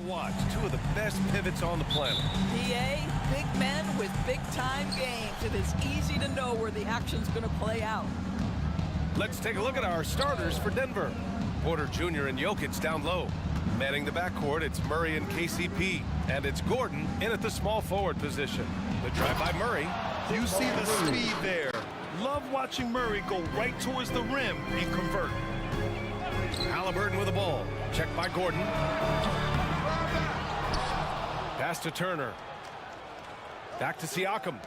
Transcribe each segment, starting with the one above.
watch. Two of the best pivots on the planet. PA, big men with big-time games. It is easy to know where the action's going to play out. Let's take a look at our starters for Denver. Porter Jr. and Jokic down low. Manning the backcourt, it's Murray and KCP. And it's Gordon in at the small forward position. The drive by Murray. You see the speed there. Love watching Murray go right towards the rim and convert. Halliburton with the ball. Checked by Gordon. Pass to Turner. Back to Siakam.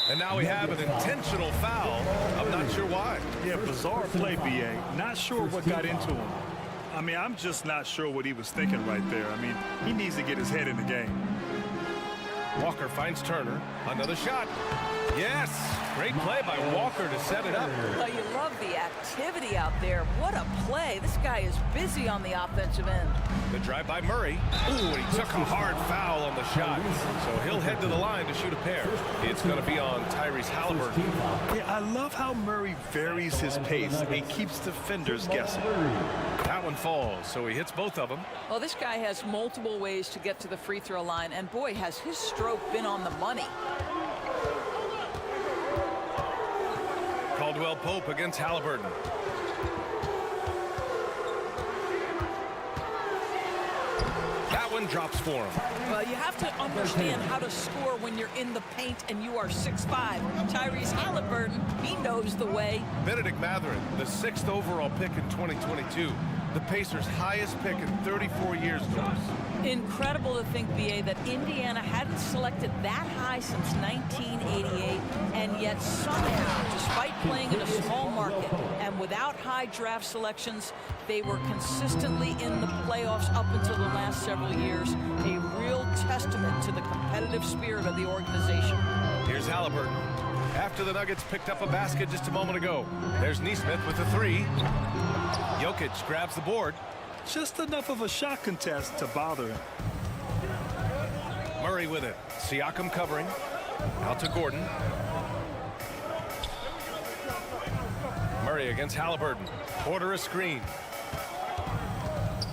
And now we have an intentional foul. I'm not sure why. Yeah, bizarre play, BA. Not sure what got into him. I mean, I'm just not sure what he was thinking right there. I mean, he needs to get his head in the game. Walker finds Turner. Another shot. Yes! Great play by Walker to set it up. Well, you love the activity out there. What a play. This guy is busy on the offensive end. The drive by Murray. Ooh, and he took a hard foul on the shot. So he'll head to the line to shoot a pair. It's going to be on Tyrese Halliburton. Yeah, I love how Murray varies his pace and keeps defenders guessing. That one falls, so he hits both of them. Well, this guy has multiple ways to get to the free throw line, and boy, has his stroke been on the money. Caldwell Pope against Halliburton. That one drops for him. Well, you have to understand how to score when you're in the paint and you are 6'5". Tyrese Halliburton, he knows the way. Benedict Mathurin, the 6th overall pick in 2022. The Pacers' highest pick in 34 years, Doris. Incredible to think, BA, that Indiana hadn't selected that high since 1988, and yet somehow, despite playing in a small market and without high draft selections, they were consistently in the playoffs up until the last several years. A real testament to the competitive spirit of the organization. Here's Halliburton. After the Nuggets picked up a basket just a moment ago. There's Nesmith with the three. Jokic grabs the board. Just enough of a shot contest to bother him. Murray with it. Siakam covering. Out to Gordon. Murray against Halliburton. Porter a screen.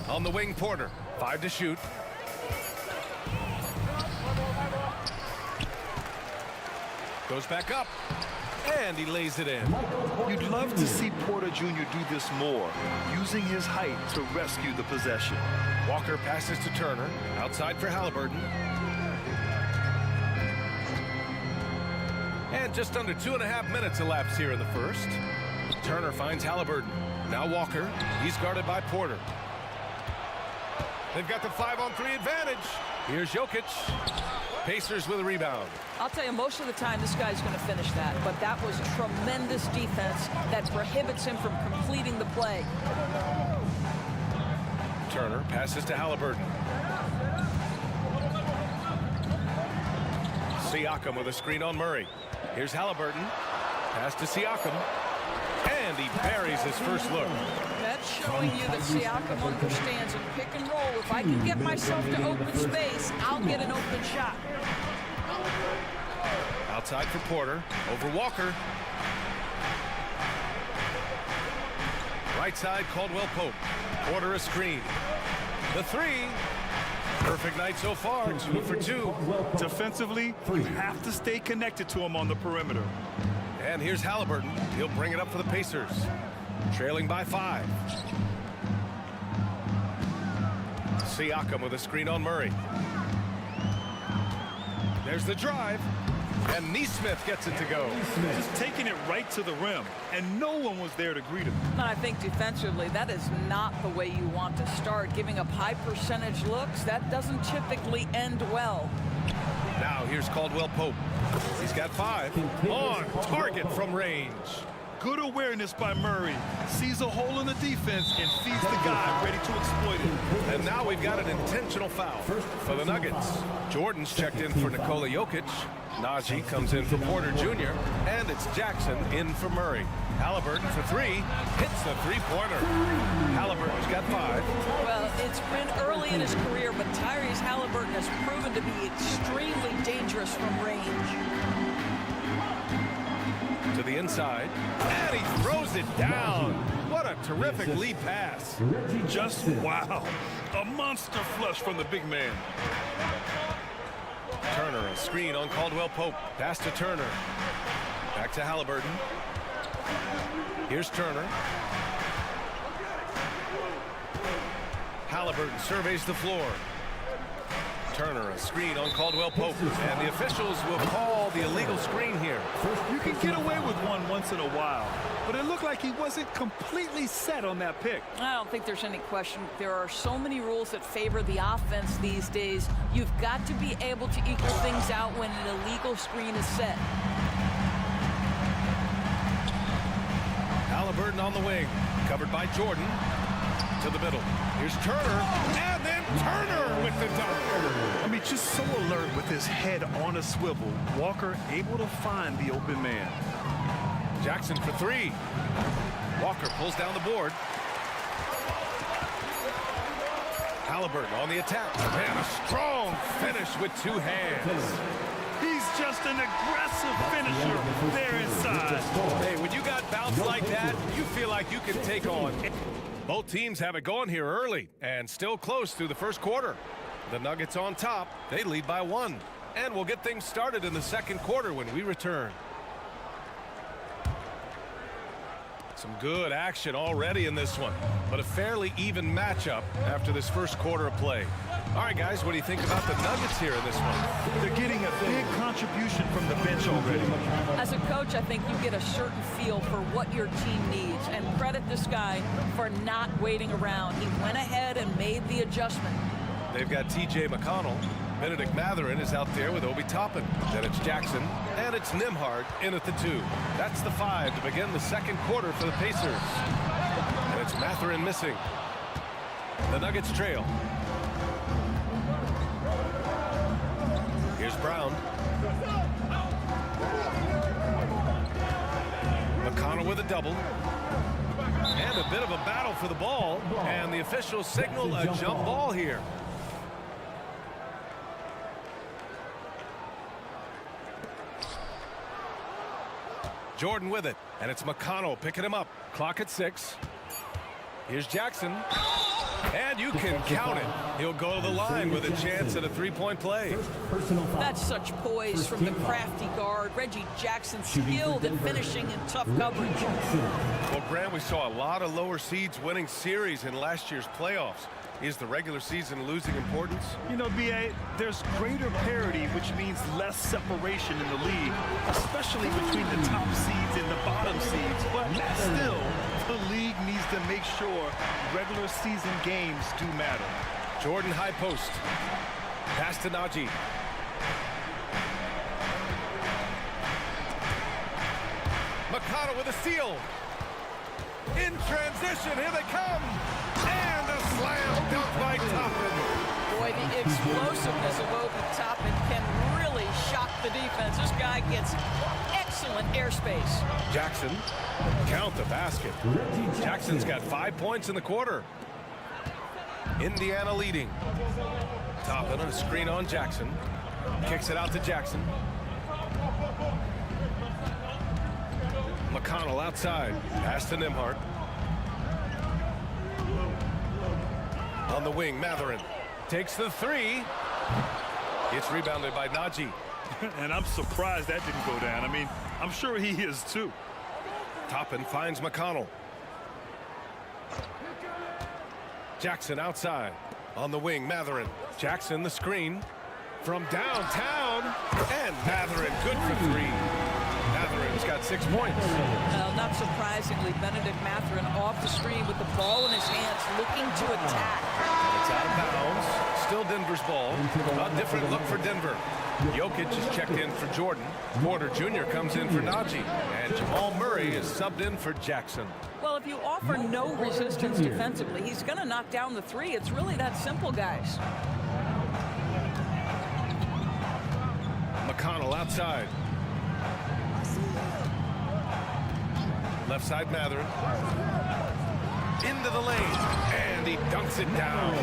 On the wing, Porter. 5 to shoot. Goes back up. And he lays it in. You'd love to see Porter Jr. do this more, using his height to rescue the possession. Walker passes to Turner. Outside for Halliburton. And just under 2.5 minutes elapsed here in the first. Turner finds Halliburton. Now Walker. He's guarded by Porter. They've got the 5-on-3 advantage. Here's Jokic. Pacers with a rebound. I'll tell you, most of the time this guy's going to finish that, but that was tremendous defense that prohibits him from completing the play. Turner passes to Halliburton. Siakam with a screen on Murray. Here's Halliburton. Pass to Siakam. And he buries his first look. That's showing you that Siakam understands in pick and roll. If I can get myself to open space, I'll get an open shot. Outside for Porter. Over Walker. Right side, Caldwell Pope. Porter a screen. The three. Perfect night so far. 2 for 2. Defensively, you have to stay connected to him on the perimeter. And here's Halliburton. He'll bring it up for the Pacers. Trailing by 5. Siakam with a screen on Murray. There's the drive. And Nesmith gets it to go. Just taking it right to the rim, and no one was there to greet him. And I think defensively, that is not the way you want to start. Giving up high percentage looks, that doesn't typically end well. Now here's Caldwell Pope. He's got 5. On target from range. Good awareness by Murray. Sees a hole in the defense and feeds the guy ready to exploit it. And now we've got an intentional foul for the Nuggets. Jordan's checked in for Nikola Jokic. Najee comes in for Porter Jr. And it's Jackson in for Murray. Halliburton for 3. Hits the three-pointer. Halliburton's got 5. Well, it's been early in his career, but Tyrese Halliburton has proven to be extremely dangerous from range. to the inside, and he throws it down. What a terrific lead pass. Just wow. A monster flush from the big man. Turner, a screen on Caldwell Pope. Pass to Turner. Back to Halliburton. Here's Turner. Halliburton surveys the floor. Turner, a screen on Caldwell Pope. And the officials will call the illegal screen here. You can get away with one once in a while, but it looked like he wasn't completely set on that pick. I don't think there's any question. There are so many rules that favor the offense these days. You've got to be able to equal things out when an illegal screen is set. Halliburton on the wing, covered by Jordan. To the middle. Here's Turner, and then Turner with the dunk. I mean, just so alert with his head on a swivel. Walker able to find the open man. Jackson for three. Walker pulls down the board. Halliburton on the attack. And a strong finish with two hands. He's just an aggressive finisher there inside. Hey, when you got bounce like that, you feel like you can take on. Both teams have it going here early and still close through the first quarter. The Nuggets on top. They lead by one. And we'll get things started in the second quarter when we return. Some good action already in this one, but a fairly even matchup after this first quarter of play. All right, guys, what do you think about the Nuggets here in this one? They're getting a big contribution from the bench already. As a coach, I think you get a certain feel for what your team needs, and credit this guy for not waiting around. He went ahead and made the adjustment. They've got T.J. McConnell. Benedict Mathurin is out there with Obi Toppin. Then it's Jackson, and it's Nembhard in at the 2. That's the 5 to begin the second quarter for the Pacers. And it's Mathurin missing. The Nuggets trail. Here's Brown. McConnell with a double. And a bit of a battle for the ball. And the officials signal a jump ball here. Jordan with it, and it's McConnell picking him up. Clock at 6. Here's Jackson, and you can count it. He'll go to the line with a chance at a three-point play. That's such poise from the crafty guard. Reggie Jackson, skilled at finishing in tough coverage. Well, Grant, we saw a lot of lower seeds winning series in last year's playoffs. Is the regular season losing importance? You know, B.A., there's greater parity, which means less separation in the league, especially between the top seeds and the bottom seeds. But still, the league needs to make sure regular season games do matter. Jordan high post. Pass to Najee. McConnell with a steal. In transition, here they come. And a slam dunk by Toppin. Boy, the explosiveness of Obi Toppin can really shock the defense. This guy gets excellent airspace. Jackson, count the basket. Jackson's got 5 points in the quarter. Indiana leading. Toppin on a screen on Jackson. Kicks it out to Jackson. McConnell outside. Pass to Nembhard. On the wing, Mathurin takes the 3. It's rebounded by Najee. And I'm surprised that didn't go down. I mean, I'm sure he is too. Toppin finds McConnell. Jackson outside. On the wing, Mathurin. Jackson the screen from downtown. And Mathurin good for 3. Mathurin's got 6 points. Not surprisingly, Benedict Mathurin off the screen with the ball in his hands, looking to attack. It's out of bounds. Still Denver's ball. A different look for Denver. Jokic is checked in for Jordan. Porter Jr. comes in for Najee. And Jamal Murray is subbed in for Jackson. Well, if you offer no resistance defensively, he's going to knock down the 3. It's really that simple, guys. McConnell outside. Left side, Mathurin. Into the lane. And he dunks it down.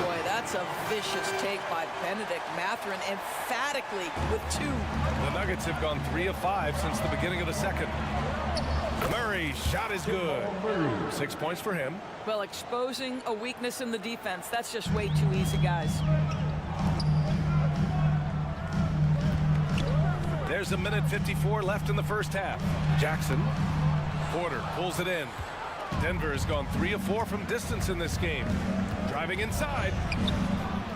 Boy, that's That's a vicious take by Benedict Mathurin, emphatically with 2. The Nuggets have gone 3 of 5 since the beginning of the second. Murray's shot is good. 6 points for him. Well, exposing a weakness in the defense, that's just way too easy, guys. There's a minute 54 left in the first half. Jackson. Porter pulls it in. Denver has gone 3 of 4 from distance in this game. Driving inside.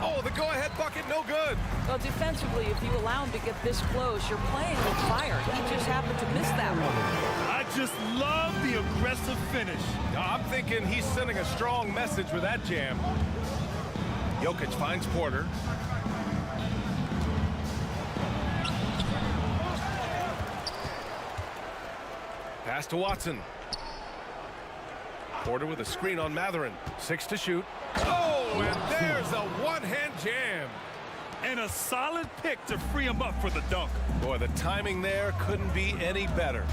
Oh, the go-ahead bucket, no good. Well, defensively, if you allow him to get this close, you're playing with fire. He just happened to miss that one. I just love the aggressive finish. I'm thinking he's sending a strong message with that jam. Jokic finds Porter. Pass to Watson. Porter with a screen on Mathurin. 6 to shoot. Oh, and there's a one-hand jam. And a solid pick to free him up for the dunk. Boy, the timing there couldn't be any better.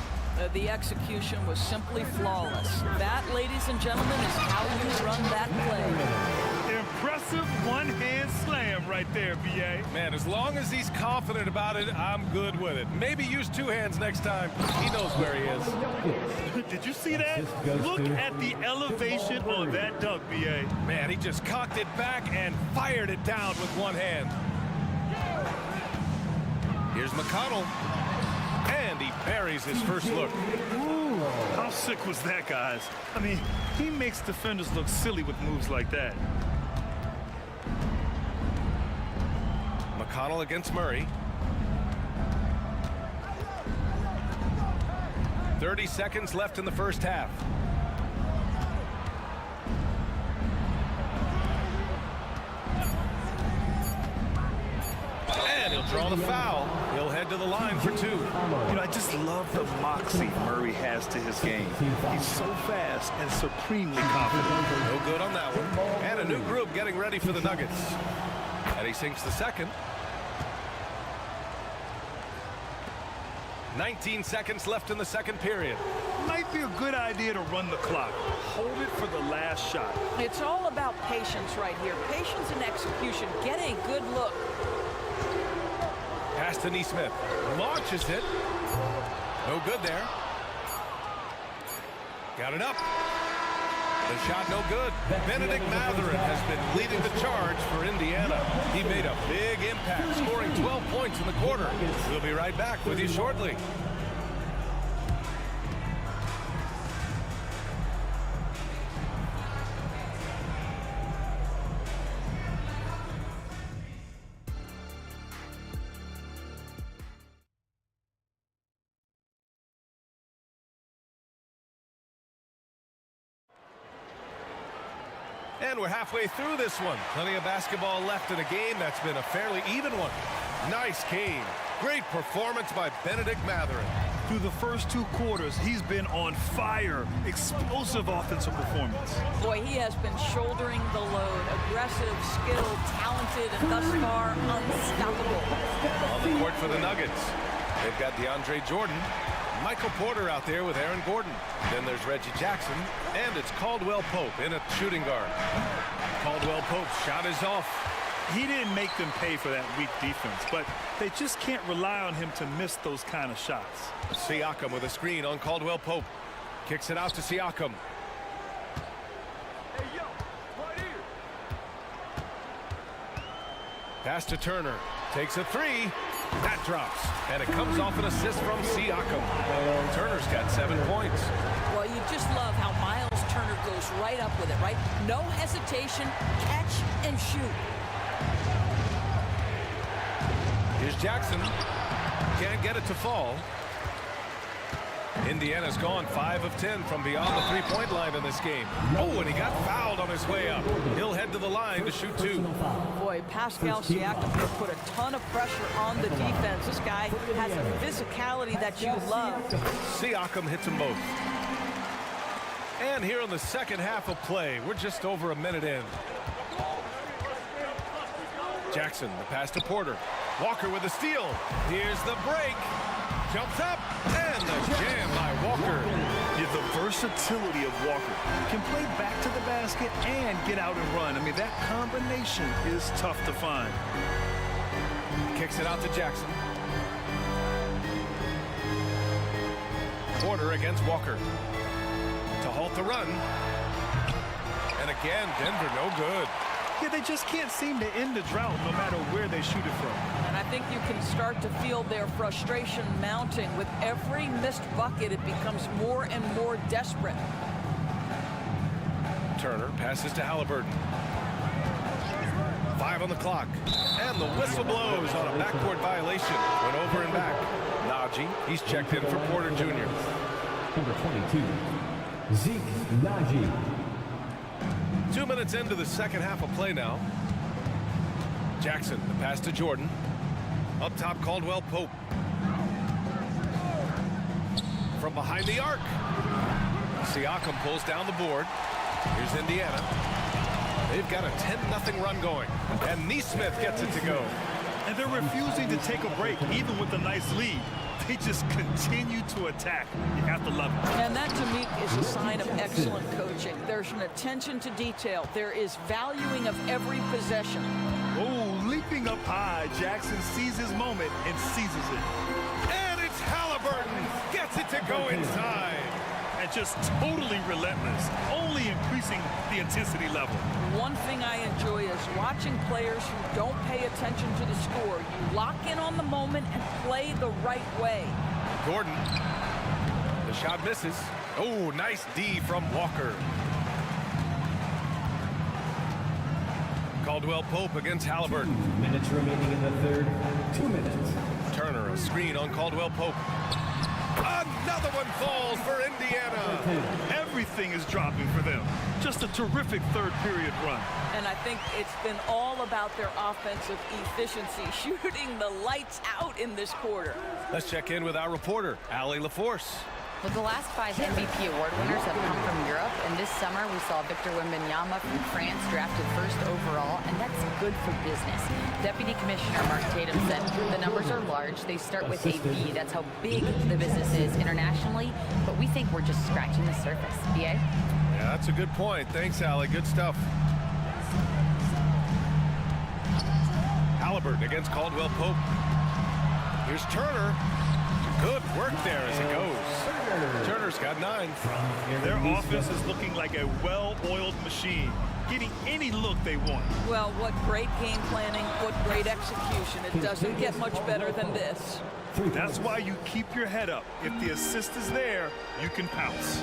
The execution was simply flawless. That, ladies and gentlemen, is how you run that play. Impressive one-hand slam right there, B.A. Man, as long as he's confident about it, I'm good with it. Maybe use 2 hands next time. He knows where he is. Did you see that? Look at the elevation on that dunk, B.A. Man, he just cocked it back and fired it down with 1 hand. Here's McConnell. And he buries his first look. Ooh, how sick was that, guys? I mean, he makes defenders look silly with moves like that. McConnell against Murray. 30 seconds left in the first half. And he'll draw the foul. He'll head to the line for 2. You know, I just love the moxie Murray has to his game. He's so fast and supremely confident. No good on that one. And a new group getting ready for the Nuggets. And he sinks the second. 19 seconds left in the second period. Might be a good idea to run the clock. Hold it for the last shot. It's all about patience right here. Patience and execution. Get a good look. Pass to Nesmith. Launches it. No good there. Got it up. The shot no good. Benedict Mathurin has been leading the charge for Indiana. He made a big impact, scoring 12 points in the quarter. We'll be right back with you shortly. And we're halfway through this one. Plenty of basketball left in a game that's been a fairly even one. Nice game. Great performance by Benedict Mathurin. Through the first 2 quarters, he's been on fire. Explosive offensive performance. Boy, he has been shouldering the load. Aggressive, skilled, talented, and thus far unstoppable. On the court for the Nuggets, they've got DeAndre Jordan, Michael Porter out there with Aaron Gordon. Then there's Reggie Jackson, and it's Caldwell Pope in at shooting guard. Caldwell Pope's shot is off. He didn't make them pay for that weak defense, but they just can't rely on him to miss those kind of shots. Siakam with a screen on Caldwell Pope. Kicks it out to Siakam. Hey, yo, right here. Pass to Turner. Takes a 3. That drops. And it comes off an assist from Siakam. Turner's got 7 points. Well, you just love how Miles Turner goes right up with it, right? No hesitation, catch and shoot. Here's Jackson. Can't get it to fall. Indiana's gone 5 of 10 from beyond the 3-point line in this game. Oh, and he got fouled on his way up. He'll head to the line to shoot 2. Boy, Pascal Siakam has put a ton of pressure on the defense. This guy has a physicality that you love. Siakam hits them both. And here in the second half of play, we're just over a minute in. Jackson, the pass to Porter. Walker with the steal. Here's the break. Jumps up, and the jam by Walker. You'd The versatility of Walker. Can play back to the basket and get out and run. I mean, that combination is tough to find. Kicks it out to Jackson. Porter against Walker. To halt the run. And again, Denver no good. Yeah, they just can't seem to end the drought no matter where they shoot it from. And I think you can start to feel their frustration mounting. With every missed bucket, it becomes more and more desperate. Turner passes to Halliburton. 5 on the clock. And the whistle blows on a backcourt violation. Went over and back. Najee, he's checked in for Porter Jr. Number 22, Zeke Najee. 2 minutes into the second half of play now. Jackson, the pass to Jordan. Up top, Caldwell Pope. From behind the arc. Siakam pulls down the board. Here's Indiana. They've got a 10-0 run going. And Neesmith gets it to go. And they're refusing to take a break, even with a nice lead. They just continue to attack. You have to love it. And that, to me, is a sign of excellent coaching. There's an attention to detail. There is valuing of every possession. Oh, leaping up high, Jackson sees his moment and seizes it. And it's Halliburton. Gets it to go inside. And just totally relentless, only increasing the intensity level. One thing I enjoy is watching players who don't pay attention to the score. You lock in on the moment and play the right way. Gordon. The shot misses. Oh, nice D from Walker. Caldwell Pope against Halliburton. 2 minutes remaining in the third. 2 minutes. Turner, a screen on Caldwell Pope. Another one falls for Indiana. Everything is dropping for them. Just a terrific third period run. And I think it's been all about their offensive efficiency, shooting the lights out in this quarter. Let's check in with our reporter, Allie LaForce. Well, the last 5 MVP award winners have come from Europe, and this summer we saw Victor Wembanyama from France drafted first overall, and that's good for business. Deputy Commissioner Mark Tatum said the numbers are large. They start with a B. That's how big the business is internationally, but we think we're just scratching the surface. BA? Yeah, that's a good point. Thanks, Allie. Good stuff. Halliburton against Caldwell Pope. Here's Turner. Good work there as he goes. Turner's got 9. Their offense is looking like a well-oiled machine, getting any look they want. Well, what great game planning, what great execution. It doesn't get much better than this. That's why you keep your head up. If the assist is there, you can pounce.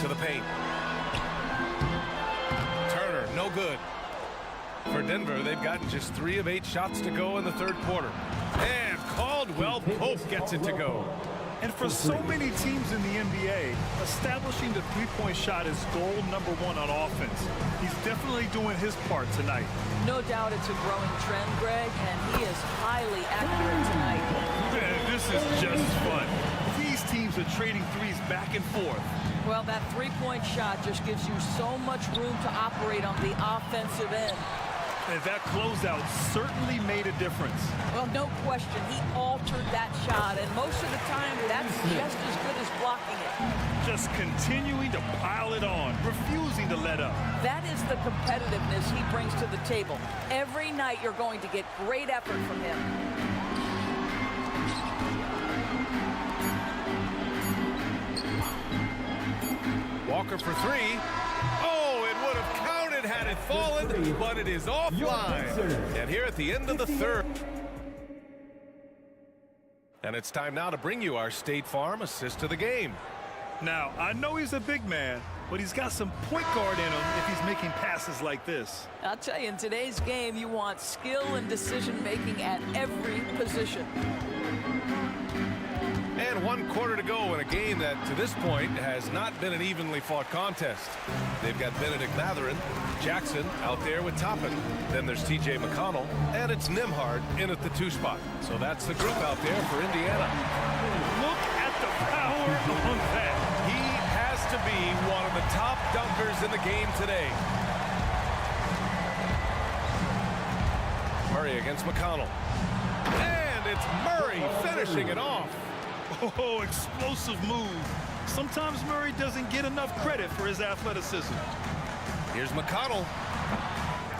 To the paint. Turner, no good. For Denver, they've gotten just 3 of 8 shots to go in the third quarter. And Caldwell Pope gets it to go. And for so many teams in the NBA, establishing the three-point shot is goal number 1 on offense. He's definitely doing his part tonight. No doubt it's a growing trend, Greg, and he is highly accurate tonight. Man, this is just fun. These teams are trading threes back and forth. Well, that three-point shot just gives you so much room to operate on the offensive end. And that closeout certainly made a difference. Well, no question, he altered that shot, and most of the time, that's just as good as blocking it. Just continuing to pile it on, refusing to let up. That is the competitiveness he brings to the table. Every night, you're going to get great effort from him. Walker for 3. Oh, it would have counted had it fallen, but it is offline. And here at the end of the third. And it's time now to bring you our State Farm assist of the game. Now, I know he's a big man, but he's got some point guard in him if he's making passes like this. I'll tell you, in today's game, you want skill and decision-making at every position. And 1 quarter to go in a game that, to this point, has not been an evenly fought contest. They've got Benedict Mathurin, Jackson out there with Toppin. Then there's T.J. McConnell, and it's Nimhard in at the 2 spot. So that's the group out there for Indiana. Look at the power on that. He has to be one of the top dunkers in the game today. Murray against McConnell. And it's Murray finishing it off. Oh, explosive move. Sometimes Murray doesn't get enough credit for his athleticism. Here's McConnell.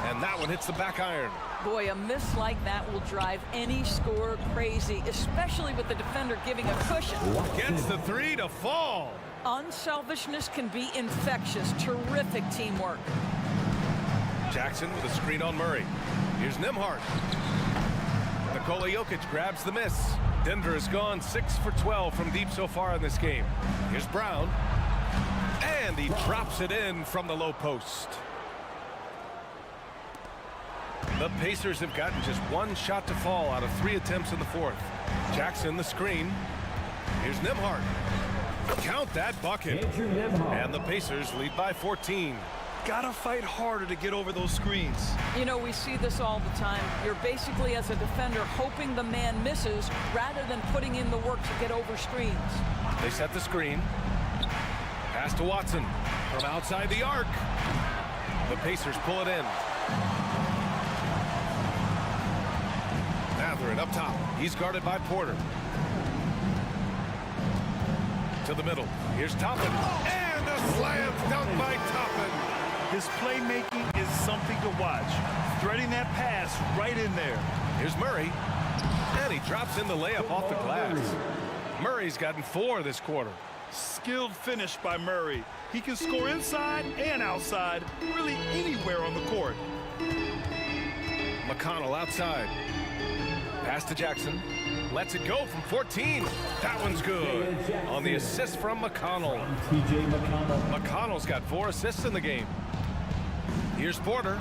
And that one hits the back iron. Boy, a miss like that will drive any scorer crazy, especially with the defender giving a cushion. Gets the three to fall. Unselfishness can be infectious. Terrific teamwork. Jackson with a screen on Murray. Here's Nembhard. Nikola Jokic grabs the miss. Denver has gone 6 for 12 from deep so far in this game. Here's Brown. And he drops it in from the low post. The Pacers have gotten just one shot to fall out of 3 attempts in the fourth. Jackson the screen. Here's Nembhard. Count that bucket. And the Pacers lead by 14. Gotta fight harder to get over those screens. You know, we see this all the time. You're basically, as a defender, hoping the man misses rather than putting in the work to get over screens. They set the screen. Pass to Watson from outside the arc. The Pacers pull it in. Mathurin up top. He's guarded by Porter. To the middle. Here's Toppin. And a slam dunk by Toppin. His playmaking is something to watch. Threading that pass right in there. Here's Murray. And he drops in the layup off the glass. Murray's gotten 4 this quarter. Skilled finish by Murray. He can score inside and outside, really anywhere on the court. McConnell outside. Pass to Jackson. Lets it go from 14. That one's good. On the assist from McConnell. McConnell's got 4 assists in the game. Here's Porter.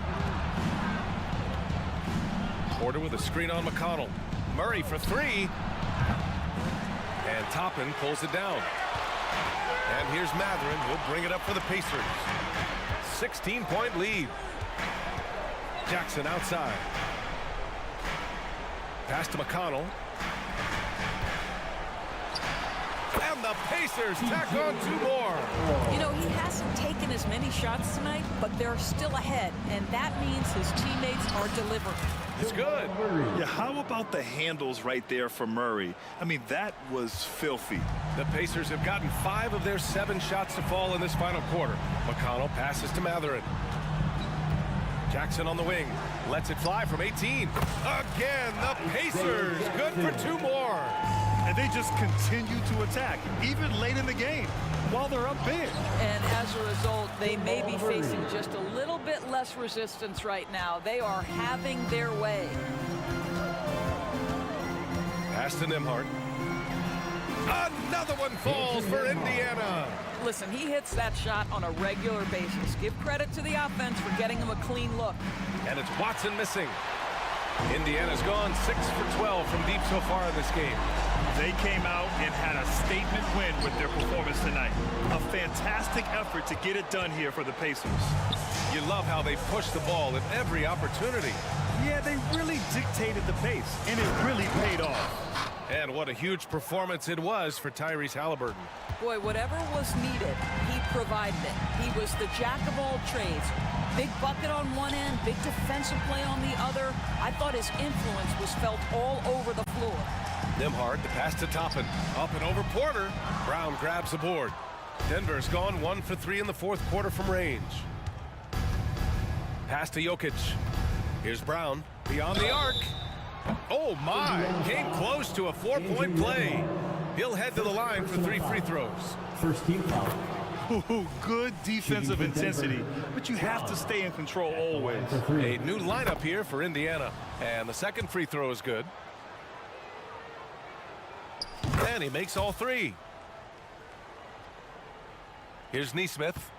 Porter with a screen on McConnell. Murray for 3. And Toppin pulls it down. And here's Mathurin. He'll bring it up for the Pacers. 16-point lead. Jackson outside. Pass to McConnell. And the Pacers tack on 2 more. You know, he hasn't taken as many shots tonight, but they're still ahead, and that means his teammates are delivering. It's good. Yeah, how about the handles right there for Murray? I mean, that was filthy. The Pacers have gotten 5 of their 7 shots to fall in this final quarter. McConnell passes to Mathurin. Jackson on the wing. Lets it fly from 18. Again, the Pacers. Good for 2 more. And they just continue to attack, even late in the game, while they're up big. And as a result, they may be facing just a little bit less resistance right now. They are having their way. Pass to Nembhard. Another one falls for Indiana. Listen, he hits that shot on a regular basis. Give credit to the offense for getting him a clean look. And it's Watson missing. Indiana's gone 6 for 12 from deep so far in this game. They came out and had a statement win with their performance tonight. A fantastic effort to get it done here for the Pacers. You love how they push the ball at every opportunity. Yeah, they really dictated the pace, and it really paid off. And what a huge performance it was for Tyrese Halliburton. Boy, whatever was needed, he provided it. He was the jack of all trades. Big bucket on one end, big defensive play on the other. I thought his influence was felt all over the floor. Nembhard, the pass to Toppin. Up and over Porter. Brown grabs the board. Denver's gone 1 for 3 in the fourth quarter from range. Pass to Jokic. Here's Brown. Beyond the arc. Oh, my. Came close to a 4-point play. He'll head to the line for 3 free throws. First team foul. Ooh, good defensive intensity, but you have to stay in control always. A new lineup here for Indiana. And the second free throw is good. And he makes all 3. Here's Nesmith.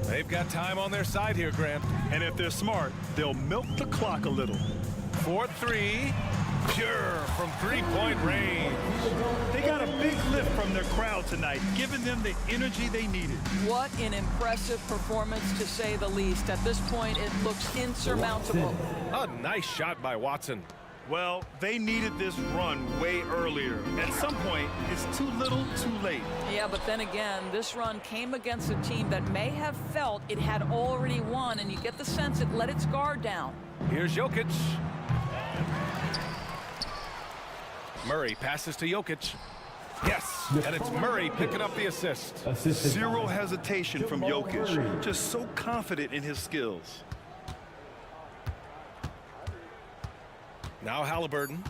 They've got time on their side here, Grant. And if they're smart, they'll milk the clock a little. 4-3. Pure from 3-point range. They got a big lift from their crowd tonight, giving them the energy they needed. What an impressive performance, to say the least. At this point, it looks insurmountable. A nice shot by Watson. Well, they needed this run way earlier. At some point, it's too little, too late. Yeah, but then again, this run came against a team that may have felt it had already won, and you get the sense it let its guard down. Here's Jokic. Murray passes to Jokic. Yes, and it's Murray picking up the assist. Assisted Zero by hesitation from Jamal Jokic. Murray. Just so confident in his skills. Now Halliburton.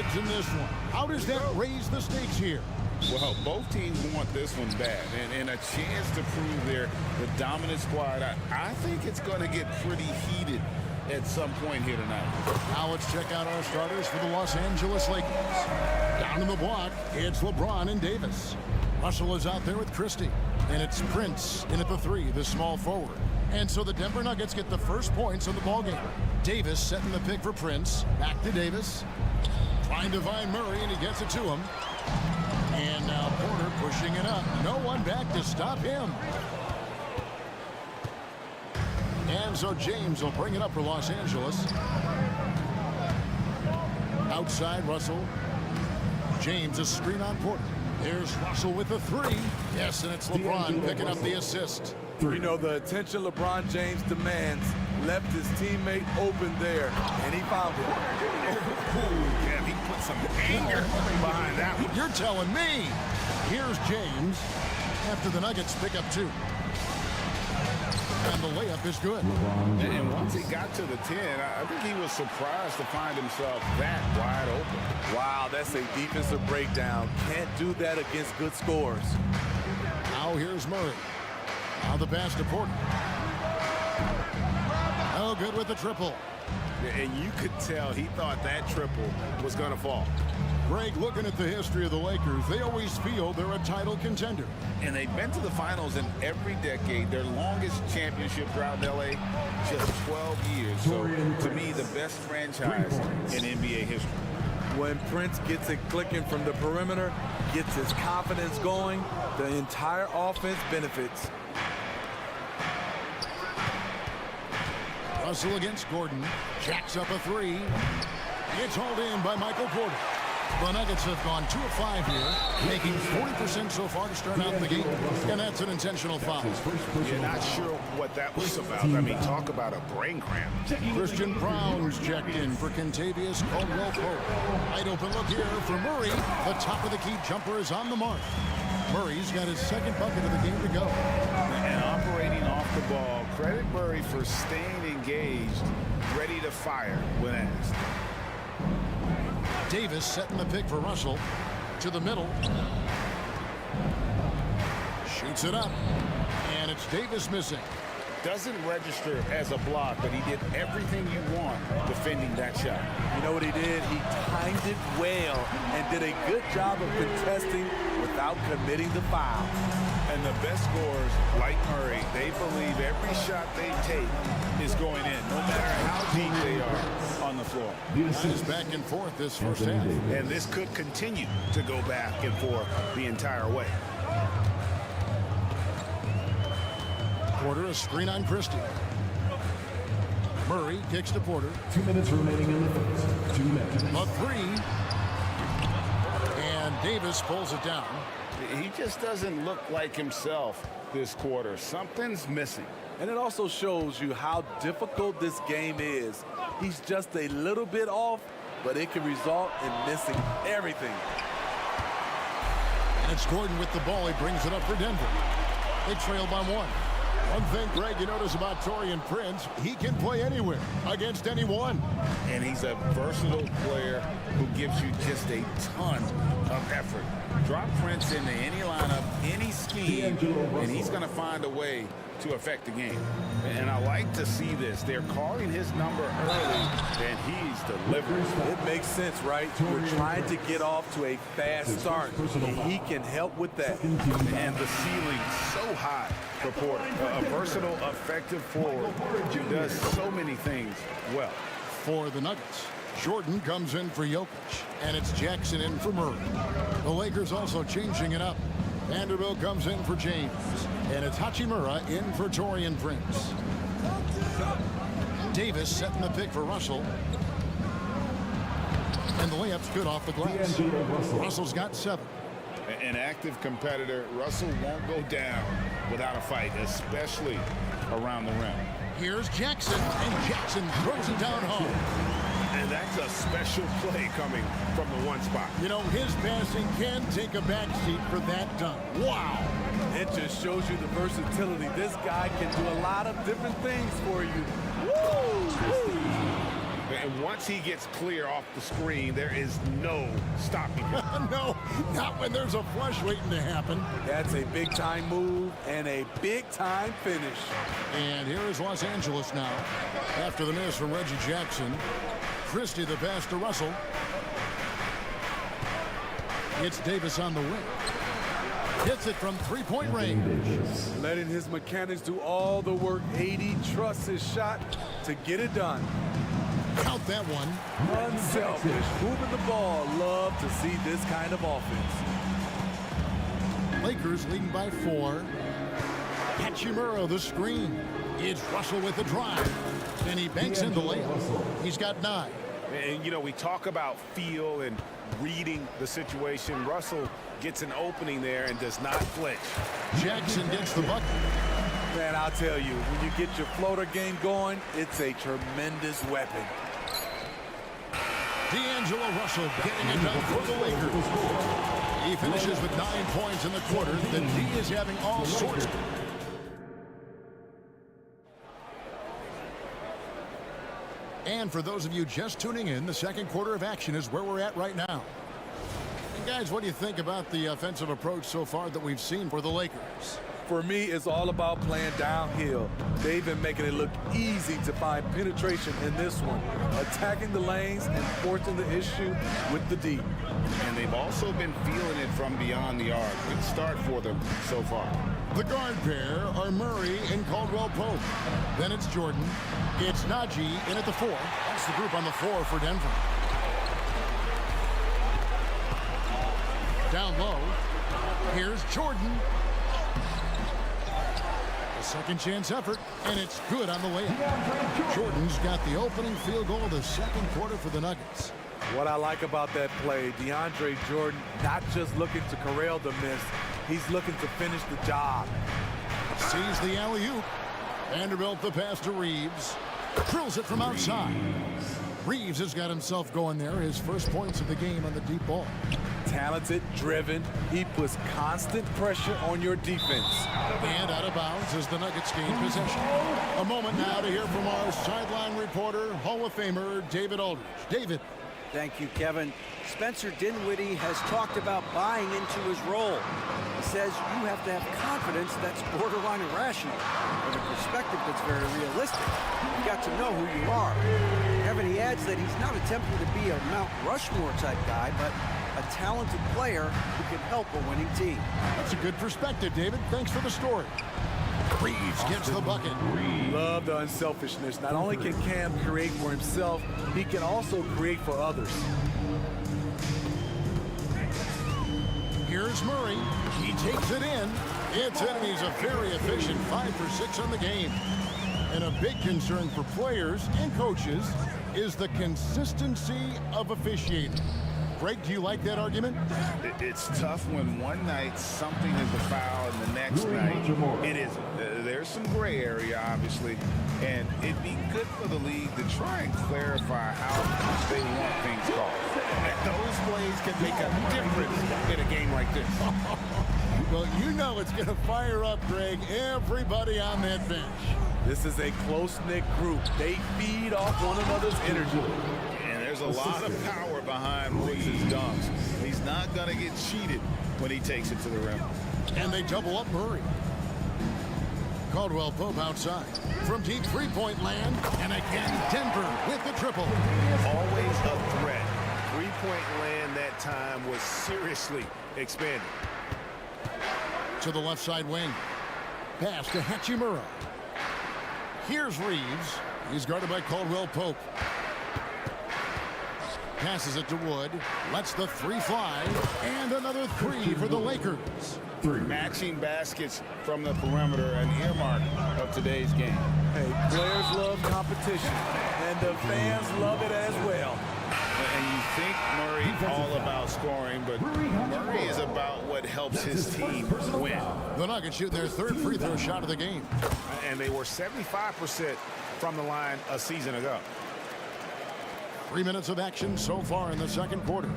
leads in this one. How does that raise the stakes here? Well, both teams want this one bad, and a chance to prove they're the dominant squad. I think it's going to get pretty heated at some point here tonight. Now let's check out our starters for the Los Angeles Lakers. Down in the block, it's LeBron and Davis. Russell is out there with Christie, and it's Prince in at the 3, the small forward. And so the Denver Nuggets get the first points of the ballgame. Davis setting the pick for Prince. Back to Davis. Trying to find Murray, and he gets it to him. And now Porter pushing it up. No one back to stop him. And so James will bring it up for Los Angeles. Outside Russell. James, a screen on Porter. Here's Russell with the 3. Yes, and it's LeBron picking up the assist. You know, the attention LeBron James demands left his teammate open there, and he found it. Yeah, he put some anger behind that one. You're telling me. Here's James after the Nuggets pick up 2. And the layup is good. And once he got to the 10, I think he was surprised to find himself that wide open. Wow, that's a defensive breakdown. Can't do that against good scores. Now here's Murray. Now the pass to Porter. Oh, good with the triple. And you could tell he thought that triple was going to fall. Greg, looking at the history of the Lakers, they always feel they're a title contender. And they've been to the finals in every decade. Their longest championship drought in L.A., just 12 years. So, to me, the best franchise in NBA history. When Prince gets it clicking from the perimeter, gets his confidence going, the entire offense benefits. Russell against Gordon. Jacks up a 3. It's hauled in by Michael Porter. The Nuggets have gone 2 of 5 here, making 40% so far to start out the game. And that's an intentional foul. You're not sure what that was about. I mean, talk about a brain cramp. Christian Brown's checked in for Kentavious Caldwell-Pope. Wide open look here for Murray. The top of the key jumper is on the mark. Murray's got his second bucket of the game to go. And operating off the ball, credit Murray for staying engaged, ready to fire when asked. Davis setting the pick for Russell. To the middle. Shoots it up. And it's Davis missing. Doesn't register as a block, but he did everything you want defending that shot. You know what he did? He timed it well and did a good job of contesting without committing the foul. And the best scorers, like Murray, they believe every shot they take is going in, no matter how deep they are on the floor. This is back and forth this first half. And this could continue to go back and forth the entire way. Porter, a screen on Christie. Murray kicks to Porter. 2 minutes remaining in the first. 2 minutes. A 3. And Davis pulls it down. He just doesn't look like himself this quarter. Something's missing. And it also shows you how difficult this game is. He's just a little bit off, but it can result in missing everything. And it's Gordon with the ball. He brings it up for Denver. They trail by 1. One thing, Greg, you notice about Taurean Prince, he can play anywhere, against anyone. And he's a versatile player who gives you just a ton of effort. Drop Prince into any lineup, any scheme, and he's going to find a way to affect the game. And I like to see this. They're calling his number early, and he's delivering. It makes sense, right? We're trying to get off to a fast start, and he can help with that. And the ceiling so high for Porter. A versatile, effective forward who does so many things well. For the Nuggets, Jordan comes in for Jokic, and it's Jackson in for Murray. The Lakers also changing it up. Vanderbilt comes in for James, and it's Hachimura in for Taurean Prince. Davis setting the pick for Russell. And the layup's good off the glass. Russell's got 7. An active competitor, Russell won't go down without a fight, especially around the rim. Here's Jackson, and Jackson throws it down home. And that's a special play coming from the one spot. You know, his passing can take a backseat for that dunk. Wow. It just shows you the versatility. This guy can do a lot of different things for you. Woo! And once he gets clear off the screen, there is no stopping him. No, not when there's a flush waiting to happen. That's a big-time move and a big-time finish. And here is Los Angeles now. After the miss from Reggie Jackson. Christie the pass to Russell. It's Davis on the wing. Hits it from three-point range. Letting his mechanics do all the work. 80 trusts his shot to get it done. Count that one. Unselfish, moving the ball. Love to see this kind of offense. Lakers leading by 4. Hachimura the screen. It's Russell with the drive. And he banks in the layup. He's got 9. And, you know, we talk about feel and reading the situation. Russell gets an opening there and does not flinch. Jackson gets the bucket. Man, I'll tell you, when you get your floater game going, it's a tremendous weapon. D'Angelo Russell getting it done for the Lakers. He finishes with 9 points in the quarter. The D is having all sorts of... And for those of you just tuning in, the second quarter of action is where we're at right now. And guys, what do you think about the offensive approach so far that we've seen for the Lakers? For me, it's all about playing downhill. They've been making it look easy to find penetration in this one, attacking the lanes and forcing the issue with the D. And they've also been feeling it from beyond the arc. Good start for them so far. The guard pair are Murray and Caldwell Pope. Then it's Jordan. It's Najee in at the 4. That's the group on the floor for Denver. Down low. Here's Jordan. A second chance effort, and it's good on the layup. Jordan's got the opening field goal of the second quarter for the Nuggets. What I like about that play, DeAndre Jordan not just looking to corral the miss, he's looking to finish the job. Sees the alley-oop. Vanderbilt the pass to Reeves. Drills it from outside. Reeves has got himself going there. His first points of the game on the deep ball. Talented, driven. He puts constant pressure on your defense. And out of bounds as the Nuggets gain possession. A moment now to hear from our sideline reporter, Hall of Famer David Aldridge. David. Thank you, Kevin. Spencer Dinwiddie has talked about buying into his role. He says you have to have confidence that's borderline irrational. From a perspective that's very realistic. You've got to know who you are. Kevin, he adds that he's not attempting to be a Mount Rushmore type guy, but a talented player who can help a winning team. That's a good perspective, David. Thanks for the story. Reeves gets the bucket. Love the unselfishness. Not only can Cam create for himself, he can also create for others. Here's Murray. He takes it in. It's in. He's a very efficient 5 for 6 on the game. And a big concern for players and coaches is the consistency of officiating. Greg, do you like that argument? It's tough when one night something is a foul and the next night it isn't. There's some gray area, obviously, and it'd be good for the league to try and clarify how they want things called. And those plays can make a difference in a game like this. Well, you know it's going to fire up, Greg, everybody on that bench. This is a close-knit group. They feed off one another's energy. There's a lot of power behind Woods' dunks. He's not going to get cheated when he takes it to the rim. And they double up Murray. Caldwell Pope outside. From deep three-point land. And again, Denver with the triple. Always a threat. Three-point land that time was seriously expanded. To the left side wing. Pass to Hachimura. Here's Reeves. He's guarded by Caldwell Pope. Passes it to Wood. Lets the 3 fly. And another 3 for the Lakers. Matching baskets from the perimeter, an earmark of today's game. Hey, players love competition, and the fans love it as well. And you think Murray all about scoring, but Murray is about what helps his team win. The Nuggets shoot their 3rd free throw shot of the game. And they were 75% from the line a season ago. 3 minutes of action so far in the second quarter.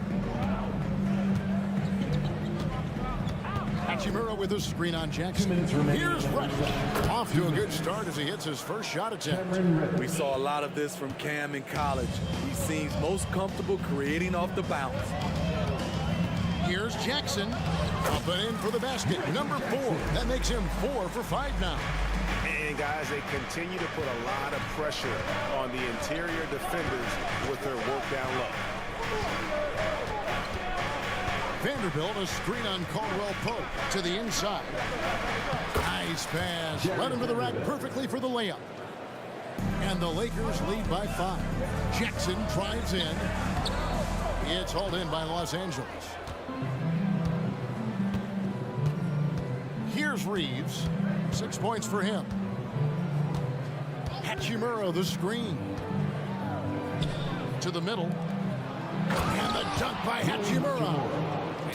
Hachimura with a screen on Jackson. Here's Reddish. Off to a good start as he hits his first shot attempt. We saw a lot of this from Cam in college. He seems most comfortable creating off the bounce. Here's Jackson. Up and in for the basket. Number 4. That makes him 4 for 5 now. And guys, they continue to put a lot of pressure on the interior defenders with their work down low. Vanderbilt, a screen on Caldwell Pope to the inside. Nice pass. Led him to the rack perfectly for the layup. And the Lakers lead by 5. Jackson drives in. It's hauled in by Los Angeles. Here's Reeves. 6 points for him. Hachimura, the screen. To the middle. And the dunk by Hachimura.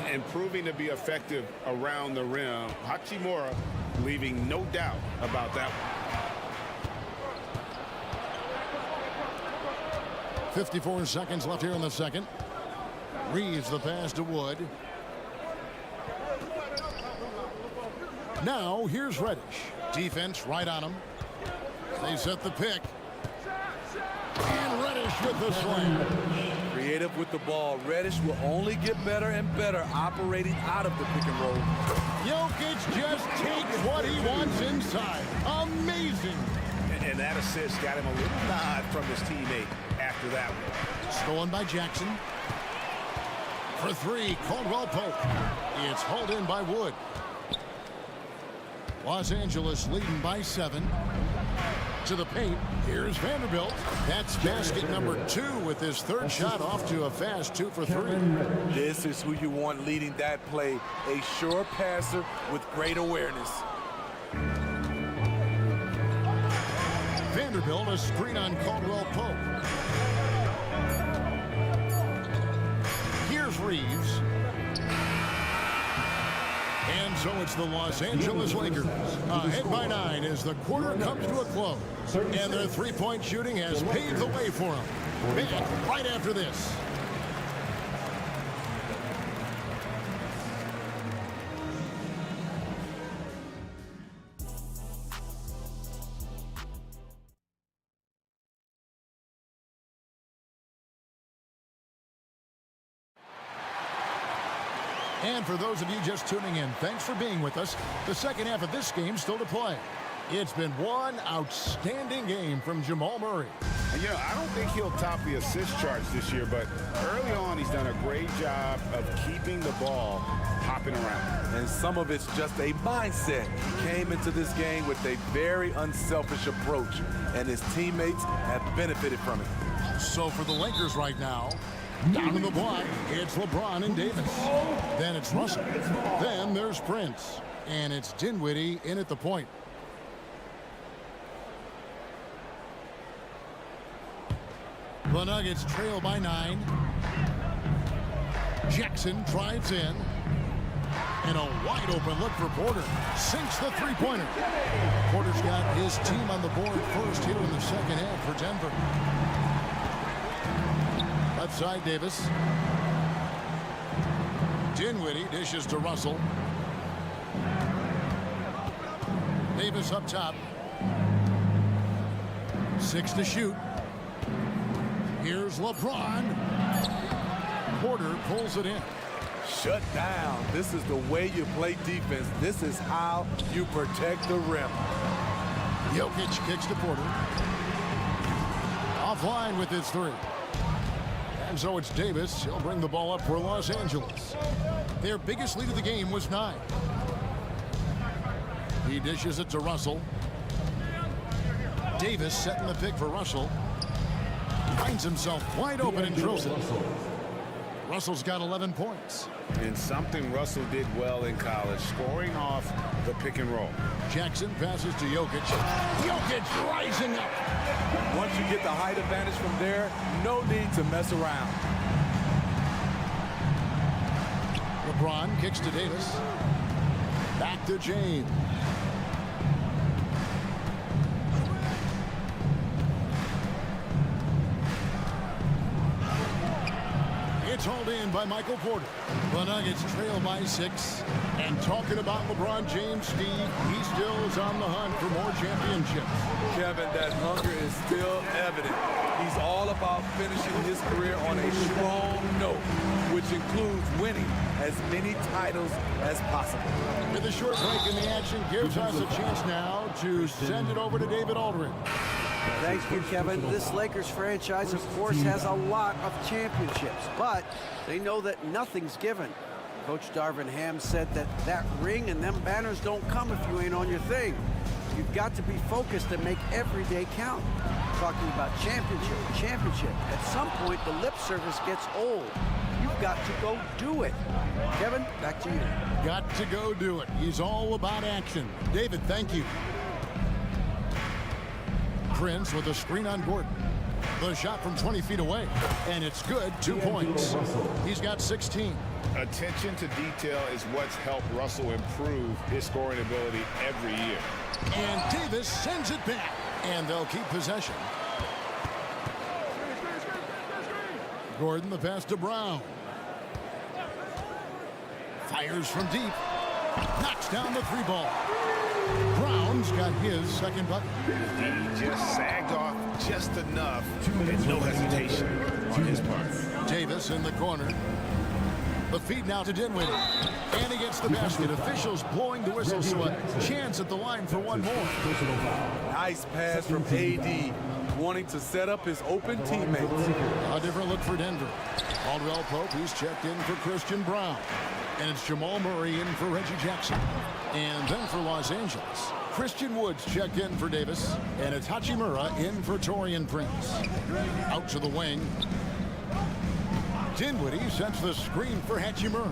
And proving to be effective around the rim. Hachimura leaving no doubt about that one. 54 seconds left here in the second. Reeves the pass to Wood. Now here's Reddish. Defense right on him. They set the pick. And Reddish with the slam. Creative with the ball. Reddish will only get better and better operating out of the pick and roll. Jokic just takes what he wants inside. Amazing. And that assist got him a little nod from his teammate after that one. Stolen by Jackson. For 3, Caldwell Pope. It's hauled in by Wood. Los Angeles leading by 7. To the paint. Here's Vanderbilt. That's basket number 2 with his 3rd shot off to a fast 2 for 3. This is who you want leading that play. A sure passer with great awareness. Vanderbilt, a screen on Caldwell Pope. Here's Reeves. And so it's the Los Angeles Lakers ahead by 9 as the quarter comes to a close. And their three-point shooting has paved the way for them. Back right after this. And for those of you just tuning in, thanks for being with us. The second half of this game still to play. It's been one outstanding game from Jamal Murray. And, you know, I don't think he'll top the assist charts this year, but early on he's done a great job of keeping the ball hopping around. And some of it's just a mindset. He came into this game with a very unselfish approach, and his teammates have benefited from it. So for the Lakers right now, down in the block, it's LeBron and Davis. Then it's Russell. Then there's Prince. And it's Dinwiddie in at the point. The Nuggets trail by 9. Jackson drives in. And a wide open look for Porter. Sinks the three-pointer. Porter's got his team on the board first here in the second half for Denver. Left side, Davis. Dinwiddie dishes to Russell. Davis up top. 6 to shoot. Here's LeBron. Porter pulls it in. Shut down. This is the way you play defense. This is how you protect the rim. Jokic kicks to Porter. Offline with his 3. And so it's Davis. He'll bring the ball up for Los Angeles. Their biggest lead of the game was 9. He dishes it to Russell. Davis setting the pick for Russell. Finds himself wide open and drills it. Russell's got 11 points. And something Russell did well in college, scoring off the pick and roll. Jackson passes to Jokic. Jokic rising up. Once you get the height advantage from there, no need to mess around. LeBron kicks to Davis. Back to James. It's hauled in by Michael Porter. The Nuggets trail by 6. And talking about LeBron James, Steve, he still is on the hunt for more championships. Kevin, that hunger is still evident. He's all about finishing his career on a strong note, which includes winning as many titles as possible. With a short break in the action gives us a chance now to send it over to David Aldridge. Thanks, you, Kevin. This Lakers franchise, of course, has a lot of championships, but they know that nothing's given. Coach Darvin Ham said that ring and them banners don't come if you ain't on your thing. You've got to be focused and make every day count. Talking about championship. At some point, the lip service gets old. You've got to go do it. Kevin, back to you. Got to go do it. He's all about action. David, thank you. Prince with a screen on Gordon. The shot from 20 feet away, and it's good, 2 points. He's got 16. Attention to detail is what's helped Russell improve his scoring ability every year. And Davis sends it back, and they'll keep possession. Gordon, the pass to Brown. Fires from deep. Knocks down the 3 ball. Brown's got his second bucket. He just sagged off just enough and no hesitation on his part. Davis in the corner. The feed now to Dinwiddie. And he gets the basket. Officials blowing the whistle, so a chance at the line for one more. Nice pass from AD, wanting to set up his open teammates. A different look for Denver. Caldwell Pope, who's checked in for Christian Brown. And it's Jamal Murray in for Reggie Jackson. And then for Los Angeles, Christian Woods checked in for Davis. And it's Hachimura in for Taurean Prince. Out to the wing. Dinwiddie sets the screen for Hachimura.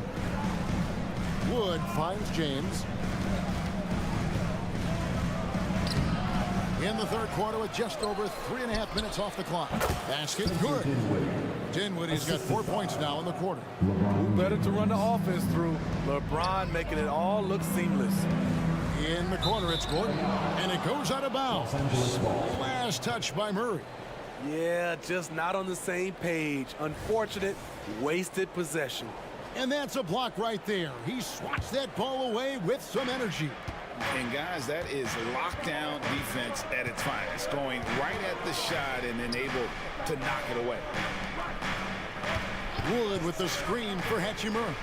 Wood finds James. In the third quarter with just over 3.5 minutes off the clock. Basket good. Dinwiddie's got 4 points now in the quarter. Who better to run the offense through? LeBron making it all look seamless. In the corner, it's Gordon. And it goes out of bounds. Last touch by Murray. Yeah, just not on the same page. Unfortunate, wasted possession. And that's a block right there. He swats that ball away with some energy. And guys, that is lockdown defense at its finest. Going right at the shot and then able to knock it away. Wood with the screen for Hachimura.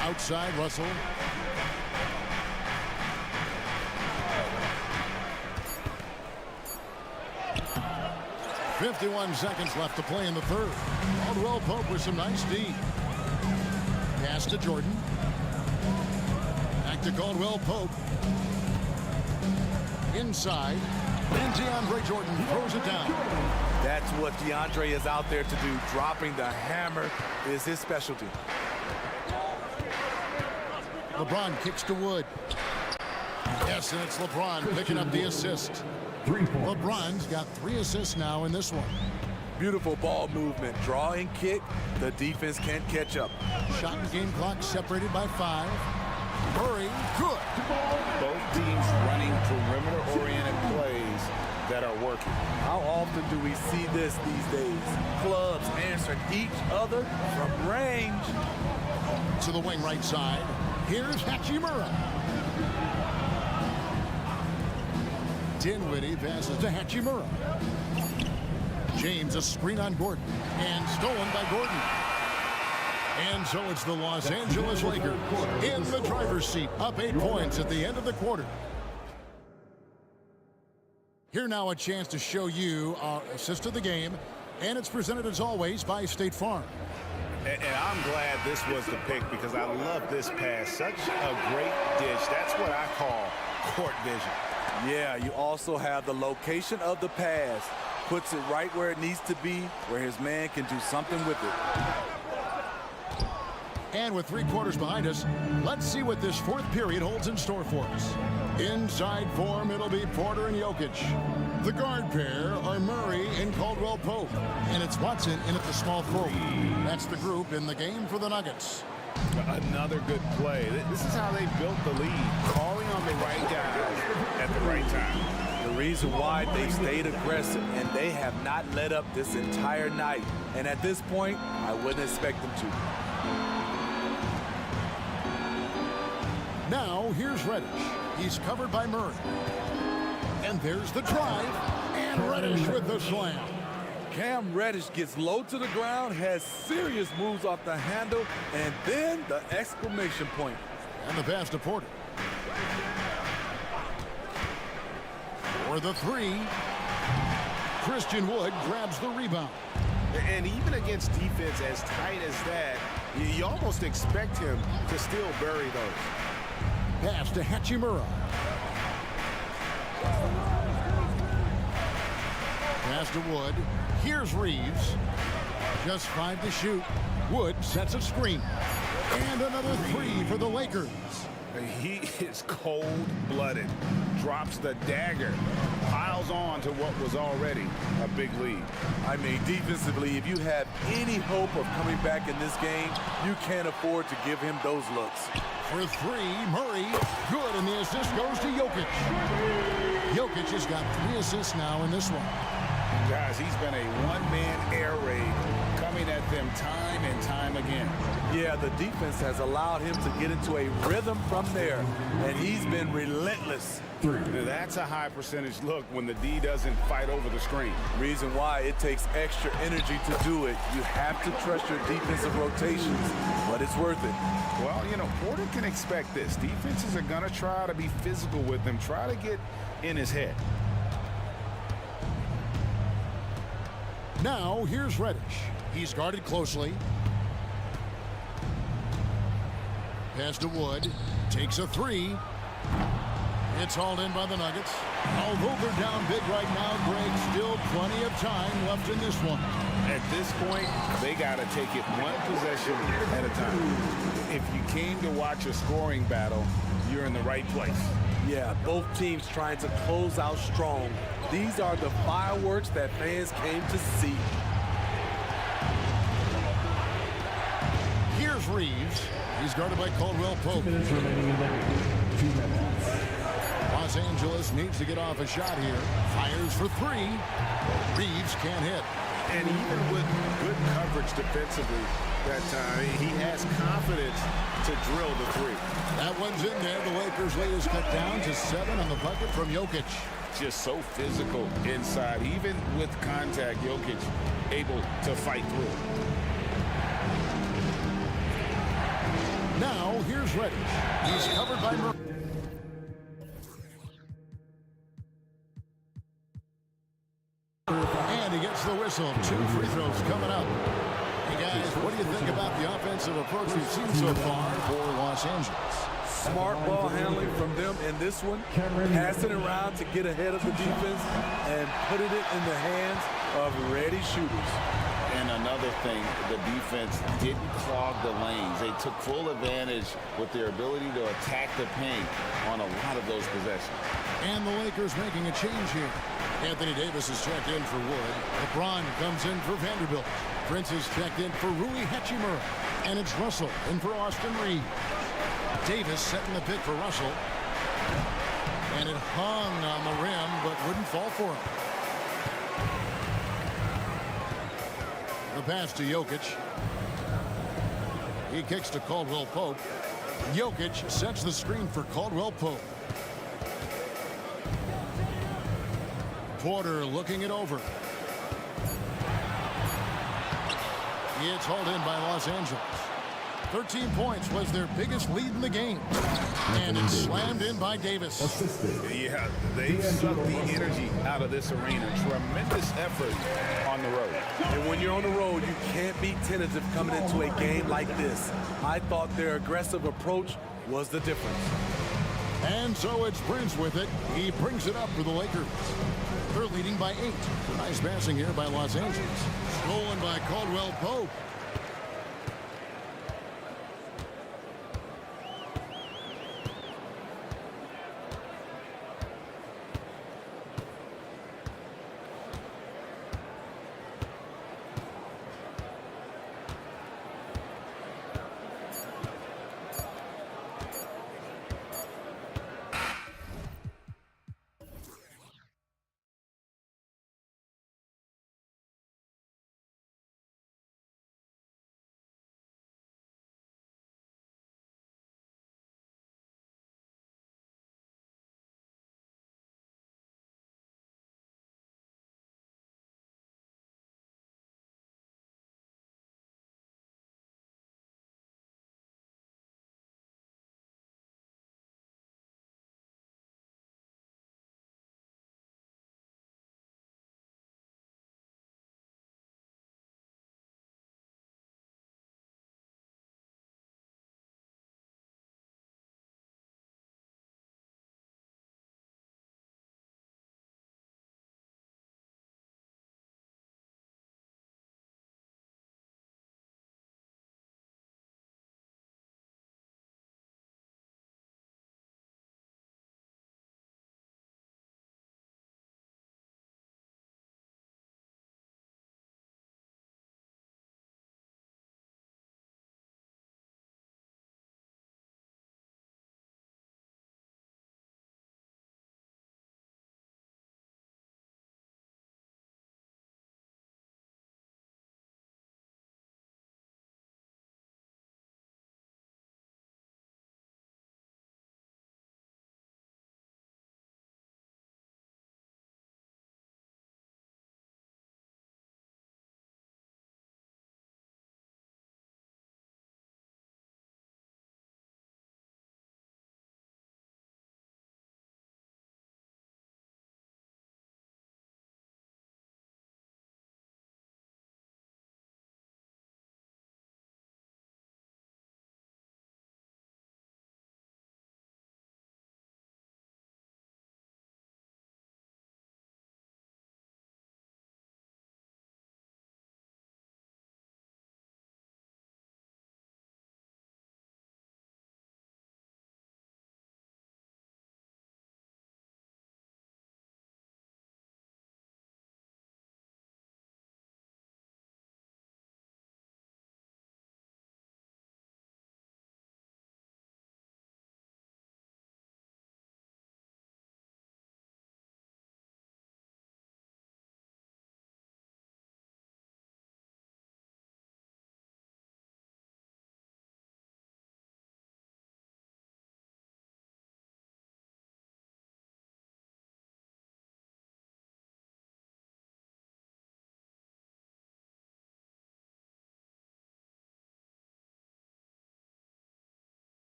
Outside, Russell. .51 seconds left to play in the third. Caldwell Pope with some nice D. Pass to Jordan. Back to Caldwell Pope. Inside. And DeAndre Jordan throws it down. That's what DeAndre is out there to do. Dropping the hammer is his specialty. LeBron kicks to Wood. Yes, and it's LeBron picking up the assist. LeBron's got 3 assists now in this one. Beautiful ball movement. Draw and kick. The defense can't catch up. Shot and game clock separated by 5. Murray, good. Both teams running perimeter-oriented plays that are working. How often do we see this these days? Clubs answering each other from range. To the wing right side. Here's Hachimura. Dinwiddie passes to Hachimura. James a screen on Gordon. And stolen by Gordon. And so it's the Los Angeles Lakers in the driver's seat, up 8 points at the end of the quarter. Here now a chance to show you our assist of the game, and it's presented as always by State Farm. And I'm glad this was the pick because I love this pass. Such a great dish. That's what I call court vision. Yeah, you also have the location of the pass. Puts it right where it needs to be, where his man can do something with it. And with 3 quarters behind us, let's see what this fourth period holds in store for us. Inside form, it'll be Porter and Jokic. The guard pair are Murray and Caldwell Pope. And it's Watson in at the small forward. That's the group in the game for the Nuggets. Another good play. This is how they built the lead. Calling on the right guys at the right time. The reason why they stayed aggressive and they have not let up this entire night. And at this point, I wouldn't expect them to. Now here's Reddish. He's covered by Murray. And there's the drive. And Reddish with the slam. Cam Reddish gets low to the ground, has serious moves off the handle, and then the exclamation point. And the pass to Porter. For the three. Christian Wood grabs the rebound. And even against defense as tight as that, you almost expect him to still bury those. Pass to Hachimura. Pass to Wood. Here's Reeves. Just 5 to shoot. Wood sets a screen. And another three for the Lakers. He is cold-blooded. Drops the dagger. Piles on to what was already a big lead. I mean, defensively, if you have any hope of coming back in this game, you can't afford to give him those looks. For three, Murray. Good, and the assist goes to Jokic. Jokic has got 3 assists now in this one. Guys, he's been a one-man air raid coming at them time and time again. Yeah, the defense has allowed him to get into a rhythm from there, and he's been relentless. That's a high percentage look when the D doesn't fight over the screen. Reason why it takes extra energy to do it. You have to trust your defensive rotations, but it's worth it. Well, you know, Porter can expect this. Defenses are going to try to be physical with him, try to get in his head. Now, here's Reddish. He's guarded closely. Pass to Wood. Takes a three. It's hauled in by the Nuggets. Although they're down big right now, Greg, still plenty of time left in this one. At this point, they got to take it one possession at a time. If you came to watch a scoring battle, you're in the right place. Yeah, both teams trying to close out strong. These are the fireworks that fans came to see. Here's Reeves. He's guarded by Caldwell Pope. Los Angeles needs to get off a shot here. Fires for three. Reeves can't hit. And even with good coverage defensively that time, he has confidence to drill the three. That one's in there. The Lakers' lead is cut down to 7 on the bucket from Jokic. Just so physical inside. Even with contact, Jokic able to fight through. Now, here's Reddish. He's covered by Murray. And he gets the whistle. 2 free throws coming up. Hey, guys, what do you think about the offensive approach we've seen so far for Los Angeles? Smart ball handling from them in this one. Passing it around to get ahead of the defense and putting it in the hands of ready shooters. And another thing, the defense didn't clog the lanes. They took full advantage with their ability to attack the paint on a lot of those possessions. And the Lakers making a change here. Anthony Davis is checked in for Wood. LeBron comes in for Vanderbilt. Prince is checked in for Rui Hachimura. And it's Russell in for Austin Reeves. Davis setting the pick for Russell. And it hung on the rim, but wouldn't fall for him. The pass to Jokic. He kicks to Caldwell Pope. Jokic sets the screen for Caldwell Pope. Porter looking it over. It's hauled in by Los Angeles. 13 points was their biggest lead in the game. And it's slammed in by Davis. Yeah, they sucked the energy out of this arena. Tremendous effort on the road. And when you're on the road, you can't be tentative coming into a game like this. I thought their aggressive approach was the difference. And so it's Prince with it. He brings it up for the Lakers. They're leading by 8. Nice passing here by Los Angeles. Stolen by Caldwell Pope.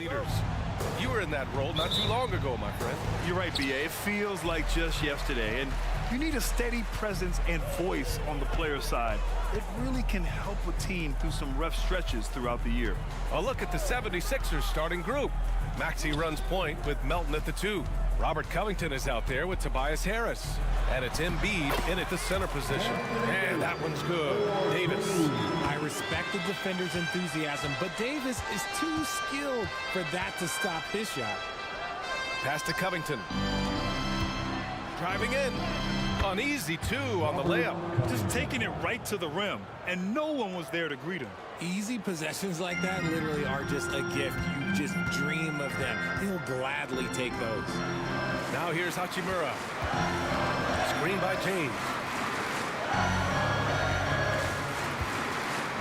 leaders. You were in that role not too long ago, my friend. You're right, BA. It feels like just yesterday. And you need a steady presence and voice on the player side. It really can help a team through some rough stretches throughout the year. A look at the 76ers starting group. Maxey runs point with Melton at the 2. Robert Covington is out there with Tobias Harris. And it's Embiid in at the center position. And that one's good. Davis. I respect the defender's enthusiasm, but Davis is too skilled for that to stop his shot. Pass to Covington. Driving in. An easy 2 on the layup. Just taking it right to the rim, and no one was there to greet him. Easy possessions like that literally are just a gift. You just dream of them. He'll gladly take those. Now here's Hachimura. Screen by James.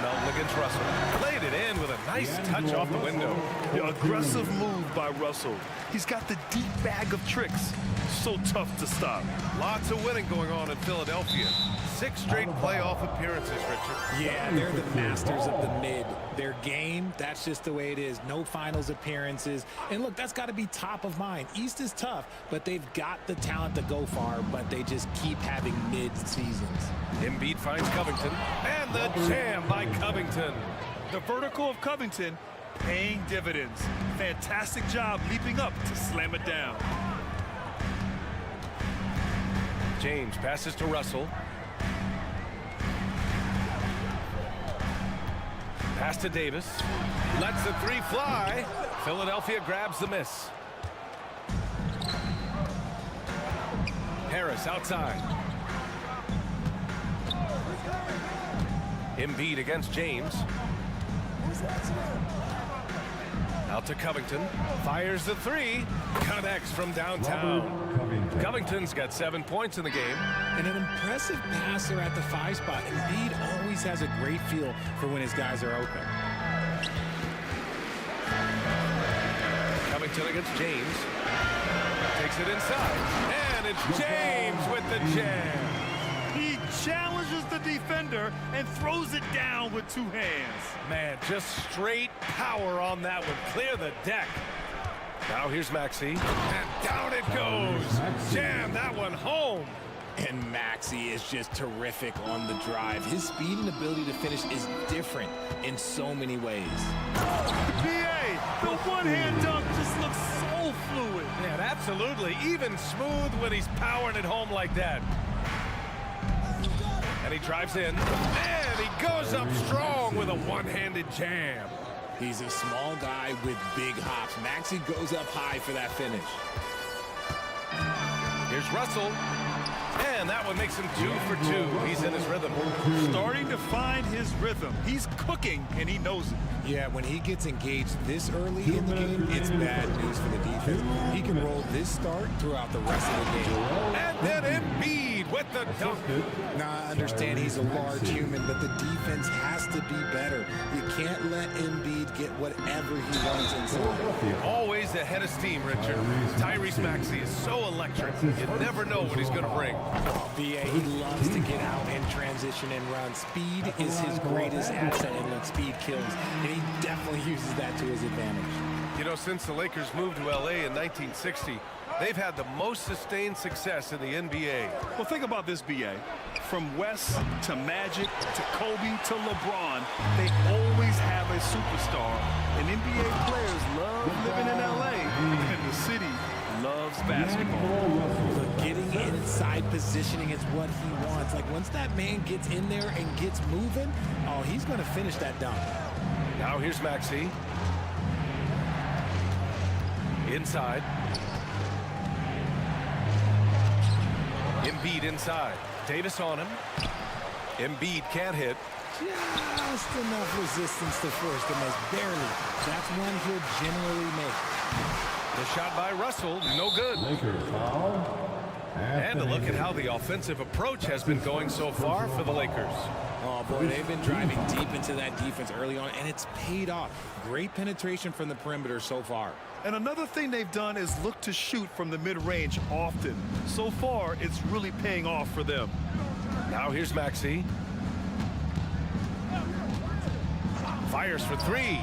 Melton against Russell. Played it in with a nice touch off the window. Yeah, aggressive move by Russell. He's got the deep bag of tricks. So tough to stop. Lots of winning going on in Philadelphia. 6 straight playoff appearances, Richard. Yeah, they're the masters of the mid. Their game, that's just the way it is. No finals appearances. And look, that's got to be top of mind. East is tough, but they've got the talent to go far, but they just keep having mid-seasons. Embiid finds Covington. And the jam by Covington. The vertical of Covington paying dividends. Fantastic job leaping up to slam it down. James passes to Russell. Pass to Davis. Lets the 3 fly. Philadelphia grabs the miss. Harris outside. Embiid against James. Out to Covington. Fires the 3. Connects from downtown. Covington's got 7 points in the game. And an impressive passer at the 5 spot. Embiid always has a great feel for when his guys are open. Covington against James. Takes it inside. And it's James with the jam. He challenges the defender and throws it down with 2 hands. Man, just straight power on that one. Clear the deck. Now here's Maxey. And down it goes. Jam that one home. And Maxey is just terrific on the drive. His speed and ability to finish is different in so many ways. BA, the one-hand dunk just looks so fluid. Man, absolutely. Even smooth when he's powering it home like that. And he drives in. And he goes up strong with a one-handed jam. He's a small guy with big hops. Maxey goes up high for that finish. Here's Russell. And that one makes him 2 for 2. He's in his rhythm. Starting to find his rhythm. He's cooking, and he knows it. Yeah, when he gets engaged this early in the game, it's bad news for the defense. He can roll this start throughout the rest of the game. And then Embiid with the dunk. Now, I understand he's a large human, but the defense has to be better. You can't let Embiid get whatever he wants inside. Always ahead of steam, Richard. Tyrese Maxey is so electric. You never know what he's going to bring. BA, he loves to get out and transition and run. Speed is his greatest asset, and when speed kills, and he definitely uses that to his advantage. You know, since the Lakers moved to LA in 1960, they've had the most sustained success in the NBA. Well, think about this, BA. From West to Magic to Kobe to LeBron, they always have a superstar. And NBA players love living in LA, and the city loves basketball. But getting inside positioning is what he wants. Like, once that man gets in there and gets moving, oh, he's going to finish that dunk. Now here's Maxey. Inside. Embiid inside. Davis on him. Embiid can't hit. Just enough resistance to force the miss. Barely. That's one he'll generally make. The shot by Russell, no good. Lakers foul. And a look at how the offensive approach has been going so far for the Lakers. Oh, boy, they've been driving deep into that defense early on, and it's paid off. Great penetration from the perimeter so far. And another thing they've done is look to shoot from the mid-range often. So far, it's really paying off for them. Now here's Maxey. Fires for 3.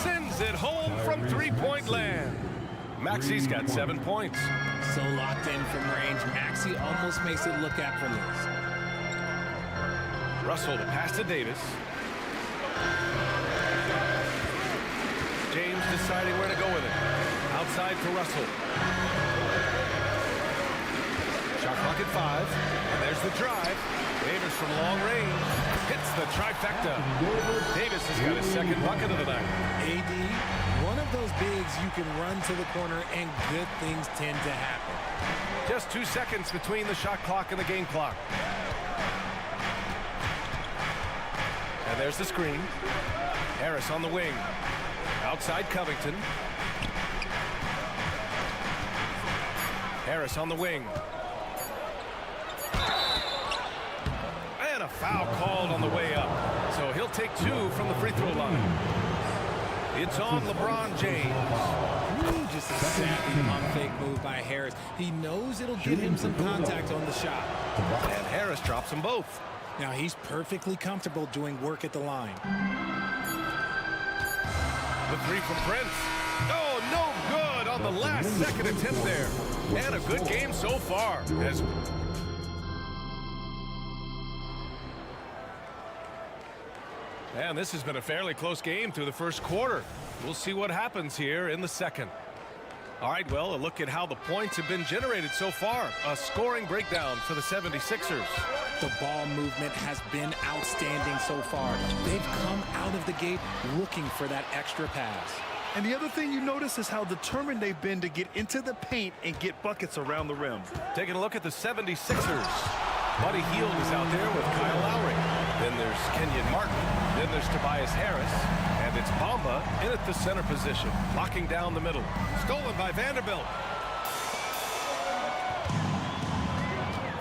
sends it home from three-point land. Maxi's got 7 points. So locked in from range, Maxi almost makes it look effortless. Russell to pass to Davis. James deciding where to go with it. Outside for Russell. Shot clock at 5. And there's the drive. Davis from long range hits the trifecta. Davis has got his second bucket of the night. AD, one of those bigs you can run to the corner and good things tend to happen. Just 2 seconds between the shot clock and the game clock. And there's the screen. Harris on the wing. Outside Covington. Harris on the wing. And a foul called on the way up. So he'll take 2 from the free throw line. It's on LeBron James. Ooh, just a savvy pump fake move by Harris. He knows it'll get him some contact on the shot. And Harris drops them both. Now he's perfectly comfortable doing work at the line. The 3 from Prince. Oh, no good on the last second attempt there. And a good game so far. And this has been a fairly close game through the first quarter. We'll see what happens here in the second. All right, well, a look at how the points have been generated so far. A scoring breakdown for the 76ers. The ball movement has been outstanding so far. They've come out of the gate looking for that extra pass. And the other thing you notice is how determined they've been to get into the paint and get buckets around the rim. Taking a look at the 76ers. Buddy Hield is out there with Kyle Lowry. Then there's Kenyon Martin. Then there's Tobias Harris. And it's Bamba in at the center position, locking down the middle. Stolen by Vanderbilt.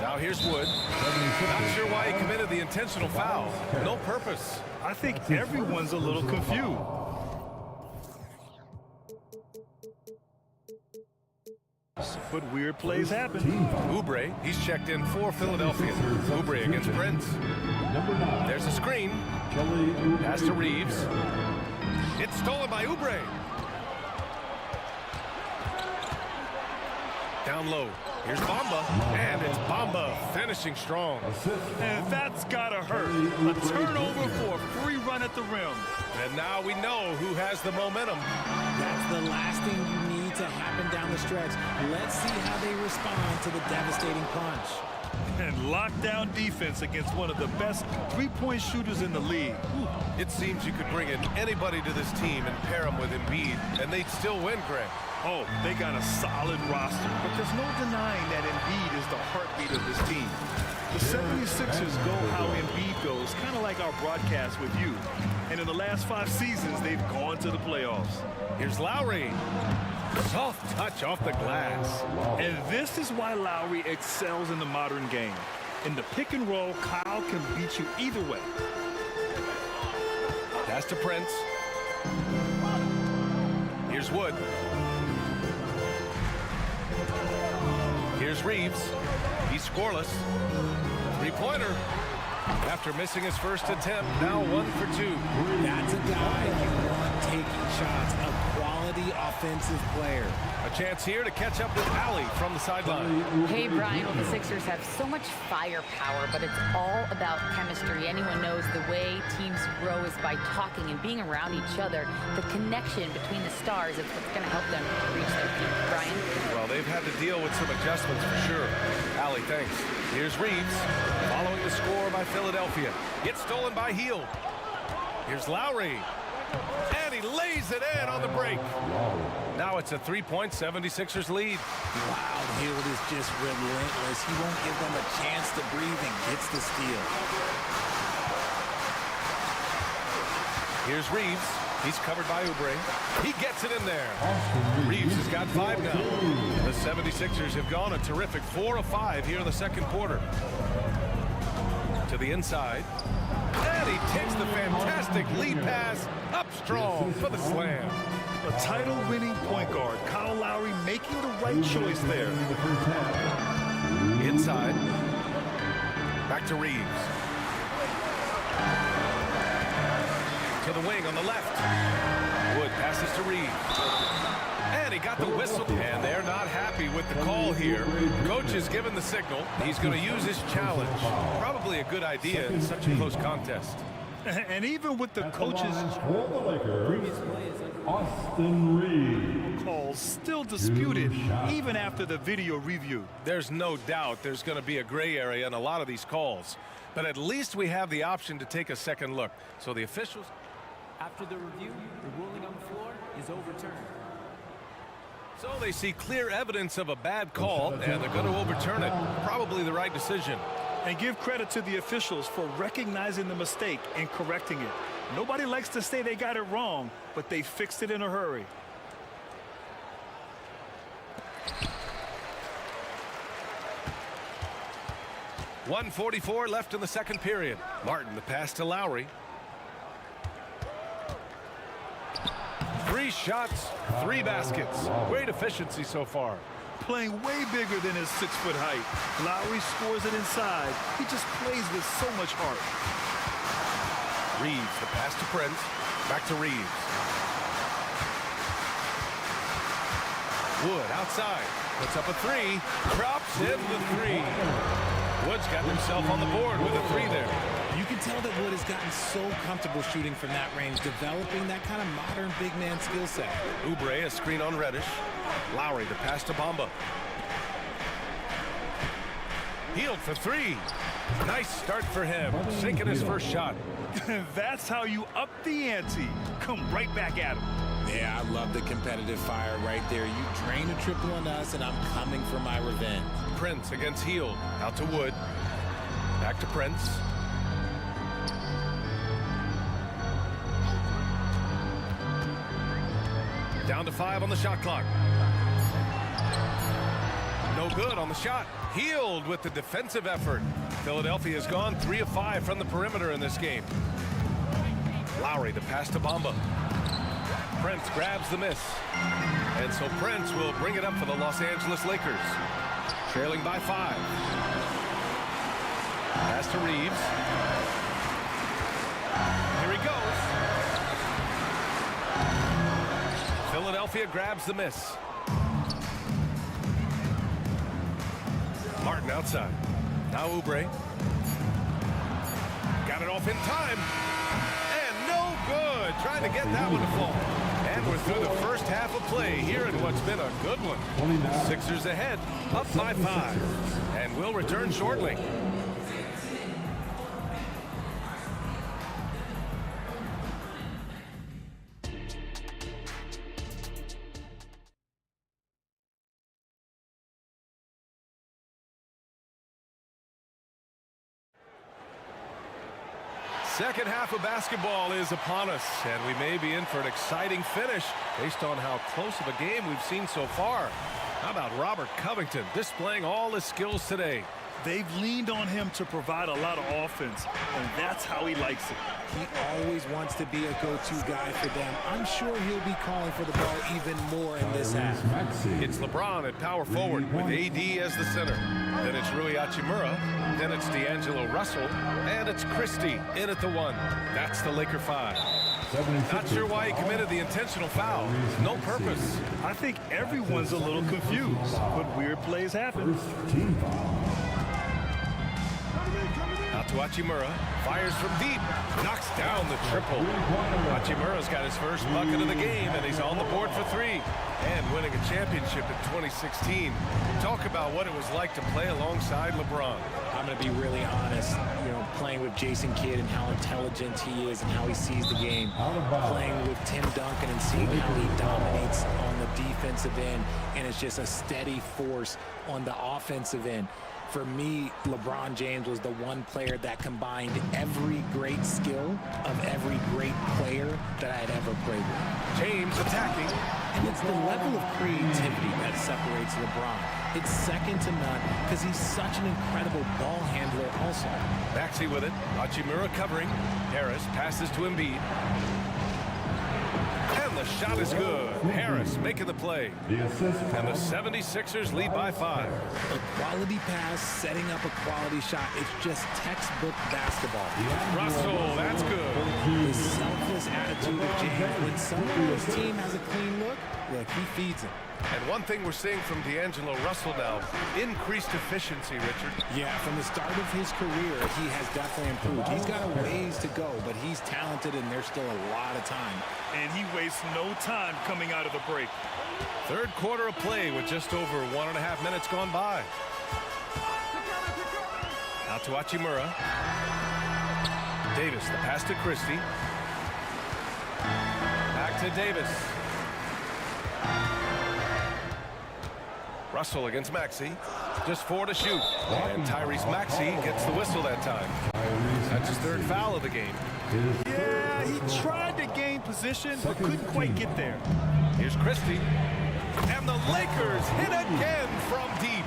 Now here's Wood. Not sure why he committed the intentional foul. No purpose. I think everyone's a little confused. But weird plays happen. Oubre, he's checked in for Philadelphia. Oubre against Prince. There's a screen. Pass to Reeves. It's stolen by Oubre. Down low. Here's Bamba. And it's Bamba finishing strong. And that's gotta hurt. A turnover for a free run at the rim. And now we know who has the momentum. That's the last thing you need to happen down the stretch. Let's see how they respond to the devastating punch. And lockdown defense against one of the best three-point shooters in the league. It seems you could bring in anybody to this team and pair them with Embiid, and they'd still win, Greg. Oh, they got a solid roster, but there's no denying that Embiid is the heartbeat of this team. The 76ers go how Embiid goes, kind of like our broadcast with you. And in the last 5 seasons, they've gone to the playoffs. Here's Lowry. Soft touch off the glass. And this is why Lowry excels in the modern game. In the pick and roll, Kyle can beat you either way. Pass to Prince. Here's Wood. Here's Reeves. He's scoreless. Three-pointer. After missing his first attempt, now 1 for 2. That's a guy you want taking shots. A quality offensive player. A chance here to catch up with Allie from the sideline. Hey, Brian, well, the Sixers have so much firepower, but it's all about chemistry. Anyone knows the way teams grow is by talking and being around each other. The connection between the stars is what's going to help them reach their peak. Brian? Well, they've had to deal with some adjustments for sure. Allie, thanks. Here's Reeves, following the score by Philadelphia. It's stolen by Hield. Here's Lowry. And he lays it in on the break. Now it's a 3-point 76ers lead. Wow, Hield is just relentless. He won't give them a chance to breathe and gets the steal. Here's Reeves. He's covered by Oubre. He gets it in there. Reeves has got 5 now. The 76ers have gone a terrific 4 of 5 here in the second quarter. To the inside. And he takes the fantastic lead pass up strong for the slam. A title-winning point guard, Kyle Lowry, making the right choice there. Inside. Back to Reeves. To the wing on the left. Wood passes to Reed. And he got the whistle. And they're not happy with the call here. Coach is given the signal. He's going to use his challenge. Probably a good idea in such a close contest. And even with the coaches' Austin Reed. calls still disputed even after the video review. There's no doubt there's going to be a gray area in a lot of these calls. But at least we have the option to take a second look. So the officials... After the review, the ruling on the floor is overturned. So they see clear evidence of a bad call, and they're going to overturn it. Probably the right decision. And give credit to the officials for recognizing the mistake and correcting it. Nobody likes to say they got it wrong, but they fixed it in a hurry. .144 left in the second period. Martin, the pass to Lowry. 3 shots, 3 baskets. Great efficiency so far. Playing way bigger than his 6-foot height. Lowry scores it inside. He just plays with so much heart. Reeves, the pass to Prince. Back to Reeves. Wood outside. Puts up a 3. Drops in the 3. Wood's got himself on the board with a 3 there. You can tell that Wood has gotten so comfortable shooting from that range, developing that kind of modern big man skill set. Oubre, a screen on Reddish. Lowry, the pass to Bamba. Healed for 3. Nice start for him, sinking his first shot. That's how you up the ante. Come right back at him. Yeah, I love the competitive fire right there. You drain a triple on us, and I'm coming for my revenge. Prince against Hield. Out to Wood. Back to Prince. Down to 5 on the shot clock. No good on the shot. Hield with the defensive effort. Philadelphia has gone 3 of 5 from the perimeter in this game. Lowry, the pass to Bamba. Prince grabs the miss. And so Prince will bring it up for the Los Angeles Lakers. Trailing by 5. Pass to Reeves. Here he goes. Philadelphia grabs the miss. Martin outside. Now Oubre. Got it off in time. And no good. Trying to get that one to fall. And we're through the first half of play here in what's been a good one. Sixers ahead, up by 5. And we'll return shortly. Second half of basketball is upon us, and we may be in for an exciting finish based on how close of a game we've seen so far. How about Robert Covington displaying all his skills today? They've leaned on him to provide a lot of offense, and that's how he likes it. He always wants to be a go-to guy for them. I'm sure he'll be calling for the ball even more in this half. It's LeBron at power forward with AD as the center. Then it's Rui Hachimura. Then it's D'Angelo Russell. And it's Christie in at the 1. That's the Laker 5. Not sure why he committed the intentional foul. No purpose. I think everyone's a little confused, but weird plays happen. Out to Hachimura. Fires from deep. Knocks down the triple. Hachimura's got his first bucket of the game, and he's on the board for 3. And winning a championship in 2016. Talk about what it was like to play alongside LeBron. I'm going to be really honest, playing with Jason Kidd and how intelligent he is and how he sees the game. Playing with Tim Duncan and seeing how he dominates on the defensive end, and it's just a steady force on the offensive end. For me, LeBron James was the one player that combined every great skill of every great player that I had ever played with. James attacking. And it's the level of creativity that separates LeBron. It's second to none because he's such an incredible ball handler also. Maxey with it. Hachimura covering. Harris passes to Embiid. And the the shot is good. Harris making the play. And the 76ers lead by 5. A quality pass, setting up a quality shot. It's just textbook basketball. Russell, that's good. The selfless attitude of James. When someone's team has a clean look, he feeds it. And one thing we're seeing from D'Angelo Russell now, increased efficiency, Richard. Yeah, from the start of his career, he has definitely improved. He's got a ways to go, but he's talented and there's still a lot of time. And he wastes no time coming out of the break. Third quarter of play with just over 1.5 minutes gone by. Now to Hachimura. Davis, the pass to Christie. Back to Davis. Russell against Maxey. Just 4 to shoot. And Tyrese Maxey gets the whistle that time. That's his 3rd foul of the game. Yeah, he tried to gain position, but couldn't quite get there. Here's Christie. And the Lakers hit again from deep.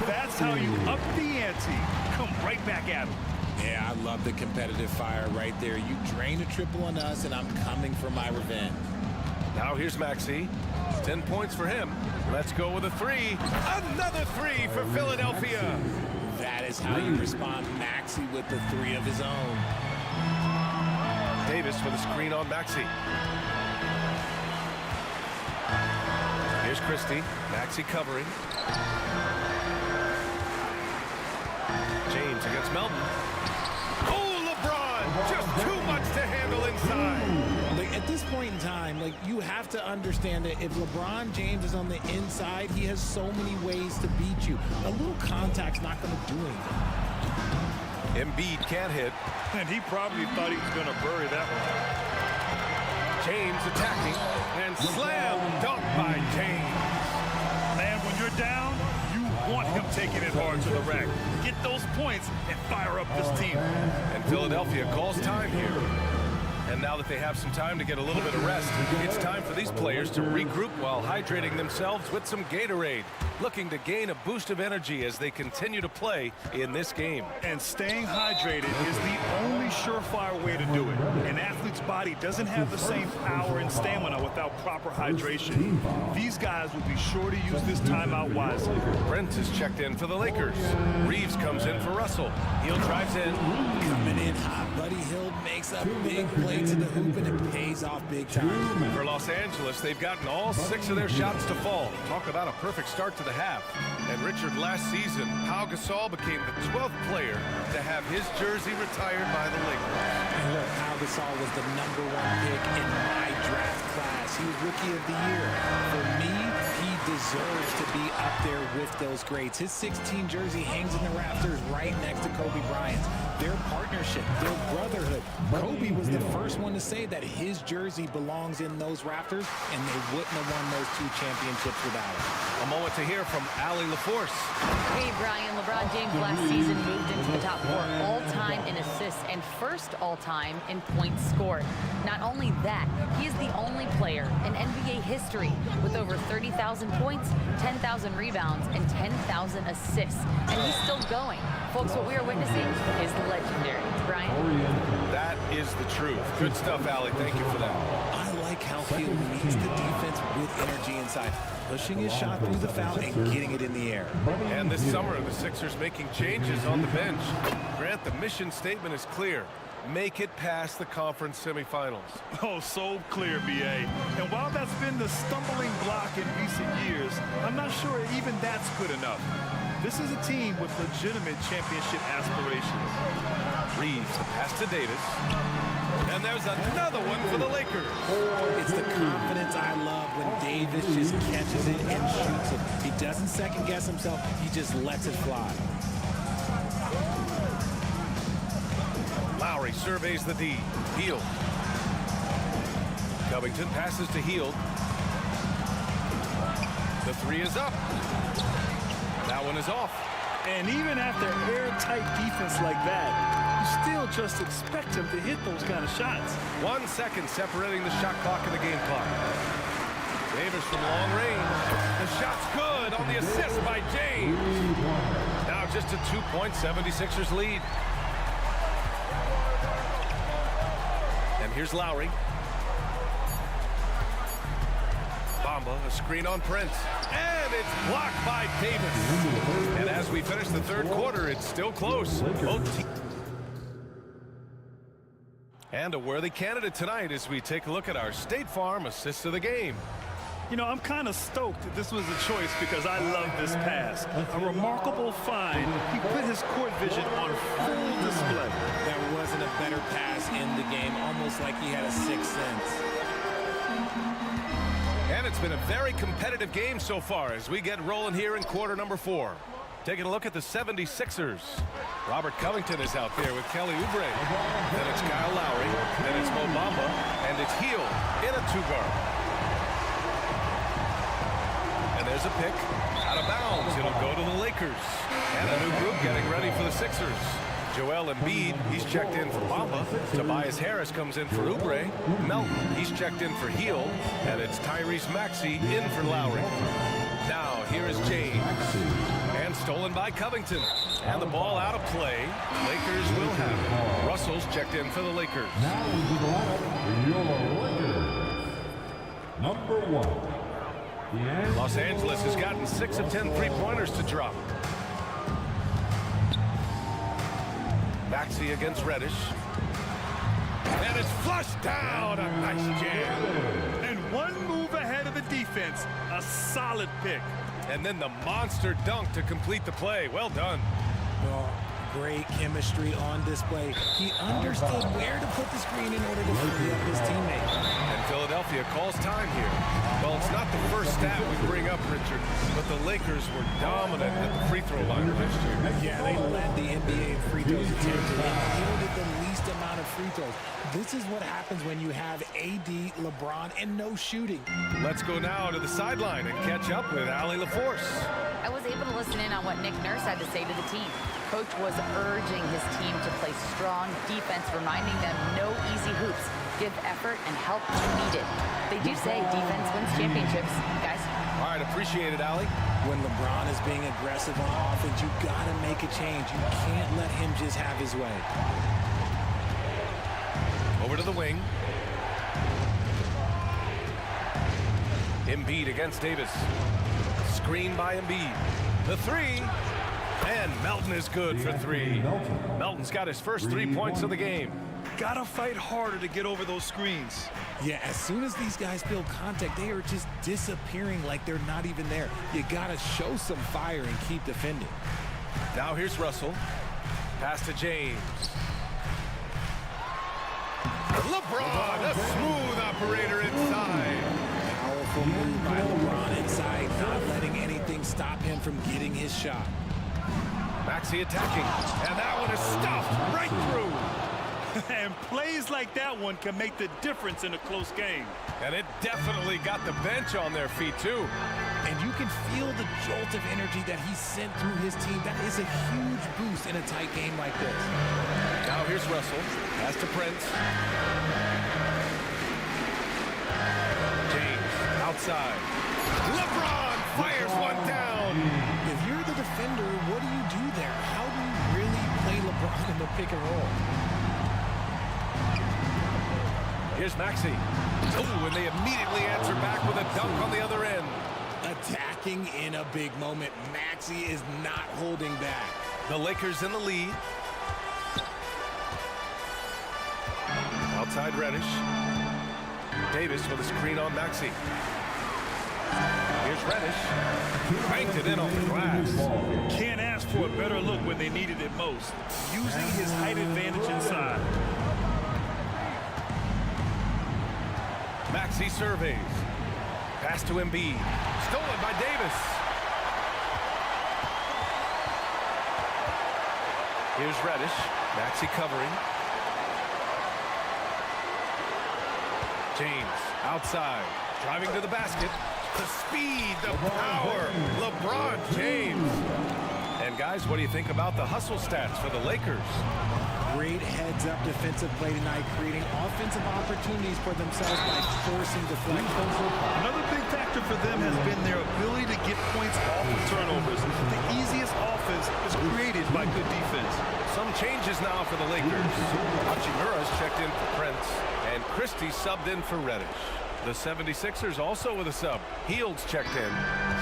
That's how you up the ante. Come right back at him. Yeah, I love the competitive fire right there. You drain a triple on us, and I'm coming for my revenge. Now here's Maxey. 10 points for him. Let's go with a 3. Another 3 for Philadelphia. That is how you respond. Maxey with the 3 of his own. Davis with a screen on Maxey. Here's Christie. Maxey covering. James against Melton. Oh, LeBron! Just too much to handle inside. At this point in time, you have to understand that if LeBron James is on the inside, he has so many ways to beat you. A little contact's not going to do anything. Embiid can't hit. And he probably thought he was going to bury that one. James attacking. And slam dunk by James. Man, when you're down, you want him taking it hard to the rack. Get those points and fire up this team. And Philadelphia calls time here. And now that they have some time to get a little bit of rest, it's time for these players to regroup while hydrating themselves with some Gatorade, looking to gain a boost of energy as they continue to play in this game. And staying hydrated is the only surefire way to do it. An athlete's body doesn't have the same power and stamina without proper hydration. These guys will be sure to use this timeout wisely. Brent is checked in for the Lakers. Reeves comes in for Russell. Hill drives in. Coming in hot, Buddy Hield makes a big play to the hoop, and it pays off big time. For Los Angeles, they've gotten all 6 of their shots to fall. Talk about a perfect start to the half. And Richard, last season, Pau Gasol became the 12th player to have his jersey retired by the Lakers. And look, Pau Gasol was the #1 pick in my draft class. He was Rookie of the Year. For me, he deserves to be up there with those greats. His 16 jersey hangs in the rafters right next to Kobe Bryant's. Their partnership, their brotherhood. Kobe was the first one to say that his jersey belongs in those rafters, and they wouldn't have won those 2 championships without it. A moment to hear from Allie LaForce. Hey, Brian. LeBron James last season moved into the top 4 all-time in assists and first all-time in points scored. Not only that, he is the only player in NBA history with over 30,000 points, 10,000 rebounds, and 10,000 assists. And he's still going. Folks, what we are witnessing is legendary. Brian? That is the truth. Good stuff, Allie. Thank you for that. I like how Hield meets the defense with energy inside, pushing his shot through the foul and getting it in the air. And this summer, the Sixers making changes on the bench. Grant, the mission statement is clear. Make it past the conference semifinals. Oh, so clear, B.A. And while that's been the stumbling block in recent years, I'm not sure even that's good enough. This is a team with legitimate championship aspirations. Reeves, the pass to Davis. And there's another one for the Lakers. It's the confidence I love when Davis just catches it and shoots it. He doesn't second-guess himself. He just lets it fly. Lowry surveys the D. Hield. Covington passes to Hield. The 3 is up. That one is off. And even after airtight defense like that, you still just expect him to hit those kind of shots. 1 second separating the shot clock and the game clock. Davis from long range. The shot's good on the assist by James. Now just a 2-point 76ers lead. And here's Lowry. Bamba, a screen on Prince. And it's blocked by Davis. And as we finish the third quarter, it's still close. And a worthy candidate tonight as we take a look at our State Farm assist of the game. You know, I'm kind of stoked that this was a choice because I love this pass. A remarkable find. He put his court vision on full display. There wasn't a better pass in the game, almost like he had a sixth sense. And it's been a very competitive game so far as we get rolling here in quarter number 4. Taking a look at the 76ers. Robert Covington is out there with Kelly Oubre. Then it's Kyle Lowry. Then it's Mo Bamba. And it's Heel in a 2-guard. And there's a pick. Out of bounds. It'll go to the Lakers. And a new group getting ready for the Sixers. Joel Embiid, he's checked in for Bamba. Tobias Harris comes in for Oubre. Melton, he's checked in for Heel. And it's Tyrese Maxey in for Lowry. Now, here is James. And stolen by Covington. And the ball out of play. Lakers will have it. Russell's checked in for the Lakers. Now into the lineup, your Lakers. Number 1. Los Angeles has gotten 6 of 10 three-pointers to drop. Maxey against Reddish. And it's flushed down. A nice jam. And one move ahead of the defense. A solid pick. And then the monster dunk to complete the play. Well done. Well, great chemistry on display. He understood where to put the screen in order to free up his teammate. And Philadelphia calls time here. Well, it's not the first stat we bring up, Richard, but the Lakers were dominant at the free throw line last year. Yeah, they led the NBA in free throws attempted. They yielded the least amount of free throws. This is what happens when you have AD, LeBron, and no shooting. Let's go now to the sideline and catch up with Allie LaForce. I was able to listen in on what Nick Nurse had to say to the team. Coach was urging his team to play strong defense, reminding them no easy hoops, give effort, and help when needed. They do say defense wins championships, guys. All right, appreciate it, Allie. When LeBron is being aggressive on offense, you gotta make a change. You can't let him just have his way. Over to the wing. Embiid against Davis. Screen by Embiid. The 3. And Melton is good for 3. Melton's got his first 3 points of the game. Gotta fight harder to get over those screens. Yeah, as soon as these guys feel contact, they are just disappearing like they're not even there. You gotta show some fire and keep defending. Now here's Russell. Pass to James. LeBron, a smooth operator inside. Powerful move by LeBron inside, not letting anything stop him from getting his shot. Maxey attacking, and that one is stuffed right through. And plays like that one can make the difference in a close game. And it definitely got the bench on their feet, too. And you can feel the jolt of energy that he sent through his team. That is a huge boost in a tight game like this. Now here's Russell. Pass to Prince. James, outside. LeBron fires one down. If you're the defender, what do you do there? How do you really play LeBron in the pick and roll? Here's Maxey. Oh, and they immediately answer back with a dunk on the other end. Attacking in a big moment. Maxey is not holding back. The Lakers in the lead. Outside Reddish. Davis with a screen on Maxey. Here's Reddish. Banked it in on the glass. Can't ask for a better look when they needed it most. Using his height advantage inside. Maxey surveys. Pass to Embiid. Stolen by Davis. Here's Reddish. Maxey covering. James outside. Driving to the basket. The speed, the power. LeBron James. And guys, what do you think about the hustle stats for the Lakers? Great heads-up defensive play tonight, creating offensive opportunities for themselves by forcing deflections. Another big factor for them has been their ability to get points off of turnovers. The easiest offense is created by good defense. Some changes now for the Lakers. Hachimura's checked in for Prince, and Christie subbed in for Reddish. The 76ers also with a sub. Heald's checked in.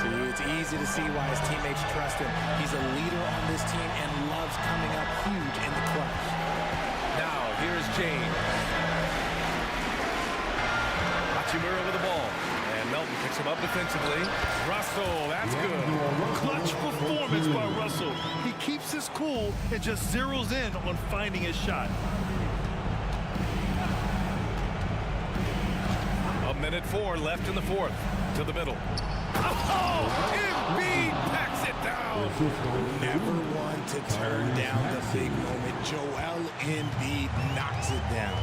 See, it's easy to see why his teammates trust him. He's a leader on this team and loves coming up huge in the clutch. Now, here's James. Hachimura with the ball. And Melton picks him up defensively. Russell, that's good. Clutch performance by Russell. He keeps his cool and just zeroes in on finding his shot. A minute 4 left in the fourth. To the middle. Oh! Embiid packs it down. Never one to turn down the big moment. Joel Embiid knocks it down.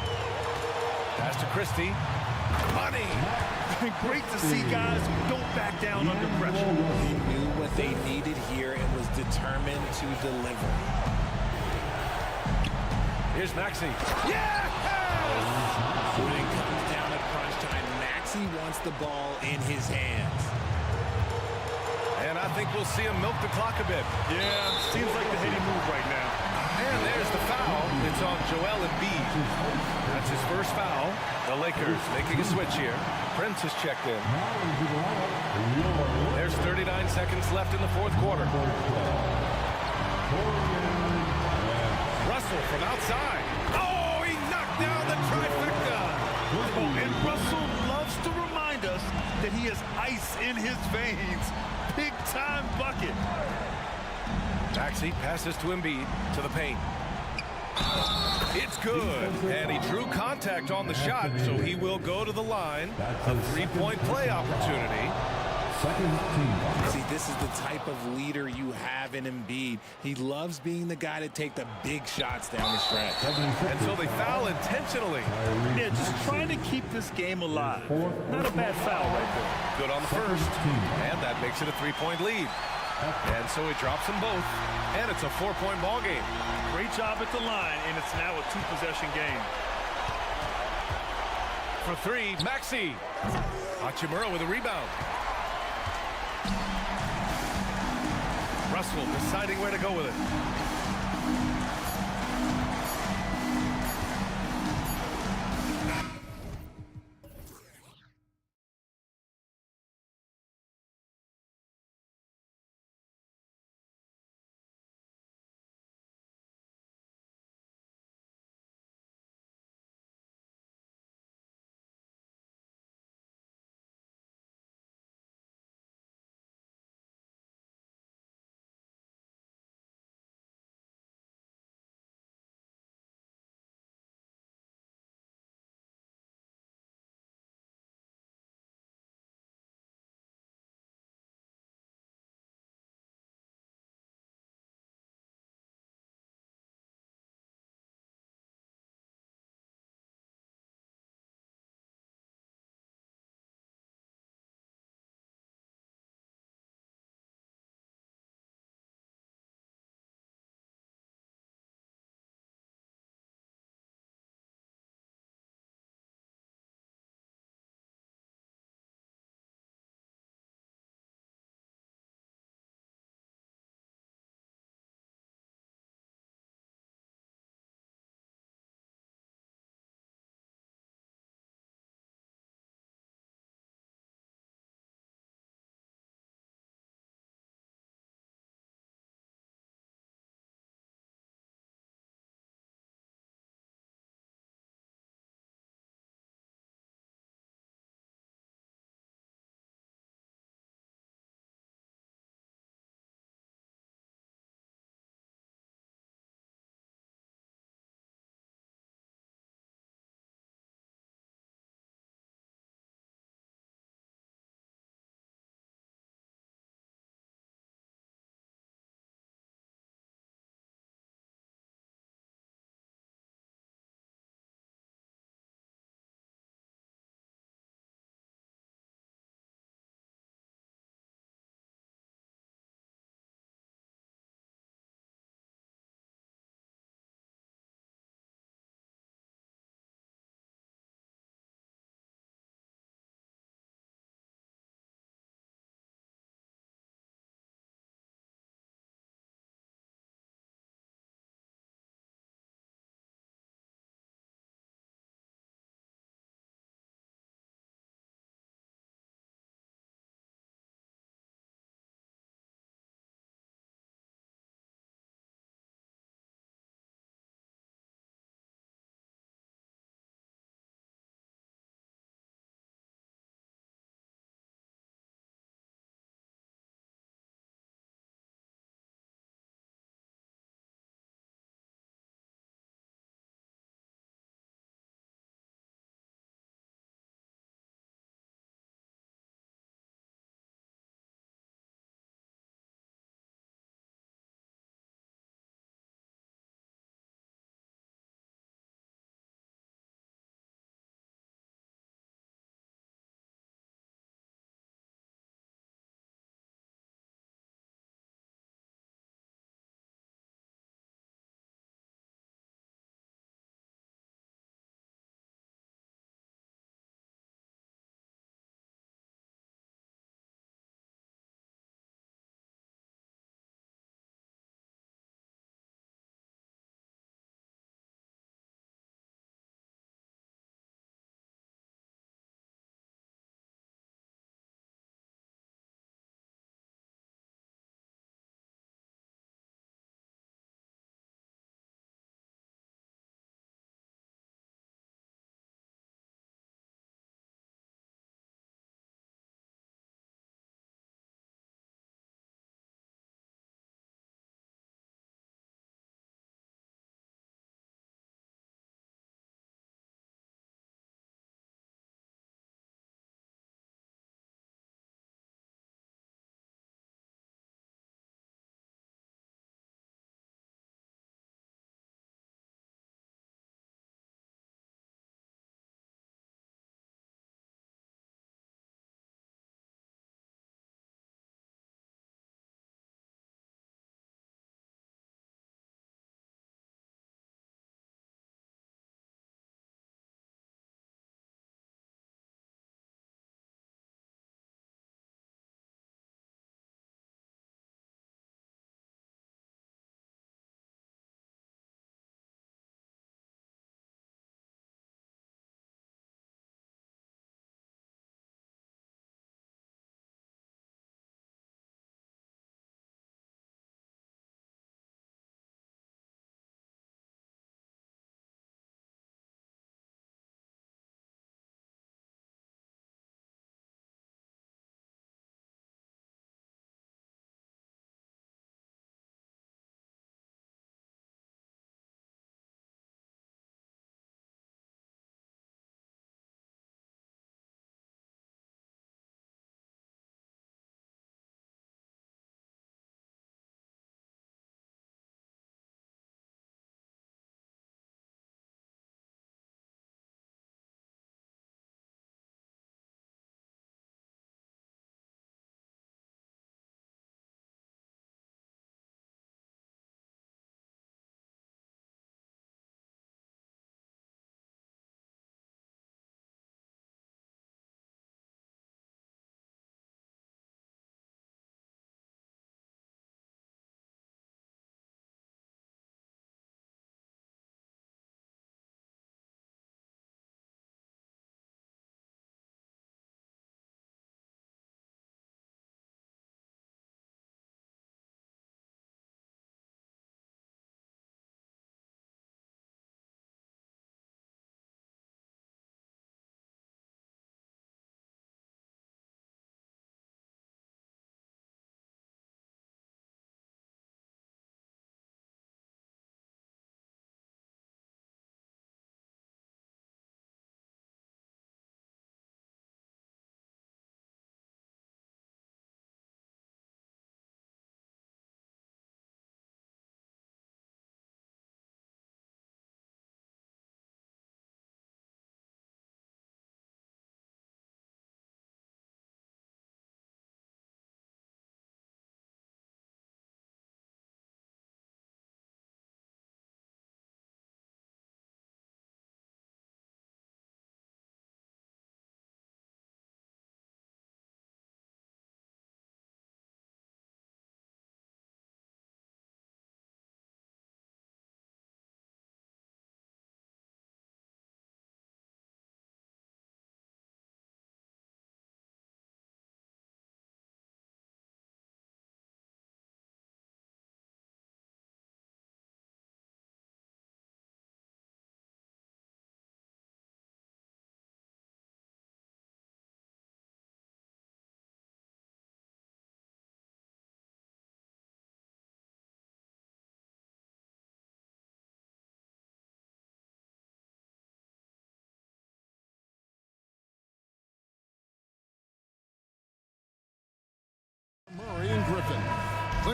Pass to Christie. Money. Great to see guys who don't back down under pressure. He knew what they needed here and was determined to deliver. Here's Maxey. Yeah! When it comes down to crunch time, Maxey wants the ball in his hands. And I think we'll see him milk the clock a bit. Yeah, seems like the heady move right now. And there's the foul. It's on Joel Embiid. That's his first foul. The Lakers making a switch here. Prince has checked in. There's 39 seconds left in the fourth quarter. Russell from outside. Oh, he knocked down the trifecta. Oh, and Russell loves to remind us that he has ice in his veins. Big time bucket. Maxey passes to Embiid to the paint. It's good. And he drew contact on the shot, so he will go to the line. A three-point play opportunity. See, this is the type of leader you have in Embiid. He loves being the guy to take the big shots down the stretch. And so they foul intentionally. Yeah, just trying to keep this game alive. Not a bad foul right there. Good on the first. And that makes it a three-point lead. And so he drops them both. And it's a four-point ball game. Great job at the line, and it's now a two-possession game. For three, Maxey. Hachimura with a rebound. Russell deciding where to go with it.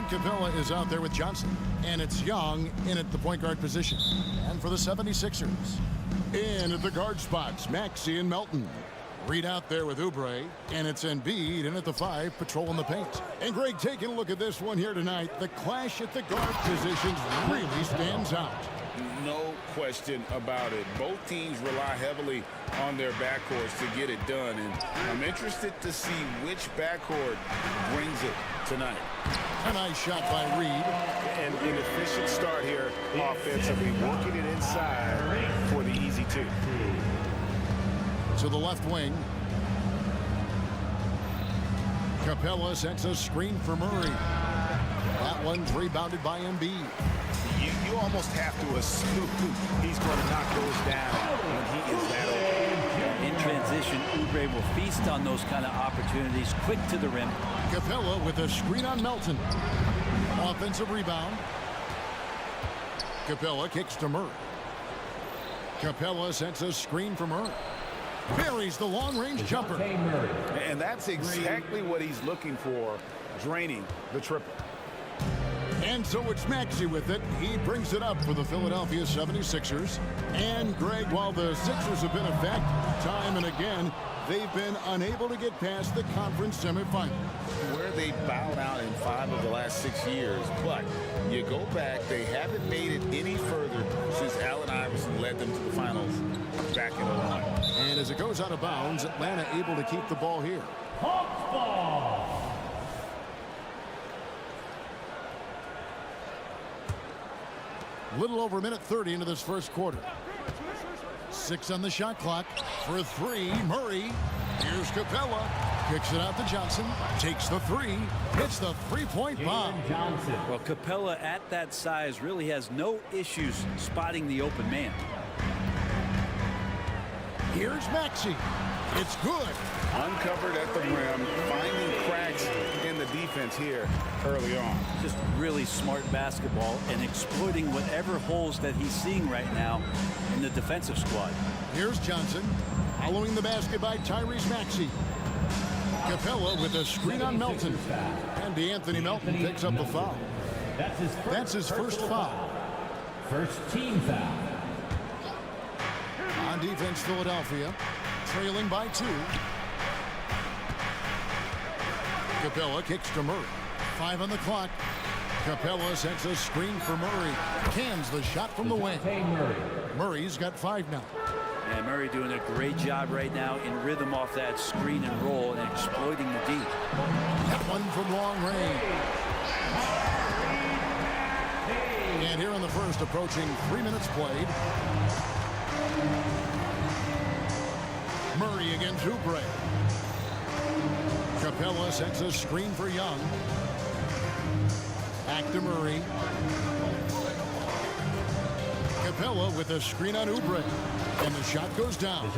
Capella is out there with Johnson. And it's Young in at the point guard position. And for the 76ers, in at the guard spots, Maxey and Melton. Reed out there with Oubre, and it's Embiid in at the 5, patrolling the paint. And Greg, taking a look at this one here tonight, the clash at the guard positions really stands out. No question about it. Both teams rely heavily on their backcourts to get it done, and I'm interested to see which backcourt brings it tonight. A nice shot by Reed. And an efficient start here offensively, working it inside for the easy two. To the left wing. Capella sets a screen for Murray. That one's rebounded by Embiid. You almost have to assume he's going to knock those down when he is that open. In transition, Oubre will feast on those kind of opportunities, quick to the rim. Capella with a screen on Melton. Offensive rebound. Capella kicks to Murray. Capella sets a screen for Murray. Buries the long-range jumper. And that's exactly what he's looking for, draining the triple. And so it's Maxey with it. He brings it up for the Philadelphia 76ers. And Greg, while the Sixers have been a fact time and again, they've been unable to get past the conference semifinal. Where they bowed out in 5 of the last 6 years. But you go back, they haven't made it any further since Allen Iverson led them to the finals back in 01. And as it goes out of bounds, Atlanta able to keep the ball here. Hawks ball. Little over a minute 30 into this first quarter. 6 on the shot clock. For 3, Murray. Here's Capella. Kicks it out to Johnson. Takes the 3. Hits the three-point bomb. Well, Capella at that size really has no issues spotting the open man. Here's Maxey. It's good. Uncovered at the rim, finding cracks in the defense here early on. Just really smart basketball and exploiting whatever holes that he's seeing right now in the defensive squad. Here's Johnson. Following the basket by Tyrese Maxey. Capella with a screen on Melton. And DeAnthony Melton picks up the foul. That's his first foul. First team foul. On defense, Philadelphia. Trailing by 2. Capella kicks to Murray. 5 on the clock. Capella sets a screen for Murray. Cans the shot from the wing. Murray's got 5 now. And Murray doing a great job right now in rhythm off that screen and roll and exploiting the deep. That one from long range. And here in the first, approaching 3 minutes played. Murray against Oubre. Capella sets a screen for Young. Back to Murray. Capella with a screen on Oubre. And the shot goes down.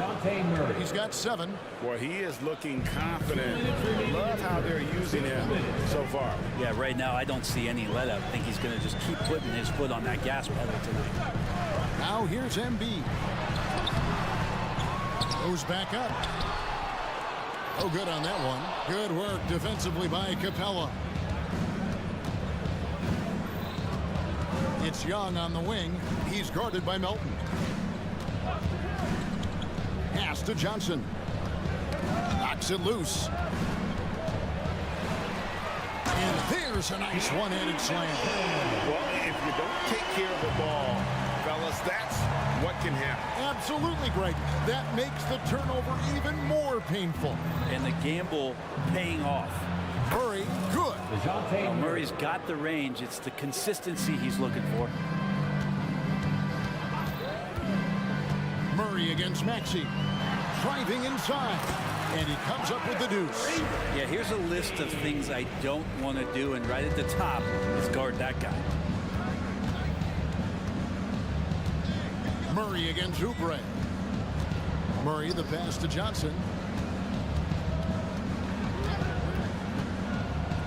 He's got 7. Well, he is looking confident. Love how they're using him so far. Yeah, right now I don't see any let up. I think he's going to just keep putting his foot on that gas pedal tonight. Now here's Embiid. Goes back up. Oh, good on that one. Good work defensively by Capella. It's Young on the wing. He's guarded by Melton. Pass to Johnson. Knocks it loose. And there's a nice one-handed slam. Well, if you don't take care of the ball, fellas, that's what can happen. Absolutely, Greg. That makes the turnover even more painful. And the gamble paying off. Murray, good. Well, Murray's got the range. It's the consistency he's looking for. Murray against Maxey. Driving inside. And he comes up with the deuce. Yeah, here's a list of things I don't want to do. And right at the top is guard that guy. Murray against Oubre. Murray, the pass to Johnson.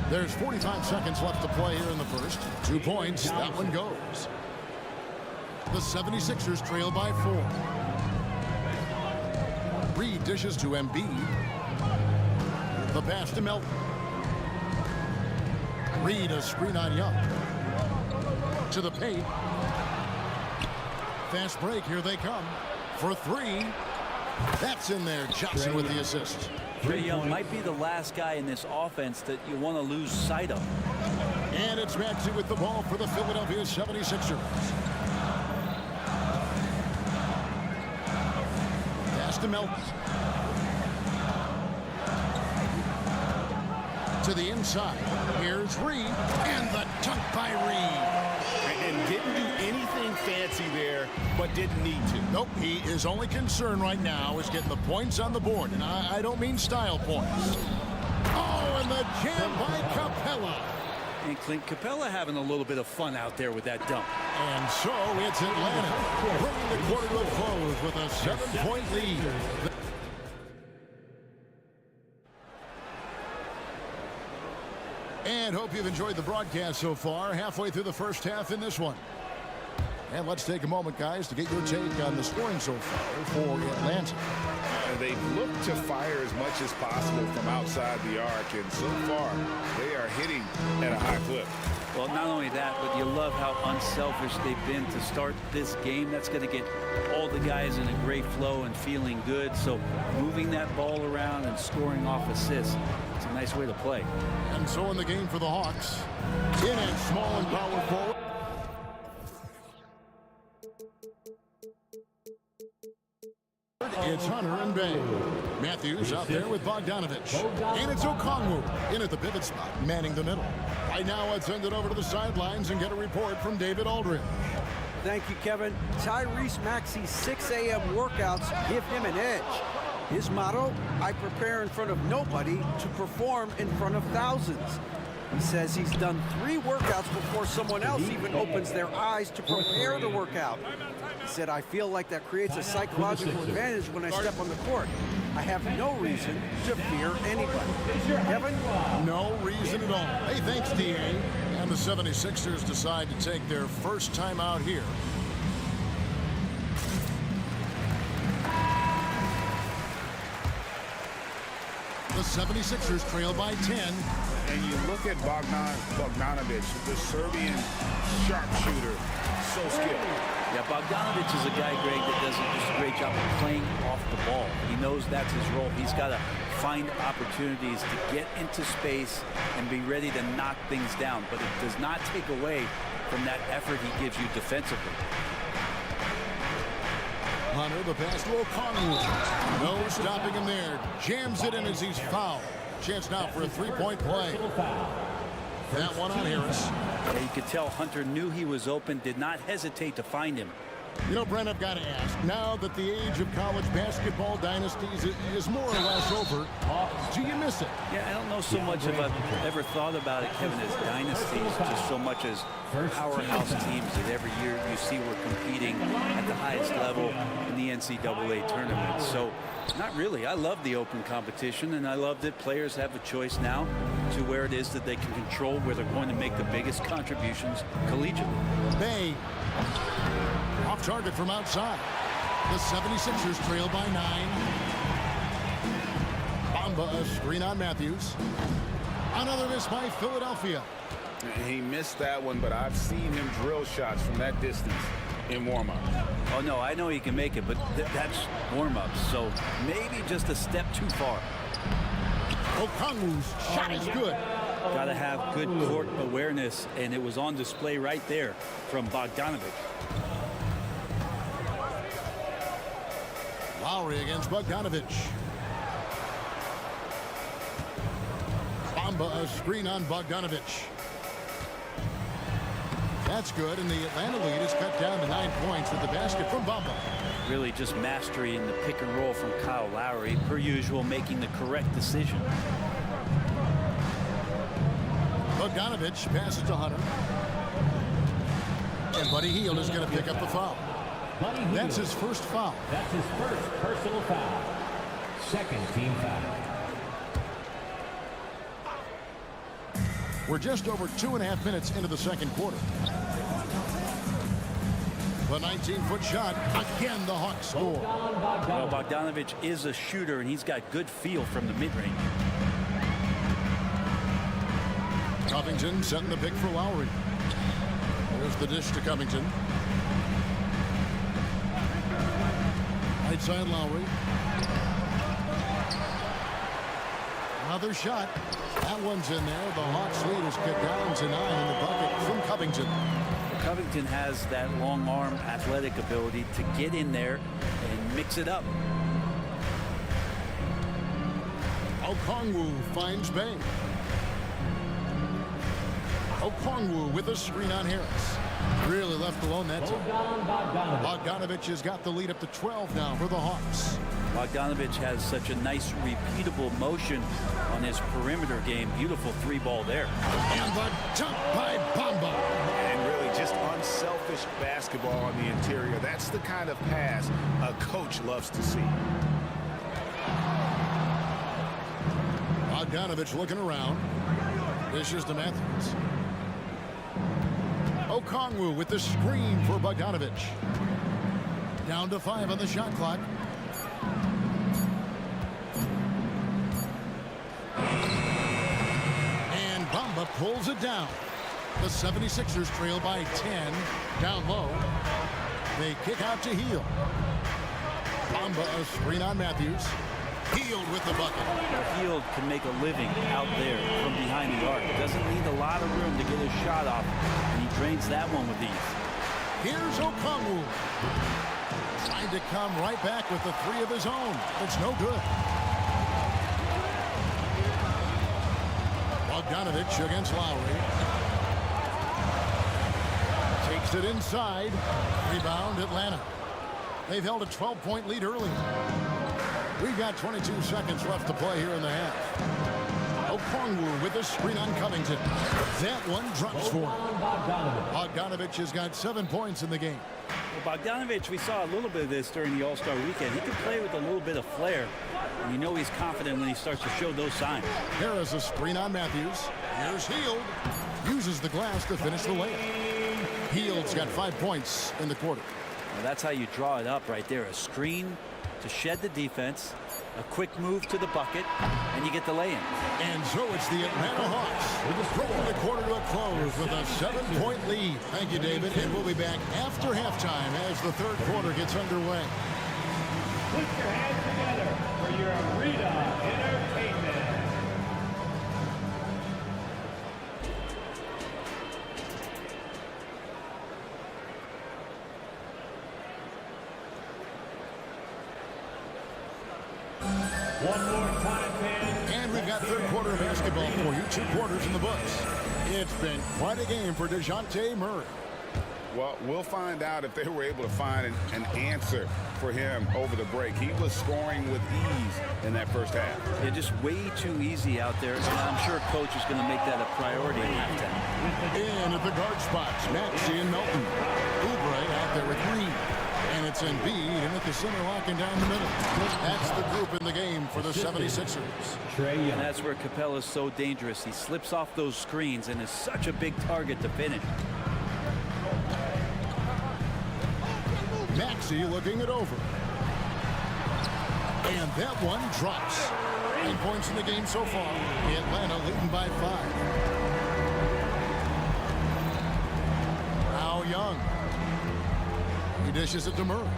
There's 45 seconds left to play here in the first. 2 points. That one goes. The 76ers trail by 4. Reed dishes to Embiid. The pass to Melton. Reed, a screen on Young. To the paint. Fast break, here they come. For three. That's in there. Johnson with the assist. Trae Young might be the last guy in this offense that you want to lose sight of. And it's Maxey with the ball for the Philadelphia 76ers. Pass to Melton. To the inside. Here's Reed. And the dunk by Reed. And didn't do anything fancy there, but didn't need to. Nope, his only concern right now is getting the points on the board. And I don't mean style points. Oh, and the jam by Capella. And Clint Capella having a little bit of fun out there with that dunk. And so it's Atlanta bringing the quarter to a close with a 7-point lead. And hope you've enjoyed the broadcast so far. Halfway through the first half in this one. And let's take a moment, guys, to get your take on the scoring so far for Atlanta. They've looked to fire as much as possible from outside the arc, and so far they are hitting at a high clip. Well, not only that, but you love how unselfish they've been to start this game. That's going to get all the guys in a great flow and feeling good. So moving that ball around and scoring off assists, it's a nice way to play. And so in the game for the Hawks, in and small and power forward. It's Hunter and Bay. Matthews out there with Bogdanovich. And it's Okongwu in at the pivot spot, manning the middle. Right now, let's send it over to the sidelines and get a report from David Aldridge. Thank you, Kevin. Tyrese Maxey's 6 a.m. workouts give him an edge. His motto, I prepare in front of nobody to perform in front of thousands. He says he's done 3 workouts before someone else even opens their eyes to prepare to work out. He said, I feel like that creates a psychological advantage when I step on the court. I have no reason to fear anybody. Kevin? No reason at all. Hey, thanks, D.A. And the 76ers decide to take their first time out here. The 76ers trail by 10. And you look at Bogdanovich, the Serbian sharpshooter, so skilled. Yeah, Bogdanovich is a guy, Greg, that does just a great job of playing off the ball. He knows that's his role. He's got to find opportunities to get into space and be ready to knock things down. But it does not take away from that effort he gives you defensively. Hunter, the pass to Okongwu. No stopping him there. Jams it in as he's fouled. Chance now for a 3-point play. That one on Harris. Yeah, you could tell Hunter knew he was open, did not hesitate to find him. You know, Brent, I've got to ask, now that the age of college basketball dynasties is more or less over, do you miss it? Yeah, I don't know so much if I've ever thought about it, Kevin, as dynasties, just so much as powerhouse teams that every year you see we're competing at the highest level in the NCAA tournament. So, not really. I love the open competition, and I love that players have a choice now to where it is that they can control where they're going to make the biggest contributions collegiately. Bay. Off target from outside. The 76ers trail by 9. Bamba, a screen on Matthews. Another miss by Philadelphia. He missed that one, but I've seen him drill shots from that distance in warm-up. Oh, no, I know he can make it, but that's warm-ups, so maybe just a step too far. Okongwu's shot is good. Got to have good court awareness, and it was on display right there from Bogdanovich. Lowry against Bogdanovich. Bamba, a screen on Bogdanovich. That's good, and the Atlanta lead is cut down to 9 points with the basket from Bamba. Really just mastery in the pick and roll from Kyle Lowry, per usual, making the correct decision. Bogdanovich passes to Hunter. And Buddy Hield is going to pick up the foul. That's his first foul. That's his first personal foul. Second team foul. We're just over 2.5 minutes into the second quarter. The 19-foot shot. Again, the Hawks score. Well, Bogdanovich is a shooter, and he's got good feel from the mid-range. Covington setting the pick for Lowry. There's the dish to Covington. Right side Lowry. Another shot. That one's in there. The Hawks lead is kicked down to 9 in the bucket from Covington. Covington has that long arm athletic ability to get in there and mix it up. Okongwu finds Bay. Okongwu with a screen on Harris. Really left alone that time. Bogdanovich has got the lead up to 12 now for the Hawks. Bogdanovich has such a nice repeatable motion on his perimeter game. Beautiful three ball there. And the jump by Bamba. And really just unselfish basketball on the interior. That's the kind of pass a coach loves to see. Bogdanovich looking around. Dishes to Matthews. Okongwu with the screen for Bogdanovich. Down to 5 on the shot clock. And Bamba pulls it down. The 76ers trail by 10. Down low. They kick out to Hield. Bamba a screen on Matthews. Hield with the bucket. Hield can make a living out there from behind the arc. Doesn't need a lot of room to get his shot off, and he drains that one with ease. Here's Okongwu. Trying to come right back with the 3 of his own. It's no good. Bogdanovich against Lowry. Takes it inside. Rebound Atlanta. They've held a 12-point lead early. We've got 22 seconds left to play here in the half. Okongwu with a screen on Covington. That one drops for him. Bogdanovich has got 7 points in the game. Well, Bogdanovich, we saw a little bit of this during the All-Star weekend. He can play with a little bit of flair, and you know he's confident when he starts to show those signs. There is a screen on Matthews. Here's Hield. Uses the glass to finish the layup. Hield's got 5 points in the quarter. Well, that's how you draw it up right there. A screen to shed the defense, a quick move to the bucket, and you get the lay-in. And so it's the Atlanta Hawks bringing the quarter to a close with a 7-point lead. Thank you, David. And we'll be back after halftime as the third quarter gets underway. Put your hands together for your arena entertainment. One more time, fans. And we've got third quarter of basketball for you. 2 quarters in the books. It's been quite a game for DeJounte Murray. Well, we'll find out if they were able to find an answer for him over the break. He was scoring with ease in that first half. Yeah, just way too easy out there, and I'm sure coach is going to make that a priority in halftime. In at the guard spots, Maxey and Melton. Oubre out there with Green. And it's Embiid in at the center, locking down the middle. That's the group in the game for the 76ers. And that's where Capella's so dangerous. He slips off those screens and is such a big target to finish. Maxey looking it over. And that one drops. 9 points in the game so far. Atlanta leading by 5. Now Young. He dishes it to Murray.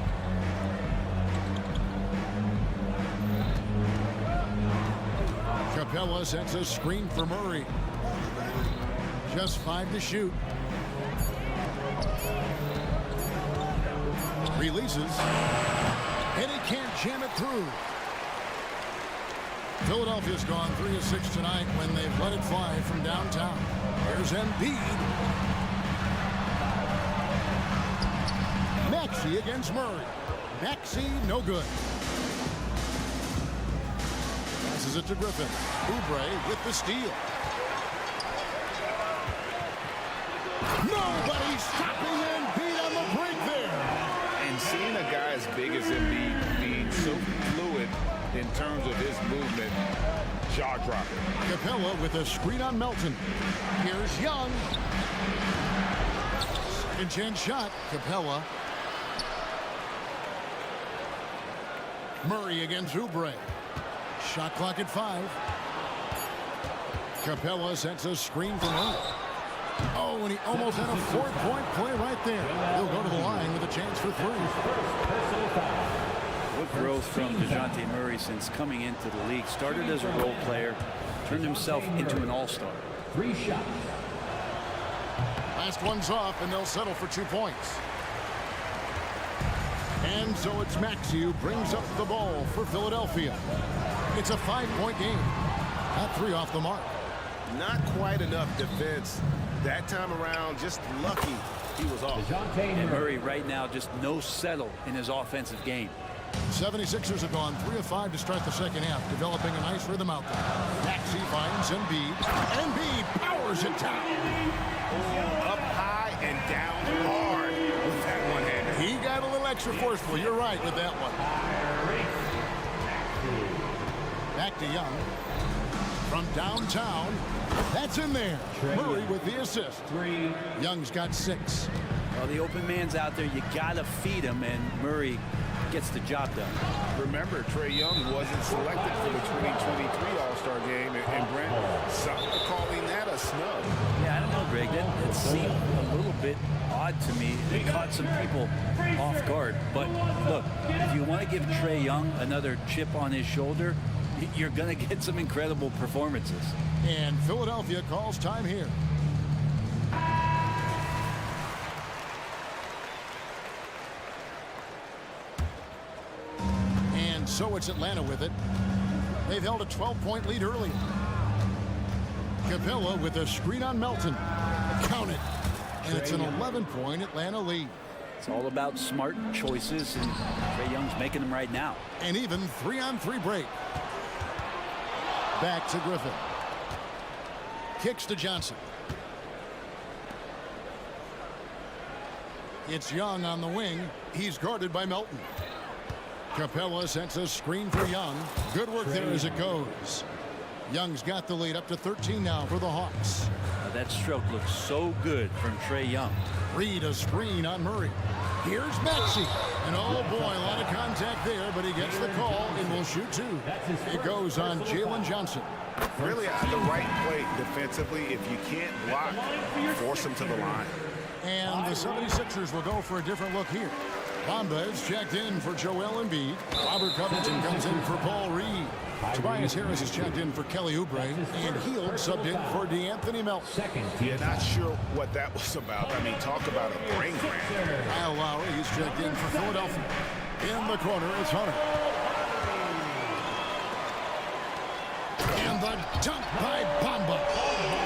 Capella sets a screen for Murray. Just 5 to shoot. Releases. And he can't jam it through. Philadelphia's gone 3 of 6 tonight when they've let it fly from downtown. Here's Embiid. Maxey against Murray. Maxey, no good. Passes it to Griffin. Oubre with the steal. Nobody stopping Embiid on the break there. And seeing a guy as big as Embiid being so fluid in terms of his movement, jaw-dropping. Capella with a screen on Melton. Here's Young. Second chance shot. Capella. Murray against Oubre. Shot clock at 5. Capella sends a screen from Murray. Oh, and he almost had a 4-point play right there. He'll go to the line with a chance for 3. What growth from DeJounte Murray since coming into the league. Started as a role player, turned himself into an all-star. 3 shots. Last one's off, and they'll settle for 2 points. And so it's Maxey who brings up the ball for Philadelphia. It's a 5-point game. Not 3 off the mark. Not quite enough defense that time around. Just lucky he was off. And Murray right now just no settle in his offensive game. 76ers have gone 3 of 5 to start the second half, developing a nice rhythm out there. Maxey finds Embiid. Embiid powers it down. Up high and down hard with that one-hander. He got a little extra forceful. You're right with that one. Back to Young. From downtown. That's in there. Murray with the assist. Young's got 6. Well, the open man's out there. You got to feed him, and Murray gets the job done. Remember, Trae Young wasn't selected for the 2023 All-Star game, and Brent, some are calling that a snub. Yeah, I don't know, Greg. That seemed a little bit odd to me. It caught some people off guard. But look, if you want to give Trae Young another chip on his shoulder, you're going to get some incredible performances. And Philadelphia calls time here. And so it's Atlanta with it. They've held a 12-point lead early. Capella with a screen on Melton. Count it. And it's an 11-point Atlanta lead. It's all about smart choices, and Trae Young's making them right now. And even 3-on-3 break. Back to Griffin. Kicks to Johnson. It's Young on the wing. He's guarded by Melton. Capella sends a screen for Young. Good work there as it goes. Young's got the lead up to 13 now for the Hawks. That stroke looks so good from Trae Young. Reed a screen on Murray. Here's Maxey. And oh boy, a lot of contact there, but he gets the call and will shoot 2. It goes on Jalen Johnson. Really the right play defensively. If you can't block, force him to the line. And the 76ers will go for a different look here. Bamba is checked in for Joel Embiid. Robert Covington comes in for Paul Reed. Tobias Harris is checked in for Kelly Oubre. And Hield subbed in for DeAnthony Melton. Yeah, not sure what that was about. I mean, talk about a brain cramp. Kyle Lowry is checked in for Philadelphia. In the corner, it's Hunter. And the dunk by Bamba.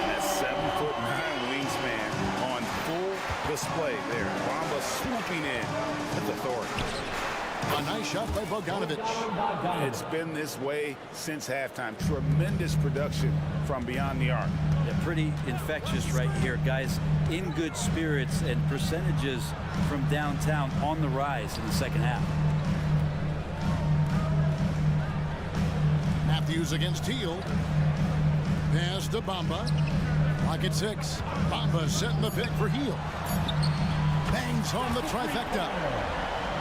That 7'9" wingsman on full display there. Bamba swooping in with authority. A nice shot by Bogdanovic. It's been this way since halftime. Tremendous production from beyond the arc. Yeah, pretty infectious right here. Guys in good spirits, and percentages from downtown on the rise in the second half. Matthews against Hield. Pass to Bamba. Clock at 6. Bamba setting the pick for Hield. Bangs home the trifecta.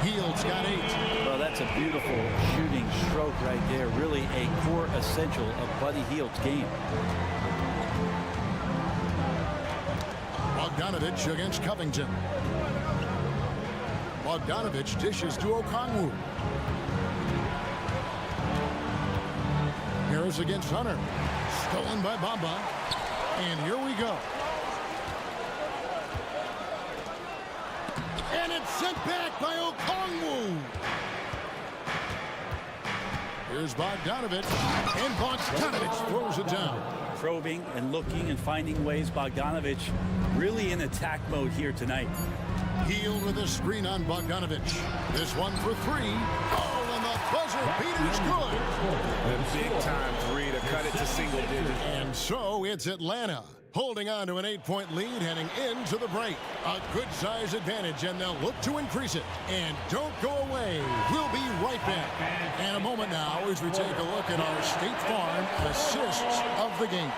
Hield's got 8. Well, that's a beautiful shooting stroke right there. Really a core essential of Buddy Hield's game. Bogdanovic against Covington. Bogdanovic dishes to Okongwu. Harris against Hunter. Stolen by Bamba. And here we go. And it's sent back by Okongwu. Here's Bogdanovic. And Bogdanovic throws it down. Probing and looking and finding ways. Bogdanovic really in attack mode here tonight. Hield with a screen on Bogdanovic. This one for 3. Oh, and the buzzer beater's good. The big-time 3 to cut it to single digits. And so it's Atlanta holding on to an 8-point lead heading into the break. A good-size advantage, and they'll look to increase it. And don't go away. We'll be right back. And a moment now as we take a look at our State Farm assists of the game.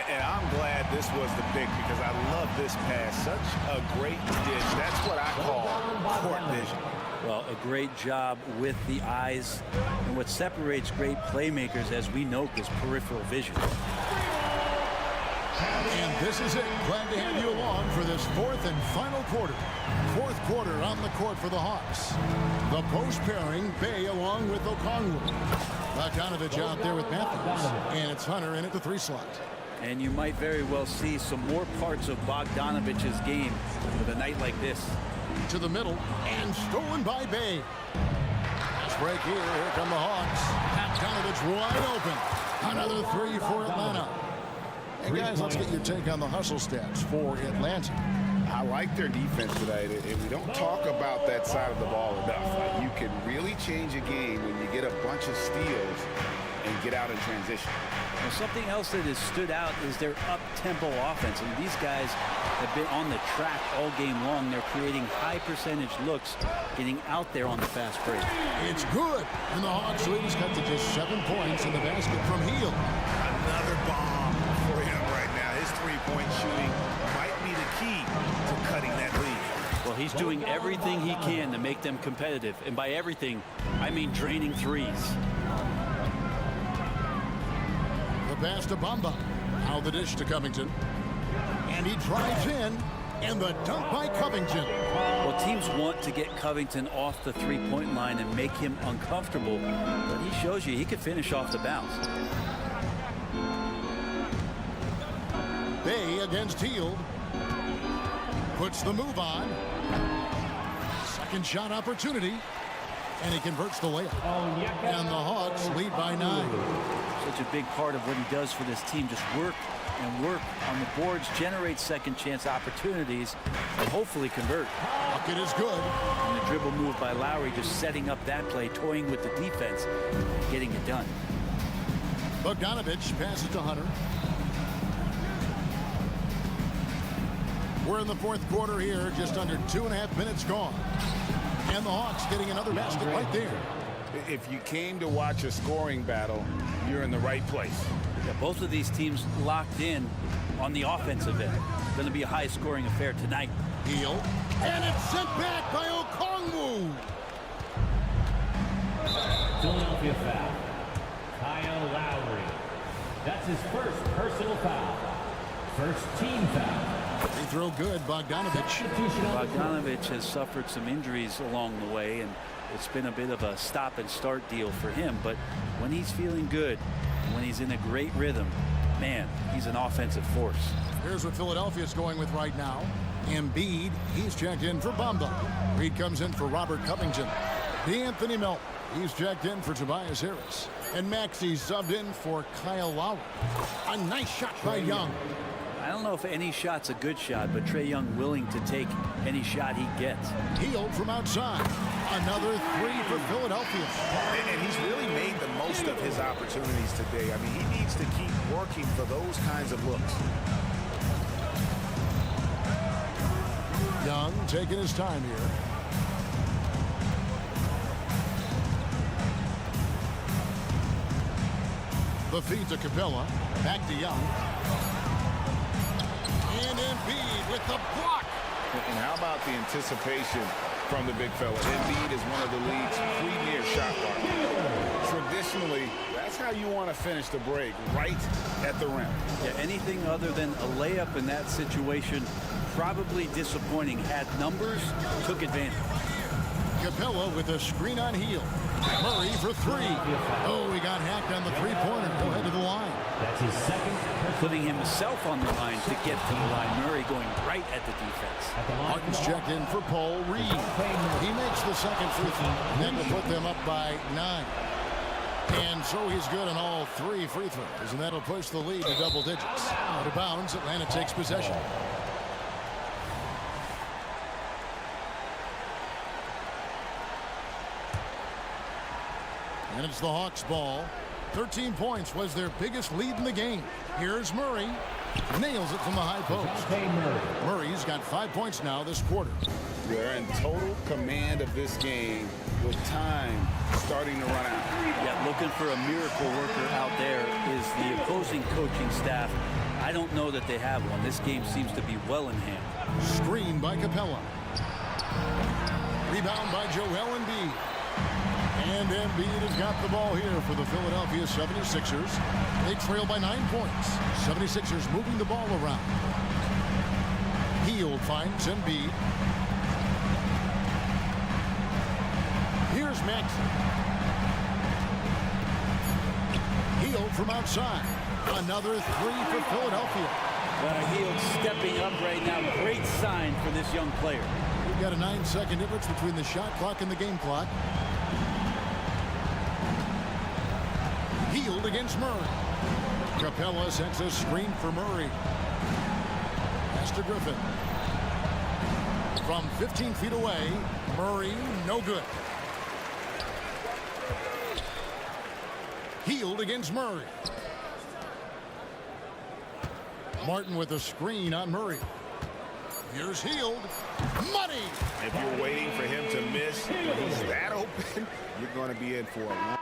And I'm glad this was the pick because I love this pass. Such a great dish. That's what I call court vision. Well, a great job with the eyes. And what separates great playmakers, as we note, is peripheral vision. And this is it. Glad to have you along for this fourth and final quarter. Fourth quarter on the court for the Hawks. The post pairing, Bay along with Okongwu. Bogdanovich out there with Matthews. And it's Hunter in at the 3 slot. And you might very well see some more parts of Bogdanovich's game with a night like this. To the middle and stolen by Bay. Fast break here. Here come the Hawks. Bogdanovich wide open. Another 3 for Atlanta. Hey guys, let's get your take on the hustle stats for Atlanta. I like their defense today, and we don't talk about that side of the ball enough. You can really change a game when you get a bunch of steals and get out in transition. Well, something else that has stood out is their up-tempo offense. And these guys have been on the track all game long. They're creating high-percentage looks, getting out there on the fast break. It's good. And the Hawks lead has cut to just 7 points in the basket from Hield. Another bomb for him right now. His three-point shooting might be the key to cutting that lead. Well, he's doing everything he can to make them competitive. And by everything, I mean draining threes. Pass to Bamba. Now the dish to Covington. And he drives in. And the dunk by Covington. Well, teams want to get Covington off the three-point line and make him uncomfortable. But he shows you he could finish off the bounce. Bay against Hield. Puts the move on. Second shot opportunity. And he converts the layup. And the Hawks lead by 9. Such a big part of what he does for this team. Just work and work on the boards, generate second chance opportunities, and hopefully convert. Bucket is good. And the dribble move by Lowry, just setting up that play, toying with the defense, getting it done. Bogdanovich passes to Hunter. We're in the fourth quarter here, just under 2.5 minutes gone. And the Hawks getting another basket right there. If you came to watch a scoring battle, you're in the right place. Yeah, both of these teams locked in on the offensive end. Going to be a high-scoring affair tonight. Hield. And it's sent back by Okongwu. Philadelphia foul. Kyle Lowry. That's his first personal foul. First team foul. Free throw good, Bogdanovich. Bogdanovich has suffered some injuries along the way, and it's been a bit of a stop-and-start deal for him. But when he's feeling good, when he's in a great rhythm, man, he's an offensive force. Here's what Philadelphia's going with right now. Embiid, he's checked in for Bamba. Reed comes in for Robert Covington. D'Anthony Melton, he's checked in for Tobias Harris. And Maxey subbed in for Kyle Lowry. A nice shot by Young. I don't know if any shot's a good shot, but Trae Young willing to take any shot he gets. Hield from outside. Another 3 for Philadelphia. And he's really made the most of his opportunities today. I mean, he needs to keep working for those kinds of looks. Young taking his time here. The feed to Capella. Back to Young. And Embiid with the block. And how about the anticipation from the big fella? Embiid is one of the league's premier shot blockers. Traditionally, that's how you want to finish the break, right at the rim. Yeah, anything other than a layup in that situation, probably disappointing. Had numbers, took advantage. Capella with a screen on Hield. Murray for 3. Oh, he got hacked on the three-pointer. Go ahead to the line. That's his second. Putting himself on the line to get to the line. Murray going right at the defense. Martin's checked in for Paul Reed. He makes the second free throw. Then to put them up by 9. And so he's good on all 3 free throws. And that'll push the lead to double digits. Out of bounds, Atlanta takes possession. And it's the Hawks' ball. 13 points was their biggest lead in the game. Here's Murray. Nails it from the high post. Murray's got 5 points now this quarter. They're in total command of this game with time starting to run out. Yeah, looking for a miracle worker out there is the opposing coaching staff. I don't know that they have one. This game seems to be well in hand. Screen by Capella. Rebound by Joel Embiid. And Embiid has got the ball here for the Philadelphia 76ers. They trail by 9 points. 76ers moving the ball around. Hield finds Embiid. Here's Maxey. Hield from outside. Another three for Philadelphia. Hield stepping up right now. Great sign for this young player. We've got a 9-second difference between the shot clock and the game clock. Hield against Murray. Capella sets a screen for Murray. Pass to Griffin. From 15 feet away, Murray, no good. Hield against Murray. Martin with a screen on Murray. Here's Hield. Money! If you're waiting for him to miss, when he's that open, you're going to be in for a long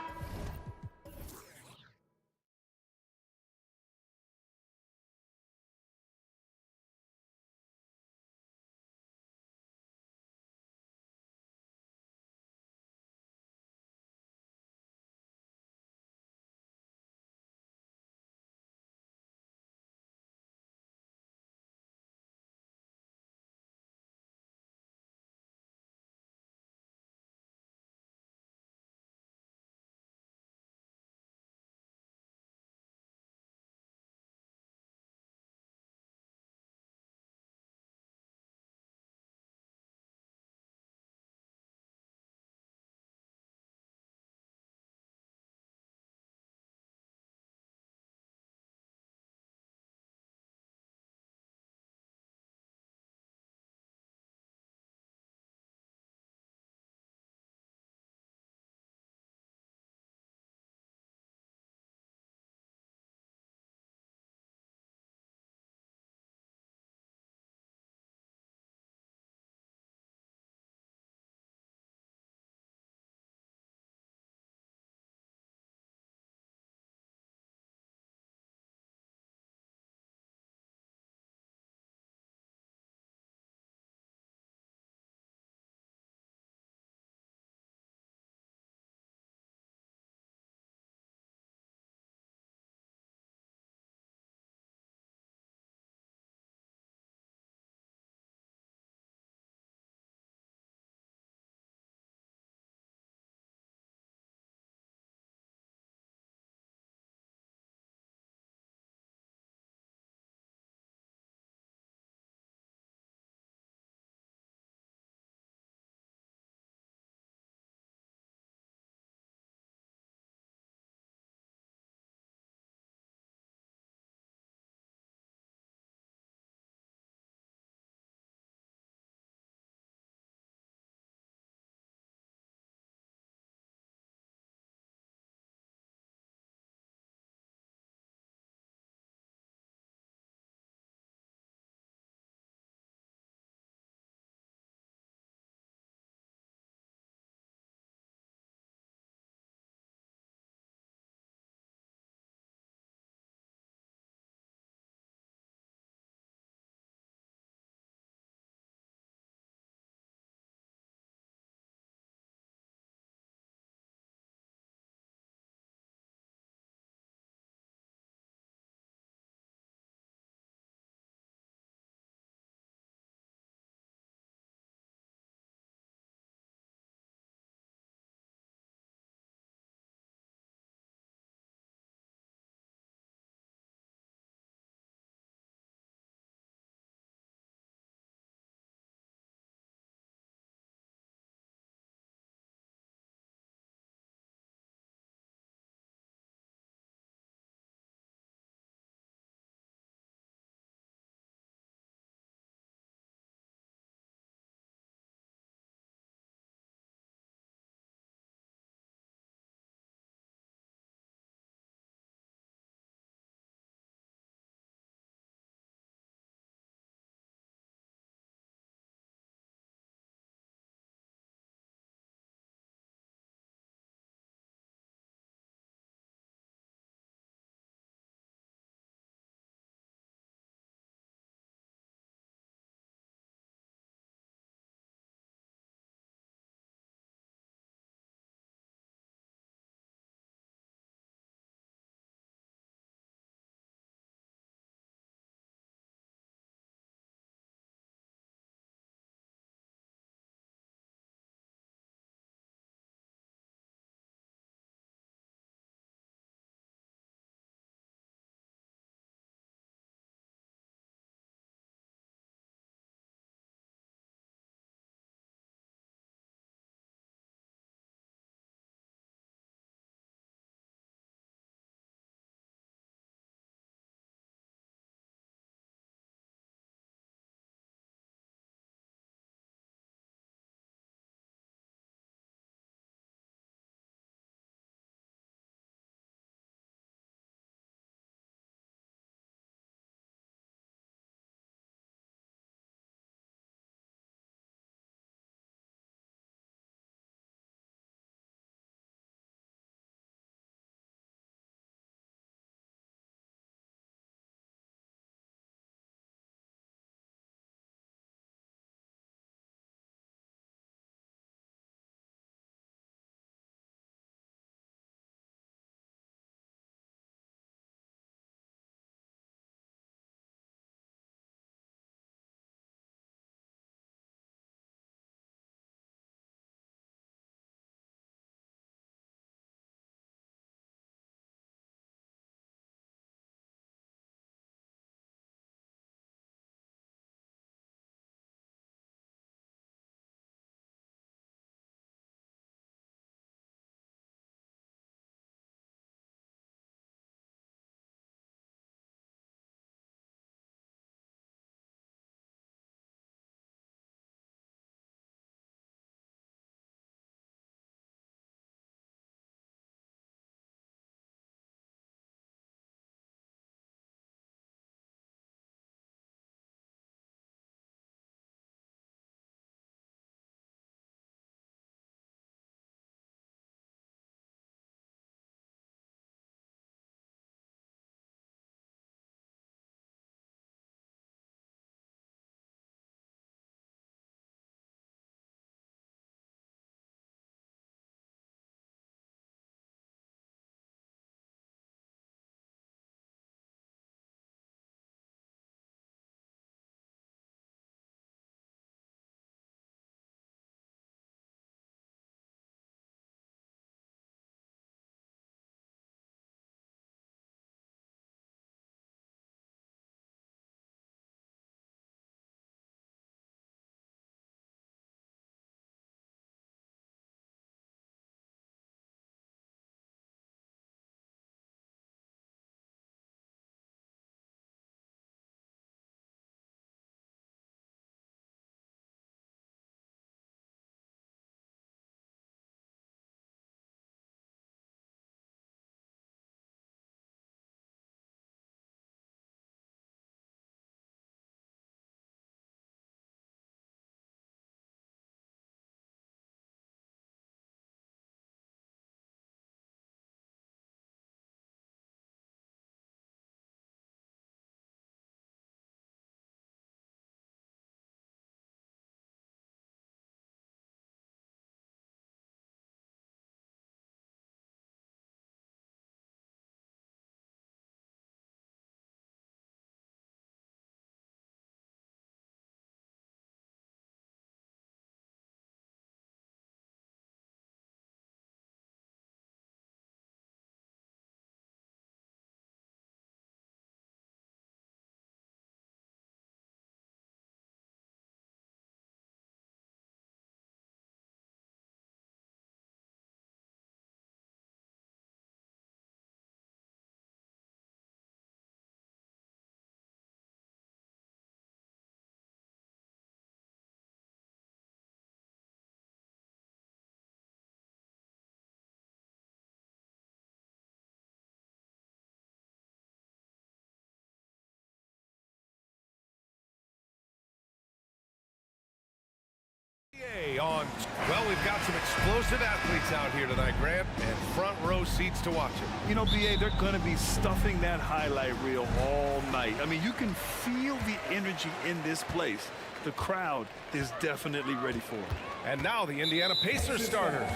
Murray on. Well, we've got some explosive athletes out here tonight, Grant, and front row seats to watch it. You know, BA, they're going to be stuffing that highlight reel all night. I mean, you can feel the energy in this place. The crowd is definitely ready for it. And now the Indiana Pacers starters.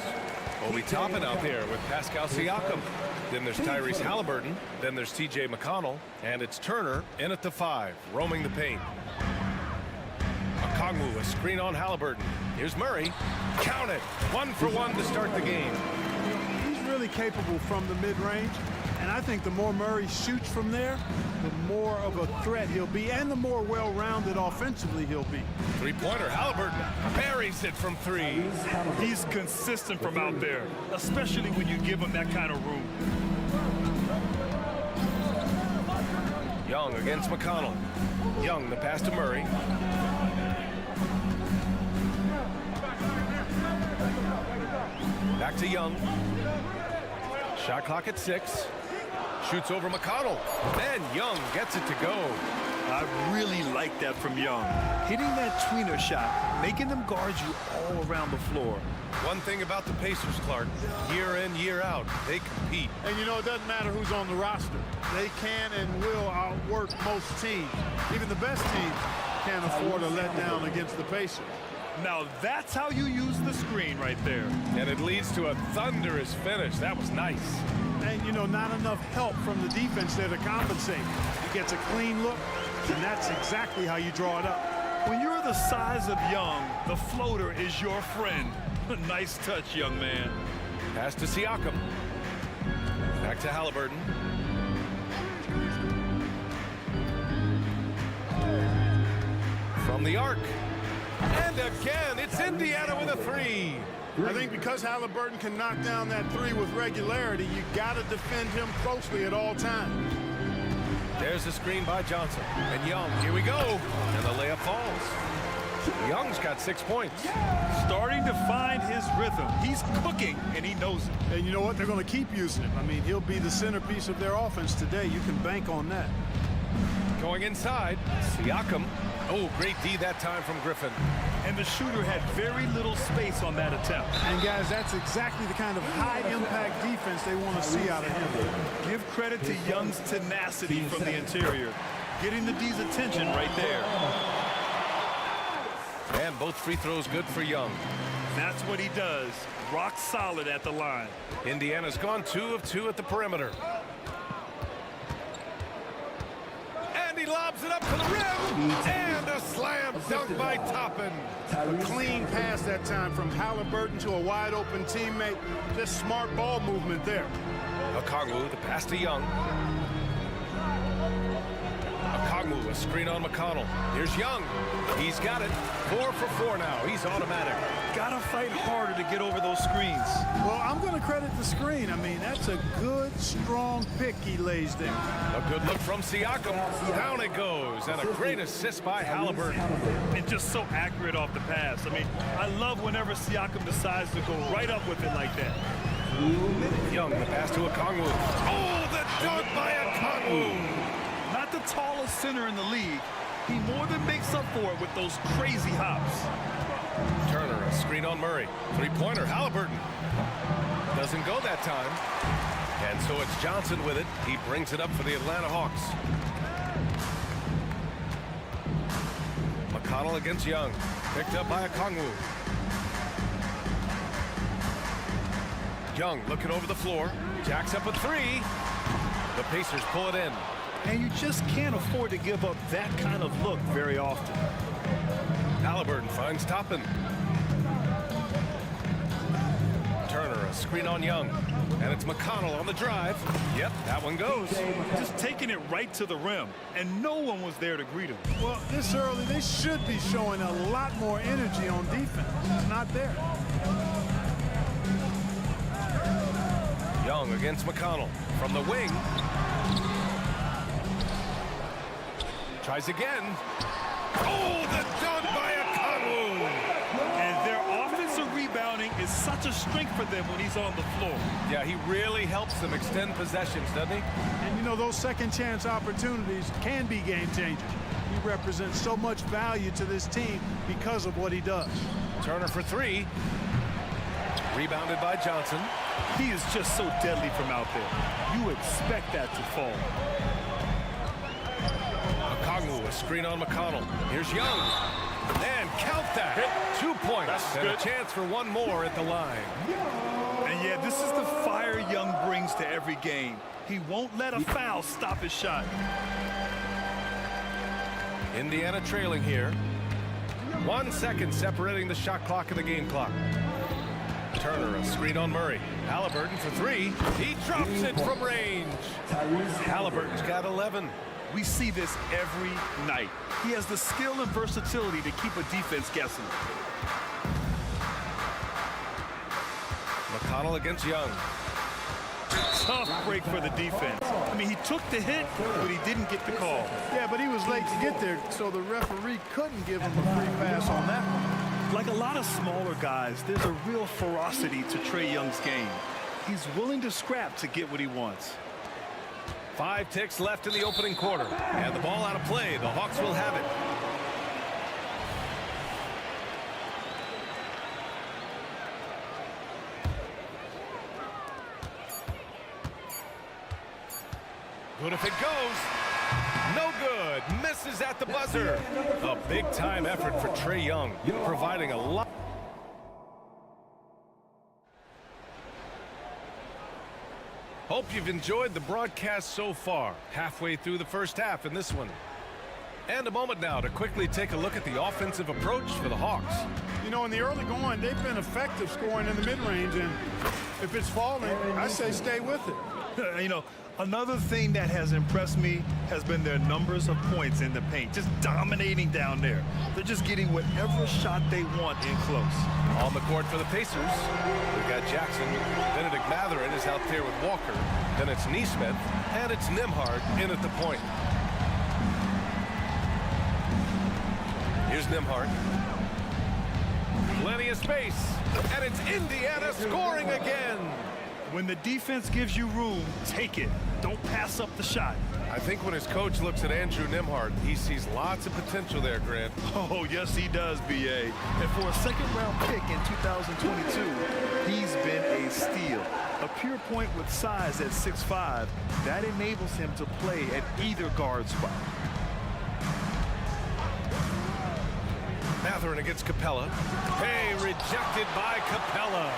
Obi Toppin out there with Pascal Siakam. Then there's Tyrese Halliburton. Then there's TJ McConnell. And it's Turner in at the 5, roaming the paint. Okongwu, a screen on Halliburton. Here's Murray. Count it. 1 for 1 to start the game. He's really capable from the mid-range. And I think the more Murray shoots from there, the more of a threat he'll be, and the more well-rounded offensively he'll be. Three-pointer, Halliburton buries it from 3. He's consistent from out there, especially when you give him that kind of room. Young against McConnell. Young, the pass to Murray. Back to Young. Shot clock at 6. Shoots over McConnell. Then Young gets it to go. I really like that from Young. Hitting that tweener shot, making them guard you all around the floor. One thing about the Pacers, Clark, year in, year out, they compete. And you know, it doesn't matter who's on the roster. They can and will outwork most teams. Even the best teams can't afford a letdown against the Pacers. Now that's how you use the screen right there. And it leads to a thunderous finish. That was nice. And, you know, not enough help from the defense there to compensate. He gets a clean look, and that's exactly how you draw it up. When you're the size of Young, the floater is your friend. Nice touch, young man. Pass to Siakam. Back to Halliburton. From the arc. And again, it's Indiana with a 3. I think because Halliburton can knock down that 3 with regularity, you got to defend him closely at all times. There's the screen by Johnson. And Young, here we go. And the layup falls. Young's got 6 points. Starting to find his rhythm. He's cooking, and he knows it. And you know what? They're going to keep using him. I mean, he'll be the centerpiece of their offense today. You can bank on that. Going inside, Siakam. Oh, great D that time from Griffin. And the shooter had very little space on that attempt. And guys, that's exactly the kind of high-impact defense they want to see out of him. Give credit to Young's tenacity from the interior. Getting the D's attention right there. And both free throws good for Young. That's what he does. Rock solid at the line. Indiana's gone 2 of 2 at the perimeter. And he lobs it up to the rim. And a slam dunk by Toppin. A clean pass that time from Halliburton to a wide-open teammate. Just smart ball movement there. Okongwu, the pass to Young. Okongwu, a screen on McConnell. Here's Young. He's got it. 4 for 4 now. He's automatic. Gotta fight harder to get over those screens. Well, I'm going to credit the screen. I mean, that's a good, strong pick he lays there. A good look from Siakam. Down it goes. And a great assist by Halliburton. And just so accurate off the pass. I mean, I love whenever Siakam decides to go right up with it like that. Young, the pass to Okongwu. Oh, the dunk by Okongwu. Not the tallest center in the league. He more than makes up for it with those crazy hops. Turner, a screen on Murray. Three-pointer, Halliburton. Doesn't go that time. And so it's Johnson with it. He brings it up for the Atlanta Hawks. McConnell against Young. Picked up by Okongwu. Young looking over the floor. Jacks up a 3. The Pacers pull it in. And you just can't afford to give up that kind of look very often. Halliburton finds Toppin. Turner, a screen on Young. And it's McConnell on the drive. Yep, that one goes. Just taking it right to the rim. And no one was there to greet him. Well, this early, they should be showing a lot more energy on defense. It's not there. Young against McConnell. From the wing. Tries again. Oh, the dunk by Okongwu. And their offensive rebounding is such a strength for them when he's on the floor. Yeah, he really helps them extend possessions, doesn't he? And you know, those second chance opportunities can be game changers. represents so much value to this team because of what he does. Turner for three. Rebounded by Johnson. He is just so deadly from out there. You expect that to fall. Okongwu, a screen on McConnell. Here's Young. And count that. 2 points. And a chance for one more at the line. And yeah, this is the fire Young brings to every game. He won't let a foul stop his shot. Indiana trailing here. 1 second separating the shot clock and the game clock. Turner, a screen on Murray. Halliburton for three. He drops it from range. Halliburton's got 11. We see this every night. He has the skill and versatility to keep a defense guessing. McConnell against Young. Tough break for the defense. I mean, he took the hit, but he didn't get the call. Yeah, but he was late to get there, so the referee couldn't give him a free pass on that one. Like a lot of smaller guys, there's a real ferocity to Trae Young's game. He's willing to scrap to get what he wants. 5 ticks left in the opening quarter. And the ball out of play. The Hawks will have it. Good if it goes. No good. Misses at the buzzer. A big-time effort for Trae Young, providing a lot. Hope you've enjoyed the broadcast so far. Halfway through the first half in this one. And a moment now to quickly take a look at the offensive approach for the Hawks. You know, in the early going, they've been effective scoring in the mid-range, and if it's falling, I say stay with it. You know, another thing that has impressed me has been their numbers of points in the paint, just dominating down there. They're just getting whatever shot they want in close. On the court for the Pacers, we've got Jackson. Benedict Mathurin is out there with Walker. Then it's Neesmith, and it's Nembhard in at the point. Here's Nembhard. Plenty of space, and it's Indiana scoring again. When the defense gives you room, take it. Don't pass up the shot. I think when his coach looks at Andrew Nembhard, he sees lots of potential there, Grant. Oh, yes, he does, B.A. And for a second-round pick in 2022, he's been a steal. A pure point with size at 6'5", that enables him to play at either guard spot. Mathurin against Capella. Hey, rejected by Capella.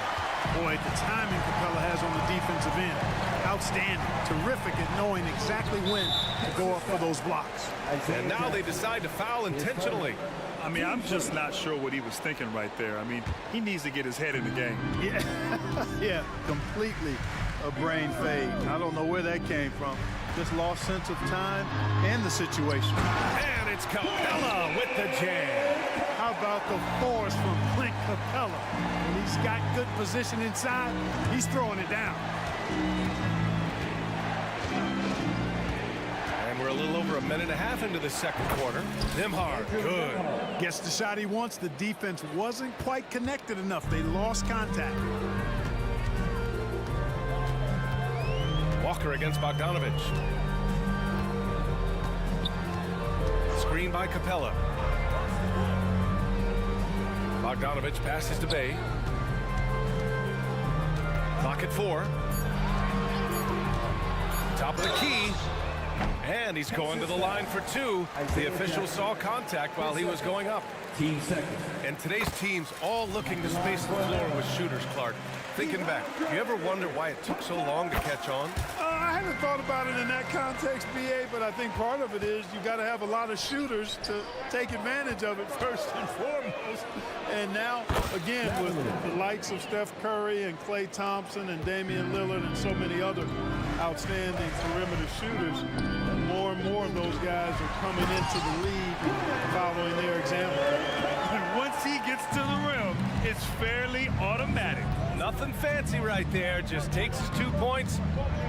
Boy, the timing Capella has on the defensive end, outstanding. Terrific at knowing exactly when to go up for those blocks. And now they decide to foul intentionally. I mean, I'm just not sure what he was thinking right there. I mean, he needs to get his head in the game. Yeah, yeah, completely a brain fade. I don't know where that came from. Just lost sense of time and the situation. And it's Capella with the jam. How about the force from Clint Capella? When he's got good position inside, he's throwing it down. And we're a little over a minute and a half into the second quarter. Nembhard, good. Gets the shot he wants. The defense wasn't quite connected enough. They lost contact. Walker against Bogdanovich. Screen by Capella. Bogdanovich passes to Bay. Clock at 4. Top of the key. And he's going to the line for 2. The official saw contact while he was going up. Team second. And today's team's all looking to space the floor with shooters, Clark. Thinking back, do you ever wonder why it took so long to catch on? I haven't thought about it in that context, B.A., but I think part of it is you got to have a lot of shooters to take advantage of it first and foremost. And now, again, with the likes of Steph Curry and Klay Thompson and Damian Lillard and so many other outstanding perimeter shooters, more and more of those guys are coming into the league following their example. And once he gets to the rim, it's fairly automatic. Nothing fancy right there. Just takes his 2 points,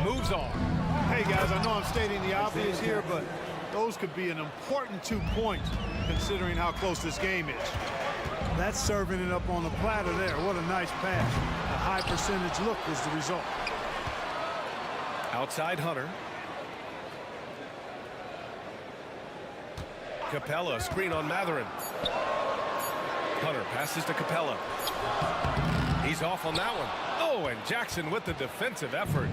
moves on. Hey, guys, I know I'm stating the obvious here, but those could be an important 2 points considering how close this game is. That's serving it up on the platter there. What a nice pass. A high percentage look was the result. Outside Hunter. Capella, screen on Matherin. Hunter passes to Capella. He's off on that one. Oh, and Jackson with the defensive effort.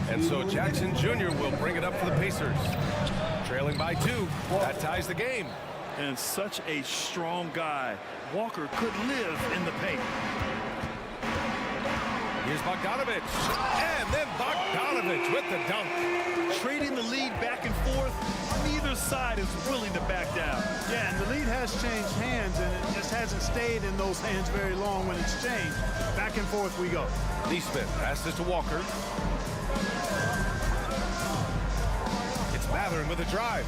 And so Jackson Jr. will bring it up for the Pacers. Trailing by 2. That ties the game. And such a strong guy. Walker could live in the paint. Here's Bogdanovich. And then Bogdanovich with the dunk. Trading the lead back and forth. Neither side is willing to back down. Yeah, and the lead has changed hands, and it just hasn't stayed in those hands very long when it's changed. Back and forth we go. Neesmith passes to Walker. It's Matherin with a drive.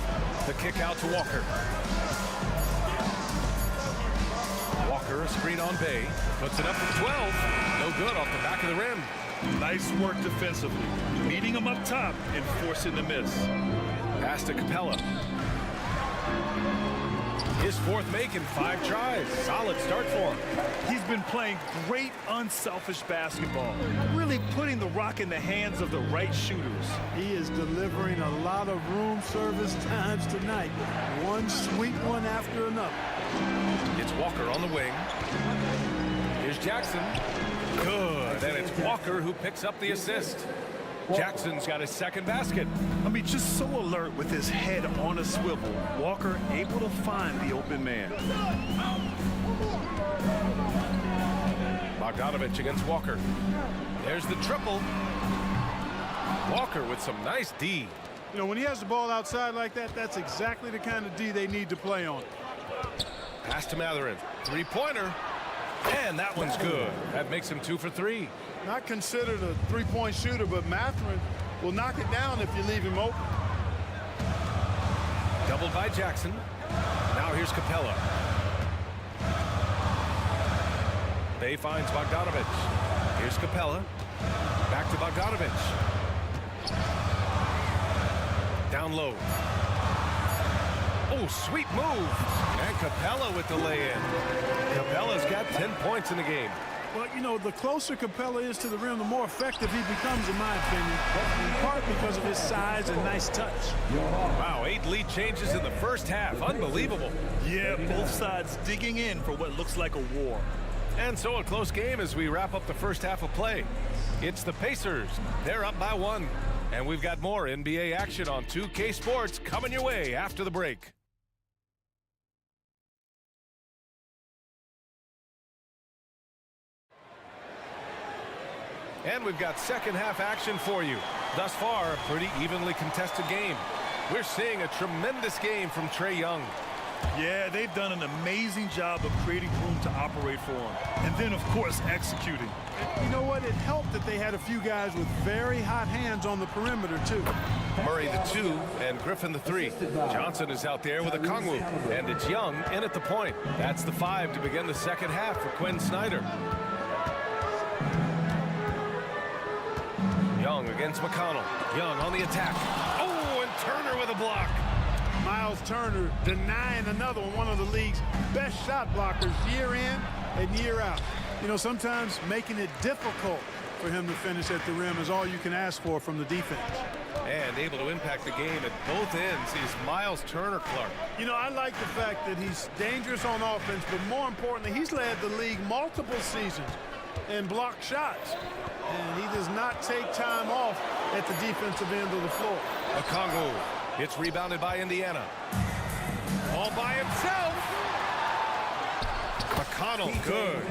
The kick out to Walker. Walker, a screen on Bay. Puts it up for 12. No good off the back of the rim. Nice work defensively. Meeting him up top and forcing the miss. Pass to Capella. His fourth make in 5 tries. Solid start for him. He's been playing great unselfish basketball. Really putting the rock in the hands of the right shooters. He is delivering a lot of room service times tonight. One sweet one after another. It's Walker on the wing. Here's Jackson. Good. And it's Walker who picks up the assist. Jackson's got his second basket. I mean, just so alert with his head on a swivel. Walker able to find the open man. Bogdanovich against Walker. There's the triple. Walker with some nice D. You know, when he has the ball outside like that, that's exactly the kind of D they need to play on. Pass to Matherin. Three-pointer. And that one's good. That makes him 2 for 3. Not considered a three-point shooter, but Matherin will knock it down if you leave him open. Doubled by Jackson. Now here's Capella. Bay finds Bogdanovich. Here's Capella. Back to Bogdanovich. Down low. Oh, sweet move. And Capella with the lay-in. Capella's got 10 points in the game. Well, you know, the closer Capella is to the rim, the more effective he becomes, in my opinion, in part because of his size and nice touch. Wow, 8 lead changes in the first half. Unbelievable. Yeah, both sides digging in for what looks like a war. And so a close game as we wrap up the first half of play. It's the Pacers. They're up by 1. And we've got more NBA action on 2K Sports coming your way after the break. And we've got second half action for you. Thus far, a pretty evenly contested game. We're seeing a tremendous game from Trae Young. Yeah, they've done an amazing job of creating room to operate for him. And then, of course, executing. And you know what? It helped that they had a few guys with very hot hands on the perimeter, too. Murray the 2 and Griffin the 3. Johnson is out there with a Kongwu. And it's Young in at the point. That's the 5 to begin the second half for Quinn Snyder. Young against McConnell. Young on the attack. Oh, and Turner with a block. Miles Turner denying another one of the league's best shot blockers year in and year out. You know, sometimes making it difficult for him to finish at the rim is all you can ask for from the defense. And able to impact the game at both ends is Miles Turner, Clark. You know, I like the fact that he's dangerous on offense, but more importantly, he's led the league multiple seasons and blocked shots. And he does not take time off at the defensive end of the floor. Okongwu. It's rebounded by Indiana. All by himself. McConnell, good.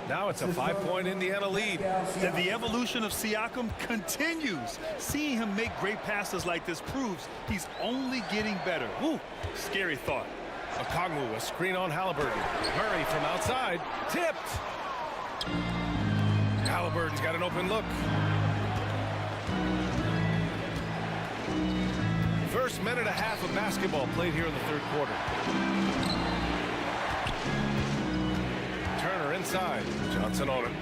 Now it's a 5-point Indiana lead. And the evolution of Siakam continues. Seeing him make great passes like this proves he's only getting better. Woo, scary thought. Okongwu, a screen on Halliburton. Murray from outside, tipped. Halliburton's got an open look. First minute and a half of basketball played here in the third quarter. Turner inside. Johnson on him.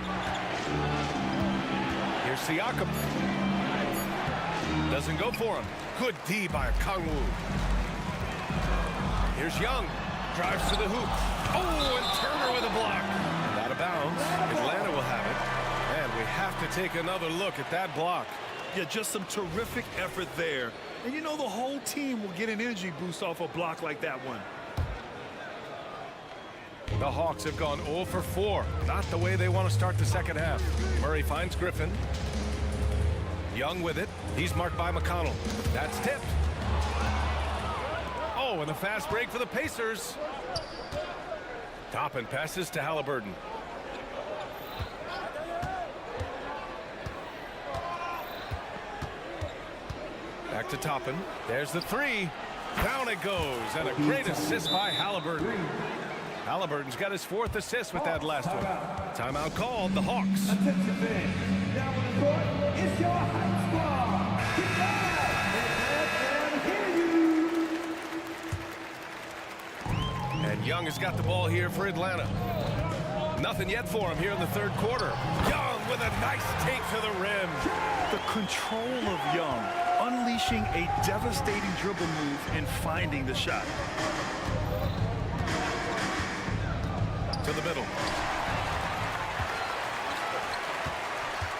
Here's Siakam. Doesn't go for him. Good D by Kongwu. Here's Young. Drives to the hoop. Oh, and Turner with a block. Out of bounds. Atlanta will have it. And we have to take another look at that block. Yeah, just some terrific effort there. And you know the whole team will get an energy boost off a block like that one. The Hawks have gone 0 for 4. Not the way they want to start the second half. Murray finds Griffin. Young with it. He's marked by McConnell. That's tipped. Oh, and a fast break for the Pacers. Toppin passes to Halliburton. Back to Toppin. There's the three. Down it goes. And a great assist by Halliburton. Halliburton's got his 4th assist with that last one. Timeout called. The Hawks. Attention fans. Now on the court is your hype squad. And Young has got the ball here for Atlanta. Nothing yet for him here in the 3rd quarter. Young with a nice take to the rim. The control of Young, unleashing a devastating dribble move and finding the shot. To the middle.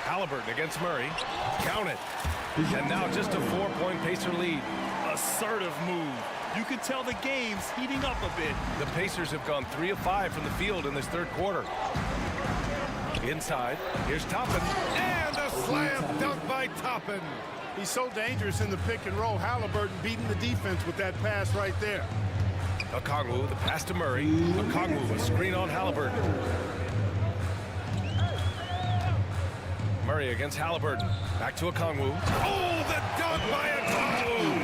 Halliburton against Murray. Count it. And now just a 4-point Pacer lead. Assertive move. You can tell the game's heating up a bit. The Pacers have gone 3 of 5 from the field in this 3rd quarter. Inside, here's Toppin. And a slam dunk by Toppin. He's so dangerous in the pick and roll. Halliburton beating the defense with that pass right there. Okongwu, the pass to Murray. Okongwu, a screen on Halliburton. Murray against Halliburton. Back to Okongwu. Oh, the dunk by Okongwu!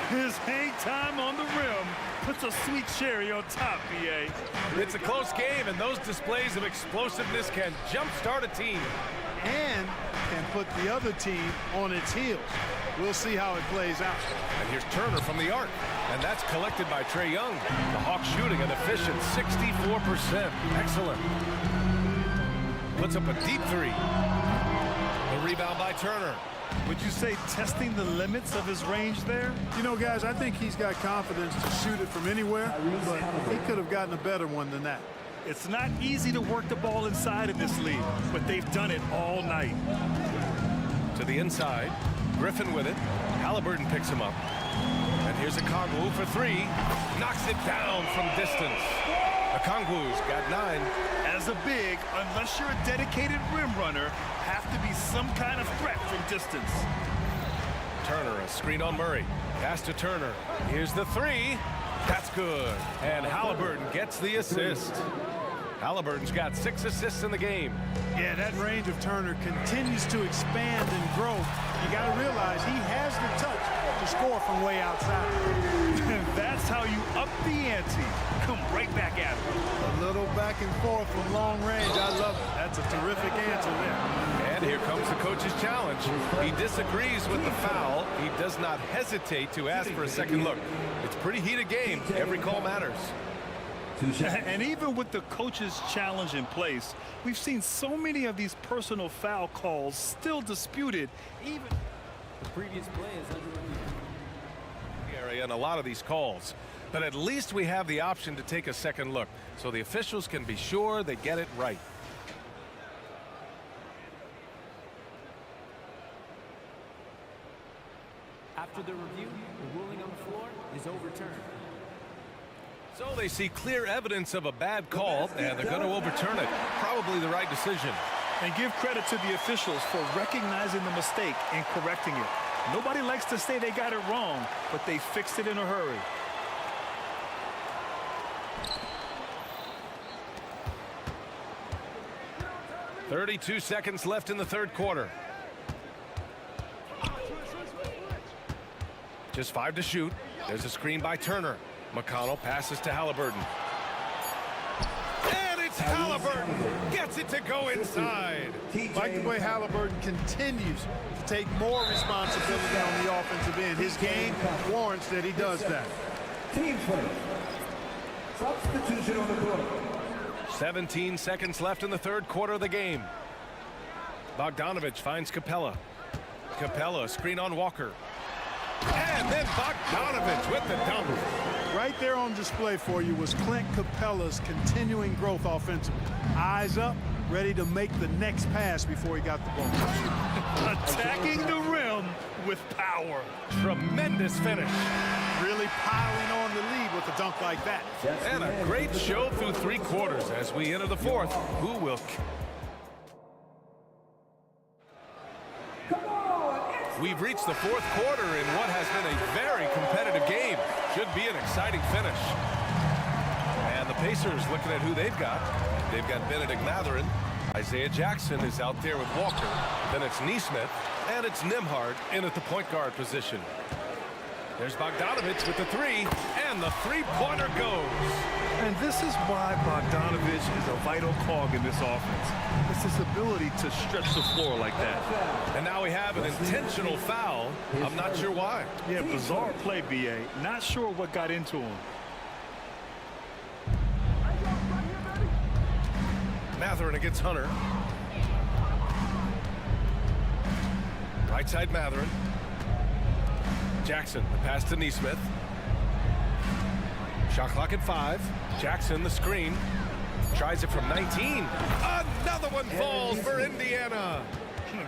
His hang time on the rim puts a sweet cherry on top, BA. It's a close game, and those displays of explosiveness can jumpstart a team. And can put the other team on its heels. We'll see how it plays out. And here's Turner from the arc. And that's collected by Trae Young. The Hawks shooting an efficient 64%. Excellent. Puts up a deep three. The rebound by Turner. Would you say testing the limits of his range there? You know, guys, I think he's got confidence to shoot it from anywhere, but he could have gotten a better one than that. It's not easy to work the ball inside in this league, but they've done it all night. To the inside. Griffin with it. Halliburton picks him up. And here's Okongwu for 3. Knocks it down from distance. Okongwu's got 9. As a big, unless you're a dedicated rim runner, have to be some kind of threat from distance. Turner, a screen on Murray. Pass to Turner. Here's the 3. That's good. And Halliburton gets the assist. Halliburton's got 6 assists in the game. Yeah, that range of Turner continues to expand and grow. You got to realize he has the touch to score from way outside. And that's how you up the ante. Come right back at him. A little back and forth from long range. I love it. That's a terrific answer there. And here comes the coach's challenge. He disagrees with the foul. He does not hesitate to ask for a second look. It's a pretty heated game. Every call matters. And even with the coach's challenge in place, we've seen so many of these personal foul calls still disputed. Even the previous play is under area and a lot of these calls. But at least we have the option to take a second look, so the officials can be sure they get it right. After the review, the ruling on the floor is overturned. So they see clear evidence of a bad call, and they're going to overturn it. Probably the right decision. And give credit to the officials for recognizing the mistake and correcting it. Nobody likes to say they got it wrong, but they fixed it in a hurry. .32 seconds left in the 3rd quarter. Just 5 to shoot. There's a screen by Turner. McConnell passes to Halliburton. And it's Halliburton. Gets it to go inside. Like the way Halliburton continues to take more responsibility on the offensive end. His game warrants that he does that. Team play. Substitution on the court. 17 seconds left in the 3rd quarter of the game. Bogdanovich finds Capella. Capella, screen on Walker. And then Bogdanovich with the dunk. Right there on display for you was Clint Capella's continuing growth offensively. Eyes up, ready to make the next pass before he got the ball. Attacking the rim with power. Tremendous finish. Really piling on the lead with a dunk like that. And a great show through 3 quarters as we enter the 4th. Who will... We've reached the 4th quarter in what has been a very competitive game. Should be an exciting finish. And the Pacers looking at who they've got. They've got Benedict Mathurin. Isaiah Jackson is out there with Walker. Then it's Neesmith. And it's Nembhard in at the point guard position. There's Bogdanovic with the 3. And the 3-pointer goes. And this is why Bogdanovic is a vital cog in this offense. It's his ability to stretch the floor like that. And now we have an intentional foul. I'm not sure why. Yeah, bizarre play, B.A. Not sure what got into him. Mathurin against Hunter. Right side Mathurin. Jackson, the pass to Neesmith. Shot clock at 5. Jackson, the screen. Tries it from 19. Another one falls for Indiana.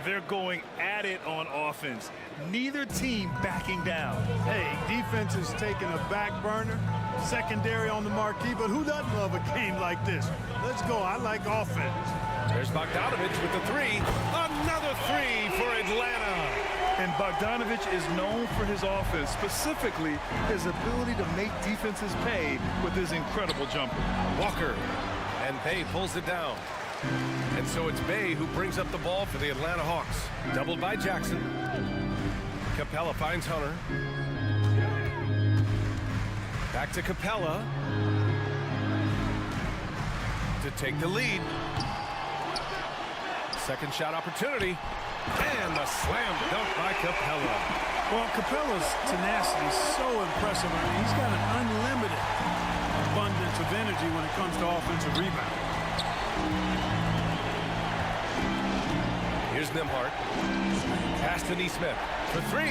They're going at it on offense. Neither team backing down. Hey, defense is taking a back burner. Secondary on the marquee, but who doesn't love a game like this? Let's go. I like offense. There's Bogdanovic with the 3. Another 3 for Atlanta. And Bogdanovic is known for his offense, specifically his ability to make defenses pay with his incredible jumper. Walker, and Bay pulls it down. And so it's Bay who brings up the ball for the Atlanta Hawks. Doubled by Jackson. Capella finds Hunter. Back to Capella to take the lead. Second shot opportunity. And the slam dunk by Capella. Well, Capella's tenacity is so impressive. I mean, he's got an unlimited abundance of energy when it comes to offensive rebound. Here's Nembhard. Pass to Neesmith for 3.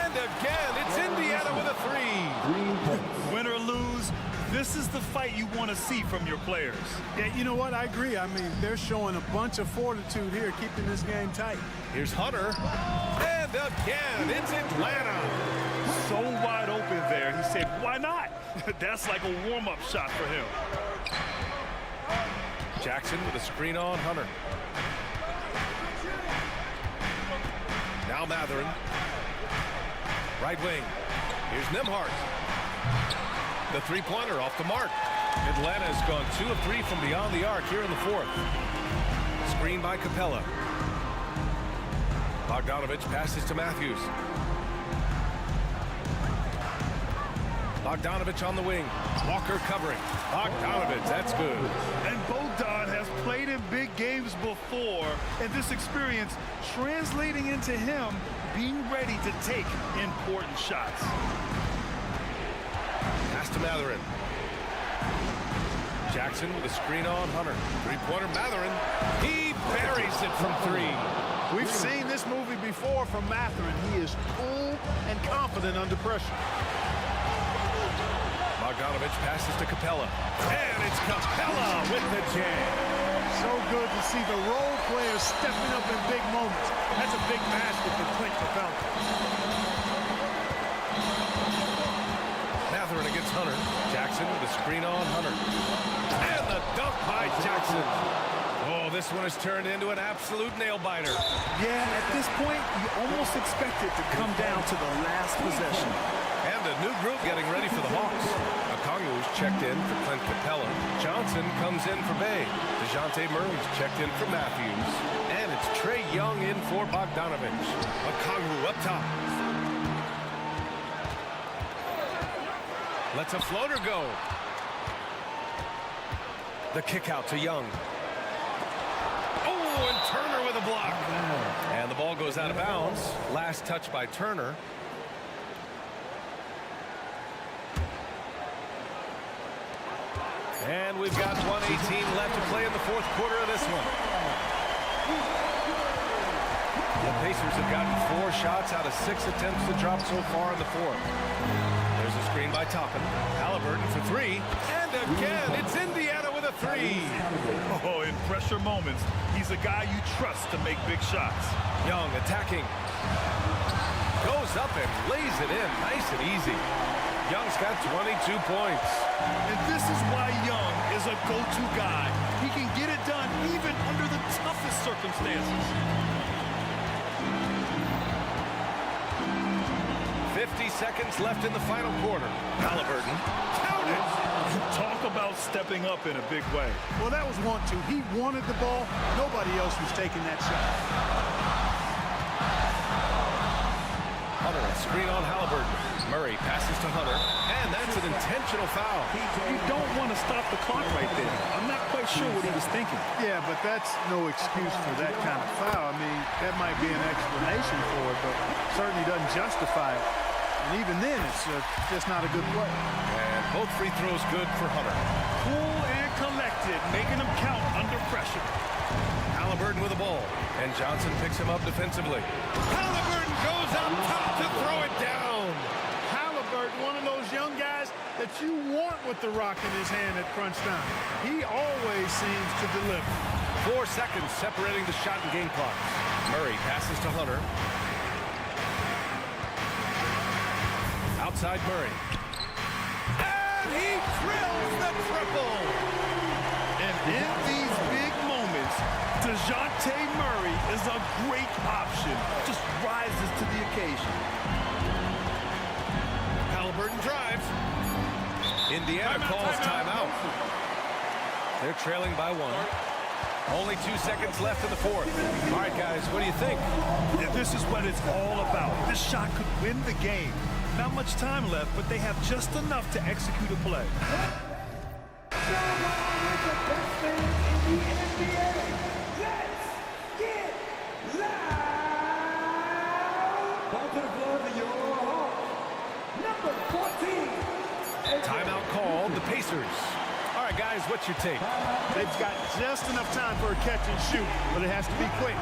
And again, it's Indiana with a 3. Win or lose, this is the fight you want to see from your players. Yeah, you know what? I agree. I mean, they're showing a bunch of fortitude here, keeping this game tight. Here's Hunter. And again, it's Atlanta. So wide open there. He said, why not? That's like a warm-up shot for him. Jackson with a screen on Hunter. Now Mathurin. Right wing. Here's Nembhard. The 3-pointer off the mark. Atlanta has gone 2 of 3 from beyond the arc here in the 4th. Screen by Capella. Bogdanovic passes to Matthews. Bogdanovic on the wing. Walker covering. Bogdanovic, that's good. And Bogdan has played in big games before, and this experience translating into him being ready to take important shots. Pass to Mathurin. Jackson with a screen on Hunter. 3-pointer Mathurin. He buries it from 3. We've seen this movie before from Mathurin. He is cool and confident under pressure. Bogdanovic passes to Capella. And it's Capella with the jam. So good to see the role players stepping up in big moments. That's a big basket for Clint Capella. Mathurin against Hunter. Jackson with a screen on Hunter. And the dunk by Jackson. Oh, this one has turned into an absolute nail-biter. Yeah, at this point, you almost expect it to come down to the last possession. And a new group getting ready for the Hawks. Okongwu's checked in for Clint Capella. Johnson comes in for Bay. DeJounte Murray's checked in for Matthews. And it's Trae Young in for Bogdanovic. Okongwu up top. Lets a floater go. The kick out to Young. Oh, and Turner with a block. And the ball goes out of bounds. Last touch by Turner. And we've got 1:18 left to play in the 4th quarter of this one. The Pacers have gotten 4 shots out of 6 attempts to drop so far in the 4th. There's a screen by Toppin. Halliburton for 3. And again, it's Indiana with a three. Oh, in pressure moments, he's a guy you trust to make big shots. Young attacking. Goes up and lays it in. Nice and easy. Young's got 22 points. And this is why Young is a go-to guy. He can get it done even under the toughest circumstances. 50 seconds left in the final quarter. Halliburton. Counted. Talk about stepping up in a big way. Well, that was 1-2. He wanted the ball. Nobody else was taking that shot. Hunter, a screen on Halliburton. Murray passes to Hunter, and that's an intentional foul. You don't want to stop the clock right there. I'm not quite sure what he was thinking. Yeah, but that's no excuse for that kind of foul. I mean, that might be an explanation for it, but certainly doesn't justify it. And even then, it's just not a good play. And both free throws good for Hunter. Cool and collected, making him count under pressure. Halliburton with the ball, and Johnson picks him up defensively. Halliburton goes up top to throw it down. Halliburton, one of those young guys that you want with the rock in his hand at crunch time. He always seems to deliver. 4 seconds separating the shot and game clock. Murray passes to Hunter. Outside Murray. And he drills the triple. And in these big moments, DeJounte Murray is a great option. Just rises to the occasion. Halliburton drives. Indiana calls timeout. They're trailing by 1. Only 2 seconds left in the fourth. All right, guys, what do you think? Yeah, this is what it's all about. This shot could win the game. Not much time left, but they have just enough to execute a play. Timeout called, the Pacers. All right, guys, what's your take? They've got just enough time for a catch and shoot, but it has to be quick.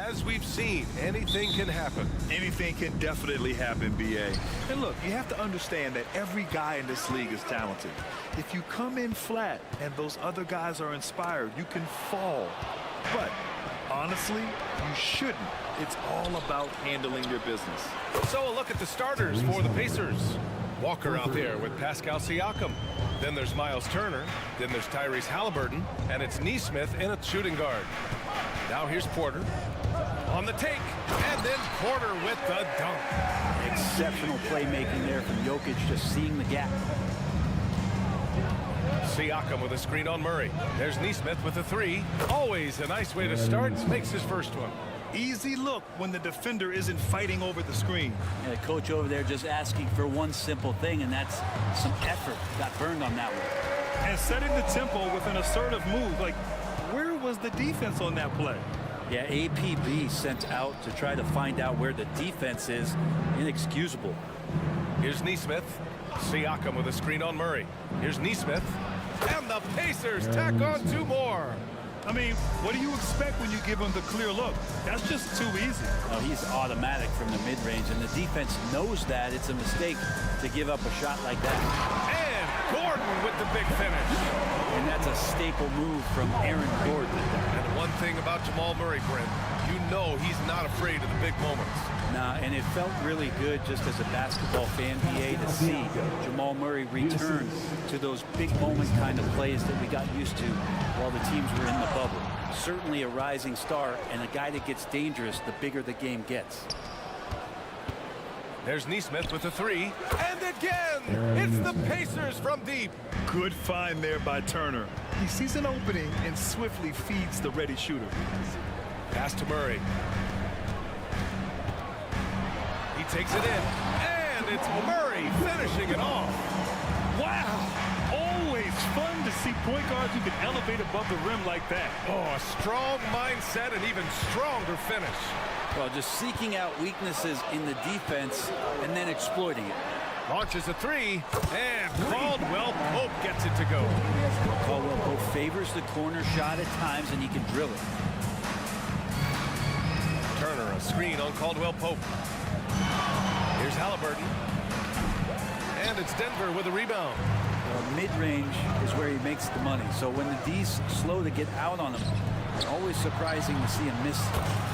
as we've seen, anything can happen. Anything can definitely happen, BA. And look, you have to understand that every guy in this league is talented. If you come in flat and those other guys are inspired, you can fall. But honestly, you shouldn't. It's all about handling your business. So a look at the starters for the Pacers. Walker out there with Pascal Siakam. Then there's Miles Turner. Then there's Tyrese Halliburton. And it's Nesmith in a shooting guard. Now here's Porter on the take. And then Porter with the dunk. Exceptional playmaking there from Jokic, just seeing the gap. Siakam with a screen on Murray. There's Nesmith with a three. Always a nice way to start. Makes his first one. Easy look when the defender isn't fighting over the screen. And the coach over there just asking for one simple thing, and that's some effort. Got burned on that one. And setting the tempo with an assertive move. Like, where was the defense on that play? Yeah, APB sent out to try to find out where the defense is. Inexcusable. Here's Nesmith. Siakam with a screen on Murray. Here's Nesmith. And the Pacers tack on two more. I mean, what do you expect when you give him the clear look? That's just too easy. Oh, he's automatic from the mid-range, and the defense knows that it's a mistake to give up a shot like that. And Gordon with the big finish. And that's a staple move from Aaron Gordon. And one thing about Jamal Murray, Brent, you know he's not afraid of the big moments. Nah, and it felt really good just as a basketball fan, BA, to see Jamal Murray return to those big moment kind of plays that we got used to while the teams were in the bubble. Certainly a rising star and a guy that gets dangerous the bigger the game gets. There's Nesmith with a three. And again, it's the Pacers from deep. Good find there by Turner. He sees an opening and swiftly feeds the ready shooter. Pass to Murray. He takes it in. And it's Murray finishing it off. Wow. Always fun to see point guards who can elevate above the rim like that. Oh, a strong mindset and even stronger finish. Well, just seeking out weaknesses in the defense and then exploiting it. Launches a three, and Caldwell Pope gets it to go. Caldwell Pope favors the corner shot at times, and he can drill it. Turner, a screen on Caldwell Pope. Here's Halliburton. And it's Denver with a rebound. Well, mid-range is where he makes the money. So when the D's slow to get out on him, it's always surprising to see him miss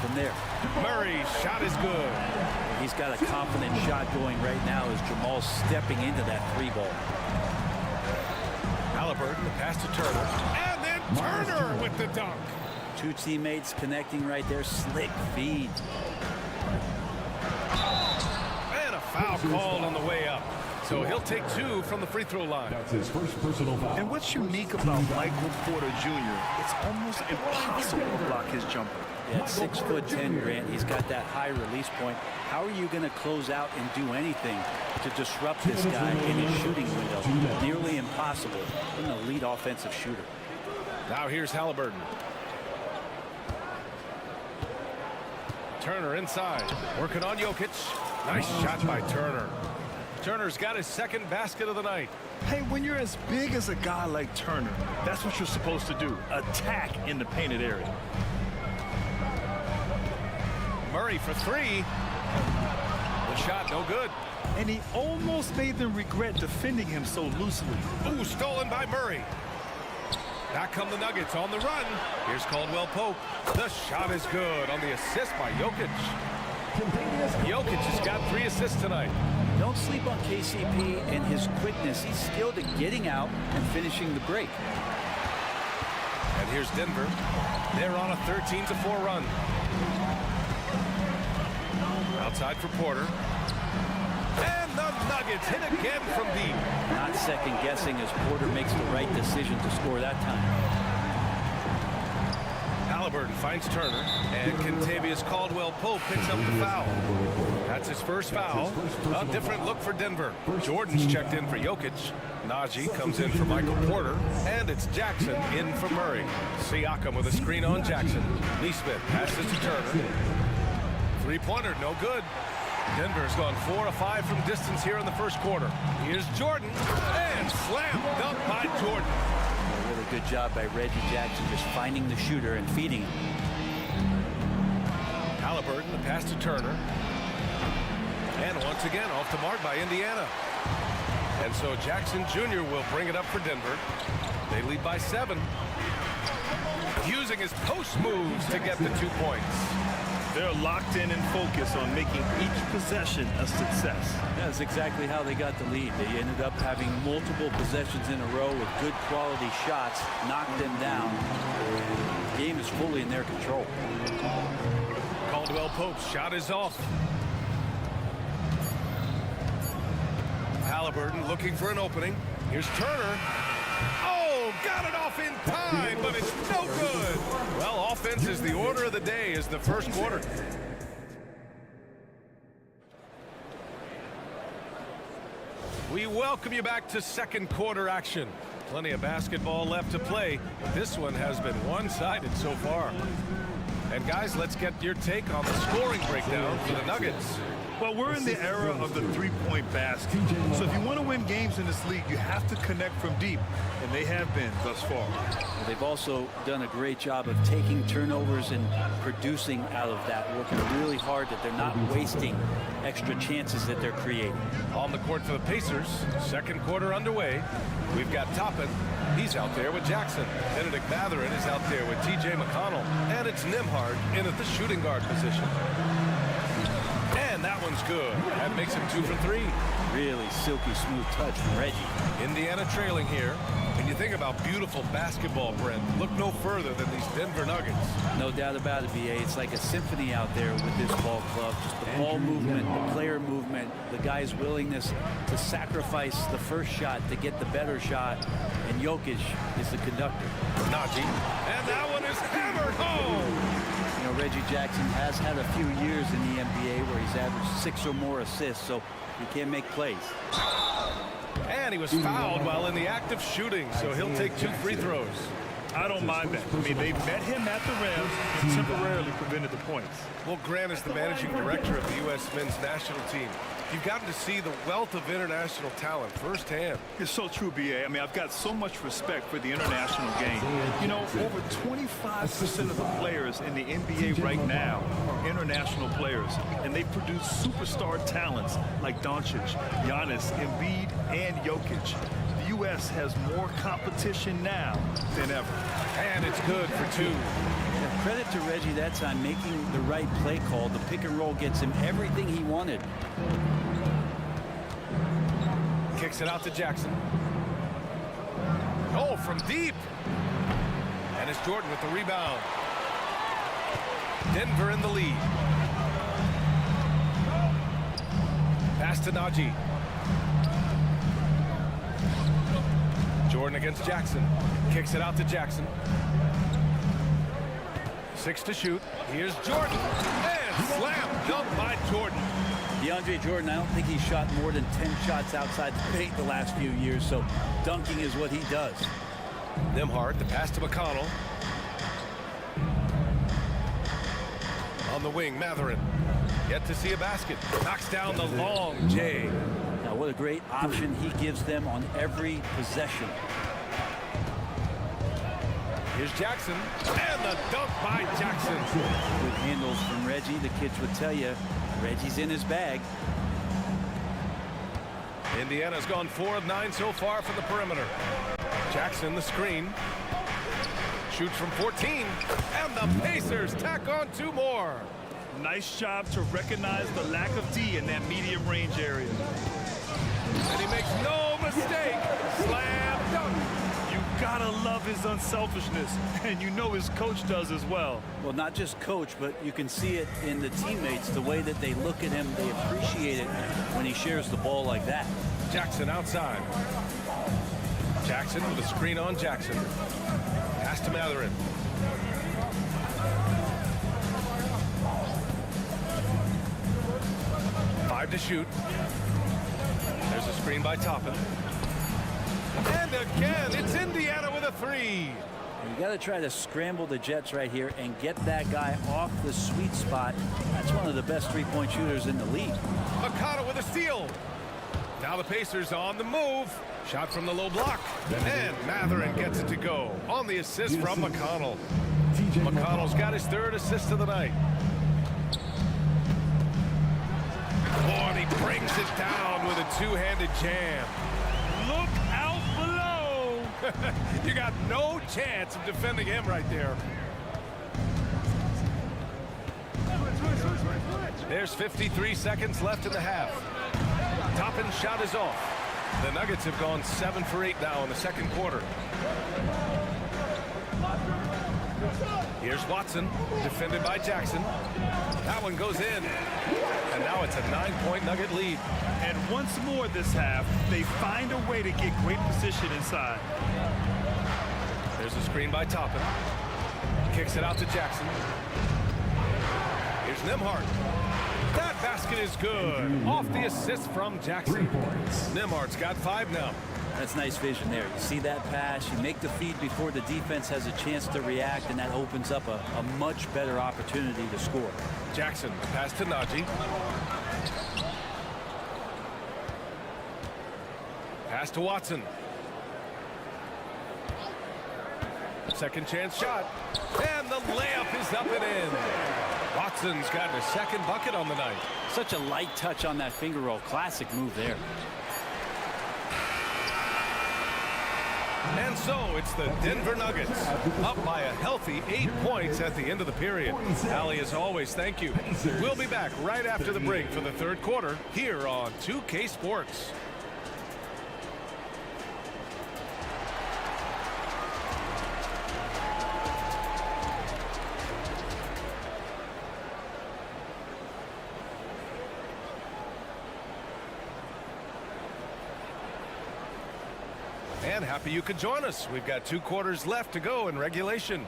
from there. Murray's shot is good. He's got a confident shot going right now as Jamal's stepping into that three ball. Halliburton, the pass to Turner. And then Turner with the dunk. Two teammates connecting right there. Slick feed. And a foul called on the way up. So he'll take two from the free throw line. That's his first personal foul. And what's unique about Michael Porter Jr., it's almost impossible to block his jumper. Yeah, 6'10", Grant. He's got that high release point. How are you going to close out and do anything to disrupt this guy in his shooting window? Nearly impossible. He's an elite offensive shooter. Now here's Halliburton. Turner inside, working on Jokic. Nice shot by Turner. Turner's got his second basket of the night. Hey, when you're as big as a guy like Turner, that's what you're supposed to do. Attack in the painted area. Murray for three. The shot no good. And he almost made them regret defending him so loosely. Ooh, stolen by Murray. Back come the Nuggets on the run. Here's Caldwell Pope. The shot is good on the assist by Jokic. Jokic has got 3 assists tonight. Don't sleep on KCP and his quickness. He's skilled at getting out and finishing the break. And here's Denver. They're on a 13-4 run. Outside for Porter. And the Nuggets hit again from deep. Not second guessing as Porter makes the right decision to score that time. Halliburton finds Turner, and Kentavious Caldwell-Pope picks up the foul. That's his first foul. A different look for Denver. Jordan's checked in for Jokic. Najee comes in for Michael Porter, and it's Jackson in for Murray. Siakam with a screen on Jackson. Nesmith passes to Turner. Three-pointer, no good. Denver's gone 4 of 5 from distance here in the first quarter. Here's Jordan, and slam dunk by Jordan. A really good job by Reggie Jackson just finding the shooter and feeding him. Halliburton, the pass to Turner. And once again, off the mark by Indiana. And so Jackson Jr. will bring it up for Denver. They lead by 7. Using his post moves to get the 2 points. They're locked in and focused on making each possession a success. That's exactly how they got the lead. They ended up having multiple possessions in a row with good quality shots, knocked them down. The game is fully in their control. Caldwell Pope's shot is off. Halliburton looking for an opening. Here's Turner. Oh, got it off in time, but it's no good. Well, offense is the order of the day as the first quarter. We welcome you back to second quarter action. Plenty of basketball left to play, but this one has been one-sided so far. And guys, let's get your take on the scoring breakdown for the Nuggets. Well, we're in the era of the three-point basket. So if you want to win games in this league, you have to connect from deep, and they have been thus far. They've also done a great job of taking turnovers and producing out of that, working really hard that they're not wasting extra chances that they're creating. On the court for the Pacers, second quarter underway. We've got Toppin. He's out there with Jackson. Benedict Mathurin is out there with T.J. McConnell. And it's Nembhard in at the shooting guard position. And that one's good. That makes him 2 for 3. Really silky smooth touch from Reggie. Indiana trailing here. When you think about beautiful basketball, Brent, look no further than these Denver Nuggets. No doubt about it, B.A. It's like a symphony out there with this ball club. Just the ball movement, the player movement, the guy's willingness to sacrifice the first shot to get the better shot. And Jokic is the conductor. Najee. And that one is hammered home. You know, Reggie Jackson has had a few years in the NBA where he's averaged 6 or more assists, so he can't make plays. And he was fouled while in the act of shooting, so he'll take 2 free throws. I don't mind that. I mean, they met him at the rim and temporarily prevented the points. Well, Grant is the managing director of the U.S. men's national team. You've gotten to see the wealth of international talent firsthand. It's so true, B.A. I mean, I've got so much respect for the international game. You know, over 25% of the players in the NBA right now are international players, and they produce superstar talents like Doncic, Giannis, Embiid, and Jokic. The U.S. has more competition now than ever. And it's good for 2. Yeah, credit to Reggie that time making the right play call. The pick and roll gets him everything he wanted. Kicks it out to Jackson. Oh, from deep. And it's Jordan with the rebound. Denver in the lead. Pass to Najee. Jordan against Jackson. Kicks it out to Jackson. 6 to shoot. Here's Jordan. And slam dunk by Jordan. DeAndre Jordan, I don't think he's shot more than 10 shots outside the paint the last few years, so dunking is what he does. Nembhard, the pass to McConnell. On the wing, Mathurin. Yet to see a basket. Knocks down the long J. Now, what a great option he gives them on every possession. Here's Jackson. And the dunk by Jackson. Good handles from Reggie. The kids would tell you, Reggie's in his bag. Indiana's gone 4 of 9 so far from the perimeter. Jackson, the screen. Shoots from 14. And the Pacers tack on 2 more. Nice job to recognize the lack of D in that medium range area. And he makes no mistake. Slam dunk. You gotta love his unselfishness, and you know his coach does as well. Well, not just coach, but you can see it in the teammates, the way that they look at him. They appreciate it when he shares the ball like that. Jackson outside. Jackson with a screen on Jackson. Pass to Mathurin. Five to shoot. There's a screen by Toppin. And again, it's Indiana with a 3. You got to try to scramble the Jets right here and get that guy off the sweet spot. That's one of the best three-point shooters in the league. McConnell with a steal. Now the Pacers on the move. Shot from the low block. And Mathurin gets it to go on the assist from McConnell. McConnell's got his 3rd assist of the night. the two-handed jam. Look out below. You got no chance of defending him right there. There's 53 seconds left in the half. Toppin's shot is off. The Nuggets have gone 7 for 8 now in the second quarter. Here's Watson, defended by Jackson. That one goes in. And now it's a 9-point Nugget lead. And once more this half, they find a way to get great position inside. There's a screen by Toppin. Kicks it out to Jackson. Here's Nembhard. That basket is good. Off the assist from Jackson. Nembhard's got 5 now. That's nice vision there. You see that pass, you make the feed before the defense has a chance to react, and that opens up a much better opportunity to score. Jackson, the pass to Najee. Pass to Watson. Second chance shot. And the layup is up and in. Watson's got a second bucket on the night. Such a light touch on that finger roll. Classic move there. And so it's the Denver Nuggets up by a healthy 8 points at the end of the period. Allie, as always, thank you. We'll be back right after the break for the third quarter here on 2K Sports. And happy you could join us. We've got 2 quarters left to go in regulation.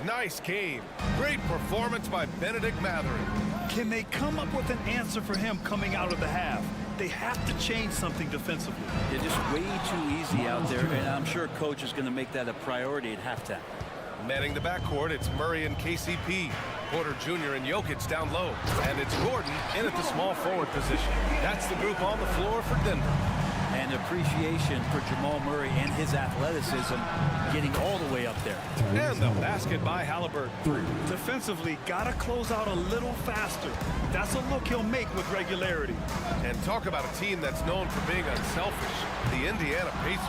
Nice game. Great performance by Benedict Mathurin. Can they come up with an answer for him coming out of the half? They have to change something defensively. They're just way too easy out there, and I'm sure coach is going to make that a priority at halftime. Manning the backcourt, it's Murray and KCP. Porter Jr. and Jokic down low. And it's Gordon in at the small forward position. That's the group on the floor for Denver. And appreciation for Jamal Murray and his athleticism getting all the way up there. And the basket by Halliburton. Defensively, gotta close out a little faster. That's a look he'll make with regularity. And talk about a team that's known for being unselfish, the Indiana Pacers.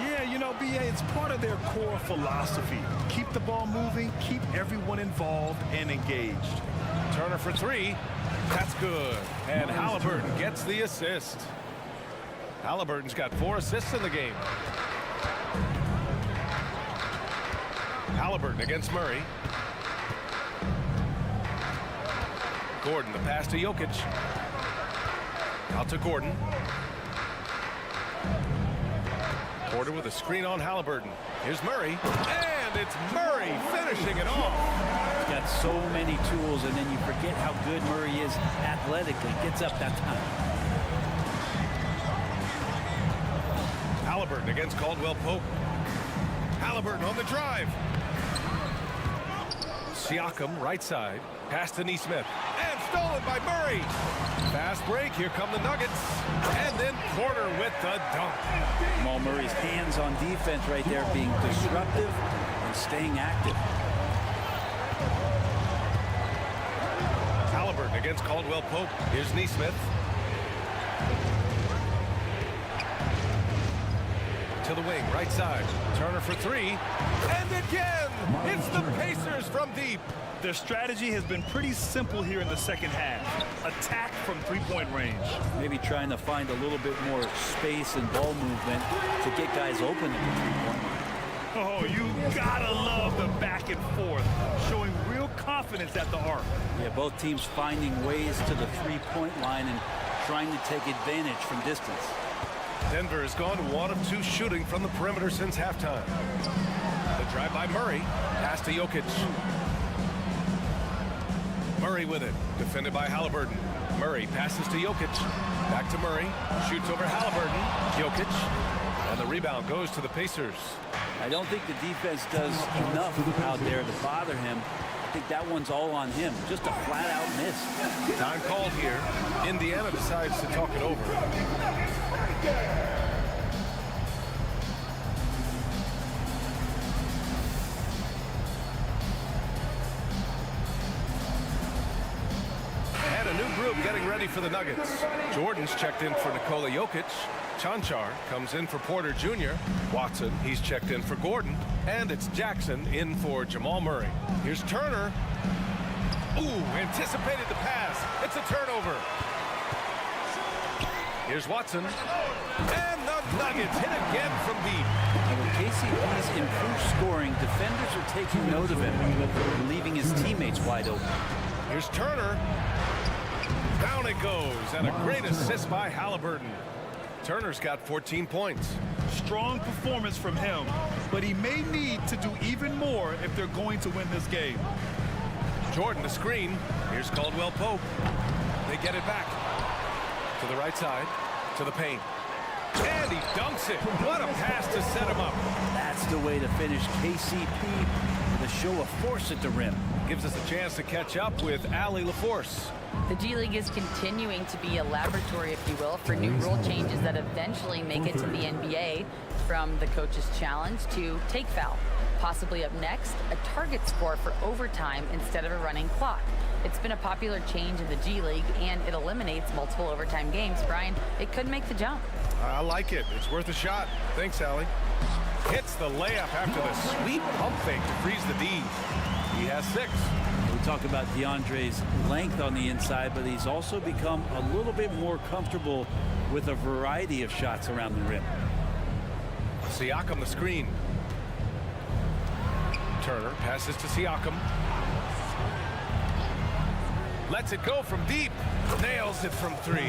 Yeah, you know, BA, it's part of their core philosophy. Keep the ball moving, keep everyone involved and engaged. Turner for 3. That's good. And Halliburton gets the assist. Halliburton's got 4 assists in the game. Halliburton against Murray. Gordon, the pass to Jokic. Out to Gordon. Porter with a screen on Halliburton. Here's Murray. And it's Murray finishing it off. He's got so many tools, and then you forget how good Murray is athletically. Gets up that time. Halliburton against Caldwell Pope. Halliburton on the drive. Siakam, right side. Pass to Nesmith. And stolen by Murray. Fast break. Here come the Nuggets. And then Porter with the dunk. Jamal Murray's hands on defense right there, being disruptive and staying active. Halliburton against Caldwell Pope. Here's Nesmith. To the wing, right side. Turner for 3. And again, it's the Pacers from deep. Their strategy has been pretty simple here in the second half. Attack from 3-point range. Maybe trying to find a little bit more space and ball movement to get guys open at the 3-point line. Oh, you gotta love the back and forth, showing real confidence at the arc. Yeah, both teams finding ways to the 3-point line and trying to take advantage from distance. Denver has gone 1 of 2 shooting from the perimeter since halftime. The drive by Murray. Pass to Jokic. Murray with it. Defended by Halliburton. Murray passes to Jokic. Back to Murray. Shoots over Halliburton. Jokic. And the rebound goes to the Pacers. I don't think the defense does enough out there to bother him. I think that one's all on him. Just a flat-out miss. Time called here. Indiana decides to talk it over. And a new group group getting ready for the Nuggets. Jordan's checked in for Nikola Jokic. Chanchar comes in for Porter Jr. Watson, he's checked in for Gordon. And it's Jackson in for Jamal Murray. Here's Turner. Ooh, anticipated the pass. It's a turnover. Here's Watson. And the Nuggets hit again from deep. And with KCP's improved scoring, defenders are taking note of him and leaving his teammates wide open. Here's Turner. Down it goes, and a great assist by Halliburton. Turner's got 14 points. Strong performance from him, but he may need to do even more if they're going to win this game. Jordan, the screen. Here's Caldwell Pope. They get it back. To the right side, to the paint. And he dunks it. What a pass to set him up. That's the way to finish. KCP with a show of force at the rim. Gives us a chance to catch up with Allie LaForce. The G League is continuing to be a laboratory, if you will, for new rule changes that eventually make it to the NBA, from the coach's challenge to take foul. Possibly up next, a target score for overtime instead of a running clock. It's been a popular change in the G League, and it eliminates multiple overtime games. Brian, it could make the jump. I like it. It's worth a shot. Thanks, Allie. Hits the layup after the sweet pump fake to freeze the D. He has 6. We talk about DeAndre's length on the inside, but he's also become a little bit more comfortable with a variety of shots around the rim. Siakam the screen. Turner passes to Siakam. Lets it go from deep. Nails it from 3.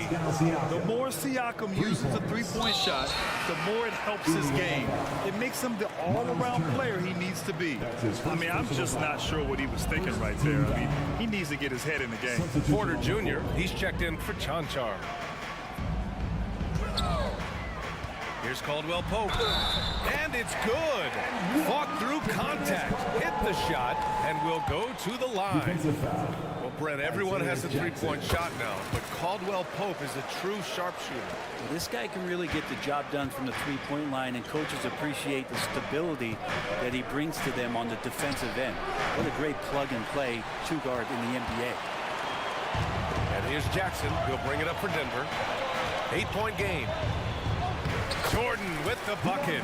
The more Siakam uses a three-point shot, the more it helps his game. It makes him the all-around player he needs to be. I mean, I'm just not sure what he was thinking right there. I mean, he needs to get his head in the game. Porter Jr., he's checked in for Chanchar. Here's Caldwell Pope. And it's good. Fought through contact. Hit the shot and will go to the line. Well, Brent, everyone has a three-point shot now, but Caldwell Pope is a true sharpshooter. Well, this guy can really get the job done from the three-point line, and coaches appreciate the stability that he brings to them on the defensive end. What a great plug-and-play two-guard in the NBA. And here's Jackson. He'll bring it up for Denver. 8-point game. Jordan with the bucket.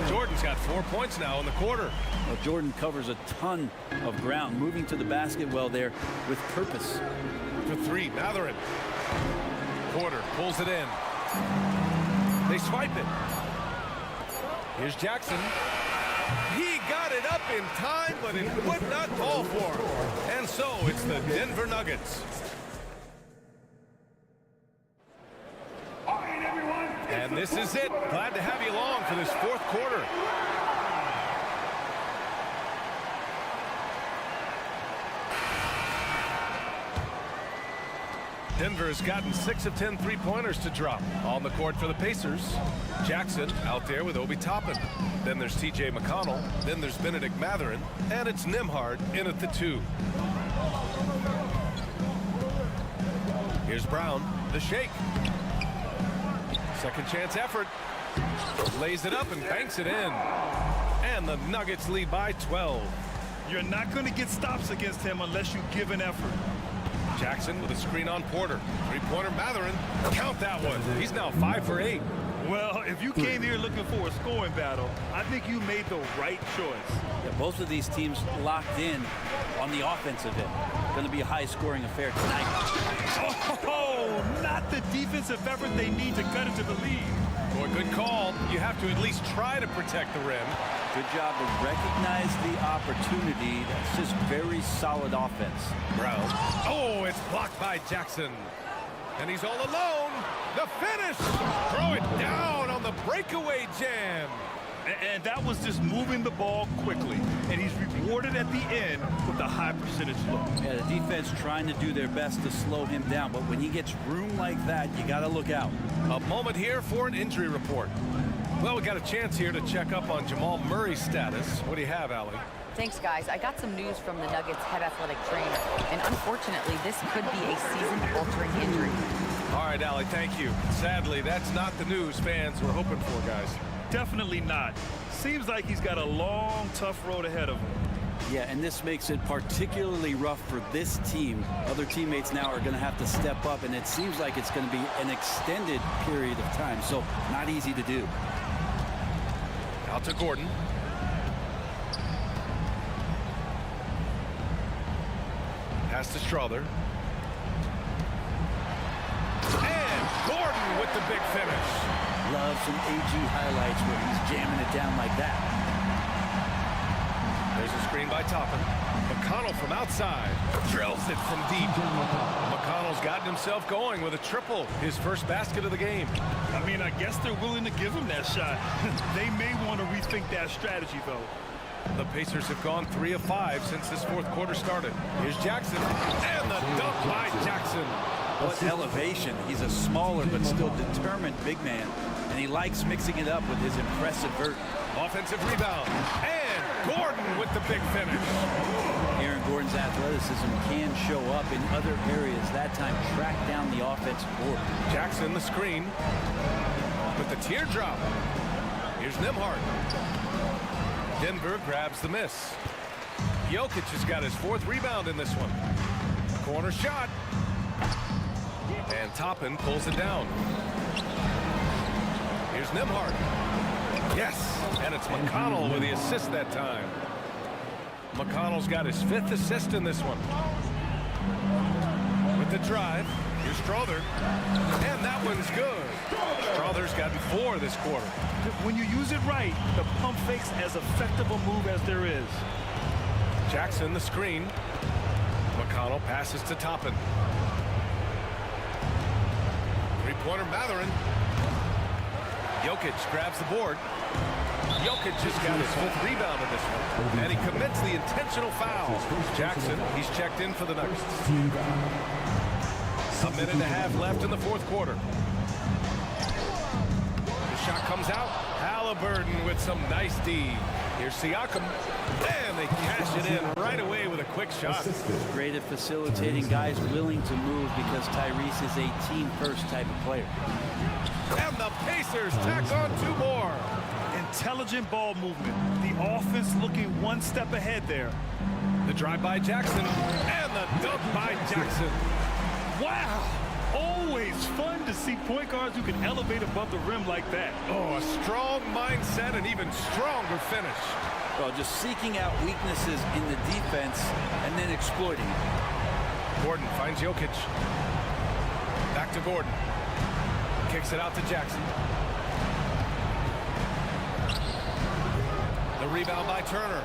Jordan's got 4 points now in the quarter. Well, Jordan covers a ton of ground, moving to the basket well there with purpose. For 3, Matherin. Porter pulls it in. They swipe it. Here's Jackson. He got it up in time, but it would not fall for him. And so it's the Denver Nuggets. And this is it. Glad to have you along for this 4th quarter. Denver has gotten 6 of 10 three-pointers to drop. On the court for the Pacers, Jackson out there with Obi Toppin. Then there's TJ McConnell. Then there's Benedict Matherin. And it's Nembhard in at the 2. Here's Brown, the shake. Second chance effort. Lays it up and banks it in. And the Nuggets lead by 12. You're not going to get stops against him unless you give an effort. Jackson with a screen on Porter. Three-pointer Matherin. Count that one. He's now 5 for 8. Well, if you came here looking for a scoring battle, I think you made the right choice. Yeah, both of these teams locked in on the offensive end. Going to be a high-scoring affair tonight. Oh, not the defensive effort they need to cut into the lead. Boy, good call. You have to at least try to protect the rim. Good job to recognize the opportunity. That's just very solid offense. Brown. Oh, it's blocked by Jackson. And he's all alone. The finish. Throw it down on the breakaway jam. And that was just moving the ball quickly. And he's rewarded at the end with a high percentage look. Yeah, the defense trying to do their best to slow him down. But when he gets room like that, you got to look out. A moment here for an injury report. Well, we got a chance here to check up on Jamal Murray's status. What do you have, Allie? Thanks, guys. I got some news from the Nuggets head athletic trainer, and unfortunately, this could be a season-altering injury. All right, Allie, thank you. Sadly, that's not the news fans were hoping for, guys. Definitely not. Seems like he's got a long, tough road ahead of him. Yeah, and this makes it particularly rough for this team. Other teammates now are going to have to step up, and it seems like it's going to be an extended period of time, so not easy to do. Out to Gordon. Pass to Strother. And Gordon with the big finish. Love some AG highlights where he's jamming it down like that. There's a screen by Toppin. McConnell from outside. Drills it from deep. McConnell's gotten himself going with a triple. His first basket of the game. I mean, I guess they're willing to give him that shot. They may want to rethink that strategy, though. The Pacers have gone 3 of 5 since this fourth quarter started. Here's Jackson. And the dunk by Jackson. What elevation. He's a smaller but still determined big man. And he likes mixing it up with his impressive vert. Offensive rebound. And Gordon with the big finish. Aaron Gordon's athleticism can show up in other areas. That time, track down the offensive board. Jackson the screen with the teardrop. Here's Nembhard. Denver grabs the miss. Jokic has got his 4th rebound in this one. Corner shot. And Toppin pulls it down. Here's Nembhard. Yes, and it's McConnell with the assist that time. McConnell's got his 5th assist in this one. With the drive, here's Strother. And that one's good. Strother's gotten 4 this quarter. When you use it right, the pump fake's as effective a move as there is. Jackson the screen. McConnell passes to Toppin. Three-pointer Matherin. Jokic grabs the board. Jokic just got his 5th rebound in this one. And he commits the intentional foul. Jackson, he's checked in for the Nuggets. A minute and a half left in the fourth quarter. The shot comes out. Halliburton with some nice D. Here's Siakam. And they cash it in right away with a quick shot. Great at facilitating guys willing to move because Tyrese is a team-first type of player. And the Pacers tack on 2 more. Intelligent ball movement. The offense looking one step ahead there. The drive by Jackson. And the dunk by Jackson. Wow! Always fun to see point guards who can elevate above the rim like that. Oh, a strong mindset and even stronger finish. Well, just seeking out weaknesses in the defense and then exploiting it. Gordon finds Jokic. Back to Gordon. Kicks it out to Jackson. The rebound by Turner.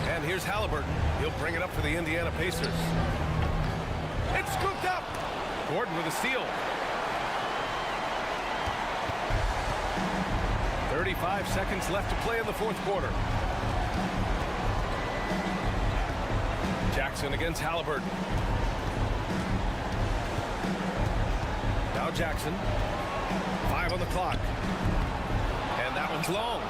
And here's Halliburton. He'll bring it up for the Indiana Pacers. It's scooped up. Gordon with a steal. 35 seconds left to play in the fourth quarter. Jackson against Halliburton. Now Jackson. 5 on the clock. And that one's long.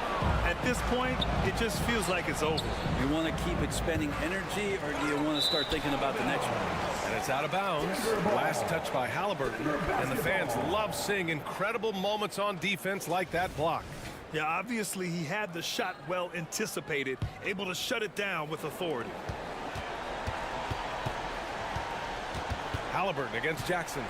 At this point, it just feels like it's over. You want to keep expending energy, or do you want to start thinking about the next one? And it's out of bounds. Last touch by Halliburton. And the fans love seeing incredible moments on defense like that block. Yeah, obviously he had the shot well anticipated, able to shut it down with authority. Halliburton against Jackson.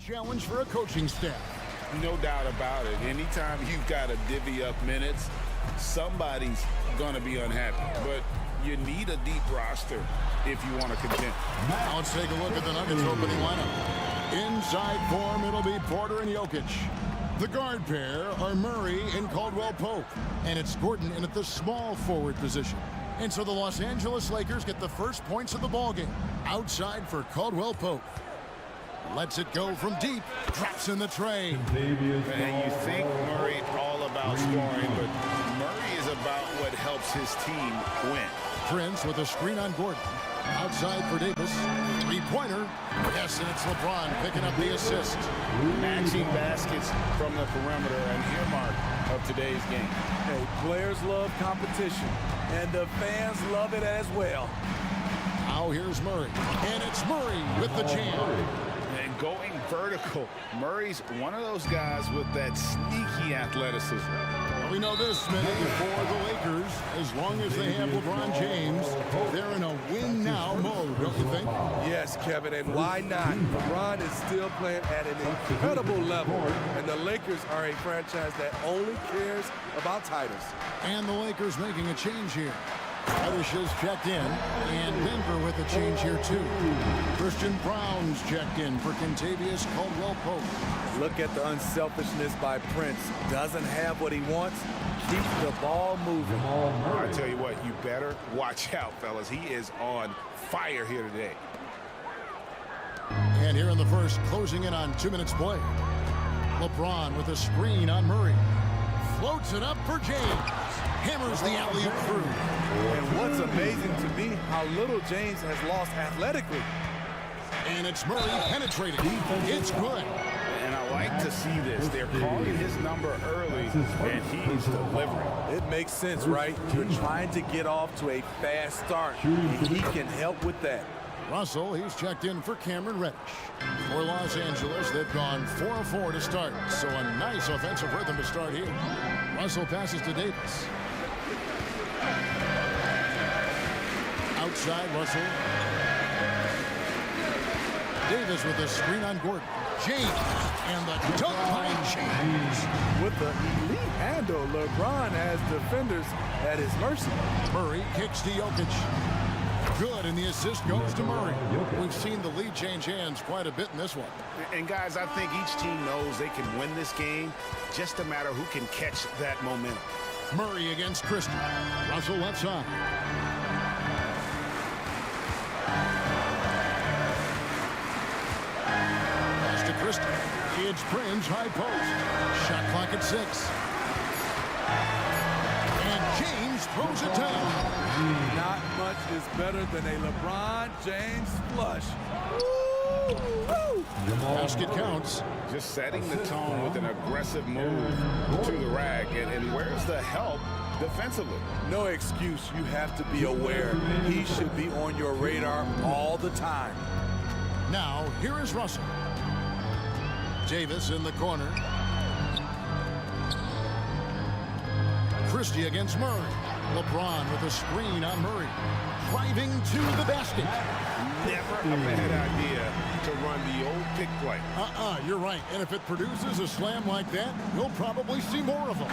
challenge for a coaching staff. No doubt about it. Anytime you've got to divvy up minutes, somebody's going to be unhappy. But you need a deep roster if you want to contend. Now let's take a look at the Nuggets opening lineup. Inside form, it'll be Porter and Jokic. The guard pair are Murray and Caldwell-Pope. And it's Gordon in at the small forward position. And so the Los Angeles Lakers get the first points of the ballgame. Outside for Caldwell-Pope. Lets it go from deep. Drops in the tray. And you think Murray's all about scoring, but Murray is about what helps his team win. Prince with a screen on Gordon. Outside for Davis. Three-pointer. Yes, and it's LeBron picking up the assist. Matching baskets from the perimeter, an earmark of today's game. Hey, players love competition, and the fans love it as well. Now here's Murray. And it's Murray with the jam. And going vertical, Murray's one of those guys with that sneaky athleticism. Well, we know this, Smitty, for the Lakers, as long as they have LeBron James, they're in a win-now mode, don't you think? Yes, Kevin, and why not? LeBron is still playing at an incredible level, and the Lakers are a franchise that only cares about titles. And the Lakers making a change here. Reddish is checked in, and Denver with a change here too. Christian Brown's checked in for Kentavious Caldwell-Pope. Look at the unselfishness by Prince. Doesn't have what he wants. Keep the ball moving. I tell you what, you better watch out, fellas. He is on fire here today. And here in the first, closing in on 2 minutes play. LeBron with a screen on Murray. Floats it up for James. Hammers the alley-oop through. And what's amazing to me, how little James has lost athletically. And it's Murray penetrating. It's good. And I like to see this. They're calling his number early, and he's delivering. It makes sense, right? You're trying to get off to a fast start, and he can help with that. Russell, he's checked in for Cameron Reddish. For Los Angeles, they've gone 4-4 to start, so a nice offensive rhythm to start here. Russell passes to Davis. Outside, Russell. Davis with a screen on Gordon. James, and the dunk by James. With the elite handle, LeBron has defenders at his mercy. Murray kicks to Jokic. Good, and the assist goes to Murray. We've seen the lead change hands quite a bit in this one. And guys, I think each team knows they can win this game, just a matter who can catch that momentum. Murray against Christie. Russell left side. Pass to Christie. It's Prince, high post. Shot clock at 6. And James throws it down. Not much is better than a LeBron James flush. Basket counts. Just setting the tone with an aggressive move to the rack. And where's the help defensively? No excuse. You have to be aware. He should be on your radar all the time. Now, here is Russell. Davis in the corner. Christie against Murray. LeBron with a screen on Murray. Driving to the basket. Never a bad idea to run the old pick play. You're right. And if it produces a slam like that, you'll probably see more of them.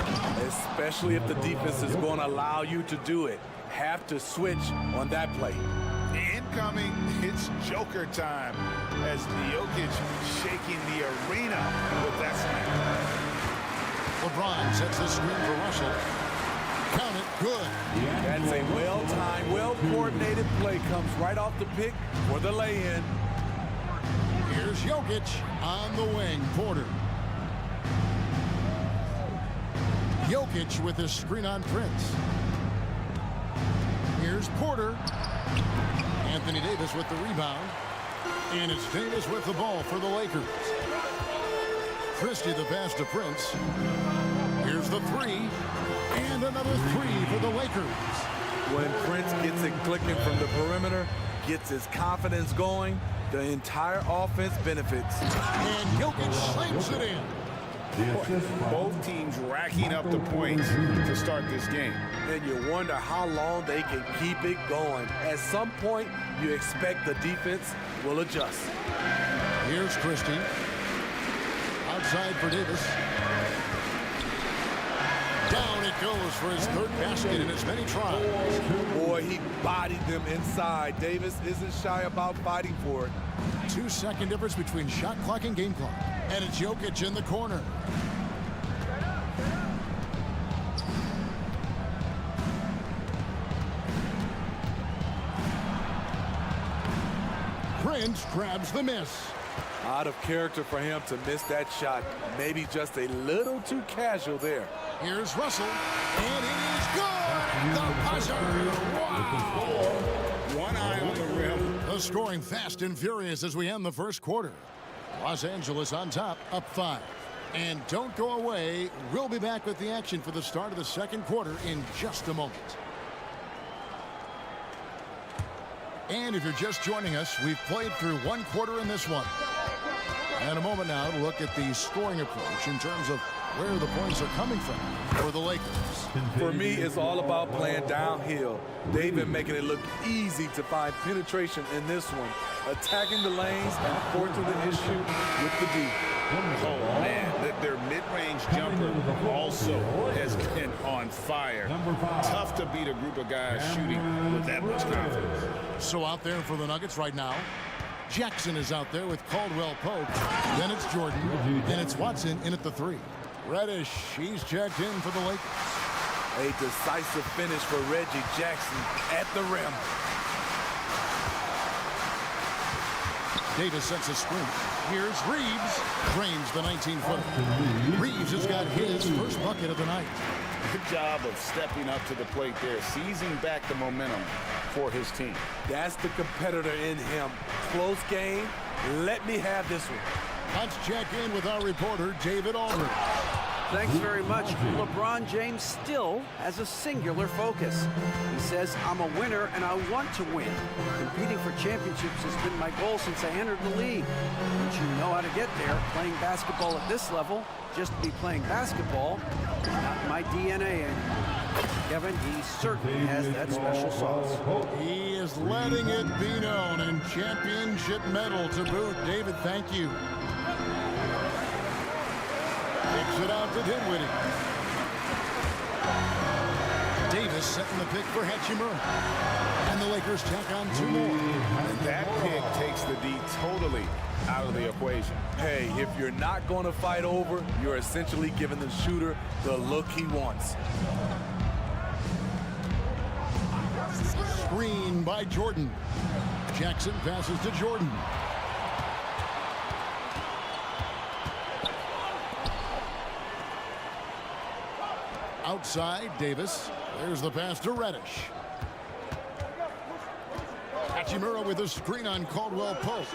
Especially if the defense is going to allow you to do it. Have to switch on that play. Incoming, it's Joker time as Jokic shaking the arena with that slam. LeBron sets the screen for Russell. Count it, good. That's a well-timed, well-coordinated play. Comes right off the pick for the lay-in. Here's Jokic on the wing. Porter. Jokic with his screen on Prince. Here's Porter. Anthony Davis with the rebound. And it's Davis with the ball for the Lakers. Christie the pass to Prince. Here's the three. And another three for the Lakers. When Prince gets it clicking from the perimeter, gets his confidence going, the entire offense benefits. And Jokic slams it in. Both teams racking up the points to start this game. And you wonder how long they can keep it going. At some point, you expect the defense will adjust. Here's Christie. outside for Davis. Down it goes for his third basket in as many tries. Boy, he bodied them inside. Davis isn't shy about fighting for it. 2-second difference between shot clock and game clock. And it's Jokic in the corner. Prince grabs the miss. Out of character for him to miss that shot. Maybe just a little too casual there. Here's Russell, and it is good! The buzzer! Wow! One eye on the rim. The scoring fast and furious as we end the first quarter. Los Angeles on top, up 5. And don't go away. We'll be back with the action for the start of the second quarter in just a moment. And if you're just joining us, we've played through one quarter in this one. And a moment now to look at the scoring approach in terms of where the points are coming from for the Lakers. For me, it's all about playing downhill. They've been making it look easy to find penetration in this one, attacking the lanes and forcing the issue with the D. Oh, man, their mid-range jumper also has been on fire. Tough to beat a group of guys shooting with that much confidence. So out there for the Nuggets right now, Jackson is out there with Caldwell Pope. Then it's Jordan. Then it's Watson in at the 3. Reddish, he's checked in for the Lakers. A decisive finish for Reggie Jackson at the rim. Davis sets a screen. Here's Reeves. Drains the 19-footer. Reeves has got his first bucket of the night. Good job of stepping up to the plate there, seizing back the momentum for his team. That's the competitor in him. Close game. Let me have this one. Let's check in with our reporter, David Aldridge. Thanks very much. LeBron James still has a singular focus. He says, I'm a winner and I want to win. Competing for championships has been my goal since I entered the league. Once you know how to get there, playing basketball at this level, just to be playing basketball, is not my DNA anymore. Kevin, he certainly has that special sauce. He is letting it be known, and championship medal to boot. David, thank you. Kicks it out to Dinwiddie. Davis setting the pick for Hachimura. And the Lakers tack on 2 more. And that pick takes the D totally out of the equation. Hey, if you're not going to fight over, you're essentially giving the shooter the look he wants. Screen by Jordan. Jackson passes to Jordan. Outside, Davis. There's the pass to Reddish. Hachimura with a screen on Caldwell Pope.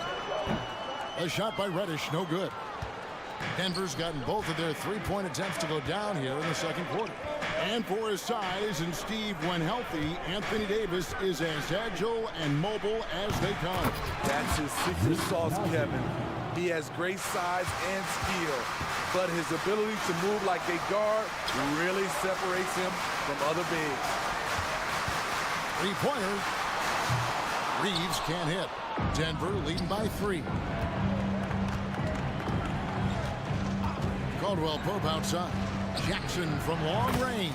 A shot by Reddish, no good. Denver's gotten both of their 3-point attempts to go down here in the second quarter. And for his size, and Steve, when healthy, Anthony Davis is as agile and mobile as they come. That's his secret sauce, Kevin. He has great size and skill, but his ability to move like a guard really separates him from other bigs. 3-pointer. Reeves can't hit. Denver leading by 3. Caldwell Pope outside. Jackson from long range.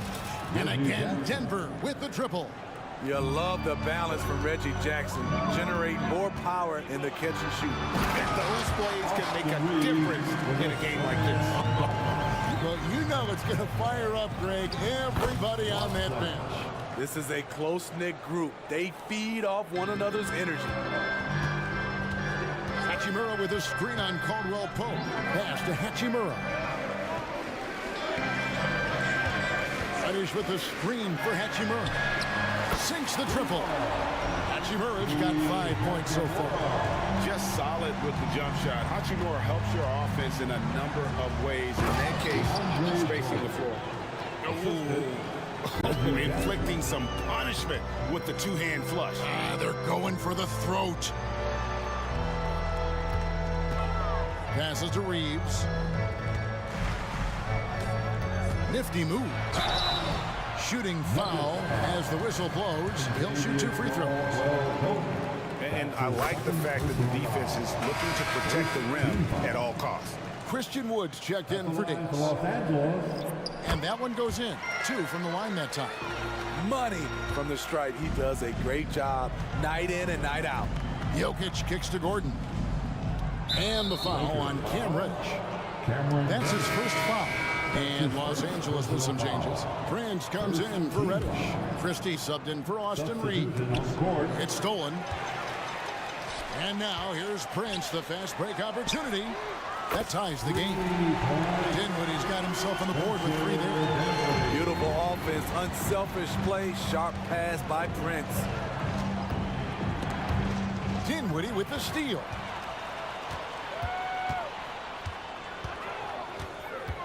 And again, Denver with the triple. You love the balance from Reggie Jackson. Generate more power in the catch and shoot. And those plays can make a difference in a game like this. Well, you know it's going to fire up, Greg, everybody on that bench. This is a close-knit group. They feed off one another's energy. Hachimura with a screen on Caldwell Pope. Pass to Hachimura. Reddish with the screen for Hachimura. Sinks the triple. Hachimura's got 5 points so far. Just solid with the jump shot. Hachimura helps your offense in a number of ways. In that case, spacing the floor. Inflicting some punishment with the 2-hand flush. They're going for the throat. Passes to Reeves. Nifty move. Shooting foul as the whistle blows. He'll shoot 2 free throws. And I like the fact that the defense is looking to protect the rim at all costs. Christian Woods checked in for Davis. And that one goes in. 2 from the line that time. Money from the stripe. He does a great job night in and night out. Jokic kicks to Gordon. And the foul on Cam Reddish. That's his first foul. And Los Angeles with some changes. Prince comes in for Reddish. Christie subbed in for Austin Reed. It's stolen. And now here's Prince, the fast break opportunity. That ties the game. Dinwiddie's got himself on the board with 3 there. Beautiful offense, unselfish play, sharp pass by Prince. Dinwiddie with the steal.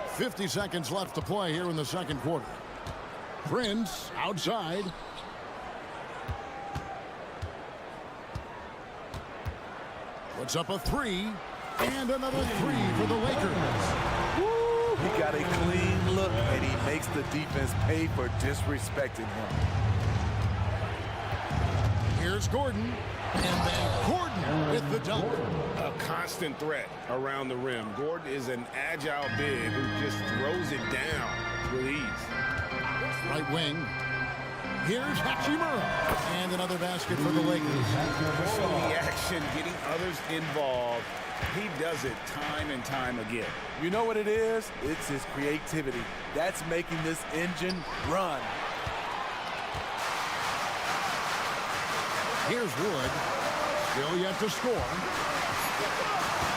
50 seconds left to play here in the second quarter. Prince outside. Puts up a 3. And another 3 for the Lakers. Woo! He got a clean look, and he makes the defense pay for disrespecting him. Here's Gordon. And then Gordon with the dunk. A constant threat around the rim. Gordon is an agile big who just throws it down with ease. Right wing. Here's Hachimura. And another basket for the Lakers. The action, getting others involved. He does it time and time again. You know what it is? It's his creativity. That's making this engine run. Here's Wood. Still yet to score.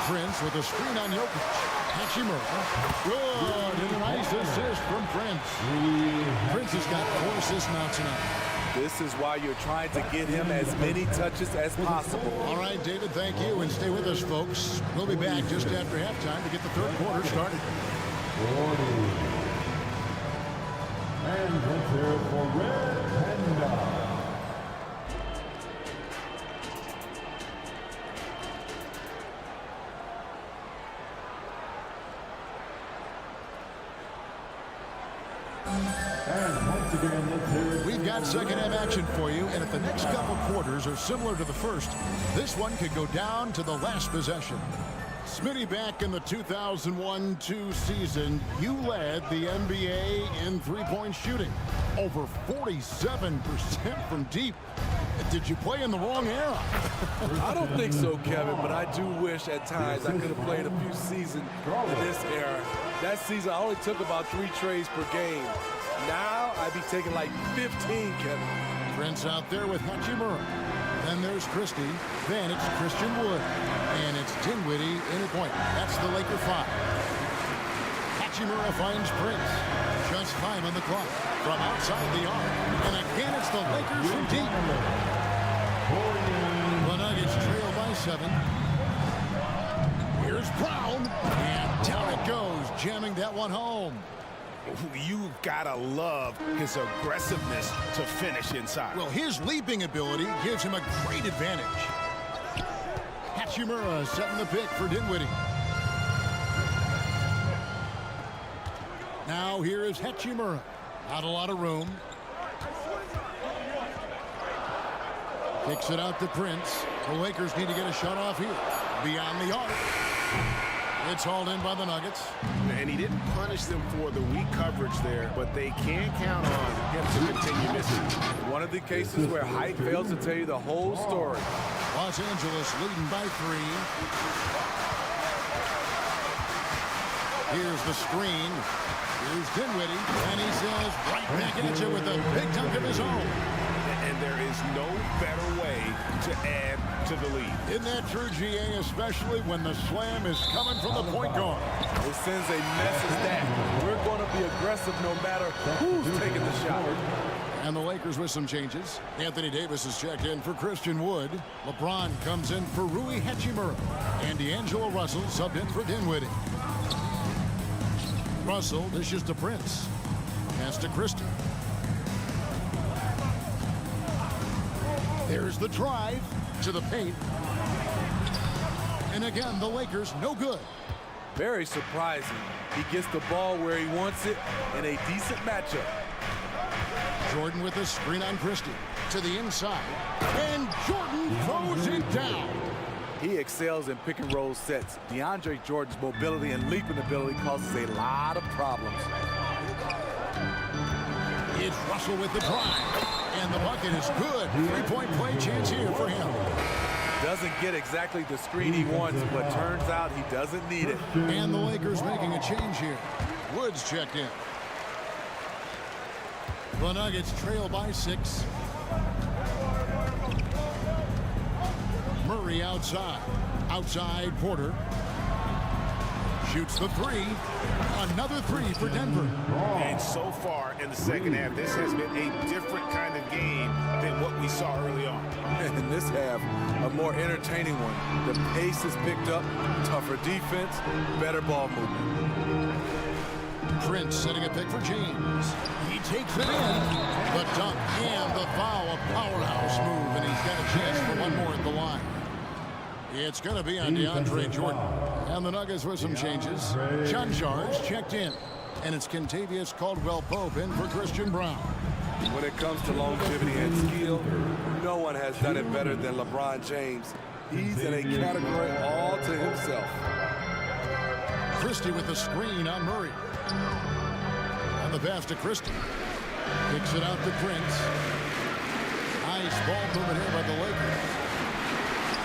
Prince with a screen on Jokic. Hachimura. Good. And a nice assist from Prince. Prince has got 4 assists now tonight. This is why you're trying to get him as many touches as possible. All right, David, thank you. And stay with us, folks. We'll be back just after halftime to get the third quarter started. And let's hear it for Red Panda. We've got second half action for you, and if the next couple quarters are similar to the first, this one could go down to the last possession. Smitty, back in the 2001-2 season, you led the NBA in three-point shooting. Over 47% from deep. Did you play in the wrong era? I don't think so, Kevin, but I do wish at times I could have played a few seasons in this era. That season, I only took about 3 trades per game. Now, I'd be taking like 15, Kevin. Prince out there with Hachimura. Then there's Christie. Then it's Christian Wood. And it's Dinwiddie in a point. That's the Laker 5. Hachimura finds Prince. Just 5 on the clock. From outside the arc. And again, it's the Lakers from deep. The Nuggets trail by 7. Here's Brown. And down it goes, jamming that one home. You gotta love his aggressiveness to finish inside. Well, his leaping ability gives him a great advantage. Hachimura setting the pick for Dinwiddie. Now here is Hachimura. Not a lot of room. Kicks it out to Prince. The Lakers need to get a shot off here. Beyond the arc. It's hauled in by the Nuggets. And he didn't punish them for the weak coverage there, but they can't count on him to continue missing. One of the cases where height fails to tell you the whole story. Los Angeles leading by 3. Here's the screen. Here's Dinwiddie. And he says right back at you with a big dunk of his own. And there is no better way to add to the lead. Isn't that true, GA, especially when the slam is coming from the point guard? It sends a message that we're going to be aggressive no matter who's taking the shot. And the Lakers with some changes. Anthony Davis is checked in for Christian Wood. LeBron comes in for Rui Hachimura. And D'Angelo Russell subbed in for Dinwiddie. Russell dishes to Prince. Pass to Christie. There's the drive to the paint. And again, the Lakers no good. Very surprising. He gets the ball where he wants it in a decent matchup. Jordan with a screen on Christie. To the inside. And Jordan throws it down. He excels in pick and roll sets. DeAndre Jordan's mobility and leaping ability causes a lot of problems. It's Russell with the drive, and the bucket is good. Three-point play chance here for him. Doesn't get exactly the screen he wants, but turns out he doesn't need it. And the Lakers making a change here. Woods checked in. The Nuggets trail by 6. Murray outside. Outside Porter. Shoots the 3. Another 3 for Denver. And so far in the second half, this has been a different kind of game than what we saw early on. In this half, a more entertaining one. The pace is picked up, tougher defense, better ball movement. Prince setting a pick for James. He takes it in. The dunk and the foul, a powerhouse move, and he's got a chance for one more at the line. It's going to be on DeAndre Jordan. And the Nuggets with some changes. Chanchar's checked in. And it's Kentavious Caldwell-Pope in for Christian Brown. When it comes to longevity and skill, no one has done it better than LeBron James. He's in a category all to himself. Christie with the screen on Murray. And the pass to Christie. Kicks it out to Prince. Nice ball movement here by the Lakers.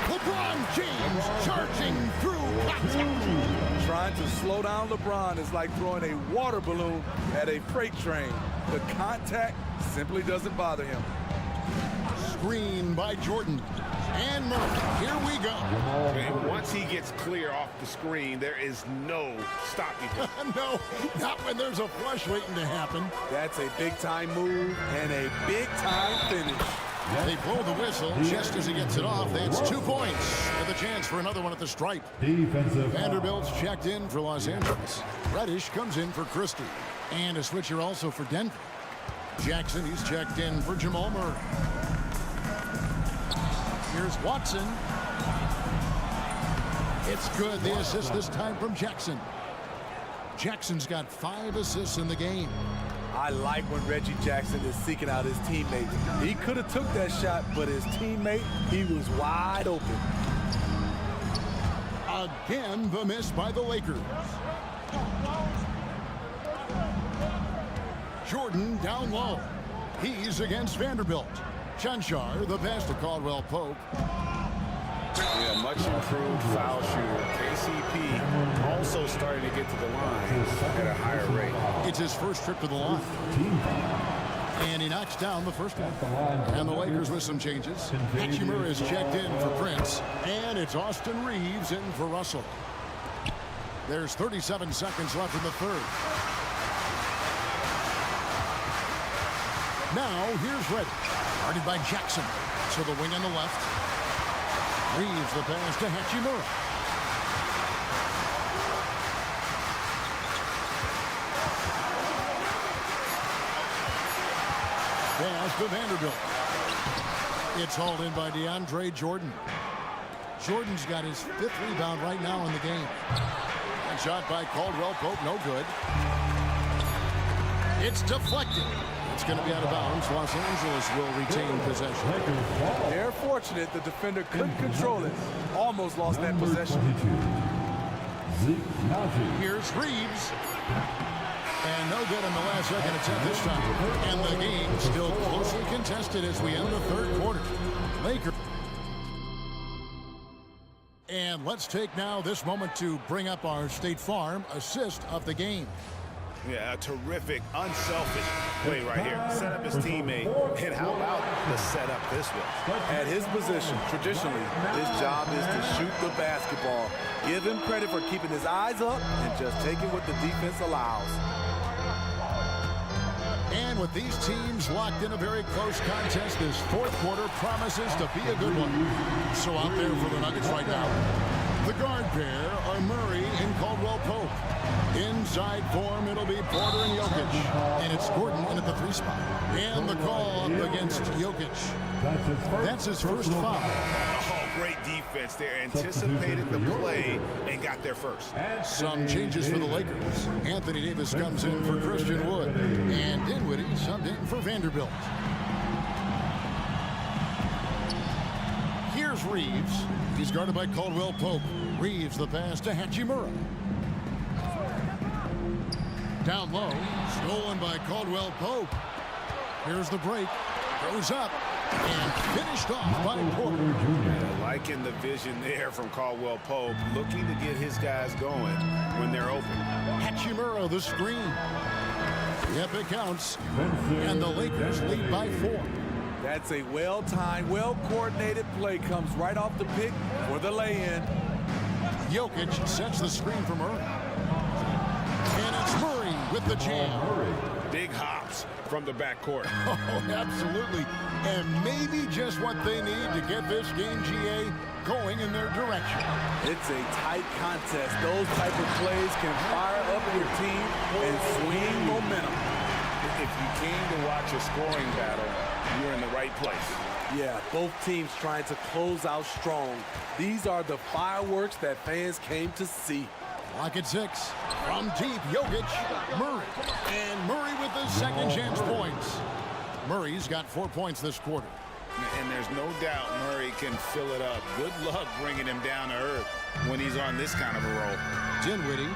LeBron James charging through contact. Trying to slow down LeBron is like throwing a water balloon at a freight train. The contact simply doesn't bother him. Screen by Jordan. And Murray. Here we go. And once he gets clear off the screen, there is no stopping him. No, not when there's a flush waiting to happen. That's a big-time move and a big-time finish. They blow the whistle just as he gets it off. That's 2 points with a chance for another one at the stripe. Vanderbilt's checked in for Los Angeles. Reddish comes in for Christie. And a switcher also for Denver. Jackson, he's checked in for Jamal Murray. Here's Watson. It's good. The assist this time from Jackson. Jackson's got 5 assists in the game. I like when Reggie Jackson is seeking out his teammate. He could have took that shot, but his teammate, he was wide open. Again, the miss by the Lakers. Jordan down low. He's against Vanderbilt. Chanchar, the pass to Caldwell-Pope. Yeah, much improved foul shooter. KCP also starting to get to the line at a higher rate. It's his first trip to the line. And he knocks down the first one. And the Lakers with some changes. Hachimura is checked in for Prince. And it's Austin Reeves in for Russell. There's 37 seconds left in the third. Now, here's Reddish. Guarded by Jackson. So the wing on the left. Reeves the pass to Hachimura. Pass to Vanderbilt. It's hauled in by DeAndre Jordan. Jordan's got his 5th rebound right now in the game. And shot by Caldwell-Pope, no good. It's deflected. It's going to be out of bounds. Los Angeles will retain possession. They're fortunate the defender couldn't control it. Almost lost that possession. Here's Reeves. And no good in the last second attempt this time. And the game still closely contested as we end the third quarter. Lakers. And let's take now this moment to bring up our State Farm assist of the game. Yeah, a terrific, unselfish play right here. Set up his teammate. And how about the setup this was? At his position, traditionally, his job is to shoot the basketball. Give him credit for keeping his eyes up and just taking what the defense allows. And with these teams locked in a very close contest, this fourth quarter promises to be a good one. So out there for the Nuggets right now, the guard pair are Murray and Caldwell-Pope. Inside form, it'll be Porter and Jokic. And it's Gordon in at the 3 spot. And the call up against Jokic. That's his first foul. Oh, great defense there. Anticipated the play and got there first. Some changes for the Lakers. Anthony Davis comes in for Christian Wood. And Dinwiddie subbed in for Vanderbilt. Here's Here's Reeves. He's guarded by Caldwell Pope. Reeves the pass to Hachimura. Down low, stolen by Caldwell Pope. Here's the break. Goes up and finished off by Porter. Liking the vision there from Caldwell Pope, looking to get his guys going when they're open. Hachimura the screen. Yep, it counts. And the Lakers lead by 4. That's a well-timed, well-coordinated play. Comes right off the pick for the lay-in. Jokic sets the screen for Murray. And it's Murray with the jam. Big hops from the backcourt. Oh, absolutely. And maybe just what they need to get this game, GA, going in their direction. It's a tight contest. Those type of plays can fire up your team and swing momentum. If you came to watch a scoring battle, you're in the right place. Yeah, both teams trying to close out strong. These are the fireworks that fans came to see. Lock at 6. From deep, Jokic, Murray. And Murray with the second chance points. Murray's got 4 points this quarter. And there's no doubt Murray can fill it up. Good luck bringing him down to earth when he's on this kind of a roll. Dinwiddie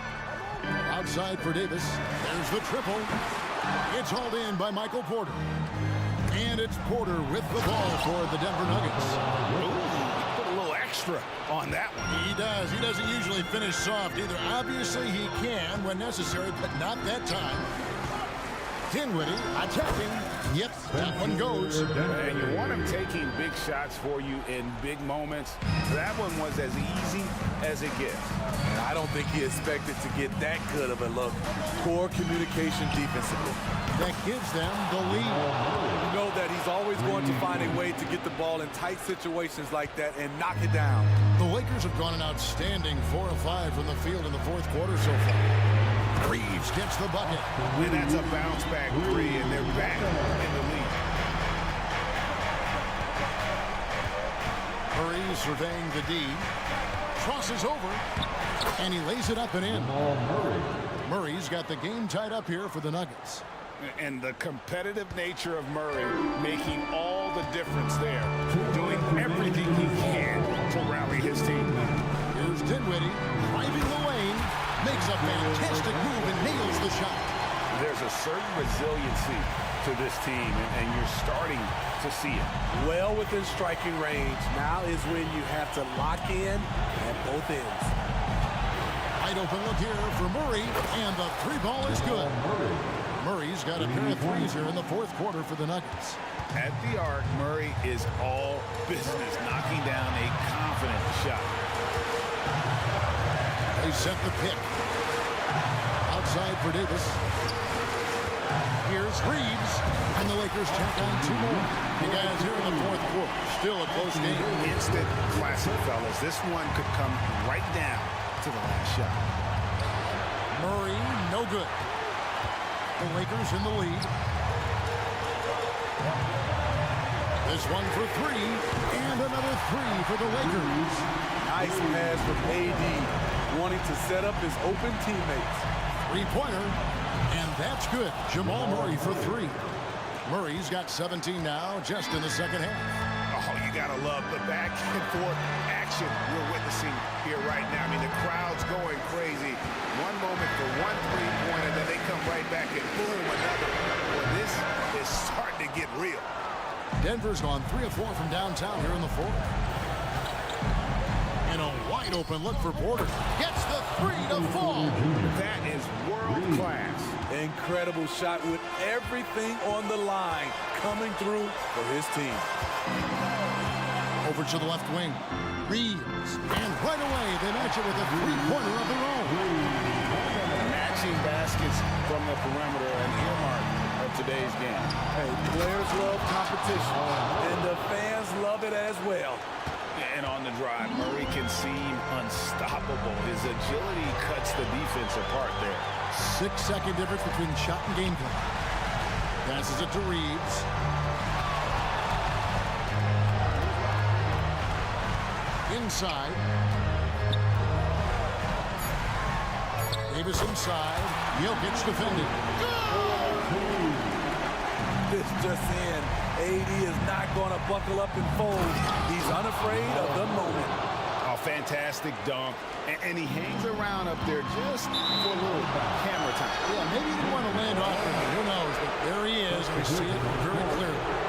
outside for Davis. There's the triple. It's hauled in by Michael Porter. And it's Porter with the ball for the Denver Nuggets. Ooh, put a little extra on that one. He does. He doesn't usually finish soft either. Obviously, he can when necessary, but not that time. Dinwiddie attacking. Yep, that one goes. And you want him taking big shots for you in big moments. That one was as easy as it gets. And I don't think he expected to get that good of a look. Poor communication defensively. That gives them the lead. You know that he's always going to find a way to get the ball in tight situations like that and knock it down. The Lakers have gone an outstanding 4 of 5 from the field in the fourth quarter so far. Reeves gets the bucket. And that's a bounce-back 3, and they're back in the lead. Murray surveying the D. Crosses over, and he lays it up and in. Murray's got the game tied up here for the Nuggets. And the competitive nature of Murray making all the difference there, doing everything he can to rally his team. Here's Dinwiddie driving the lane, makes a fantastic move and nails the shot. There's a certain resiliency to this team, and you're starting to see it. Well within striking range. Now is when you have to lock in at both ends. Wide open look here for Murray, and the 3 ball is good. Murray's got a pair of threes here in the fourth quarter for the Nuggets. At the arc, Murray is all business, knocking down a confident shot. They set the pick. Outside for Davis. Here's Reeves, and the Lakers tack on 2 more. You guys here in the fourth quarter. Still a close game. Instant classic, fellas. This one could come right down to the last shot. Murray, no good. The Lakers in the lead. This one for 3, and another 3 for the Lakers. Nice pass from AD, wanting to set up his open teammates. 3-pointer, and that's good. Jamal Murray for 3. Murray's got 17 now, just in the second half. Oh, you gotta love the back and forth action we're witnessing here right now. I mean, the crowd's going crazy. One moment for one 3-pointer, then they come right back and boom, another. Well, this is starting to get real. Denver's gone 3 of 4 from downtown here in the fourth. And a wide open look for Porter. Gets the 3 to fall. That is world class. Incredible shot with everything on the line coming through for his team. Over to the left wing. Reeves. And right away, they match it with a 3-pointer of their own. Matching baskets from the perimeter, an earmark of today's game. Hey, players love competition, and the fans love it as well. And on the drive, Murray can seem unstoppable. His agility cuts the defense apart there. 6-second difference between shot and game clock. Passes it to Reeves. Inside. Davis inside. Jokic defending. this just in. AD is not going to buckle up and fold. He's unafraid of the moment. A fantastic dunk. And he hangs around up there just for a little camera time. Yeah, maybe he didn't want to land off of it. Who knows? But there he is. We see it very clearly.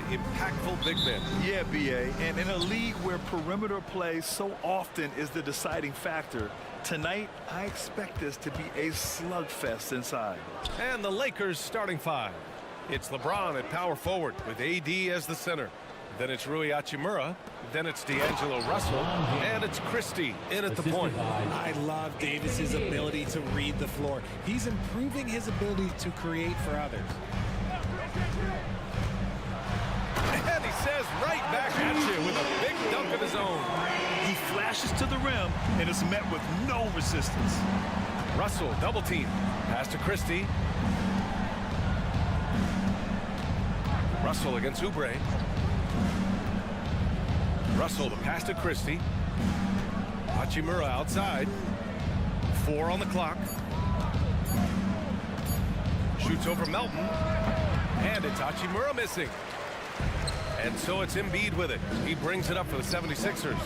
impactful big men. Yeah, B.A., and in a league where perimeter play so often is the deciding factor, tonight I expect this to be a slugfest inside. And the Lakers starting five. It's LeBron at power forward with AD as the center. Then it's Rui Hachimura. Then it's D'Angelo Russell. And it's Christie in at the point. I love Davis's ability to read the floor. He's improving his ability to create for others. And he says right back at you with a big dunk of his own. He flashes to the rim and is met with no resistance. Russell double team. Pass to Christie. Russell against Oubre. Russell, the pass to Christie. Hachimura outside. 4 on the clock. Shoots over Melton. And it's Hachimura missing. And so it's Embiid with it. He brings it up for the 76ers.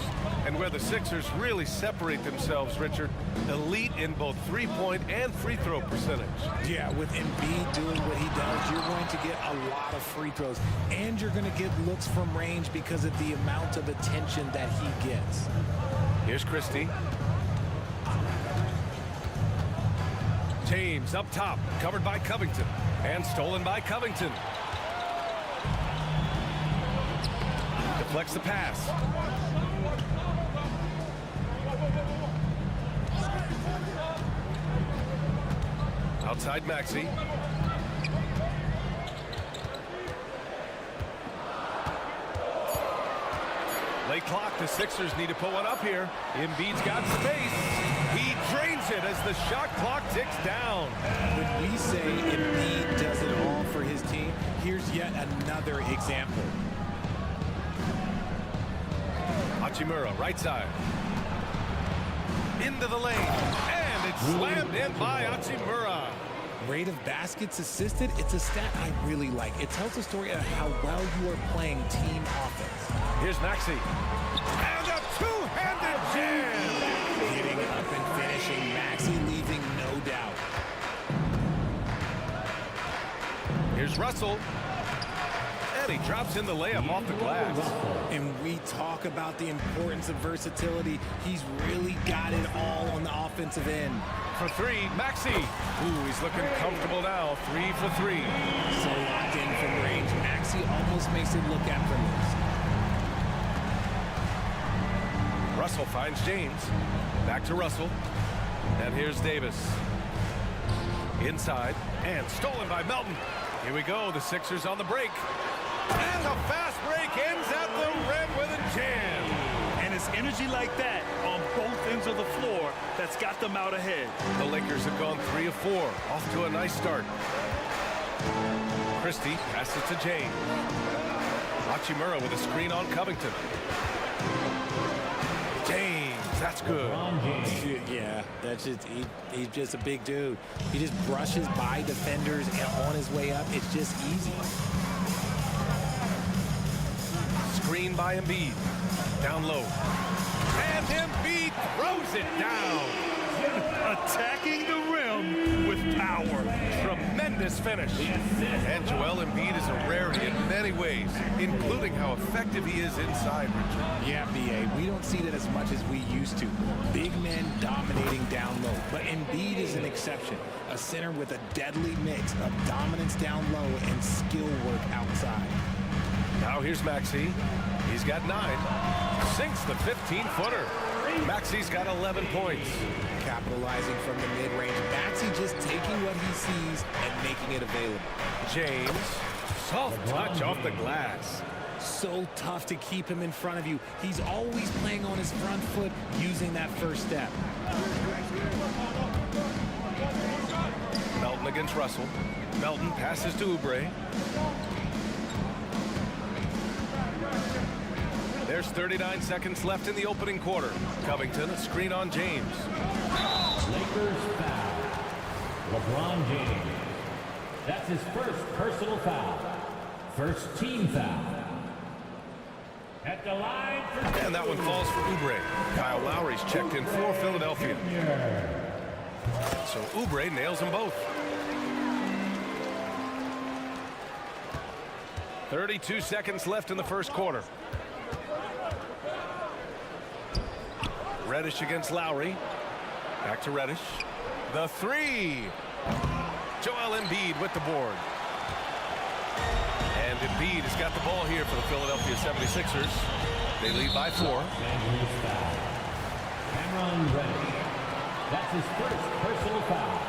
And where the Sixers really separate themselves, Richard, elite in both three-point and free throw percentage. Yeah, with Embiid doing what he does, you're going to get a lot of free throws. And you're going to get looks from range because of the amount of attention that he gets. Here's Christie. James up top, covered by Covington. And stolen by Covington. Deflects the pass. Outside Maxey. Late clock, the Sixers need to put one up here. Embiid's got space. He drains it as the shot clock ticks down. When we say Embiid does it all for his team, here's yet another example. Hachimura, right side. Into the lane. And it's slammed in by Hachimura. Rate of baskets assisted, it's a stat I really like. It tells a story of how well you are playing team offense. Here's Maxey. And a two-handed jam. Getting up and finishing. Maxey leaving no doubt. Here's Russell. And he drops in the layup off the glass. And we talk about the importance of versatility. He's really got it all on the offensive end. For three, Maxey. Ooh, he's looking comfortable now. 3 for 3. So locked in from range. Maxey almost makes it look effortless. Russell finds James. Back to Russell. And here's Davis. Inside. And stolen by Melton. Here we go. The Sixers on the break. And the fast break ends at the rim with a jam. And it's energy like that on both ends of the floor that's got them out ahead. The Lakers have gone 3 of 4. Off to a nice start. Christie passes to James. Hachimura with a screen on Covington. James, that's good. Yeah, that's just he's just a big dude. He just brushes by defenders and on his way up. It's just easy. Screen by Embiid. Down low. And Embiid throws it down. Attacking the rim with power. Tremendous finish. And Joel Embiid is a rarity in many ways, including how effective he is inside, Richard. Yeah, B.A., we don't see that as much as we used to. Big men dominating down low. But Embiid is an exception. A center with a deadly mix of dominance down low and skill work outside. Now here's Maxey. He's got 9. Sinks the 15-footer. Maxey's got 11 points. Capitalizing from the mid-range. Maxey just taking what he sees and making it available. James, soft touch off the glass. So tough to keep him in front of you. He's always playing on his front foot, using that first step. Melton against Russell. Melton passes to Oubre. There's 39 seconds left in the opening quarter. Covington, a screen on James. Lakers foul. LeBron James. That's his first personal foul. First team foul. At the line for... And that one falls for Oubre. Kyle Lowry's checked in for Philadelphia. So Oubre nails them both. 32 seconds left in the first quarter. Reddish against Lowry. Back to Reddish. The three. Joel Embiid with the board. And Embiid has got the ball here for the Philadelphia 76ers. They lead by 4. Cameron Reddish. That's his first personal foul.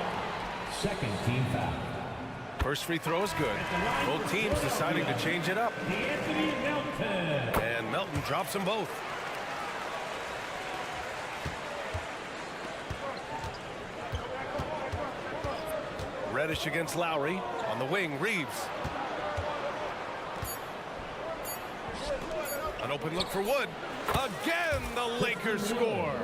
Second team foul. First free throw is good. Both teams deciding to change it up. And Melton drops them both. Reddish against Lowry. On the wing, Reeves. An open look for Wood. Again, the Lakers score.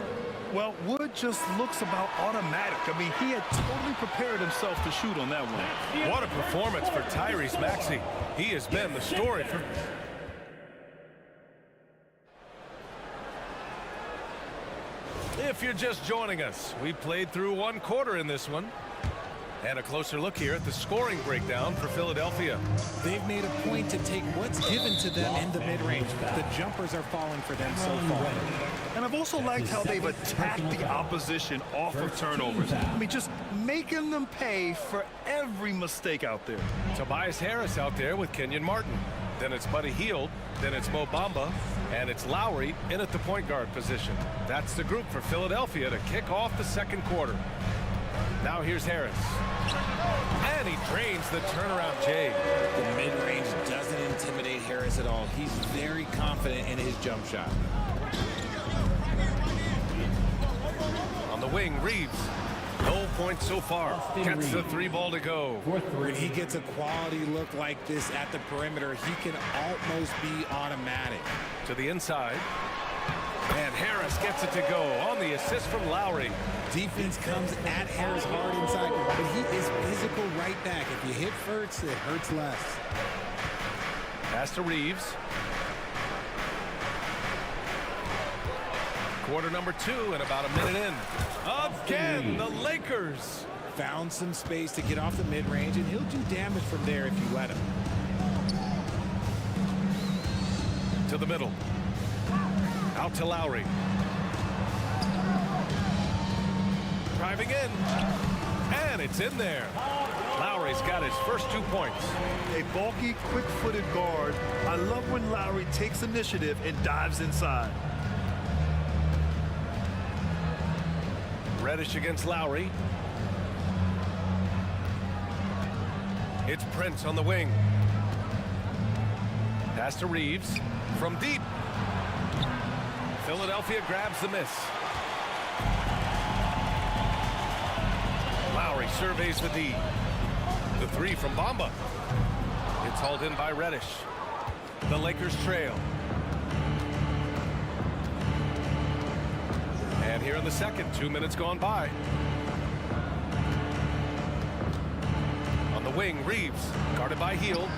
Well, Wood just looks about automatic. I mean, he had totally prepared himself to shoot on that one. What a performance for Tyrese Maxey. He has been the story for... If you're just joining us, we played through one quarter in this one. And a closer look here at the scoring breakdown for Philadelphia. They've made a point to take what's given to them in the mid-range. The jumpers are falling for them so far. And I've also liked how they've attacked the opposition off of turnovers. I mean, just making them pay for every mistake out there. Tobias Harris out there with Kenyon Martin. Then it's Buddy Hield. Then it's Mo Bamba. And it's Lowry in at the point guard position. That's the group for Philadelphia to kick off the second quarter. Now here's Harris. And he drains the turnaround J. The mid-range doesn't intimidate Harris at all. He's very confident in his jump shot. On the wing, Reeves. No points so far. Gets the three ball to go. When he gets a quality look like this at the perimeter, he can almost be automatic. To the inside. And Harris gets it to go on the assist from Lowry. Defense comes at Harris hard inside, but he is physical right back. If you hit first, it hurts less. Pass to Reeves. Quarter number 2 and about a minute in. Again, the Lakers. Found some space to get off the mid-range, and he'll do damage from there if you let him. To the middle. Out to Lowry. Driving in. And it's in there. Lowry's got his first 2 points. A bulky, quick-footed guard. I love when Lowry takes initiative and dives inside. Reddish against Lowry. It's Prince on the wing. Pass to Reeves. From deep. Philadelphia grabs the miss. Lowry surveys the D. The three from Bamba. It's hauled in by Reddish. The Lakers trail. And here in the second, 2 minutes gone by. On the wing, Reeves, guarded by Hield.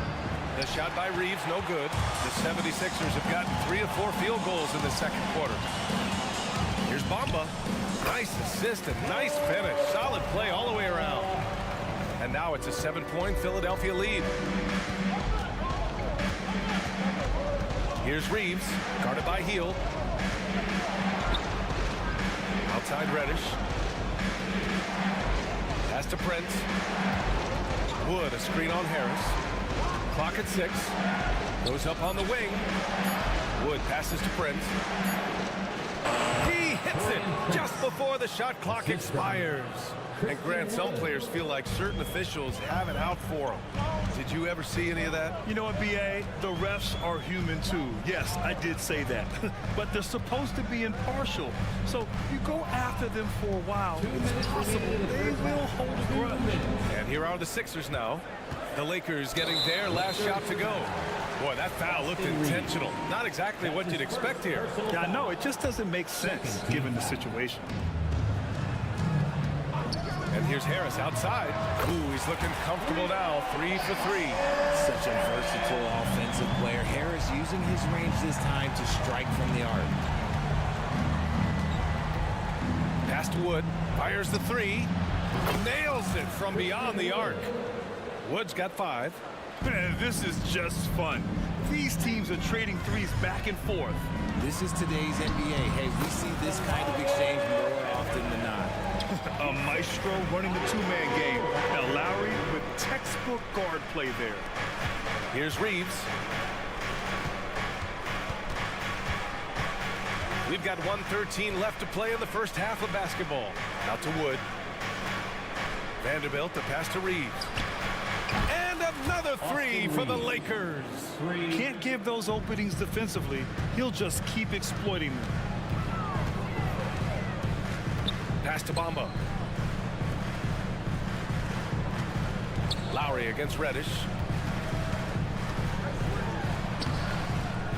The shot by Reeves, no good. The 76ers have gotten 3 of 4 field goals in the second quarter. Here's Bamba. Nice assist and nice finish. Solid play all the way around. And now it's a 7-point Philadelphia lead. Here's Reeves, guarded by Hield. Outside Reddish. Pass to Prince. Wood, a screen on Harris. Clock at 6. Goes up on the wing. Wood passes to Prince. He hits it just before the shot clock expires. And Grant, some players feel like certain officials have it out for them. Did you ever see any of that? You know what, B.A.? The refs are human too. Yes, I did say that. But they're supposed to be impartial. So you go after them for a while. It's possible they will hold a grudge. And here are the Sixers now. The Lakers getting their last shot to go. Boy, that foul looked intentional. Not exactly what you'd expect here. Yeah, I know. It just doesn't make sense given the situation. And here's Harris outside. Ooh, he's looking comfortable now. 3 for 3. Such a versatile offensive player. Harris using his range this time to strike from the arc. Pass to Wood. Fires the 3. Nails it from beyond the arc. Wood's got 5. Man, this is just fun. These teams are trading threes back and forth. This is today's NBA. Hey, we see this kind of exchange more often than not. A maestro running the two-man game. Now Lowry with textbook guard play there. Here's Reeves. We've got 1:13 left to play in the first half of basketball. Out to Wood. Vanderbilt, the pass to Reeves. And another three for the Lakers. Can't give those openings defensively. He'll just keep exploiting them. Pass to Bamba. Lowry against Reddish.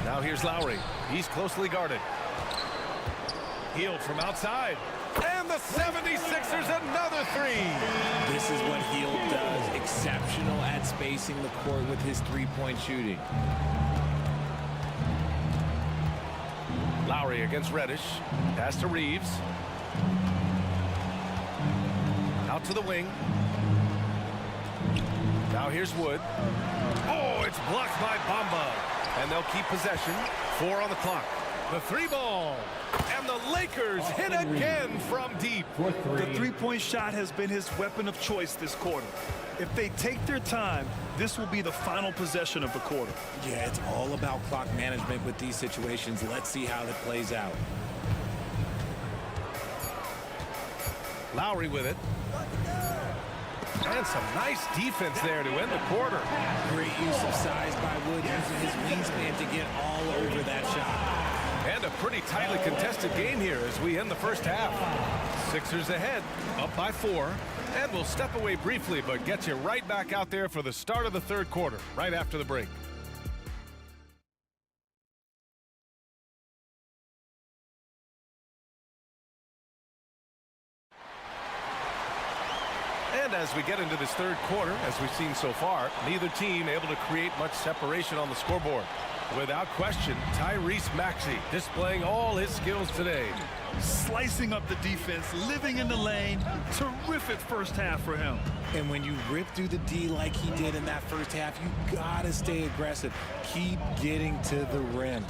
Now here's Lowry. He's closely guarded. Healed from outside. And the 76ers another three. This is what Hield does. Exceptional at spacing the court with his three-point shooting. Lowry against Reddish. Pass to Reeves. Out to the wing. Now here's Wood. Oh, it's blocked by Bamba. And they'll keep possession. 4 on the clock. The three ball. And the Lakers hit again from deep. The three-point shot has been his weapon of choice this quarter. If they take their time, this will be the final possession of the quarter. Yeah, it's all about clock management with these situations. Let's see how that plays out. Lowry with it. And some nice defense there to end the quarter. Great use of size by Wood, using his wingspan to get all over that shot. And a pretty tightly contested game here as we end the first half. Sixers ahead, up by 4. And we'll step away briefly, but get you right back out there for the start of the third quarter, right after the break. And as we get into this third quarter, as we've seen so far, neither team able to create much separation on the scoreboard. Without question, Tyrese Maxey displaying all his skills today. Slicing up the defense, living in the lane. Terrific first half for him. And when you rip through the D like he did in that first half, you gotta stay aggressive. Keep getting to the rim.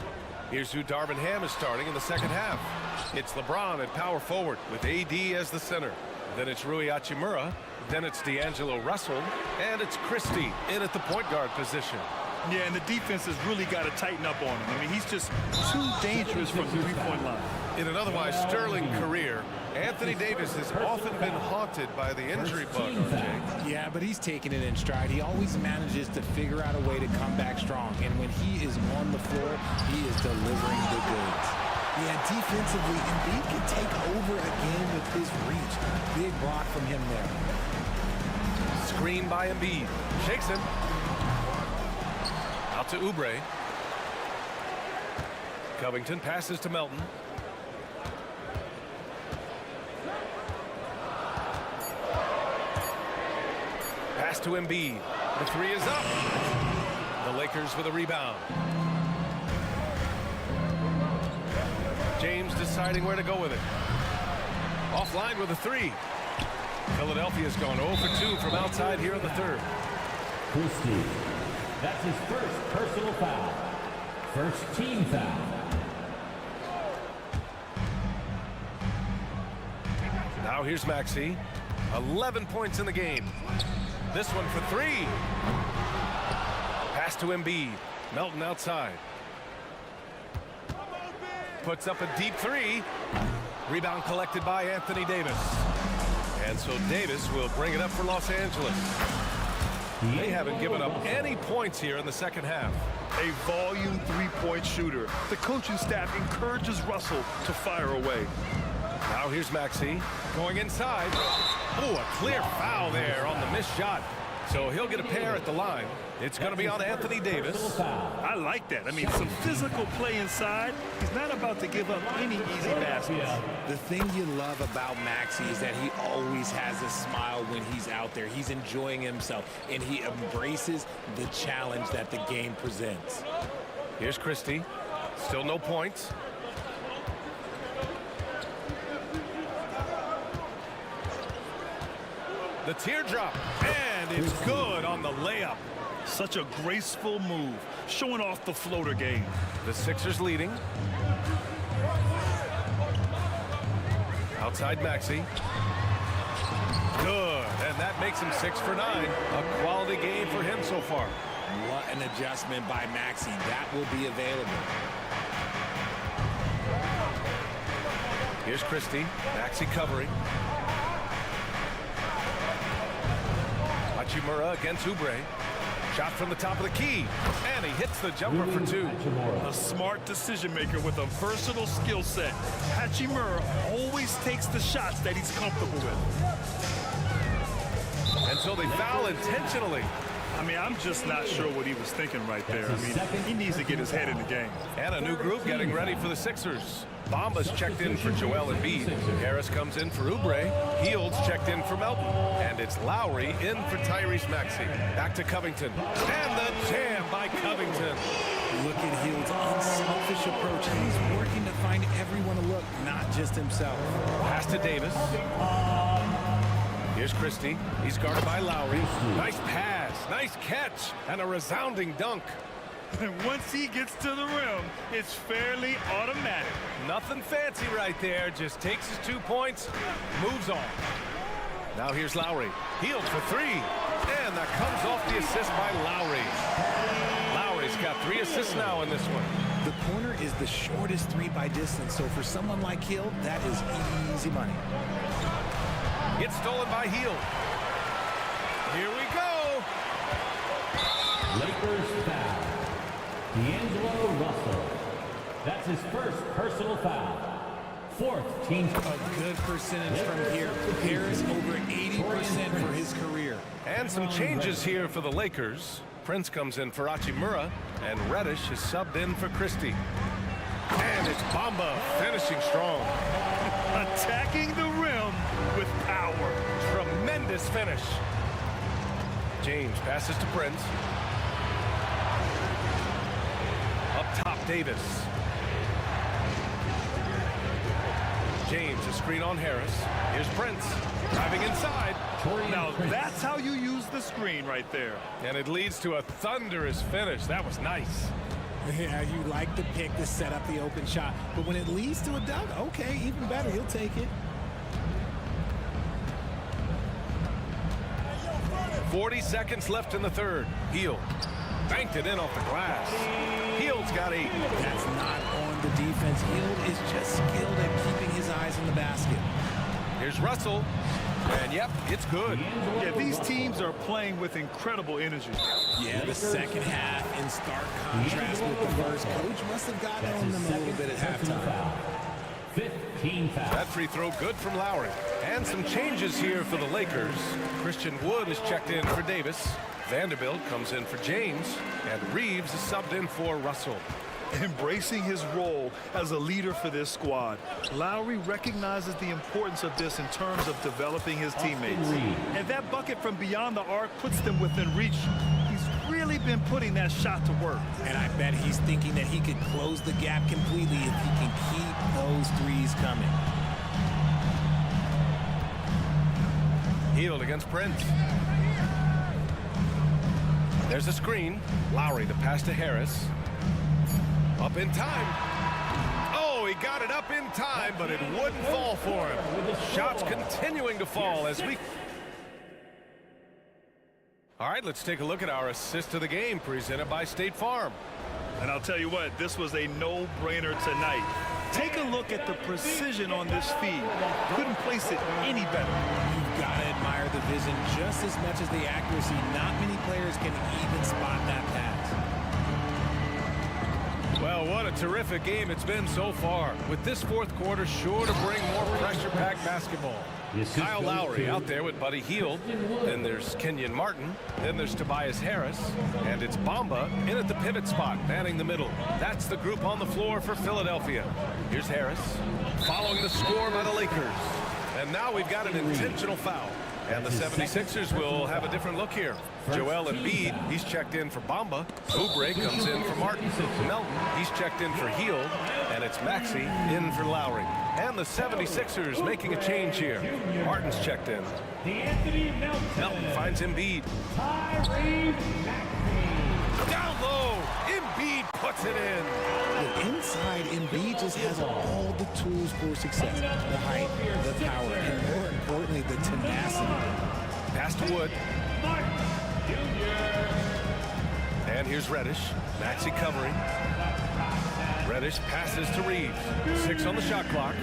Here's who Darvin Ham is starting in the second half. It's LeBron at power forward with AD as the center. Then it's Rui Hachimura. Then it's D'Angelo Russell. And it's Christie in at the point guard position. Yeah, and the defense has really got to tighten up on him. I mean, he's just too dangerous from the three-point line. In an otherwise sterling career, Anthony Davis has often been haunted by the injury bug, RJ. Yeah, but he's taking it in stride. He always manages to figure out a way to come back strong. And when he is on the floor, he is delivering the goods. Yeah, defensively, Embiid can take over again with his reach. Big block from him there. Screen by Embiid. Shakes him. Out to Oubre. Covington passes to Melton. Pass to Embiid. The three is up. The Lakers with a rebound. James deciding where to go with it. Offline with a three. Philadelphia's gone 0 for 2 from outside here in the third. Christie. That's his first personal foul. First team foul. Now here's Maxey. 11 points in the game. This one for 3. Pass to Embiid. Melton outside. Puts up a deep 3. Rebound collected by Anthony Davis. And so Davis will bring it up for Los Angeles. They haven't given up any points here in the second half. A volume three-point shooter. The coaching staff encourages Russell to fire away. Now here's Maxey going inside. Oh, a clear foul there on the missed shot. So he'll get a pair at the line. It's going to be on Anthony Davis. I like that. I mean, some physical play inside. He's not about to give up any easy baskets. The thing you love about Maxey is that he always has a smile when he's out there. He's enjoying himself, and he embraces the challenge that the game presents. Here's Christie. Still no points. The teardrop, and it's good on the layup. Such a graceful move, showing off the floater game. The Sixers leading. Outside Maxey. Good, and that makes him 6 for 9. A quality game for him so far. What an adjustment by Maxey. That will be available. Here's Christie. Maxey covering. Hachimura against Oubre. Shot from the top of the key, and he hits the jumper for 2. A smart decision maker with a versatile skill set. Hachimura always takes the shots that he's comfortable with. And so they foul intentionally. I mean, I'm just not sure what he was thinking right there. I mean, he needs to get his head in the game. And a new group getting ready for the Sixers. Bomba's checked in for Joel Embiid. Harris comes in for Oubre. Hields checked in for Melton. And it's Lowry in for Tyrese Maxey. Back to Covington. And the jam by Covington. Look at Hield's unselfish approach. He's working to find everyone to look, not just himself. Pass to Davis. Here's Christie. He's guarded by Lowry. Nice pass, nice catch, and a resounding dunk. And once he gets to the rim, it's fairly automatic. Nothing fancy right there. Just takes his 2 points, moves on. Now here's Lowry. Hield for 3. And that comes off the assist by Lowry. Lowry's got 3 assists now in this one. The corner is the shortest 3 by distance, so for someone like Hield, that is easy money. Gets stolen by Hield. Here we go. Lakers foul. D'Angelo Russell. That's his first personal foul. 4th team. A good percentage from here. Harris over 80% for his career. And some changes here for the Lakers. Prince comes in for Hachimura, and Reddish is subbed in for Christie. And it's Bamba finishing strong. Attacking the rim with power. Tremendous finish. James passes to Prince. Up top, Davis. James, a screen on Harris. Here's Prince, driving inside. Now that's how you use the screen right there. And it leads to a thunderous finish. That was nice. Yeah, you like the pick to set up the open shot, but when it leads to a dunk, okay, even better, he'll take it. 40 seconds left in the third. Hield banked it in off the glass. Hield's got 8. That's not on the defense. Hield is just skilled at keeping his eyes in the basket. Here's Russell. And yep, it's good. Yeah, these teams are playing with incredible energy. Yeah, the second half in stark contrast with the first. Coach must have gotten on them a little bit at halftime. 15 fouls. That free throw good from Lowry. And some changes here for the Lakers. Christian Wood is checked in for Davis. Vanderbilt comes in for James. And Reeves is subbed in for Russell. Embracing his role as a leader for this squad. Lowry recognizes the importance of this in terms of developing his teammates. And that bucket from beyond the arc puts them within reach. He's really been putting that shot to work. And I bet he's thinking that he could close the gap completely if he can keep those threes coming. Hield against Prince. There's a screen. Lowry, the pass to Harris. Up in time. Oh, he got it up in time, but it wouldn't fall for him. Shots continuing to fall as we... All right, let's take a look at our assist of the game presented by State Farm. And I'll tell you what, this was a no-brainer tonight. Take a look at the precision on this feed. Couldn't place it any better. You've got to admire the vision just as much as the accuracy. Not many players can even spot that pass. Well, what a terrific game it's been so far. With this fourth quarter sure to bring more pressure-packed basketball. Kyle Lowry out there with Buddy Hield. Then there's Kenyon Martin. Then there's Tobias Harris. And it's Bamba in at the pivot spot, manning the middle. That's the group on the floor for Philadelphia. Here's Harris, following the score by the Lakers. And now we've got an intentional foul. And the 76ers will have a different look here. Joel Embiid, he's checked in for Bamba. Oubre comes in for Martin. Melton, he's checked in for Hield. And it's Maxey in for Lowry. And the 76ers making a change here. Martin's checked in. Melton finds Embiid. Tyrese Maxey. Down low. Embiid puts it in. Look, inside, Embiid just has all the tools for success. The height, the power, and more importantly, the tenacity. Pass to Wood. And here's Reddish. Maxey covering. Reddish passes to Reeves. 6 on the shot clock.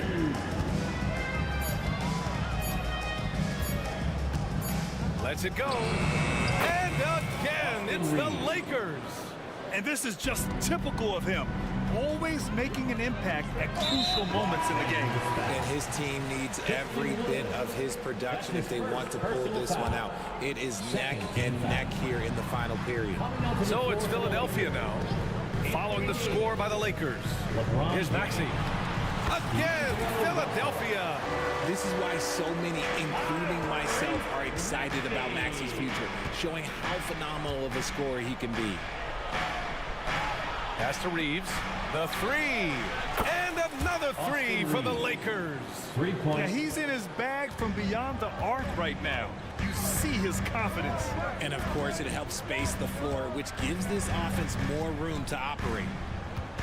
Lets it go. And again, it's the Lakers. And this is just typical of him. Always making an impact at crucial moments in the game. And his team needs every bit of his production if they want to pull this one out. It is neck and neck here in the final period. So it's Philadelphia now, following the score by the Lakers. Here's Maxey. Again, Philadelphia. This is why so many, including myself, are excited about Maxey's future, showing how phenomenal of a scorer he can be. Pass to Reeves. The three. And another three for the Lakers. 3 points. Yeah, he's in his bag from beyond the arc right now. You see his confidence. And of course, it helps space the floor, which gives this offense more room to operate.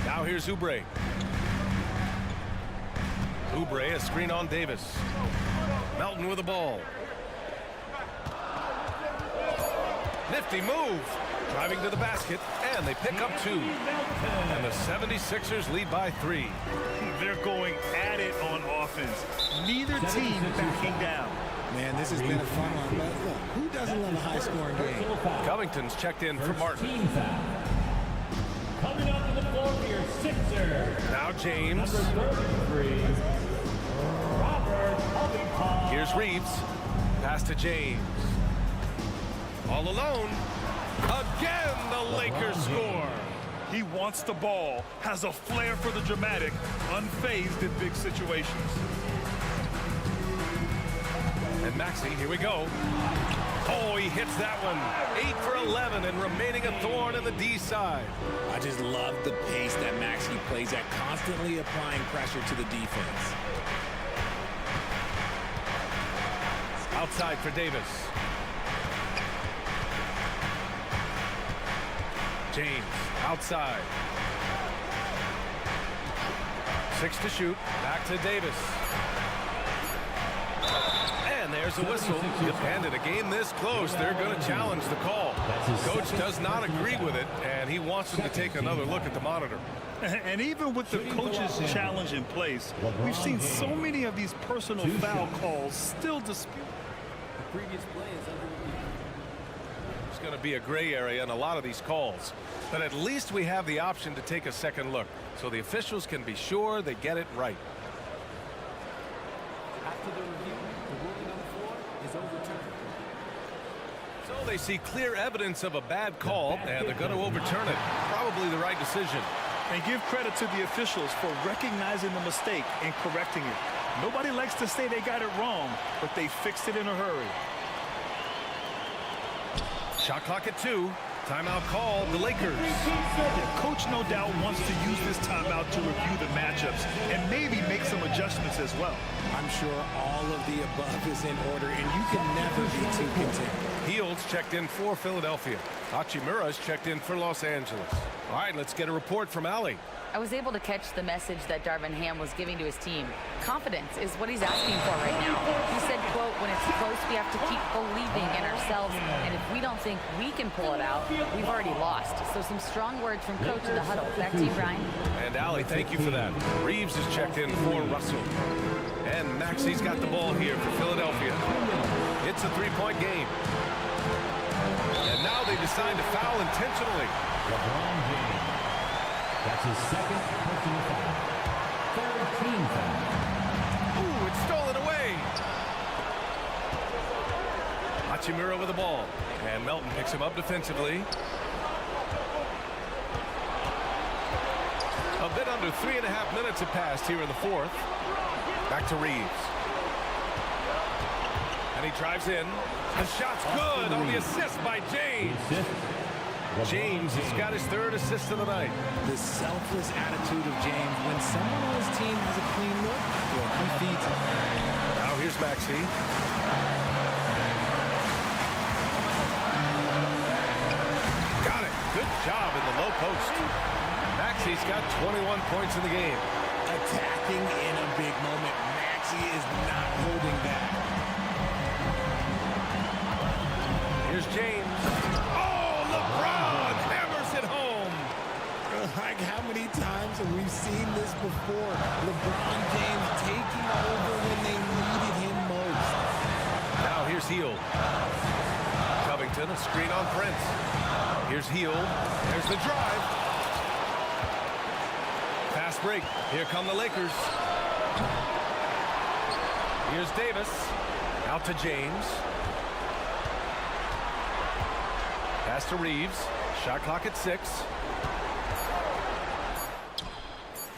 Now here's Oubre. Oubre, a screen on Davis. Melton with the ball. Nifty move. Driving to the basket, and they pick up 2. And the 76ers lead by 3. They're going at it on offense. Neither team backing down. Man, this has been a fun one. But look, who doesn't love a high-scoring game? Covington's checked in for Martin. Team foul. Coming up to the floor for your Sixers. Now James. Number 33, Robert Covington. Here's Reeves. Pass to James. All alone. Again, the Lakers score. He wants the ball, has a flair for the dramatic, unfazed in big situations. And Maxey, here we go. Oh, he hits that one. 8 for 11 and remaining a thorn in the D side. I just love the pace that Maxey plays at, constantly applying pressure to the defense. Outside for Davis. James, outside. 6 to shoot. Back to Davis. And there's a whistle. If a game this close, they're going to challenge the call. Coach does not agree with it, and he wants them to take another look at the monitor. And even with the coach's challenge in place, we've seen so many of these personal foul calls still disputed. The previous play is under review. There's going to be a gray area in a lot of these calls. But at least we have the option to take a second look, so the officials can be sure they get it right. After the review, the ruling on the floor is overturned. So they see clear evidence of a bad call, and they're going to overturn it. Probably the right decision. And give credit to the officials for recognizing the mistake and correcting it. Nobody likes to say they got it wrong, but they fixed it in a hurry. Shot clock at 2. Timeout called, the Lakers. Coach no doubt wants to use this timeout to review the matchups and maybe make some adjustments as well. I'm sure all of the above is in order, and you can never be too content. Heels checked in for Philadelphia. Hachimura's checked in for Los Angeles. All right, let's get a report from Ali. I was able to catch the message that Darvin Ham was giving to his team. Confidence is what he's asking for right now. He said, quote, when it's close, we have to keep believing in ourselves, and if we don't think we can pull it out, we've already lost. So some strong words from coach in the huddle. Back to you, Brian. And Ali, thank you for that. Reeves is checked in for Russell. And Maxey's got the ball here for Philadelphia. It's a 3-point game. And now they decide to foul intentionally. LeBron James. That's his second personal foul. Third team foul. Ooh, it's stolen away. Hachimura with the ball. And Melton picks him up defensively. A bit under 3.5 minutes have passed here in the fourth. Back to Reeves. And he drives in. The shot's good on the assist by James. James has got his 3rd assist of the night. The selfless attitude of James when someone on his team has a clean look, well, he feeds it. Now here's Maxey. Got it. Good job in the low post. Maxi's got 21 points in the game. Attacking in a big moment. Maxi is not holding back. Here's James. Oh, LeBron hammers it home. Like, how many times have we seen this before? LeBron James taking over when they needed him most. Now here's Hield. Covington, a screen on Prince. Here's Hield. There's the drive. Fast break. Here come the Lakers. Here's Davis. Out to James. Pass to Reeves. Shot clock at 6.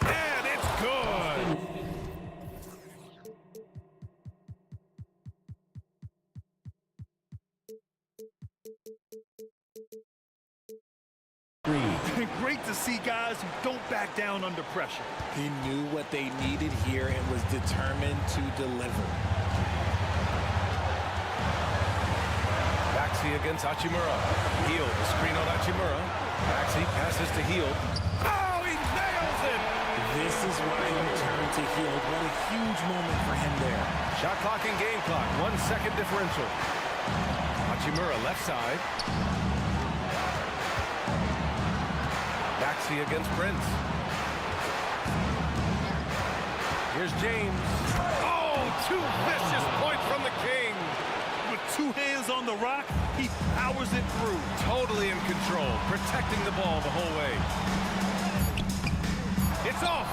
And it's good. Great to see guys who don't back down under pressure. He knew what they needed here and was determined to deliver. Maxi against Hachimura. Hield, the screen on Hachimura. Maxi passes to Hield. Oh, he nails it! This is why you turn to Hield. What a huge moment for him there. Shot clock and game clock. 1 second differential. Hachimura left side. Maxi against Prince. Here's James. Oh, 2 vicious points from the King. With 2 hands on the rock, he powers it through. Totally in control, protecting the ball the whole way. It's off.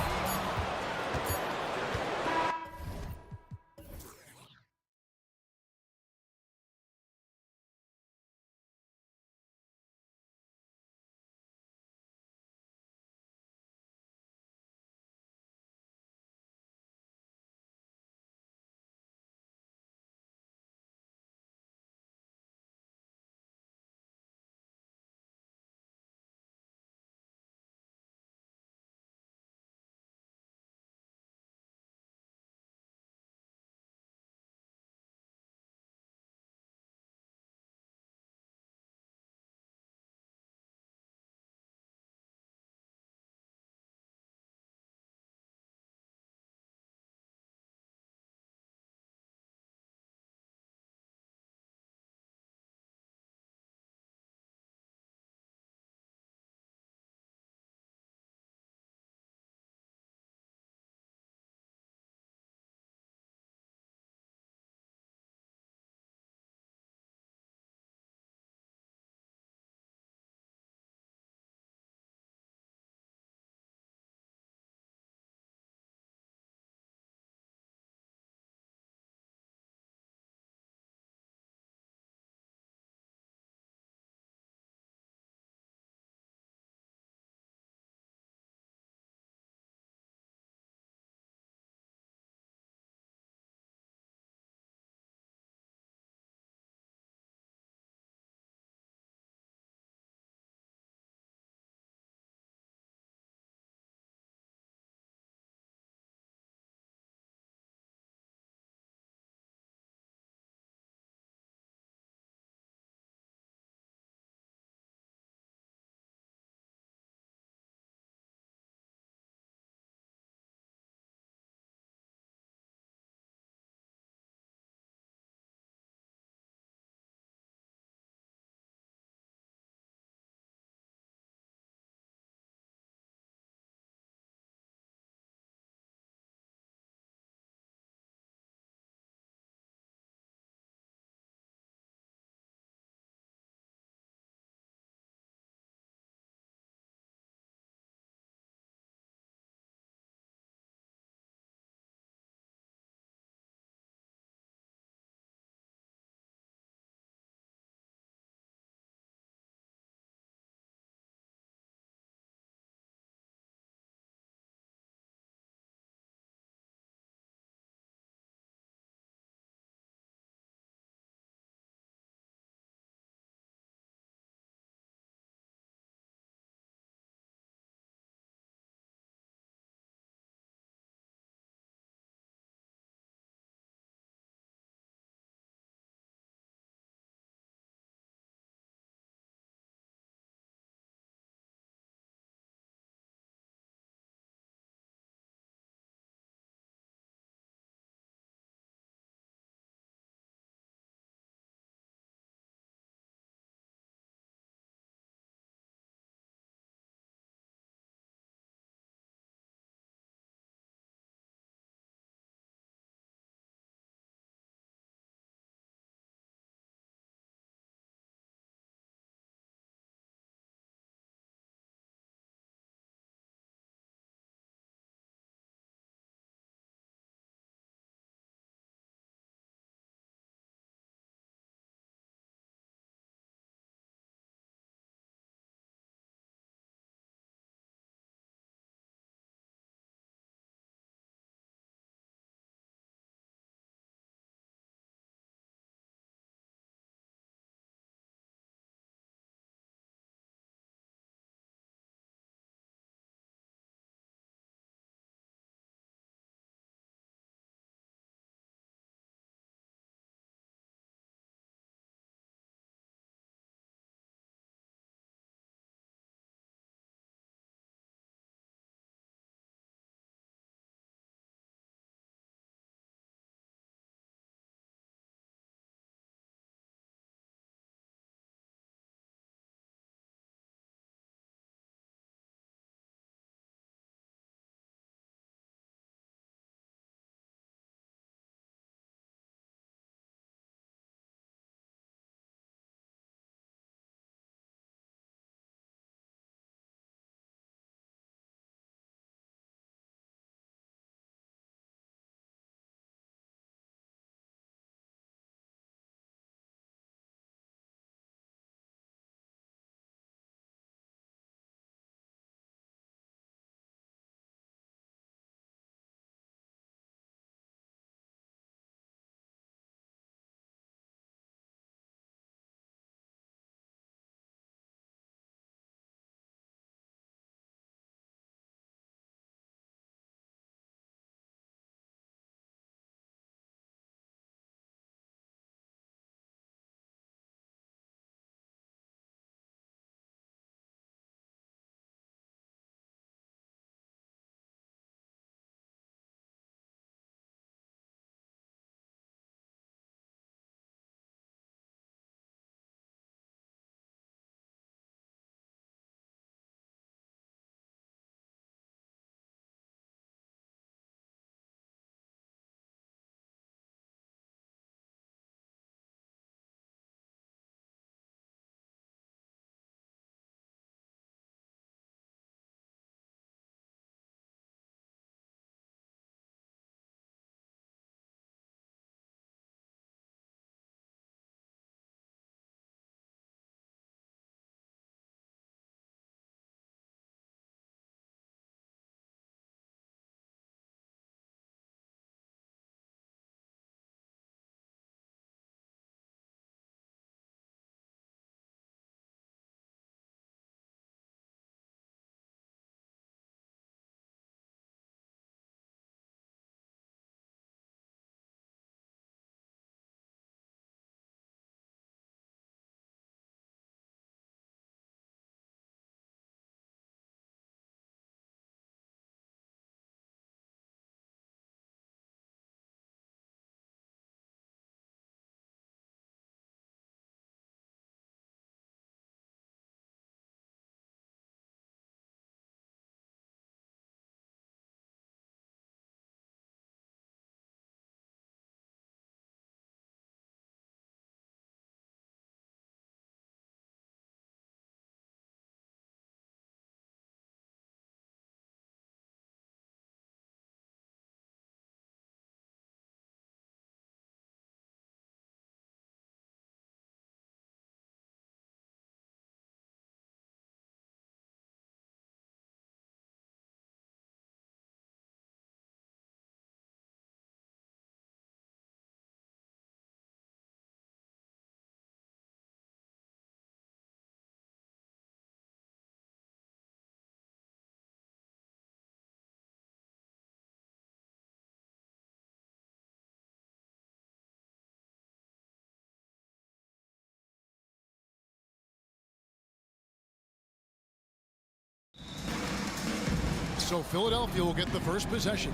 So Philadelphia will get the first possession.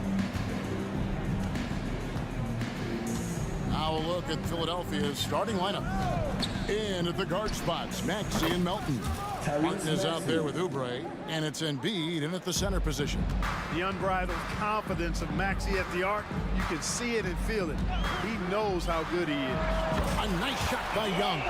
Now a look at Philadelphia's starting lineup. In at the guard spots, Maxey and Melton. Martin is out there with Oubre, and it's Embiid in at the center position. The unbridled confidence of Maxey at the arc, you can see it and feel it. He knows how good he is. A nice shot by Young.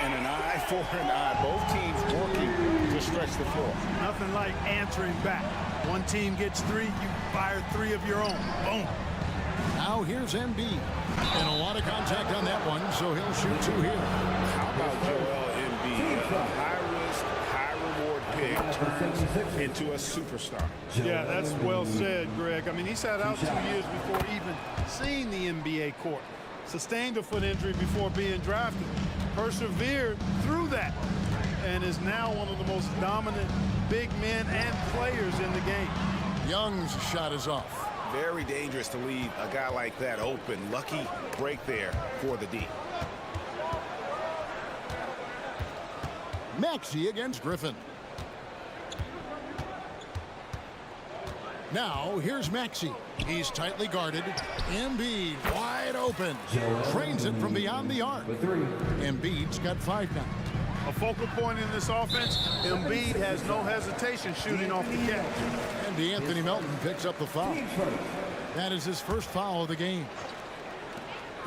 And an eye for an eye. Both teams working to stretch the floor. Nothing like answering back. One team gets 3, you fire 3 of your own. Boom. Now here's Embiid. And a lot of contact on that one, so he'll shoot 2 here. How about Joel Embiid? A high-risk, high-reward pick turns into a superstar. Yeah, that's well said, Greg. I mean, he sat out 2 years before even seeing the NBA court. Sustained a foot injury before being drafted. Persevered through that. And is now one of the most dominant big men and players in the game. Young's shot is off. Very dangerous to leave a guy like that open. Lucky break there for the D. Maxey against Griffin. Now here's Maxey. He's tightly guarded. Embiid wide open. Trains it from beyond the arc. Embiid's got 5 now. A focal point in this offense, Embiid has no hesitation shooting off the catch. And DeAnthony Melton picks up the foul. That is his first foul of the game.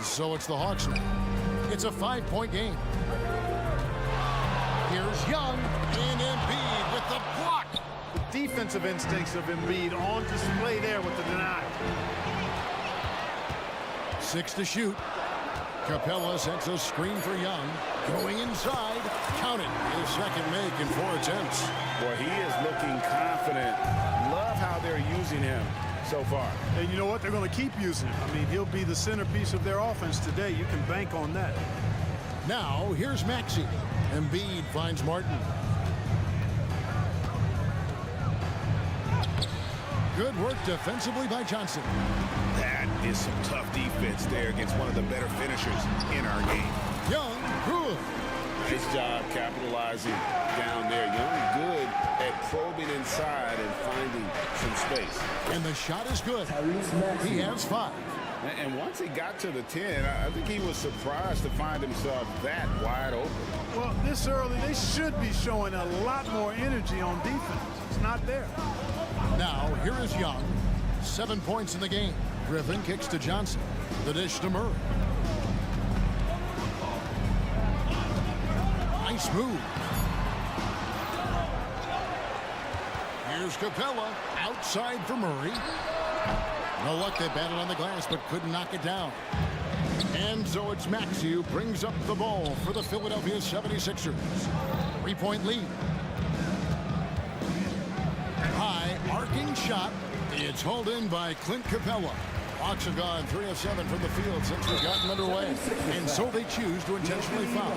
So it's the Hawks now. It's a 5-point game. Here's Young and Embiid with the block. The defensive instincts of Embiid on display there with the deny. 6 to shoot. Capella sets a screen for Young. Going inside. Count it. His second make in 4 attempts. Boy, he is looking confident. Love how they're using him so far. And you know what? They're going to keep using him. I mean, he'll be the centerpiece of their offense today. You can bank on that. Now, here's Maxey. Embiid finds Martin. Good work defensively by Johnson. That is some tough defense there against one of the better finishers in our game. Young, good. Nice job capitalizing down there. Young good at probing inside and finding some space. And the shot is good. He has 5. And once he got to the 10, I think he was surprised to find himself that wide open. Well, this early, they should be showing a lot more energy on defense. It's not there. Now, here is Young. 7 points in the game. Griffin kicks to Johnson. The dish to Murray. Nice move. Here's Capella. Outside for Murray. No luck, they battled on the glass, but couldn't knock it down. And so it's Maxey who brings up the ball for the Philadelphia 76ers. 3-point lead. High, arcing shot. It's hauled in by Clint Capella. Hawks have gone 3 of 7 from the field since they've gotten underway. And so they choose to intentionally foul.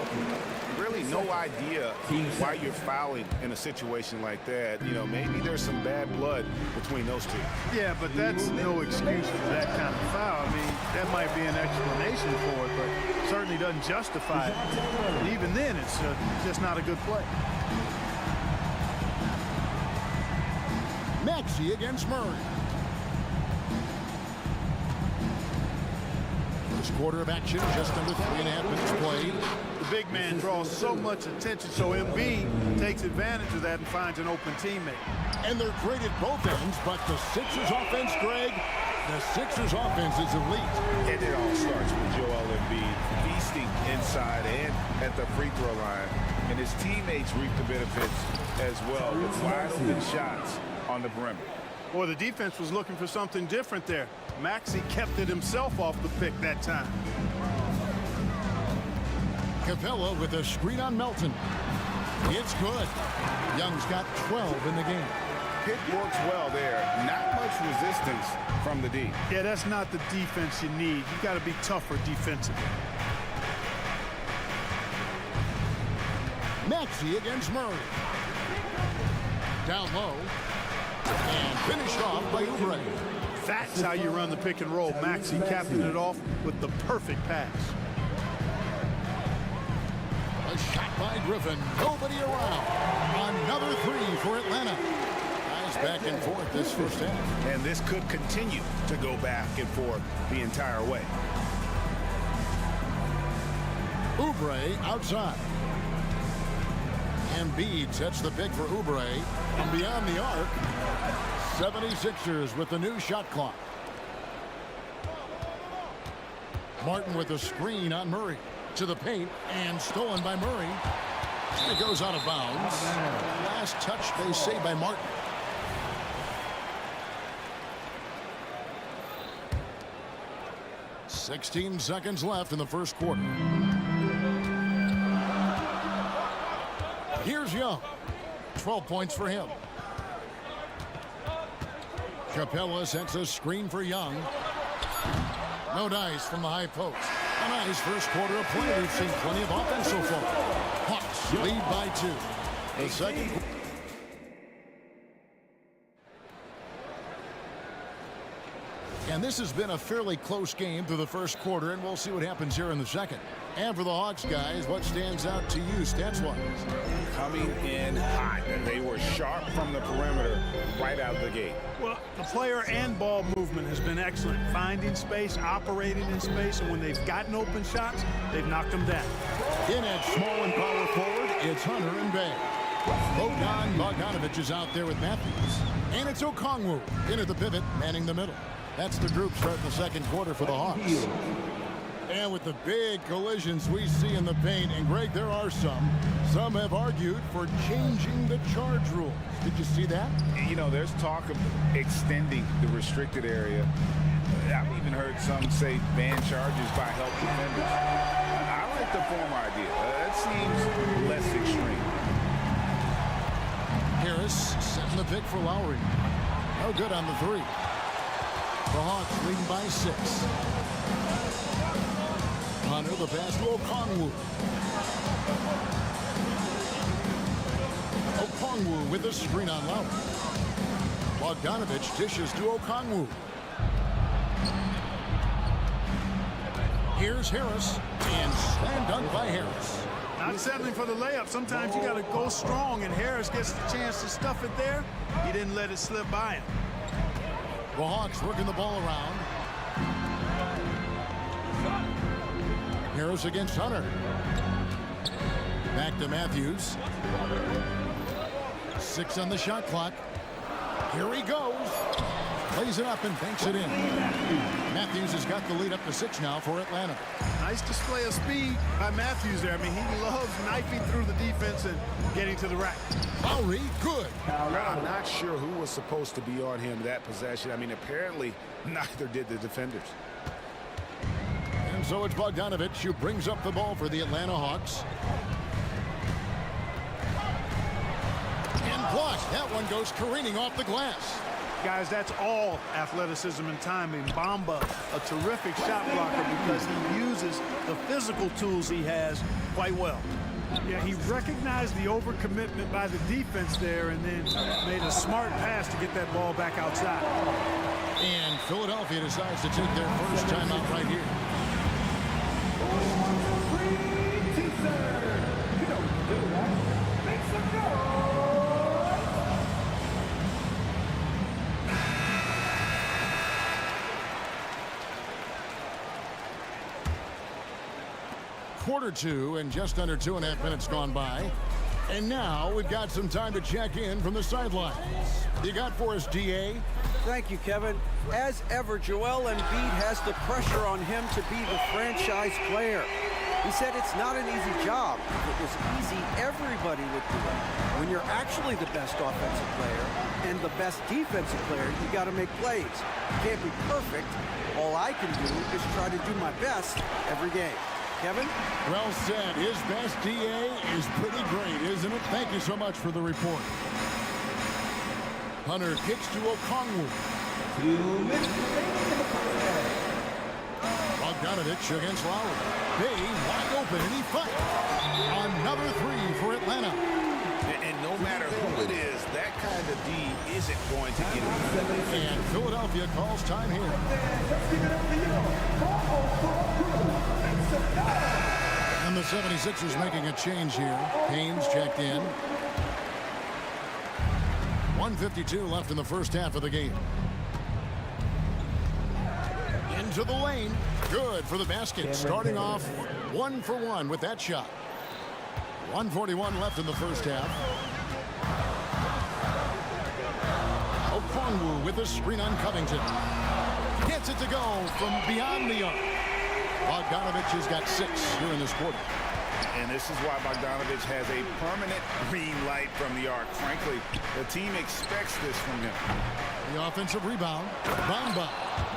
Really no idea why you're fouling in a situation like that. You know, maybe there's some bad blood between those two. Yeah, but that's no excuse for that kind of foul. I mean, that might be an explanation for it, but certainly doesn't justify it. And even then, it's just not a good play. Maxey against Murray. First quarter of action, just under 3.5 minutes played. The big man draws so much attention, so Embiid takes advantage of that and finds an open teammate. And they're great at both ends, but the Sixers offense, Greg, the Sixers offense is elite. And it all starts with Joel Embiid feasting inside and at the free throw line. And his teammates reap the benefits as well with wide open shots on the perimeter. Boy, the defense was looking for something different there. Maxey kept it himself off the pick that time. Capella with a screen on Melton. It's good. Young's got 12 in the game. Pick works well there. Not much resistance from the D. Yeah, that's not the defense you need. You got to be tougher defensively. Maxey against Murray. Down low. And finished off by Oubre. That's how you run the pick and roll. Maxey capping it off with the perfect pass. A shot by Griffin. Nobody around. Another 3 for Atlanta. As back and forth this first half. And this could continue to go back and forth the entire way. Oubre outside. Embiid sets the pick for Oubre. And beyond the arc, 76ers with the new shot clock. Martin with a screen on Murray. To the paint and stolen by Murray. It goes out of bounds. Last touch, they say, by Martin. "16 seconds left in the first quarter. Here's Young. 12 points for him. Capella sets a screen for Young. No dice from the high post. A nice first quarter of play. We've seen plenty of offense so far. Hawks lead by 2. The second. And this has been a fairly close game through the first quarter, and we'll see what happens here in the second. And for the Hawks guys, what stands out to you stats-wise? Coming in hot. They were sharp from the perimeter right out of the gate. Well, the player and ball movement has been excellent. Finding space, operating in space, and when they've gotten open shots, they've knocked them down. In at small and power forward, it's Hunter and Bay. Bogdanovich is out there with Matthews. And it's Okongwu in at the pivot, manning the middle. That's the group starting the second quarter for the Hawks. And with the big collisions we see in the paint, and Greg, there are some have argued for changing the charge rules. Did you see that? You know, there's talk of extending the restricted area. I've even heard some say ban charges by help defenders. I like the former idea. That seems less extreme. Harris setting the pick for Lowry. No good on the 3. The Hawks leading by 6. Hunter, the pass to Okongwu. Okongwu with the screen on Lowry. Bogdanovich dishes to Okongwu. Here's Harris, and slam dunk by Harris. Not settling for the layup. Sometimes you got to go strong, and Harris gets the chance to stuff it there. He didn't let it slip by him. The Hawks working the ball around. Harris against Hunter. Back to Matthews. 6 on the shot clock. Here he goes. Plays it up and banks it in. Matthews has got the lead up to 6 now for Atlanta. Nice display of speed by Matthews there. I mean, he loves knifing through the defense and getting to the rack. Lowry, good. I'm not sure who was supposed to be on him that possession. I mean, apparently neither did the defenders. And so it's Bogdanovich who brings up the ball for the Atlanta Hawks. And blocked. That one goes careening off the glass. Guys, that's all athleticism and timing. Bamba, a terrific shot blocker because he uses the physical tools he has quite well. Yeah, he recognized the overcommitment by the defense there and then made a smart pass to get that ball back outside. And Philadelphia decides to take their first timeout right here. Quarter 2 and just under 2.5 minutes gone by. And now we've got some time to check in from the sidelines. You got for us, DA? Thank you, Kevin. As ever, Joel Embiid has the pressure on him to be the franchise player. He said it's not an easy job. If it was easy, everybody would do it. When you're actually the best offensive player and the best defensive player, you got to make plays. You can't be perfect. All I can do is try to do my best every game. Kevin? Well said. His best DA is pretty great, isn't it? Thank you so much for the report. Hunter kicks to Okongwu. Bogdanovich against Lowry. Bay wide open, and he fights. Another 3 for Atlanta. And no matter who it is, that kind of D isn't going to get it. And Philadelphia calls time here. And the 76ers making a change here. Haynes checked in. 1:52 left in the first half of the game. Into the lane. Good for the basket. Starting off 1 for 1 with that shot. 1:41 left in the first half. Okongwu with a screen on Covington. Gets it to go from beyond the arc. Bogdanovich has got 6 here in this quarter. And this is why Bogdanovich has a permanent green light from the arc. Frankly, the team expects this from him. The offensive rebound. Bamba.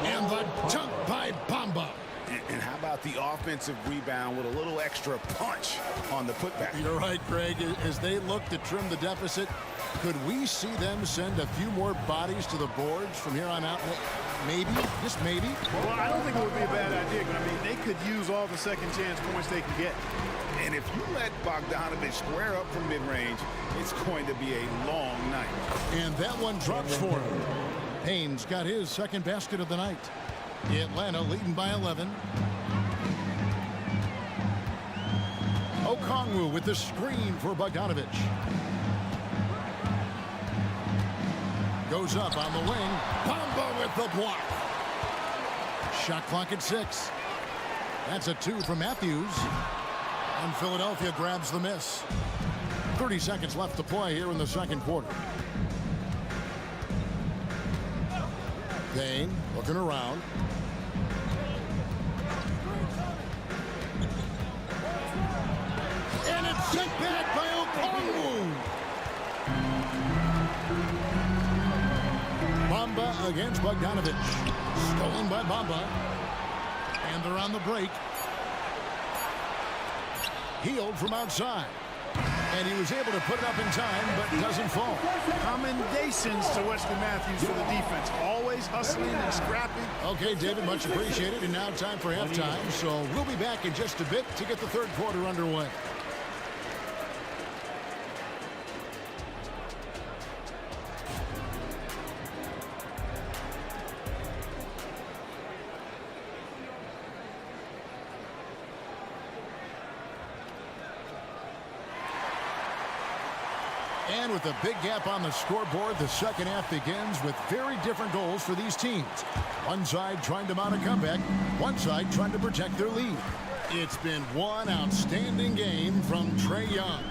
And the dunk by Bamba. And how about the offensive rebound with a little extra punch on the putback? You're right, Greg. As they look to trim the deficit, could we see them send a few more bodies to the boards from here on out? Maybe, just maybe. Well, I don't think it would be a bad idea. I mean, they could use all the second chance points they can get. And if you let Bogdanovich square up from mid-range, it's going to be a long night. And that one drops for him. Payne's got his second basket of the night. Atlanta leading by 11. Okongwu with the screen for Bogdanovich. Goes up on the wing. Bamba with the block. Shot clock at 6. That's a 2 from Matthews. And Philadelphia grabs the miss. 30 seconds left to play here in the second quarter. Payne looking around. And it's sent back by Okongwu. Bamba against Bogdanovich. Stolen by Bamba. And they're on the break. Healed from outside. And he was able to put it up in time, but doesn't fall. Commendations to Wesley Matthews for the defense. Always hustling and scrapping. Okay, David, much appreciated. And now time for halftime. So we'll be back in just a bit to get the third quarter underway. And with a big gap on the scoreboard, the second half begins with very different goals for these teams. One side trying to mount a comeback, one side trying to protect their lead. It's been one outstanding game from Trae Young.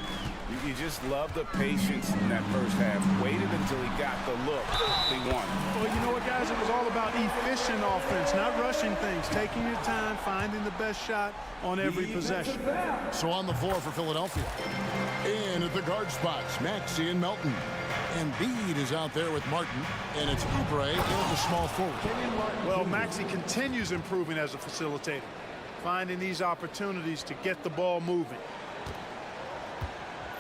You just love the patience in that first half. Waited until he got the look. He won. Well, you know what, guys? It was all about efficient offense, not rushing things, taking your time, finding the best shot on every possession. So on the floor for Philadelphia. In at the guard spots, Maxey and Melton. Embiid is out there with Martin, and it's Oubre in at the small forward. Well, Maxey continues improving as a facilitator, finding these opportunities to get the ball moving.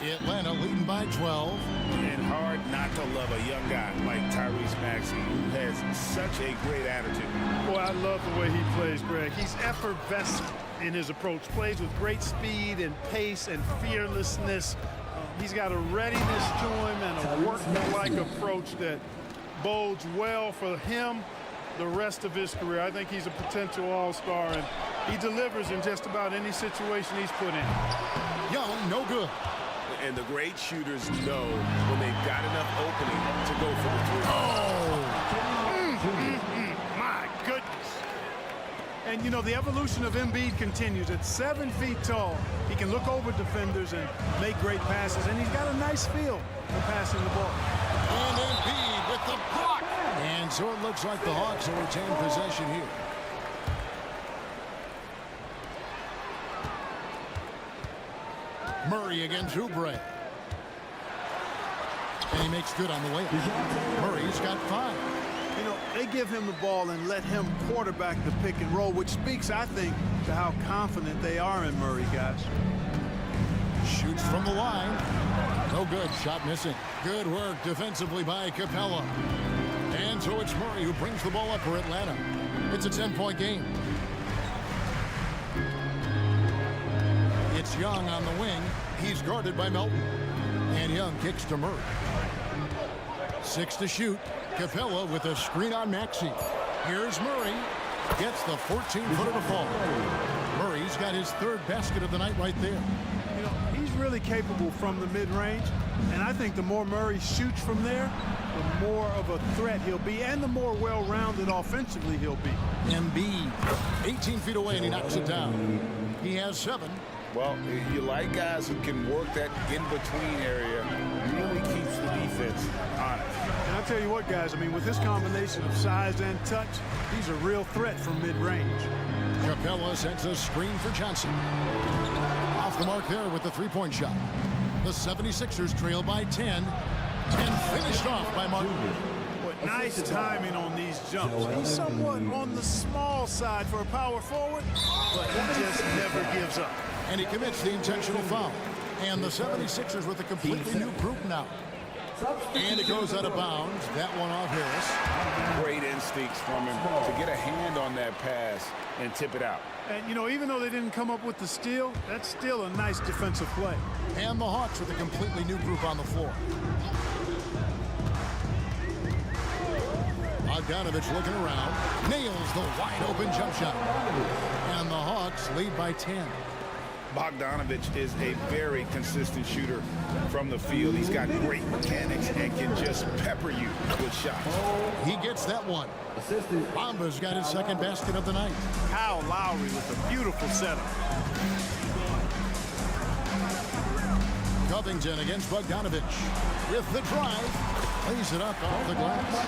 Atlanta leading by 12. And hard not to love a young guy like Tyrese Maxey, who has such a great attitude. Boy, I love the way he plays, Greg. He's effervescent in his approach. Plays with great speed and pace and fearlessness. He's got a readiness to him and a workman-like approach that bodes well for him the rest of his career. I think he's a potential all-star, and he delivers in just about any situation he's put in. Young, no good. And the great shooters know when they've got enough opening to go for the three. My goodness. And, you know, the evolution of Embiid continues. At 7 feet tall, he can look over defenders and make great passes, and he's got a nice feel for passing the ball. And Embiid with the block. And so it looks like the Hawks will retain possession here. Murray against Oubre. And he makes good on the way. Murray's got 5. You know, they give him the ball and let him quarterback the pick and roll, which speaks, I think, to how confident they are in Murray, guys. Shoots from the line. No good. Shot missing. Good work defensively by Capella. And so it's Murray who brings the ball up for Atlanta. It's a 10-point game. It's Young on the wing. He's guarded by Melton. And Young kicks to Murray. 6 to shoot. Capella with a screen on Maxey. Here's Murray. Gets the 14-footer to fall. Murray's got his third basket of the night right there. You know, he's really capable from the mid-range, and I think the more Murray shoots from there, the more of a threat he'll be, and the more well-rounded offensively he'll be. Embiid, 18 feet away, and he knocks it down. He has 7. Well, you like guys who can work that in-between area, really keeps the defense honest. And I'll tell you what, guys, I mean, with this combination of size and touch, he's a real threat from mid-range. Capella sends a screen for Johnson. Off the mark there with the three-point shot. The 76ers trail by 10 and finished off by Martin. But nice timing on these jumps. He's somewhat on the small side for a power forward, but he just never gives up. And he commits the intentional foul. And the 76ers with a completely new group now. And it goes out of bounds. That one off Harris. Great instincts from him to get a hand on that pass and tip it out. And, you know, even though they didn't come up with the steal, that's still a nice defensive play. And the Hawks with a completely new group on the floor. Bogdanovich looking around. Nails the wide-open jump shot. And the Hawks lead by 10. Bogdanovich is a very consistent shooter from the field. He's got great mechanics and can just pepper you with shots. He gets that one. Bamba's got his second basket of the night. Kyle Lowry with a beautiful setup. Covington against Bogdanovich. With the drive, plays it up off the glass.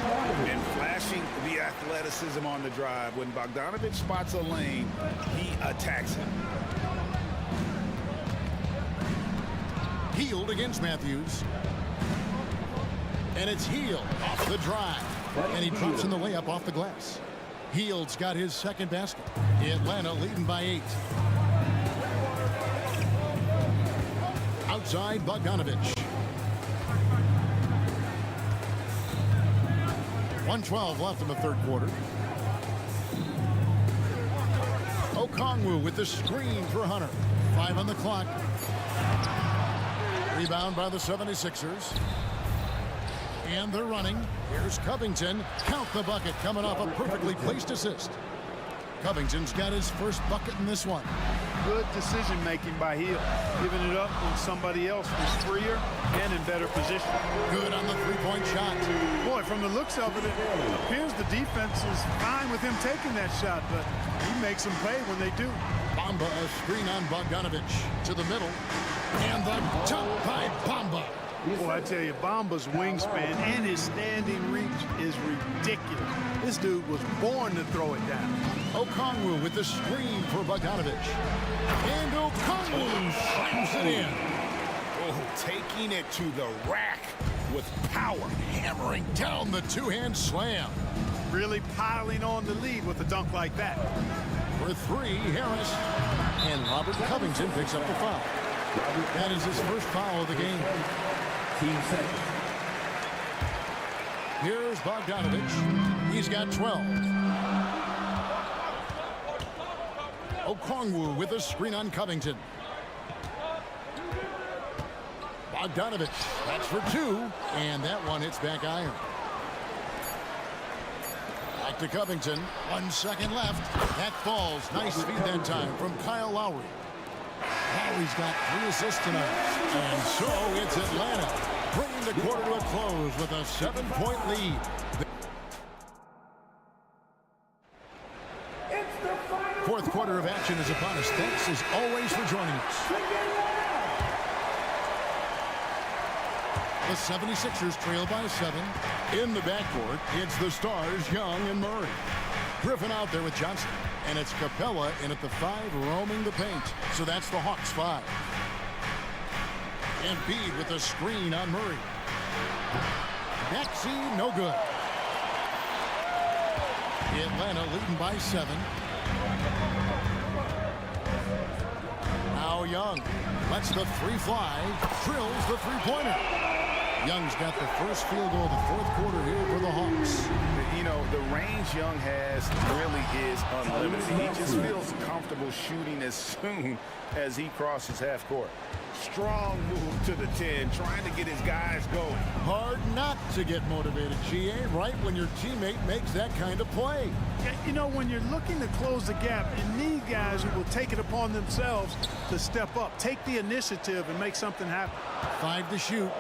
And flashing the athleticism on the drive. When Bogdanovich spots a lane, he attacks it. Healed against Matthews. And it's Heald off the drive. And he drops in the layup off the glass. Heald's got his second basket. Atlanta leading by 8. Outside Bogdanovich. 1:12 left in the third quarter. Okongwu with the screen for Hunter. 5 on the clock. Rebound by the 76ers. And they're running. Here's Covington. Count the bucket coming off a perfectly placed assist. Covington's got his first bucket in this one. Good decision-making by Hield. Giving it up when somebody else was freer and in better position. Good on the three-point shot. Boy, from the looks of it, it appears the defense is fine with him taking that shot, but he makes them pay when they do. Bamba, a screen on Bogdanovich to the middle. And the dunk by Bamba. Boy, I tell you, Bamba's wingspan and his standing reach is ridiculous. This dude was born to throw it down. Okongwu with the screen for Bogdanovich. And Okongwu slams it in. Oh, taking it to the rack with power. Hammering down the two-hand slam. Really piling on the lead with a dunk like that. For 3, Harris. And Robert Covington picks up the foul. That is his first foul of the game. Here's Bogdanovich. He's got 12. Okongwu with a screen on Covington. Bogdanovich, that's for 2. And that one hits back iron. Back to Covington. 1 second left. That falls. Nice feed that time from Kyle Lowry. Lowry's got 3 assists tonight. And so it's Atlanta, bringing the quarter to a close with a 7-point lead. Fourth quarter of action is upon us. Thanks as always for joining us. The 76ers trail by 7. In the backcourt, it's the stars, Young and Murray. Griffin out there with Johnson. And it's Capella in at the 5, roaming the paint. So that's the Hawks 5. Embiid with a screen on Murray. Backseat, no good. Atlanta leading by 7. Now Young lets the 3 fly, drills the 3-pointer. Young's got the first field goal of the fourth quarter here for the Hawks. You know, the range Young has really is unlimited. He just feels comfortable shooting as soon as he crosses half court. Strong move to the 10, trying to get his guys going. Hard not to get motivated, GA, right when your teammate makes that kind of play. Yeah, you know, when you're looking to close the gap, you need guys who will take it upon themselves to step up, take the initiative, and make something happen. 5 to shoot.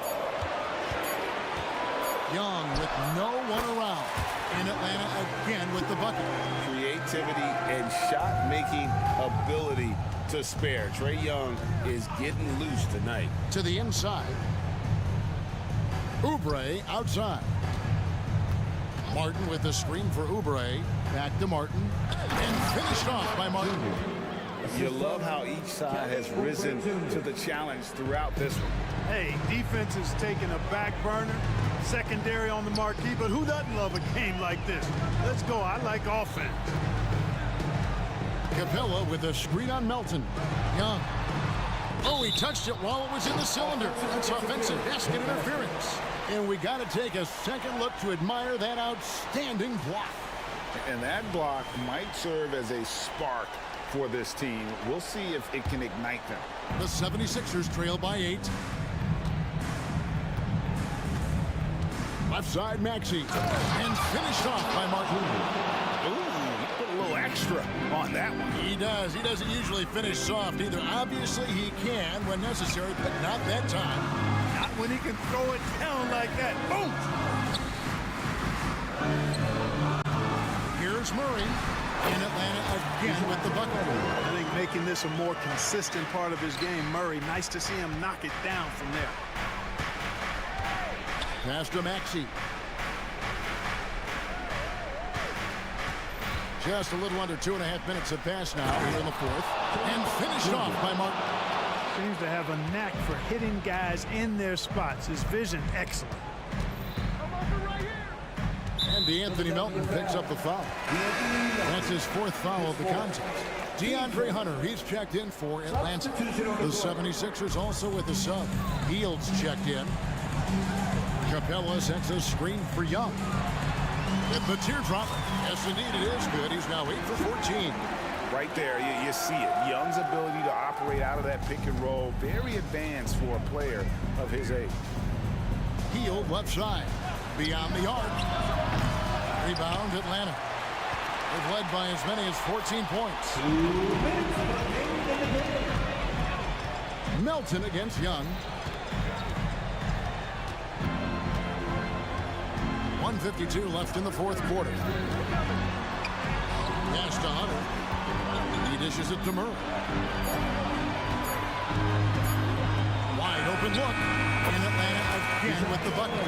Young with no one around. And Atlanta again with the bucket. Creativity and shot-making ability to spare. Trae Young is getting loose tonight. To the inside. Oubre outside. Martin with the screen for Oubre. Back to Martin. And finished off by Martin. You love how each side has risen to the challenge throughout this one. Hey, defense is taking a back burner, secondary on the marquee, but who doesn't love a game like this? Let's go. I like offense. Capella with a screen on Melton. Young. Oh, he touched it while it was in the cylinder. That's offensive basket interference. And we got to take a second look to admire that outstanding block. And that block might serve as a spark for this team. We'll see if it can ignite them. The 76ers trail by 8. Left side, Maxey. And finished off by Martin. Ooh, he put a little extra on that one. He does. He doesn't usually finish soft either. Obviously, he can when necessary, but not that time. Not when he can throw it down like that. Boom! Here's Murray. In Atlanta again with the bucket. I think making this a more consistent part of his game. Murray, nice to see him knock it down from there. Pass to Maxey. Just a little under 2.5 minutes have passed now here in the fourth. And finished off by Martin. Seems to have a knack for hitting guys in their spots. His vision, excellent. And DeAnthony Melton picks up the foul. That's his fourth foul of the contest. DeAndre Hunter, he's checked in for Atlanta. The 76ers also with the sub. Fields checked in. Capella sets a screen for Young. With the teardrop. Yes, indeed, it is good. He's now 8 for 14. Right there, you see it. Young's ability to operate out of that pick and roll, very advanced for a player of his age. Hield left side. Beyond the arc. Rebound, Atlanta. They've led by as many as 14 points. Melton against Young. 1:52 left in the fourth quarter. Pass to Hunter. He dishes it to Murray. Wide open look. And Atlanta again with the bucket.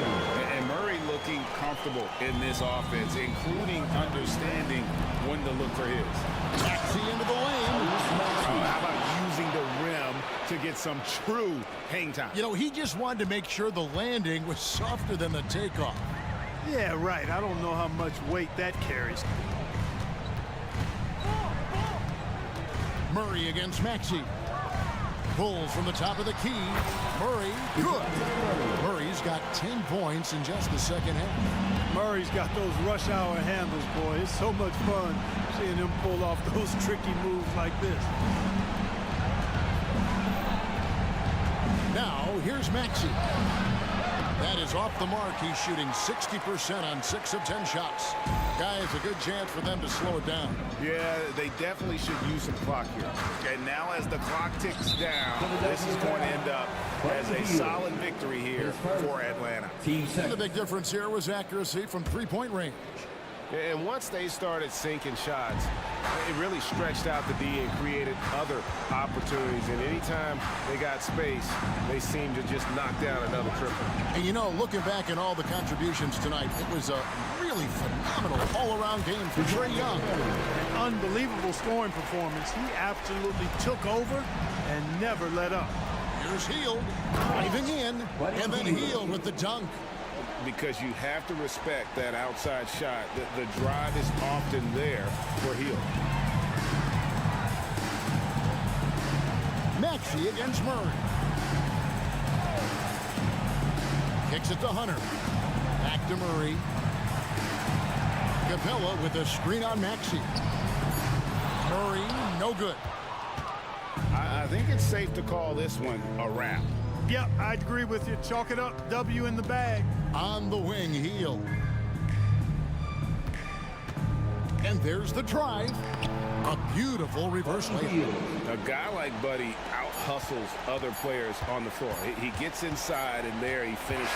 And Murray looking comfortable in this offense, including understanding when to look for his. Maxey into the lane. How about using the rim to get some true hang time? You know, he just wanted to make sure the landing was softer than the takeoff. Yeah, right. I don't know how much weight that carries. Murray against Maxey. Pulls from the top of the key. Murray, good. Murray's got 10 points in just the second half. Murray's got those rush hour handles, boy. It's so much fun seeing him pull off those tricky moves like this. Now, here's Maxey. That is off the mark. He's shooting 60% on 6 of 10 shots. Guys, a good chance for them to slow it down. Yeah, they definitely should use some clock here. And now as the clock ticks down, this is going to end up as a solid victory here for Atlanta. And the big difference here was accuracy from three-point range. And once they started sinking shots, it really stretched out the D and created other opportunities. And anytime they got space, they seemed to just knock down another triple. And you know, looking back at all the contributions tonight, it was a really phenomenal all-around game for Trae Young. An unbelievable scoring performance. He absolutely took over and never let up. Here's Hield diving in, and then Hield with the dunk. Because you have to respect that outside shot. The drive is often there for Hield. Maxey against Murray. Kicks it to Hunter. Back to Murray. Capella with a screen on Maxey. Murray, no good. I think it's safe to call this one a wrap. Yep, I'd agree with you. Chalk it up. W in the bag. On the wing, Heel. And there's the drive. A beautiful reverse layup. A guy like Buddy out-hustles other players on the floor. He gets inside, and there he finishes.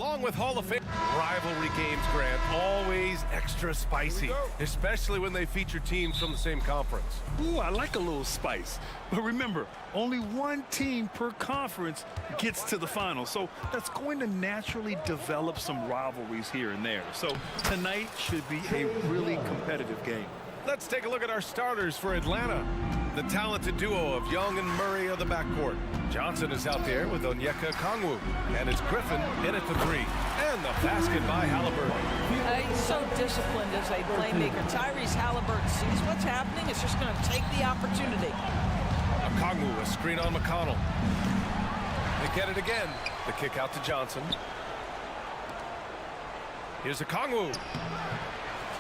along with Hall of Fame. Rivalry games, Grant, always extra spicy, especially when they feature teams from the same conference. Ooh, I like a little spice. But remember, only one team per conference gets to the final. So that's going to naturally develop some rivalries here and there. So tonight should be a really competitive game. Let's take a look at our starters for Atlanta. The talented duo of Young and Murray of the backcourt. Johnson is out there with Onyeka Kongwu. And it's Griffin in at the three. And the basket by Halliburton. He's so disciplined as a playmaker. Tyrese Halliburton sees what's happening. It's just going to take the opportunity. Kongwu, a screen on McConnell. They get it again. The kick out to Johnson. Here's a Kongwu.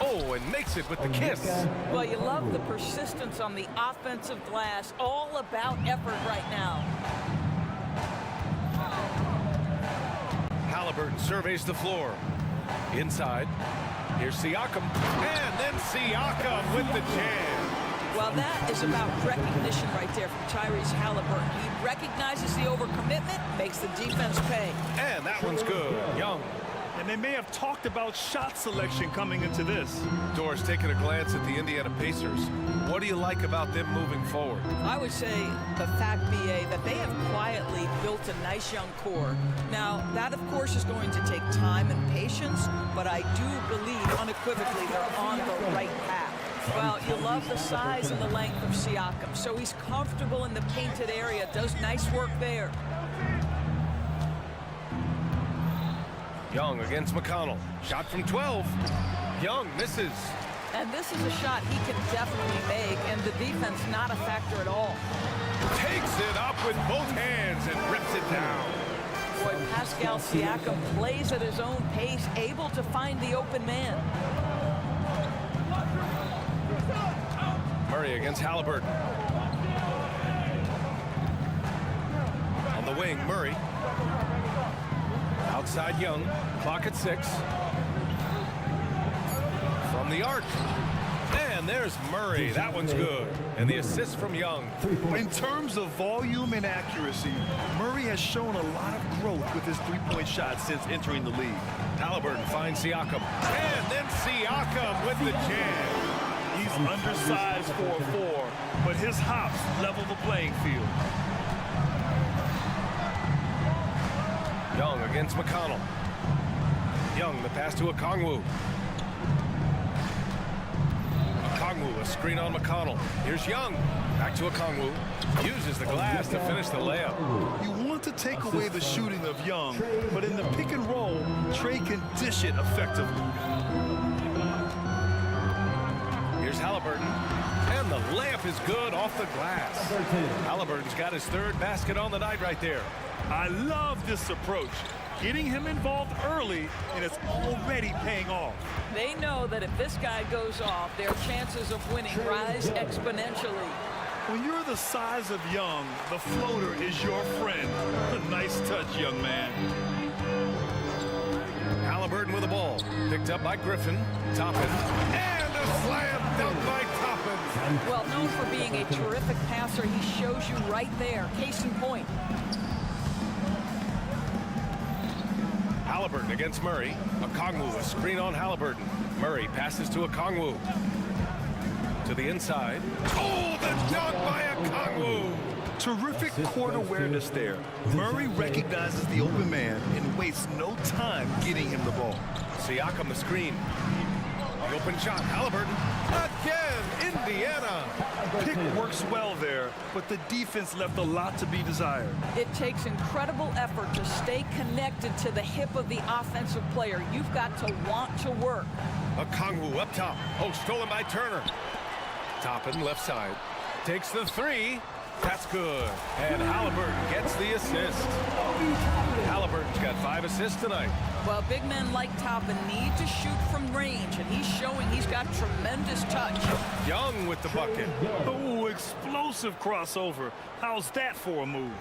Oh, and makes it with the kiss. Well, you love the persistence on the offensive glass. All about effort right now. Halliburton surveys the floor. Inside. Here's Siakam. And then Siakam with the jam. Well, that is about recognition right there from Tyrese Halliburton. He recognizes the overcommitment, makes the defense pay. And that one's good. Young. And they may have talked about shot selection coming into this. Doris taking a glance at the Indiana Pacers. What do you like about them moving forward? I would say the fact, BA, that they have quietly built a nice young core. Now, that, of course, is going to take time and patience, but I do believe unequivocally they're on the right path. Well, you love the size and the length of Siakam, so he's comfortable in the painted area, does nice work there. Young against McConnell. Shot from 12. Young misses. And this is a shot he can definitely make, and the defense not a factor at all. Takes it up with both hands and rips it down. Boy, Pascal Siakam plays at his own pace, able to find the open man. Murray against Halliburton. On the wing, Murray. Outside Young, clock at 6. From the arc. And there's Murray. That one's good. And the assist from Young. In terms of volume and accuracy, Murray has shown a lot of growth with his three-point shot since entering the league. Halliburton finds Siakam. And then Siakam with the jam. He's undersized for a 4, but his hops level the playing field. Young against McConnell. Young, the pass to Okongwu. Okongwu, a screen on McConnell. Here's Young. Back to Okongwu. Uses the glass to finish the layup. You want to take away the shooting of Young, but in the pick and roll, Trey can dish it effectively. Here's Halliburton. And the layup is good off the glass. Halliburton's got his third basket on the night right there. I love this approach. Getting him involved early, and it's already paying off. They know that if this guy goes off, their chances of winning rise exponentially. When you're the size of Young, the floater is your friend. Nice touch, young man. Halliburton with the ball. Picked up by Griffin. Toppin. And a slam dunk by Toppin. Well, known for being a terrific passer, he shows you right there. Case in point. Halliburton against Murray. Okongwu, a screen on Halliburton. Murray passes to Okongwu. To the inside. Oh, the dunk by Okongwu! Terrific court awareness there. Murray recognizes the open man and wastes no time getting him the ball. Siakam the screen. The open shot. Halliburton. Again, Indiana. Pick works well there, but the defense left a lot to be desired. It takes incredible effort to stay connected to the hip of the offensive player. You've got to want to work. Okongwu up top. Oh, stolen by Turner. Toppin left side. Takes the three. That's good. And Halliburton gets the assist. Halliburton's got 5 assists tonight. Well, big men like Toppin need to shoot from range, and he's showing he's got tremendous touch. Young with the bucket. Oh, explosive crossover. How's that for a move?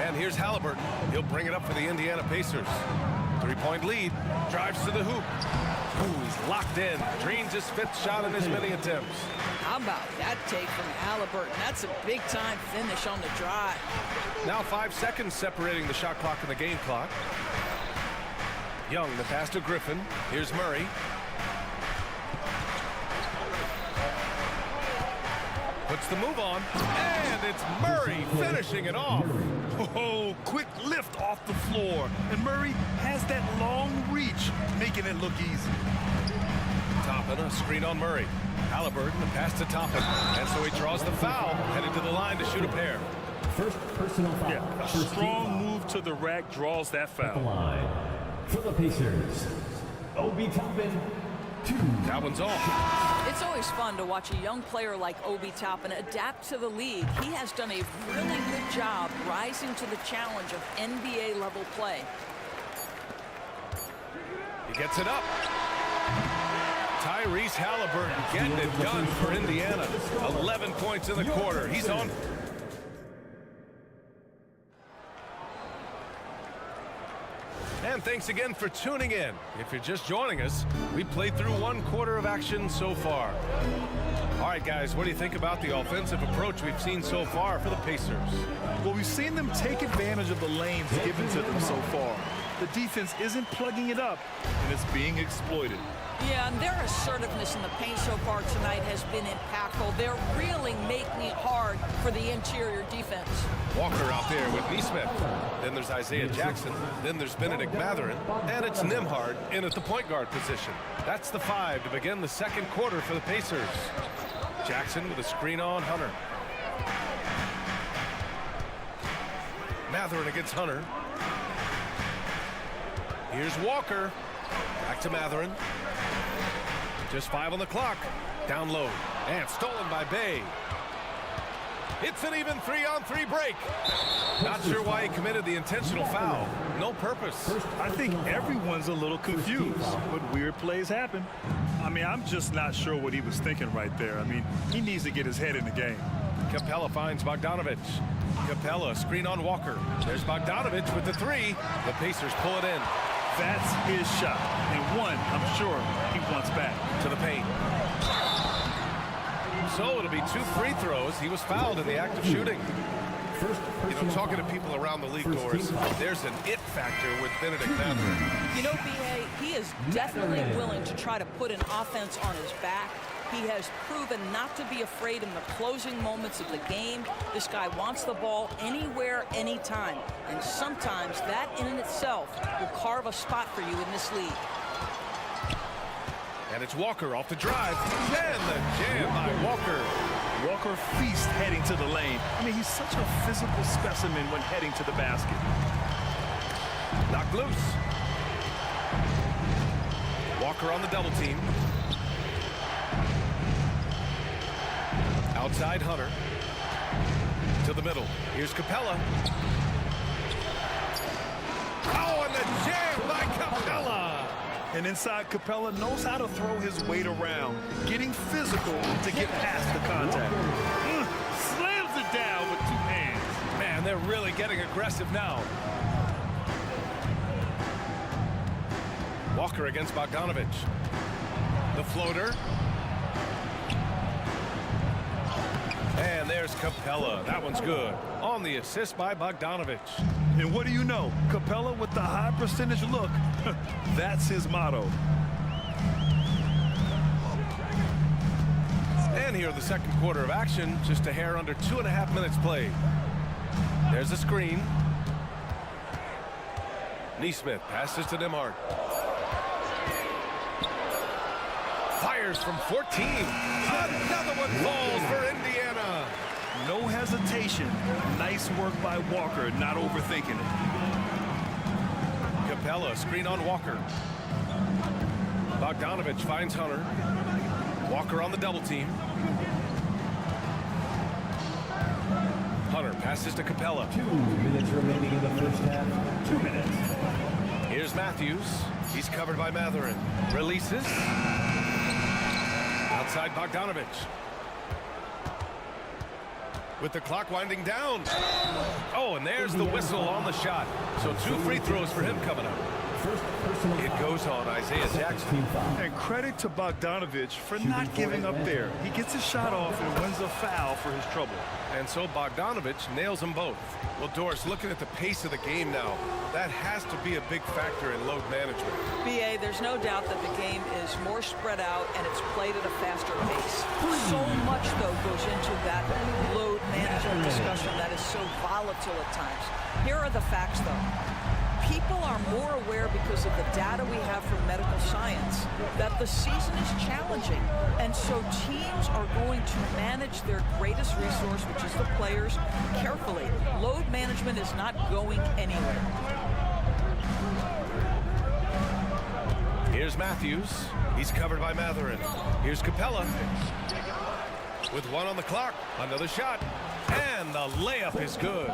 And here's Halliburton. He'll bring it up for the Indiana Pacers. 3-point lead. Drives to the hoop. Ooh, he's locked in. Dreams his 5th shot in as many attempts. How about that take from Halliburton? That's a big-time finish on the drive. Now 5 seconds separating the shot clock and the game clock. Young, the pass to Griffin. Here's Murray. Puts the move on, and it's Murray finishing it off. Oh, quick lift off the floor. And Murray has that long reach, making it look easy. Toppin, a screen on Murray. Halliburton, the pass to Toppin. And so he draws the foul, headed to the line to shoot a pair. First personal foul. Yeah, a strong move to the rack draws that foul. Line. For the Pacers, Obi Toppin, 2. That one's off. It's always fun to watch a young player like Obi Toppin adapt to the league. He has done a really good job rising to the challenge of NBA-level play. He gets it up. Tyrese Halliburton getting it done for Indiana. 11 points in the quarter. He's on. And thanks again for tuning in. If you're just joining us, we played through 1 quarter of action so far. All right, guys, what do you think about the offensive approach we've seen so far for the Pacers? Well, we've seen them take advantage of the lanes given to them so far. The defense isn't plugging it up, and it's being exploited. Yeah, and their assertiveness in the paint so far tonight has been impactful. They're really making it hard for the interior defense. Walker out there with Neesmith. Then there's Isaiah Jackson. Then there's Benedict Mathurin. And it's Nembhard in at the point guard position. That's the 5 to begin the second quarter for the Pacers. Jackson with a screen on Hunter. Mathurin against Hunter. Here's Walker. Back to Mathurin. Just 5 on the clock. Down low. And stolen by Bay. It's an even 3-on-3 break. Not sure why he committed the intentional foul. No purpose. I think everyone's a little confused, but weird plays happen. I mean, I'm just not sure what he was thinking right there. I mean, he needs to get his head in the game. Capella finds Bogdanovic. Capella, screen on Walker. There's Bogdanovic with the 3. The Pacers pull it in. That's his shot, and one I'm sure he wants back. To the paint. So it'll be 2 free throws. He was fouled in the act of shooting. You know, talking to people around the league, Doris, there's an it factor with Benedict Mathurin. You know, B.A., he is definitely willing to try to put an offense on his back. He has proven not to be afraid in the closing moments of the game. This guy wants the ball anywhere, anytime. And sometimes that in itself will carve a spot for you in this league. And it's Walker off the drive. And the jam by Walker. Walker feasts heading to the lane. I mean, he's such a physical specimen when heading to the basket. Knocked loose. Walker on the double team. Outside Hunter. To the middle. Here's Capella. Oh, and the jam by Capella. And inside, Capella knows how to throw his weight around, getting physical to get past the contact. Slams it down with 2 hands. Man, they're really getting aggressive now. Walker against Bogdanovic. The floater. And there's Capella. That one's good. On the assist by Bogdanovic. And what do you know? Capella with the high percentage look. That's his motto. And here in the second quarter of action, just a hair under 2.5 minutes played. There's a screen. Neesmith passes to Nembhard. Fires from 14. Another one falls for Indiana. No hesitation. Nice work by Walker, not overthinking it. Capella, screen on Walker. Bogdanovic finds Hunter. Walker on the double team. Hunter passes to Capella. 2 minutes remaining in the first half. 2 minutes. Here's Matthews. He's covered by Mathurin. Releases. Outside Bogdanovic. With the clock winding down. Oh, and there's the whistle on the shot. So 2 free throws for him coming up. It goes on Isaiah Jackson. And credit to Bogdanovich for not giving up there. He gets his shot off and wins a foul for his trouble. And so Bogdanovich nails them both. Well, Doris, looking at the pace of the game now, that has to be a big factor in load management. BA, there's no doubt that the game is more spread out and it's played at a faster pace. So much, though, goes into that load management discussion that is so volatile at times. Here are the facts, though. People are more aware because of the data we have from medical science that the season is challenging. And so teams are going to manage their greatest resource, which is the players, carefully. Load management is not going anywhere. Here's Matthews. He's covered by Matherin. Here's Capella. With one on the clock. Another shot. And the layup is good.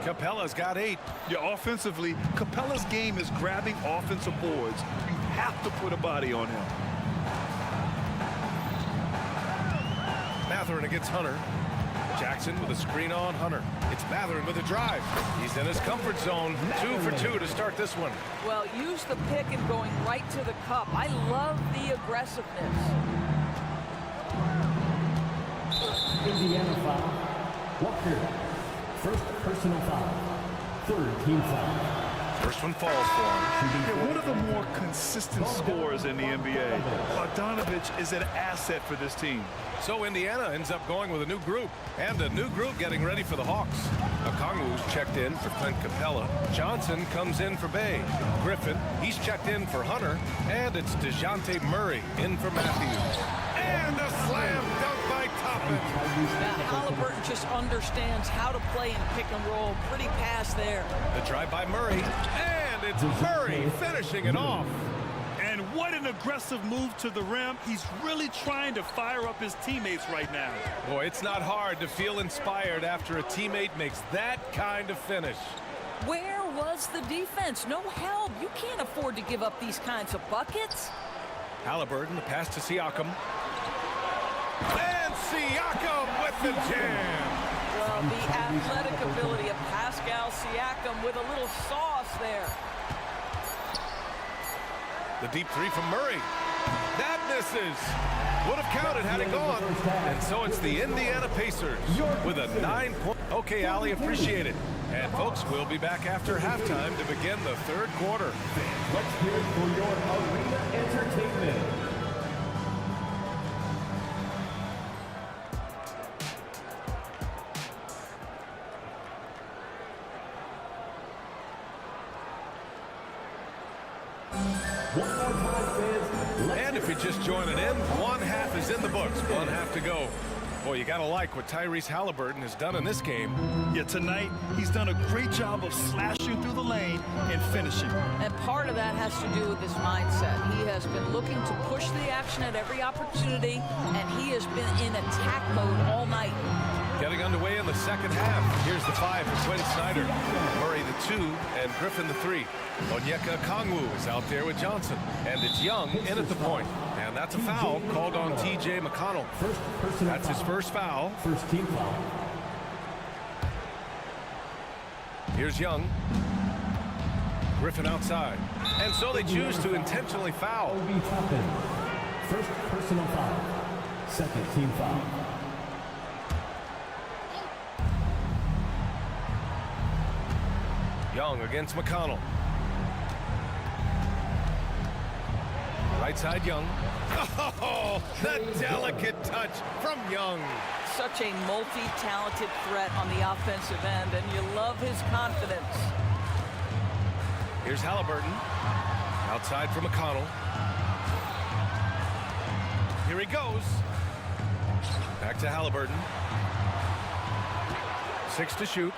Capella's got 8. Yeah, offensively, Capella's game is grabbing offensive boards. You have to put a body on him. Matherin against Hunter. Jackson with a screen on Hunter. It's Matherin with a drive. He's in his comfort zone. 2 for 2 to start this one. Well, use the pick and going right to the cup. I love the aggressiveness. Indiana foul. Walker. First personal foul. Third team foul. First one falls for him. Yeah, one of the more consistent scorers in the NBA. Bogdanovich is an asset for this team. So Indiana ends up going with a new group. And a new group getting ready for the Hawks. Okongwu's checked in for Clint Capella. Johnson comes in for Bay. Griffin, he's checked in for Hunter. And it's DeJounte Murray in for Matthews. And a slam dunk by Toppin. Halliburton just understands how to play in pick and roll. Pretty pass there. The drive by Murray. And it's Murray finishing it off. And what an aggressive move to the rim. He's really trying to fire up his teammates right now. Boy, it's not hard to feel inspired after a teammate makes that kind of finish. Where was the defense? No help. You can't afford to give up these kinds of buckets. Halliburton, the pass to Siakam. And Siakam with the jam. Well, the athletic ability of Pascal Siakam with a little sauce there. The deep 3 from Murray. That misses. Would have counted had it gone. And so it's the Indiana Pacers with a 9-point. Okay, Ali, appreciate it. And folks, we'll be back after halftime to begin the third quarter. Let's hear it for your arena entertainment. And if you're just joining in, one half is in the books, one half to go. Boy, you gotta like what Tyrese Halliburton has done in this game. Yeah, tonight, he's done a great job of slashing through the lane and finishing. And part of that has to do with his mindset. He has been looking to push the action at every opportunity, and he has been in attack mode all night. Getting underway in the second half. Here's the 5 for Quinn Snyder. Murray the 2 and Griffin the 3. Onyeka Okongwu is out there with Johnson. And it's Young in at the point. And that's a foul called on T.J. McConnell. That's his first foul. First team foul. Here's Young. Griffin outside. And so they choose to intentionally foul. First personal foul. Second team foul. Young against McConnell. Right side Young. Oh, the delicate touch from Young. Such a multi-talented threat on the offensive end, and you love his confidence. Here's Halliburton. Outside for McConnell. Here he goes. Back to Halliburton. 6 to shoot.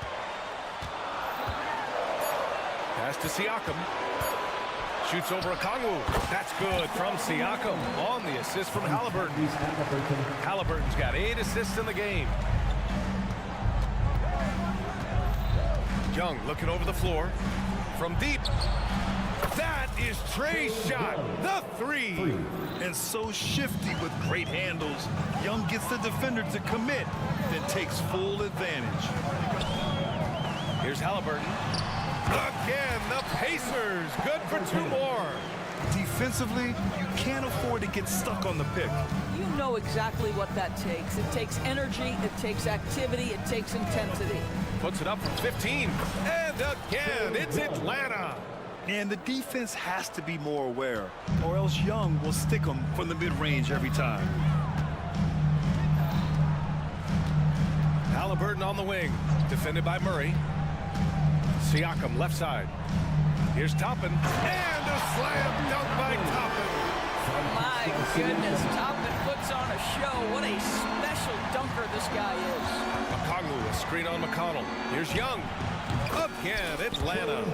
Pass to Siakam. Shoots over Okongwu. That's good from Siakam on the assist from Halliburton. Halliburton's got 8 assists in the game. Young looking over the floor. From deep. That is Trey's shot. The 3. And so shifty with great handles. Young gets the defender to commit, then takes full advantage. Here's Halliburton. Again, the pace Pacers, good for 2 more. Defensively, you can't afford to get stuck on the pick. You know exactly what that takes. It takes energy, it takes activity, it takes intensity. Puts it up from 15. And again, it's Atlanta. And the defense has to be more aware, or else Young will stick them from the mid-range every time. Halliburton on the wing, defended by Murray. Siakam left side. Here's Toppin, and a slam dunk by Toppin. My goodness, Toppin puts on a show. What a special dunker this guy is. Okongwu, a screen on McConnell. Here's Young. Again, Atlanta.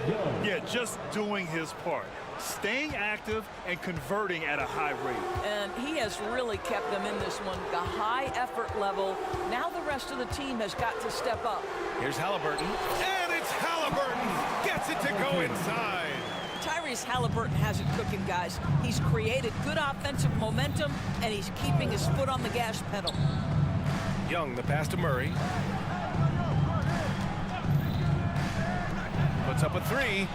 Yeah, just doing his part. Staying active and converting at a high rate. And he has really kept them in this one. The high effort level. Now the rest of the team has got to step up. Here's Halliburton. And it's Halliburton. Gets it to go inside. Tyrese Halliburton has it cooking, guys. He's created good offensive momentum, and he's keeping his foot on the gas pedal. Young, the pass to Murray. Puts up a 3.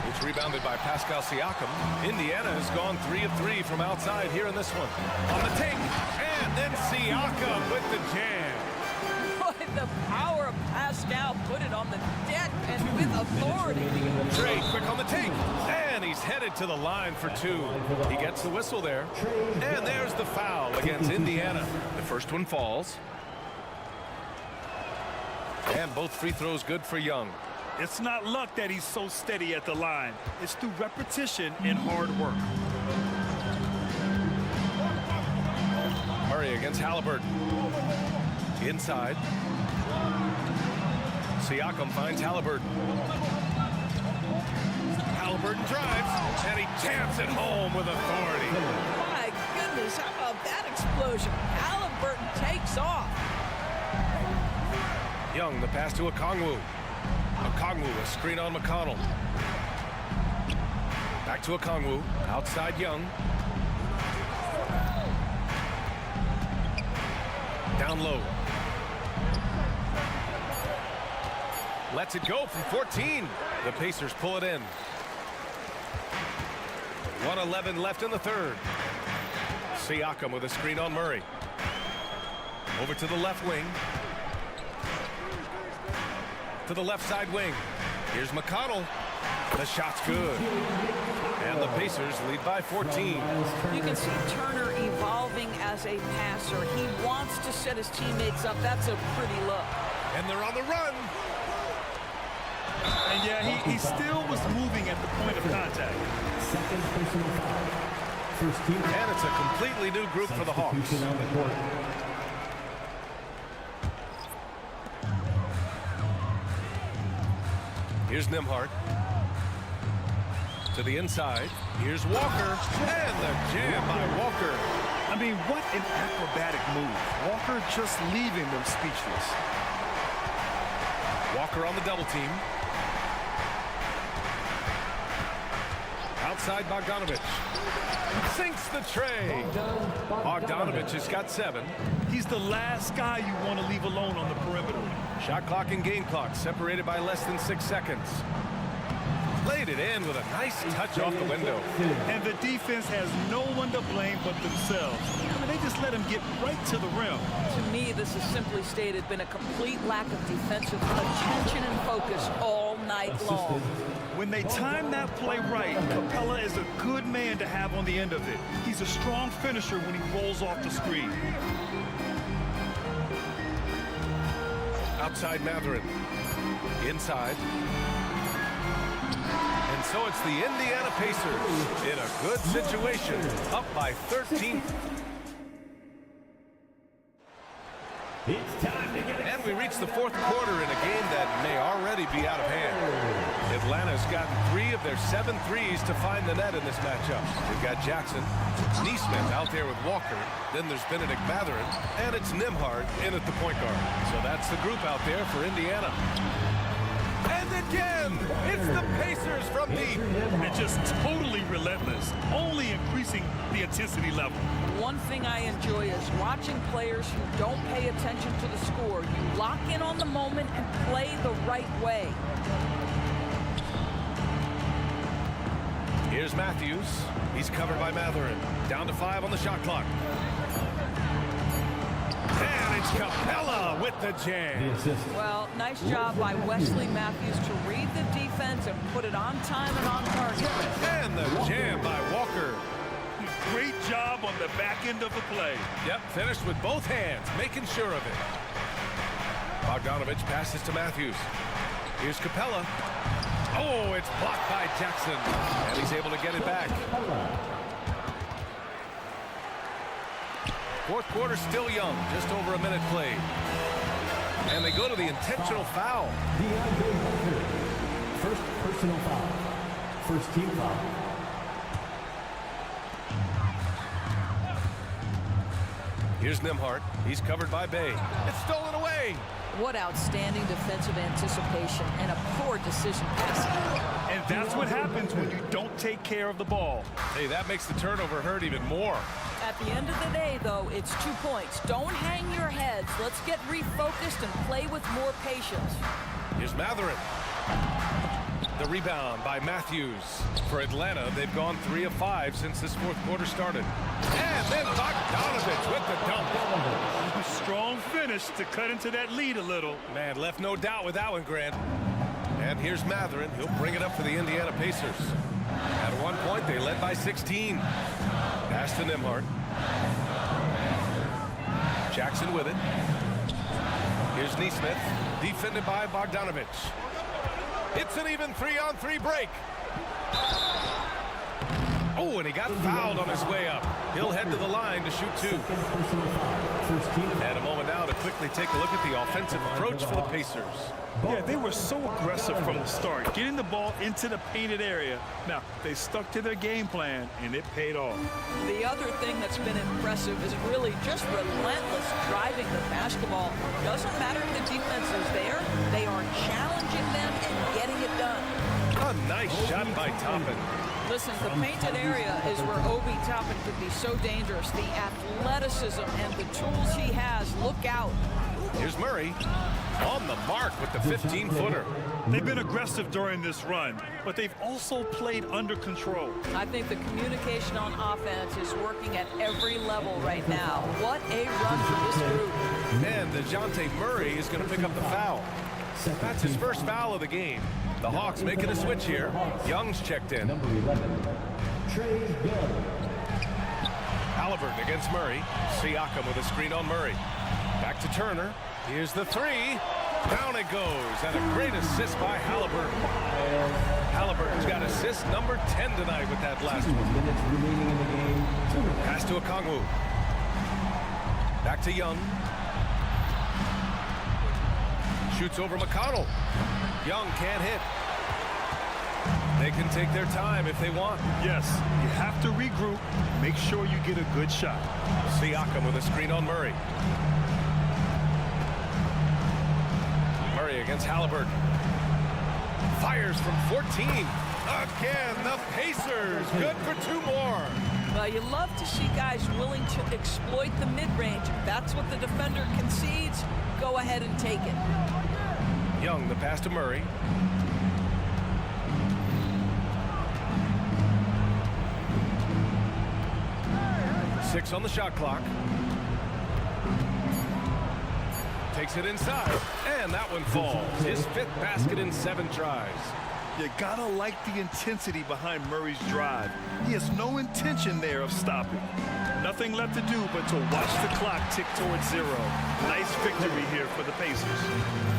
It's rebounded by Pascal Siakam. Indiana has gone 3 of 3 from outside here in this one. On the take, and then Siakam with the jam. Boy, the power of Pascal put it on the deck and with authority. Trey quick on the take, and he's headed to the line for 2. He gets the whistle there, and there's the foul against Indiana. The first one falls. And both free throws good for Young. It's not luck that he's so steady at the line. It's through repetition and hard work. Murray against Halliburton. Inside. Siakam finds Halliburton. Halliburton drives, and he jams it home with authority. My goodness, how about that explosion? Halliburton takes off. Young, the pass to Okongwu. Okongwu, a screen on McConnell. Back to Okongwu, outside Young. Down low. Lets it go from 14. The Pacers pull it in. 1:11 left in the third. Siakam with a screen on Murray. Over to the left wing. To the left side wing. Here's McConnell. The shot's good. And the Pacers lead by 14. You can see Turner evolving as a passer. He wants to set his teammates up. That's a pretty look. And they're on the run. And yeah, he still was moving at the point of contact. Second personal foul. First team. And it's a completely new group for the Hawks. On the court. Here's Nembhard. To the inside. Here's Walker. And the jam by Walker. I mean, what an acrobatic move. Walker just leaving them speechless. Walker on the double team. Outside Bogdanovich. Sinks the tray. Bogdanovich has got 7. He's the last guy you want to leave alone on the perimeter. Shot clock and game clock separated by less than 6 seconds. Laid it in with a nice touch off the window. And the defense has no one to blame but themselves. I mean, they just let him get right to the rim. To me, this is simply stated been a complete lack of defensive attention and focus all night long. When they time that play right, Capella is a good man to have on the end of it. He's a strong finisher when he rolls off the screen. Outside Mathurin. Inside. And so it's the Indiana Pacers in a good situation, up by 13. It's time to get it. And we reach the fourth quarter in a game that may already be out of hand. Atlanta's gotten 3 of their 7 threes to find the net in this matchup. They've got Jackson, Neesmith out there with Walker, then there's Benedict Mathurin, and it's Nembhard in at the point guard. So that's the group out there for Indiana. And again, it's the Pacers from deep. And just totally relentless, only increasing the intensity level. One thing I enjoy is watching players who don't pay attention to the score. You lock in on the moment and play the right way. Here's Matthews. He's covered by Matherin. Down to 5 on the shot clock. And it's Capella with the jam. Well, nice job by Wesley Matthews to read the defense and put it on time and on target. And the jam by Walker. Great job on the back end of the play. Yep, finished with both hands, making sure of it. Bogdanovich passes to Matthews. Here's Capella. Oh, it's blocked by Jackson. And he's able to get it back. Fourth quarter still young, just over a minute played. And they go to the intentional foul. First personal foul. First team foul. Here's Nembhard. He's covered by Bay. It's stolen away. What outstanding defensive anticipation and a poor decision passing. And that's what happens when you don't take care of the ball. Hey, that makes the turnover hurt even more. At the end of the day, though, it's 2 points. Don't hang your heads. Let's get refocused and play with more patience. Here's Matherin. The rebound by Matthews. For Atlanta, they've gone 3 of 5 since this fourth quarter started. And then Bogdanovich with the dunk. A strong finish to cut into that lead a little. Man, left no doubt with that one, Grant. And here's Matherin. He'll bring it up for the Indiana Pacers. At one point, they led by 16. Pass to Nembhard. Jackson with it. Here's Neesmith. Defended by Bogdanovich. It's an even 3-on-3 break. Oh, and he got fouled on his way up. He'll head to the line to shoot 2. And a moment now to quickly take a look at the offensive approach for the Pacers. Yeah, they were so aggressive from the start, getting the ball into the painted area. Now, they stuck to their game plan, and it paid off. The other thing that's been impressive is really just relentless driving the basketball. Doesn't matter if the defense is there, they are challenging them and getting it done. A nice shot by Toppin. Listen, the painted area is where Obi Toppin could be so dangerous. The athleticism and the tools he has, look out. Here's Murray on the mark with the 15-footer. They've been aggressive during this run, but they've also played under control. I think the communication on offense is working at every level right now. What a run for this group. And DeJounte Murray is going to pick up the foul. That's his first foul of the game. The Hawks making a switch here. Young's checked in. Number 11, Trey Young. Halliburton against Murray. Siakam with a screen on Murray. Back to Turner. Here's the 3. Down it goes. And a great assist by Halliburton. Halliburton's got assist number 10 tonight with that last one. Minutes remaining in the game. Pass to Okongwu. Back to Young. Shoots over McConnell. Young can't hit. They can take their time if they want. Yes, you have to regroup. Make sure you get a good shot. Siakam with a screen on Murray. Murray against Halliburton. Fires from 14. Again, the Pacers. Good for 2 more. Well, you love to see guys willing to exploit the mid-range. If that's what the defender concedes, go ahead and take it. Young, the pass to Murray. Six on the shot clock. Takes it inside, and that one falls. His 5th basket in 7 tries. You gotta like the intensity behind Murray's drive. He has no intention there of stopping. Nothing left to do but to watch the clock tick towards 0. Nice victory here for the Pacers.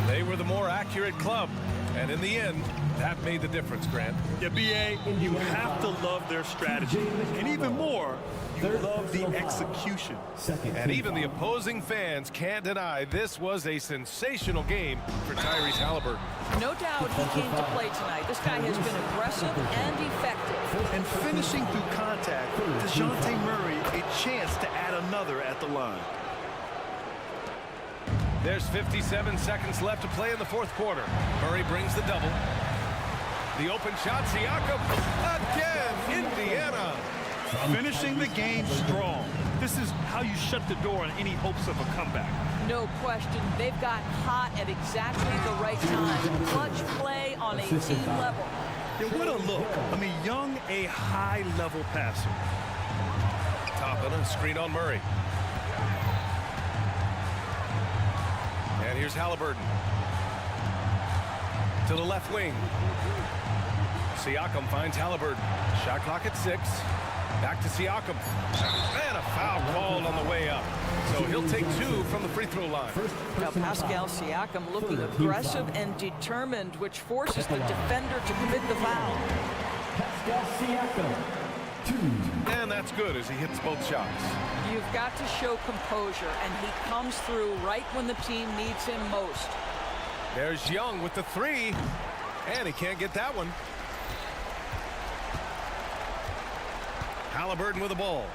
They were the more accurate club, and in the end, that made the difference, Grant. Yeah, B.A., you have to love their strategy, and even more, you love the execution. And even the opposing fans can't deny this was a sensational game for Tyrese Halliburton. No doubt he came to play tonight. This guy has been aggressive and effective. And finishing through contact, DeJounte Murray a chance to add another at the line. There's 57 seconds left to play in the fourth quarter. Murray brings the double. The open shot, Siakam. Again, Indiana. Finishing the game strong. This is how you shut the door on any hopes of a comeback. No question. They've got hot at exactly the right time. Clutch play on a team level. Yeah, what a look. I mean, Young, a high-level passer. Top on a screen on Murray. And here's Halliburton. To the left wing. Siakam finds Halliburton. Shot clock at 6. Back to Siakam. And a foul called on the way up. So he'll take 2 from the free throw line. Now Pascal Siakam looking aggressive and determined, which forces the defender to commit the foul. Pascal Siakam, 2. And that's good as he hits both shots. You've got to show composure, and he comes through right when the team needs him most. There's Young with the 3. And he can't get that one. Halliburton with the ball.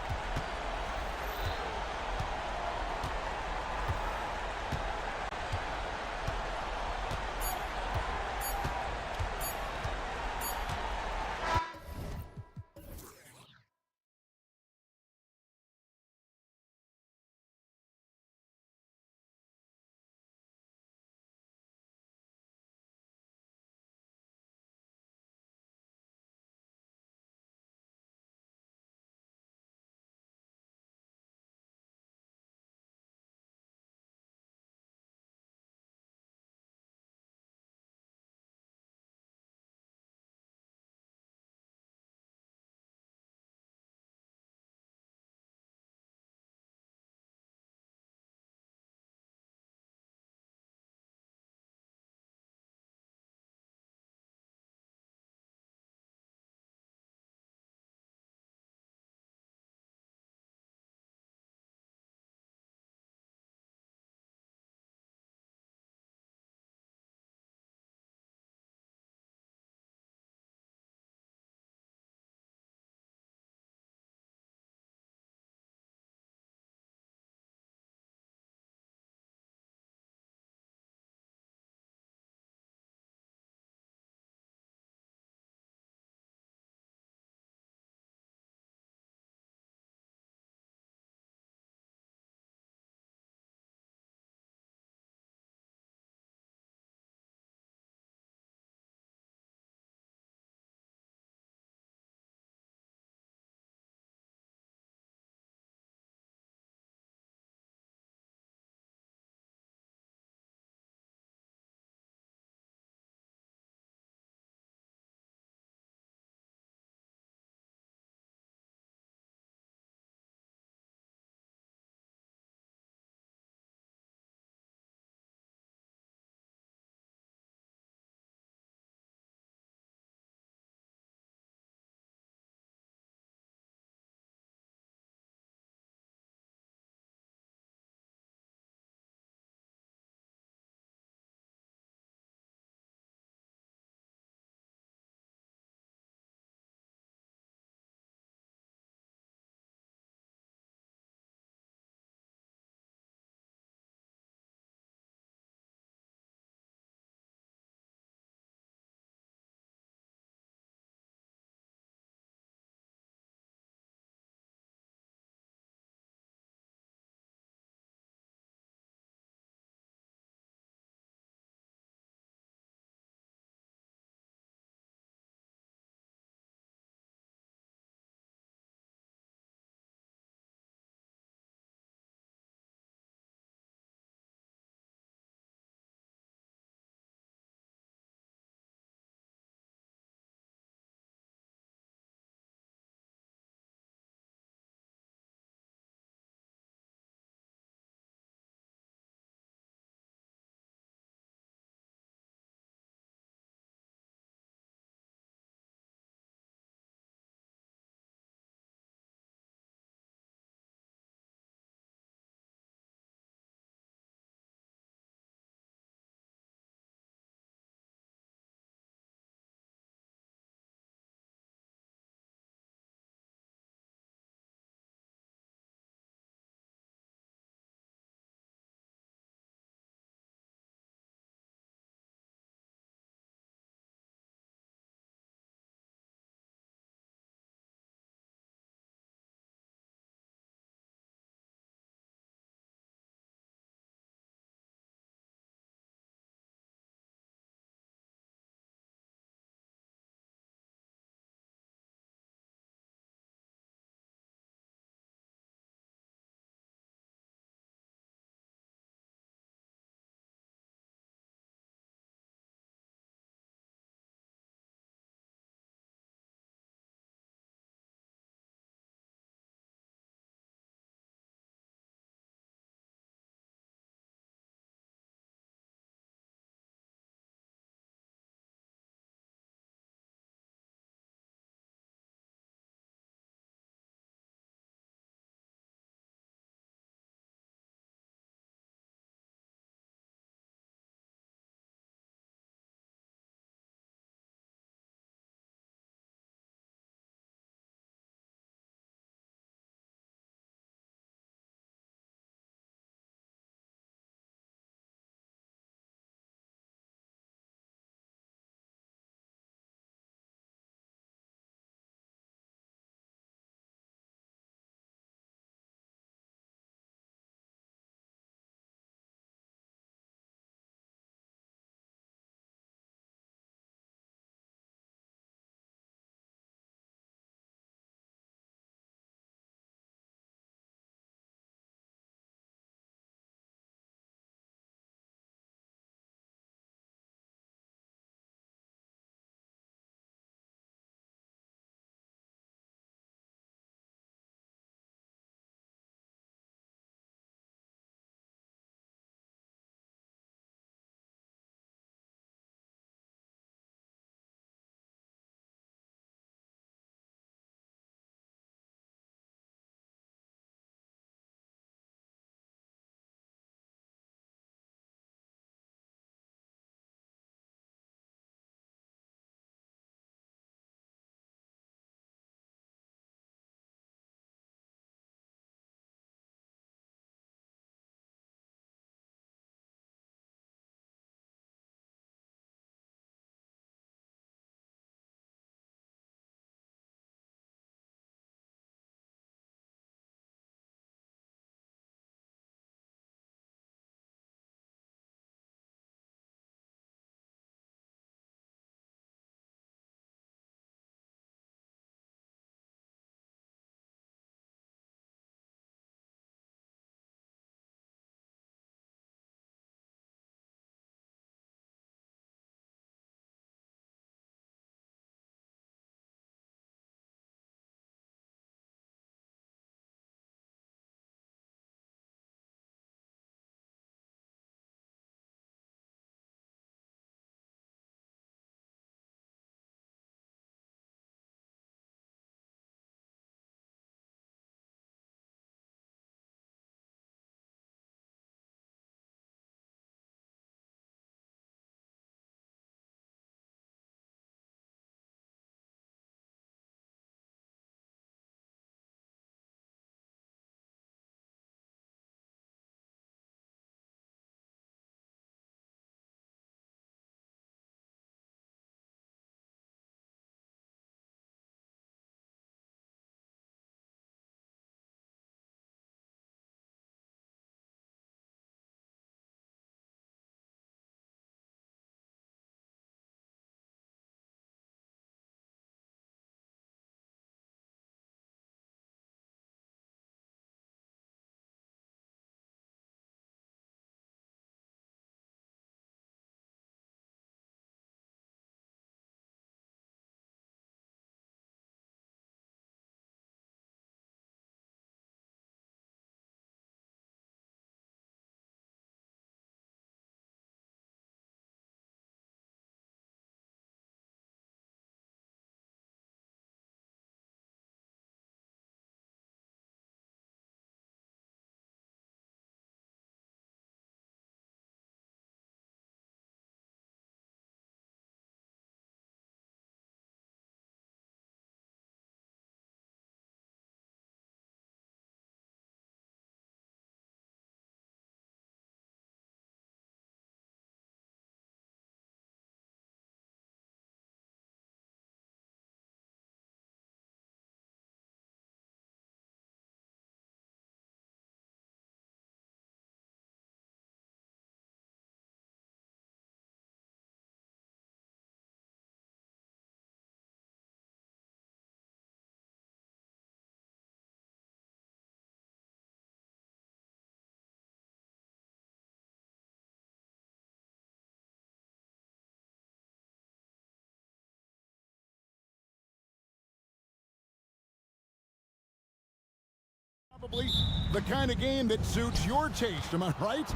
Probably the kind of game that suits your taste, am I right?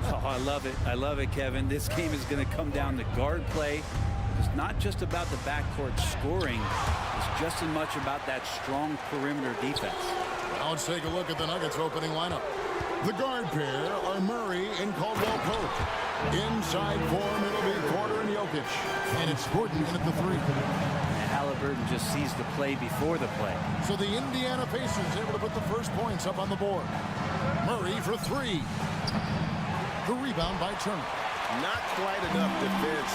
Oh, I love it. I love it, Kevin. This game is going to come down to guard play. It's not just about the backcourt scoring. It's just as much about that strong perimeter defense. Now let's take a look at the Nuggets opening lineup. The guard pair are Murray and Caldwell Pope. Inside form, it'll be Porter and Jokic. And it's Gordon in at the 3. And Halliburton just sees the play before the play. So the Indiana Pacers able to put the first points up on the board. Murray for 3. The rebound by Turner. Not quite enough defense.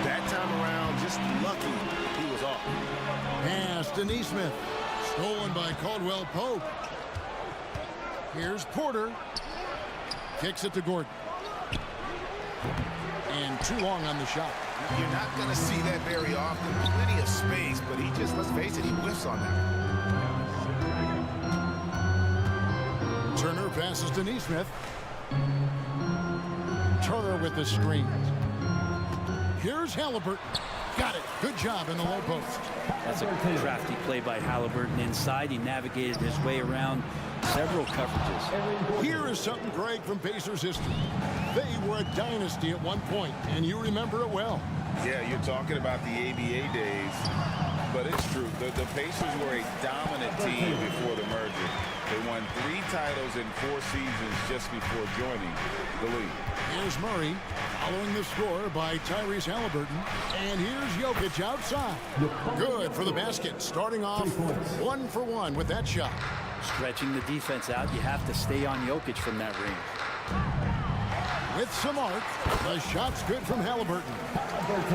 That time around, just lucky he was off. Pass to Neesmith. Stolen by Caldwell Pope. Here's Porter. Kicks it to Gordon. And too long on the shot. You're not going to see that very often. Plenty of space, but he just, let's face it, he whiffs on that. Turner passes to Neesmith. Turner with the screen. Here's Halliburton. Got it. Good job in the low post. That's a crafty play by Halliburton inside. He navigated his way around several coverages. Here is something, Greg, from Pacers history. They were a dynasty at one point, and you remember it well. Yeah, you're talking about the ABA days, but it's true. The Pacers were a dominant team before the merger. They won 3 titles in 4 seasons just before joining the league. Here's Murray following the score by Tyrese Halliburton. And here's Jokic outside. Good for the basket. Starting off 1 for 1 with that shot. Stretching the defense out, you have to stay on Jokic from that range. With some arc, the shot's good from Halliburton.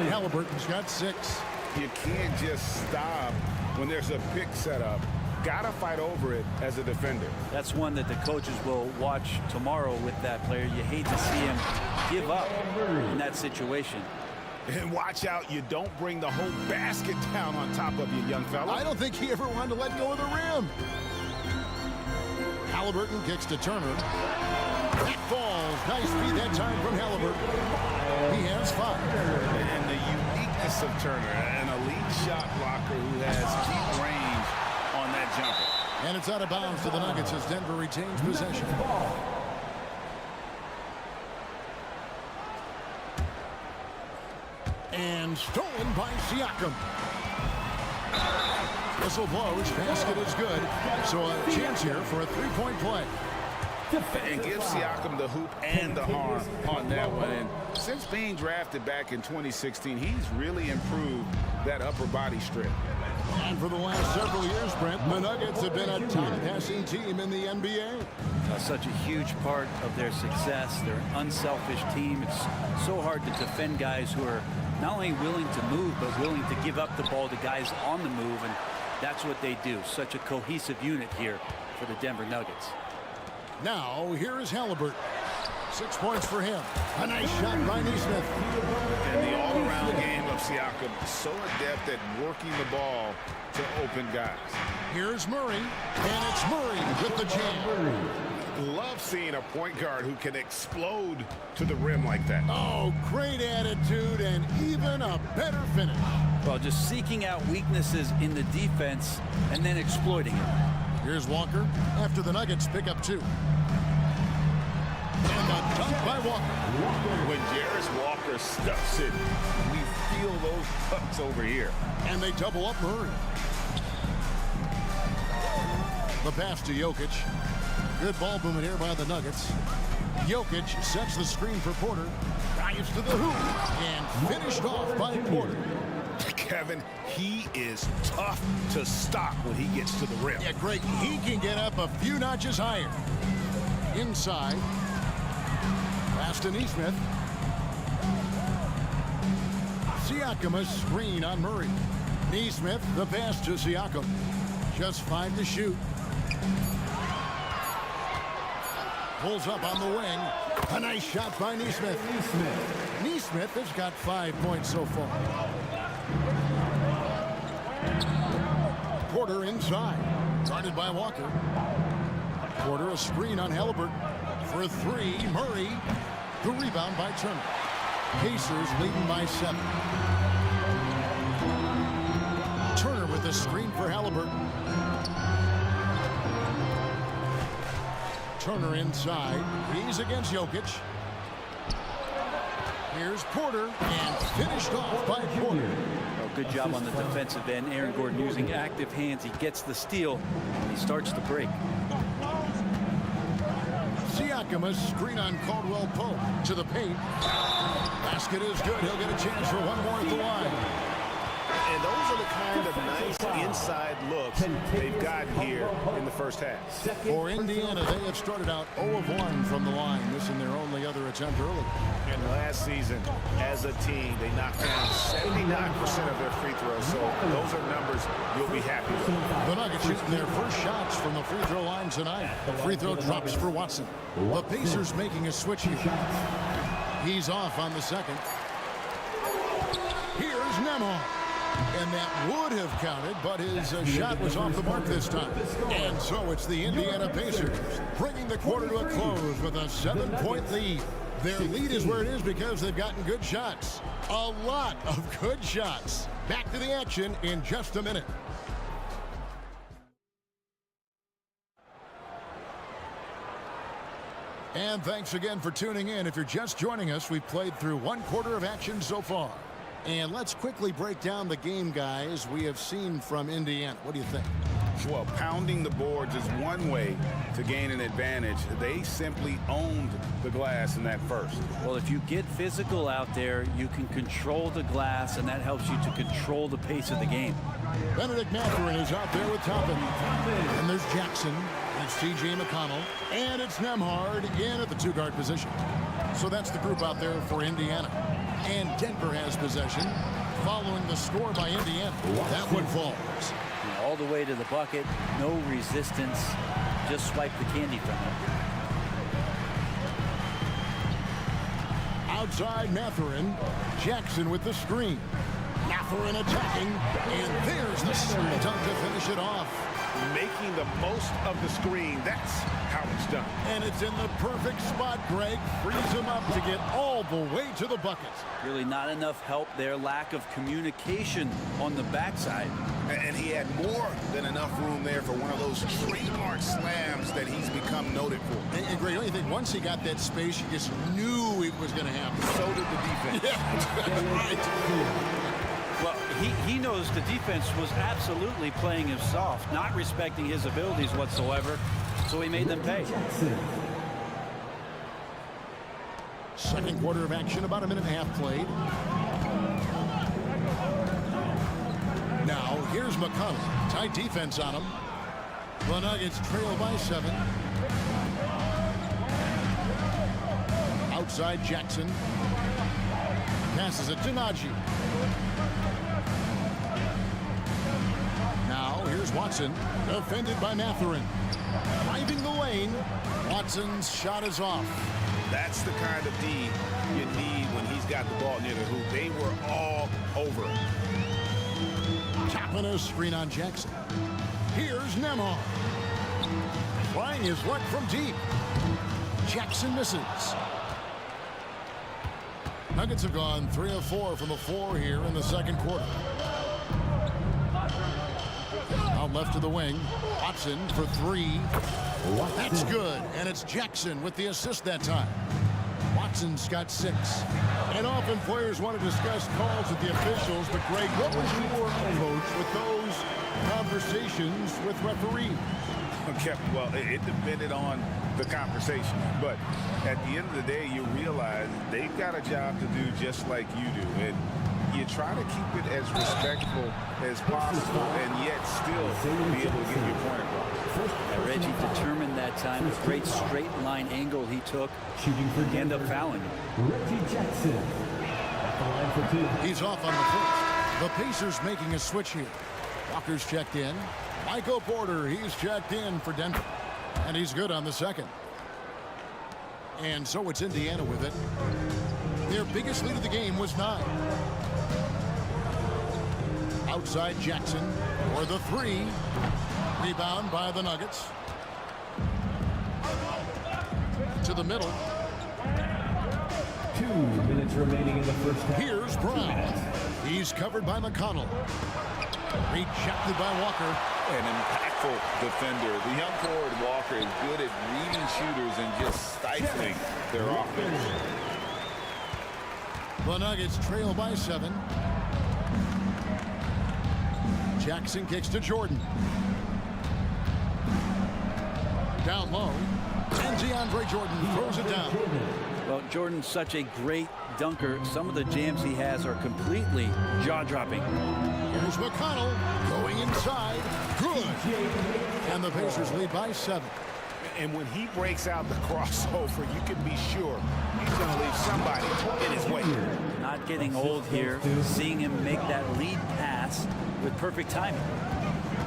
Halliburton's got 6. You can't just stop when there's a pick set up. Gotta fight over it as a defender. That's one that the coaches will watch tomorrow with that player. You hate to see him give up in that situation. And watch out, you don't bring the whole basket down on top of you, young fella. I don't think he ever wanted to let go of the rim. Halliburton kicks to Turner. That falls. Nice feed that time from Halliburton. He has 5. And the uniqueness of Turner, an elite shot blocker who has deep range on that jumper. And it's out of bounds to the Nuggets as Denver retains possession. And stolen by Siakam. Whistle blows, basket is good. So a chance here for a 3-point play. And give Siakam the hoop and the arm on that one. And since being drafted back in 2016, he's really improved that upper body strength. And for the last several years, Brent, the Nuggets have been a top-passing team in the NBA. Such a huge part of their success. They're an unselfish team. It's so hard to defend guys who are not only willing to move, but willing to give up the ball to guys on the move, and that's what they do. Such a cohesive unit here for the Denver Nuggets. Now, here is Halliburton. 6 points for him. A nice shot by Neesmith. And the all-around game of Siakam, so adept at working the ball to open guys. Here's Murray, and it's Murray with the jam. Love seeing a point guard who can explode to the rim like that. Oh, great attitude and even a better finish. Well, just seeking out weaknesses in the defense and then exploiting it. Here's Walker after the Nuggets pick up 2. And the dunk by Walker. When Jarris Walker stuffs it, we feel those pucks over here. And they double up Murray. The pass to Jokic. Good ball movement here by the Nuggets. Jokic sets the screen for Porter. Drives to the hoop. And finished off by Porter. Kevin, he is tough to stop when he gets to the rim. Yeah, great. He can get up a few notches higher. Inside. Pass to Neesmith. Siakam a screen on Murray. Neesmith, the pass to Siakam. Just 5 to shoot. Pulls up on the wing. A nice shot by Neesmith. Neesmith has got 5 points so far. Porter inside. Guarded by Walker. Porter a screen on Halliburton. For 3, Murray. The rebound by Turner. Pacers leading by 7. Turner with the screen for Halliburton. Turner inside. He's against Jokic. Here's Porter, and finished off by Porter. Oh, good job on the defensive end. Aaron Gordon using active hands. He gets the steal, and he starts to break. Siakam, a screen on Caldwell Pope to the paint. Basket is good. He'll get a chance for one more at the line. And those are the kind of nice inside looks they've gotten here in the first half. For Indiana, they have started out 0 of 1 from the line, missing their only other attempt early. And last season, as a team, they knocked down 79% of their free throws. So those are numbers you'll be happy with. The Nuggets shooting their first shots from the free throw line tonight. The free throw drops for Watson. The Pacers making a switch here. He's off on the second. Here's Nemo. And that would have counted, but his shot was off the mark this time. And so it's the Indiana Pacers bringing the quarter to a close with a 7-point lead. Their lead is where it is because they've gotten good shots. A lot of good shots. Back to the action in just a minute. And thanks again for tuning in. If you're just joining us, we've played through one quarter of action so far. And let's quickly break down the game, guys, we have seen from Indiana. What do you think? Well, pounding the boards is one way to gain an advantage. They simply owned the glass in that first. Well, if you get physical out there, you can control the glass, and that helps you to control the pace of the game. Benedict Mathurin is out there with Toppin. And there's Jackson. It's T.J. McConnell. And it's Nembhard in at the two-guard position. So that's the group out there for Indiana. And Denver has possession following the score by Indiana. That one falls. All the way to the bucket, no resistance, just swipe the candy from it. Outside Mathurin, Jackson with the screen. Mathurin attacking, and there's the slam dunk to finish it off. Making the most of the screen, that's how it's done. And it's in the perfect spot, Greg. Frees him up to get all the way to the bucket. Really not enough help there, lack of communication on the backside. And he had more than enough room there for one of those trademark slams that he's become noted for. And Greg, don't you think once he got that space, you just knew it was going to happen? So did the defense. Yeah, right. Well, he knows the defense was absolutely playing him soft, not respecting his abilities whatsoever, so he made them pay. Second quarter of action, about a minute and a half played. Now, here's McConnell. Tight defense on him. The Nuggets trail by 7. Outside Jackson. Passes it to Najee. Now, here's Watson. Defended by Mathurin. Driving the lane. Watson's shot is off. That's the kind of D you need when he's got the ball near the hoop. They were all over him. Tapping a screen on Jackson. Here's Nembhard. Trying his luck from deep. Jackson misses. Nuggets have gone 3 of 4 from the floor here in the second quarter. Out left to the wing. Watson for 3. That's good. And it's Jackson with the assist that time. Watson's got 6. And often players want to discuss calls with the officials, but Greg, what was your approach with those conversations with referees? Well, it depended on the conversation, but at the end of the day, you realize they've got a job to do just like you do, and you try to keep it as respectful as possible and yet still be able to get your point across. Reggie determined that time. A great straight line angle he took. He ended up fouling. Reggie Jackson. He's off on the first. The Pacers making a switch here. Walker's checked in. Michael Porter, he's checked in for Denver. And he's good on the second. And so it's Indiana with it. Their biggest lead of the game was 9. Outside Jackson for the 3. Rebound by the Nuggets. To the middle. 2 minutes remaining in the first half. Here's Brown. He's covered by McConnell. Rejected by Walker. An impactful defender. The young forward Walker is good at reading shooters and just stifling their offense. The Nuggets trail by 7. Jackson kicks to Jordan. Down low. And DeAndre Jordan throws it down. Well, Jordan's such a great dunker. Some of the jams he has are completely jaw-dropping. Here's McConnell going inside. Good. And the Pacers lead by 7. And when he breaks out the crossover, you can be sure he's going to leave somebody in his way. Not getting old here. Seeing him make that lead pass with perfect timing.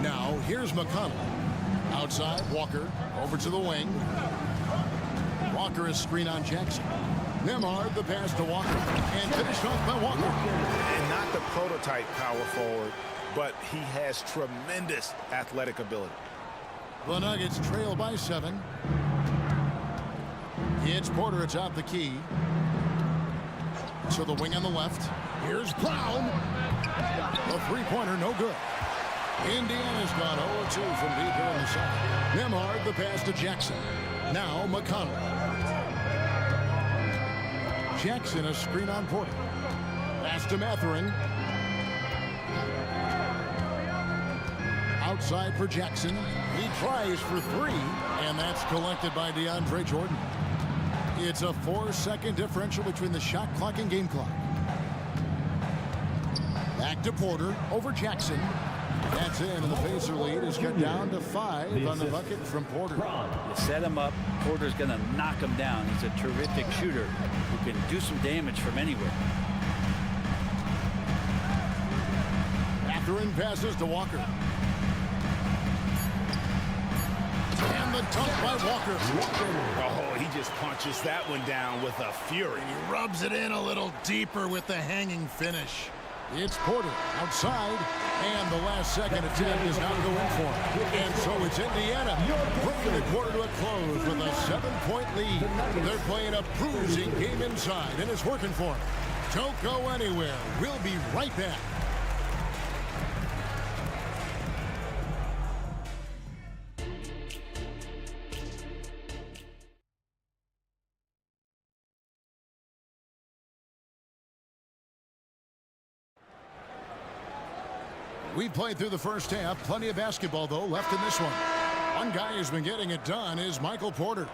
Now, here's McConnell. Outside, Walker over to the wing. Walker is screen on Jackson. Nemhard the pass to Walker. And finished off by Walker. And not the prototype power forward, but he has tremendous athletic ability. The Nuggets trail by 7. It's Porter atop the key. So the wing on the left. Here's Brown. A three-pointer, no good. Indiana's gone 0-2 from deep here in the second. Nemhard the pass to Jackson. Now McConnell. Jackson a screen on Porter. Pass to Mathurin. Outside for Jackson. He tries for 3, and that's collected by DeAndre Jordan. It's a 4-second differential between the shot clock and game clock. Back to Porter over Jackson. That's in, and the Pacer lead is cut down to 5 on the bucket from Porter. You set him up, Porter's going to knock him down. He's a terrific shooter who can do some damage from anywhere. Mathurin passes to Walker. And the dunk by Walker. Oh, he just punches that one down with a fury. He rubs it in a little deeper with the hanging finish. It's Porter outside, and the last second attempt is not going for him. And so it's Indiana bringing the quarter to a close with a 7-point lead. They're playing a bruising game inside, and it's working for them. Don't go anywhere. We'll be right back. We've played through the first half. Plenty of basketball, though, left in this one. One guy who's been getting it done is Michael Porter.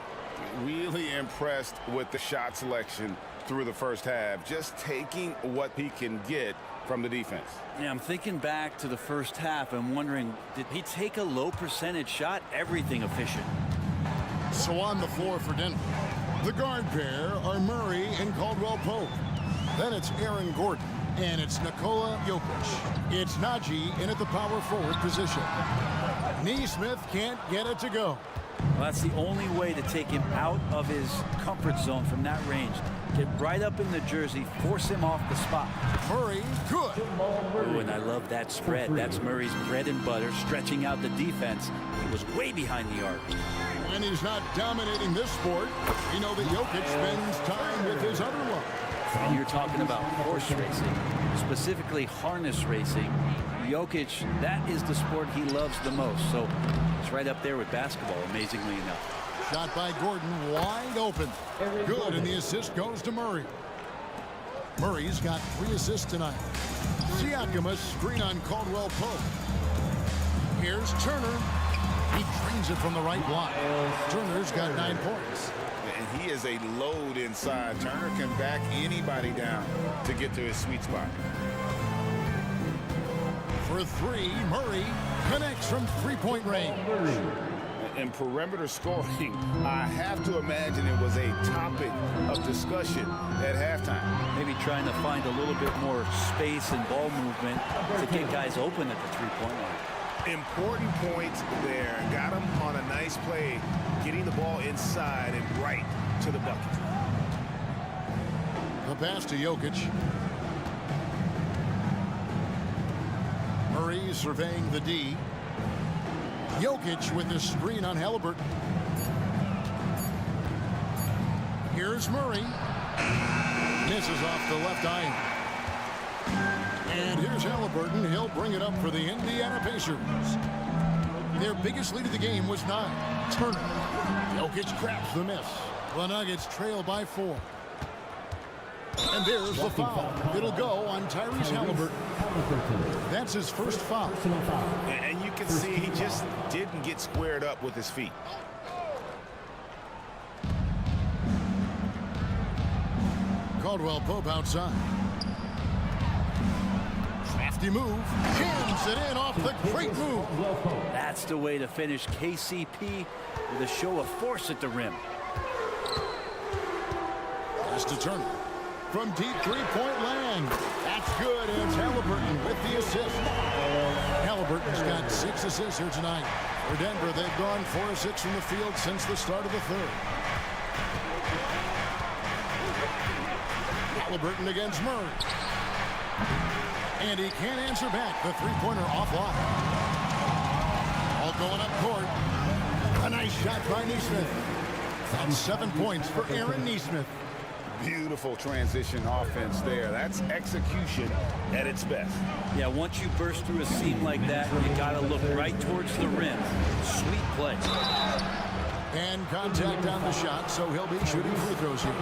Really impressed with the shot selection through the first half. Just taking what he can get from the defense. Yeah, I'm thinking back to the first half and wondering, did he take a low percentage shot? Everything efficient. So on the floor for Denver, the guard pair are Murray and Caldwell Pope. Then it's Aaron Gordon. And it's Nikola Jokic. It's Najee in at the power forward position. Neesmith can't get it to go. Well, that's the only way to take him out of his comfort zone from that range. Get right up in the jersey, force him off the spot. Murray, good. Oh, and I love that spread. That's Murray's bread and butter, stretching out the defense. He was way behind the arc. When he's not dominating this sport, we know that Jokic spends time with his other love. And you're talking about horse racing, specifically harness racing. Jokic, that is the sport he loves the most. So it's right up there with basketball, amazingly enough. Shot by Gordon, wide open. Good, and the assist goes to Murray. Murray's got 3 assists tonight. Siakam a screen on Caldwell Pope. Here's Turner. He drains it from the right block. Turner's got 9 points. And he is a load inside. Turner can back anybody down to get to his sweet spot. For 3, Murray connects from 3-point range. In perimeter scoring, I have to imagine it was a topic of discussion at halftime. Maybe trying to find a little bit more space and ball movement to get guys open at the 3-point line. Important points there. Got him on a nice play, getting the ball inside and right to the bucket. The pass to Jokic. Murray surveying the D. Jokic with the screen on Halliburton. Here's Murray. Misses off the left iron. And here's Halliburton. He'll bring it up for the Indiana Pacers. Their biggest lead of the game was 9. Turner. Jokic grabs the miss. The Nuggets trail by 4. And there's the foul. It'll go on Tyrese Halliburton. That's his first foul. And you can see he just didn't get squared up with his feet. Caldwell Pope outside. Crafty move. Jams it in off the great move. That's the way to finish KCP with a show of force at the rim. Pass to Turner. From deep three-point land. That's good. And it's Halliburton with the assist. Halliburton's got 6 assists here tonight. For Denver, they've gone 4 of 6 from the field since the start of the third. Halliburton against Murray. And he can't answer back. The three-pointer offline. All going up court. A nice shot by Neesmith. And 7 points for Aaron Neesmith. Beautiful transition offense there. That's execution at its best. Yeah, once you burst through a seam like that, you got to look right towards the rim. Sweet play. And contact on the shot, so he'll be shooting free throws here.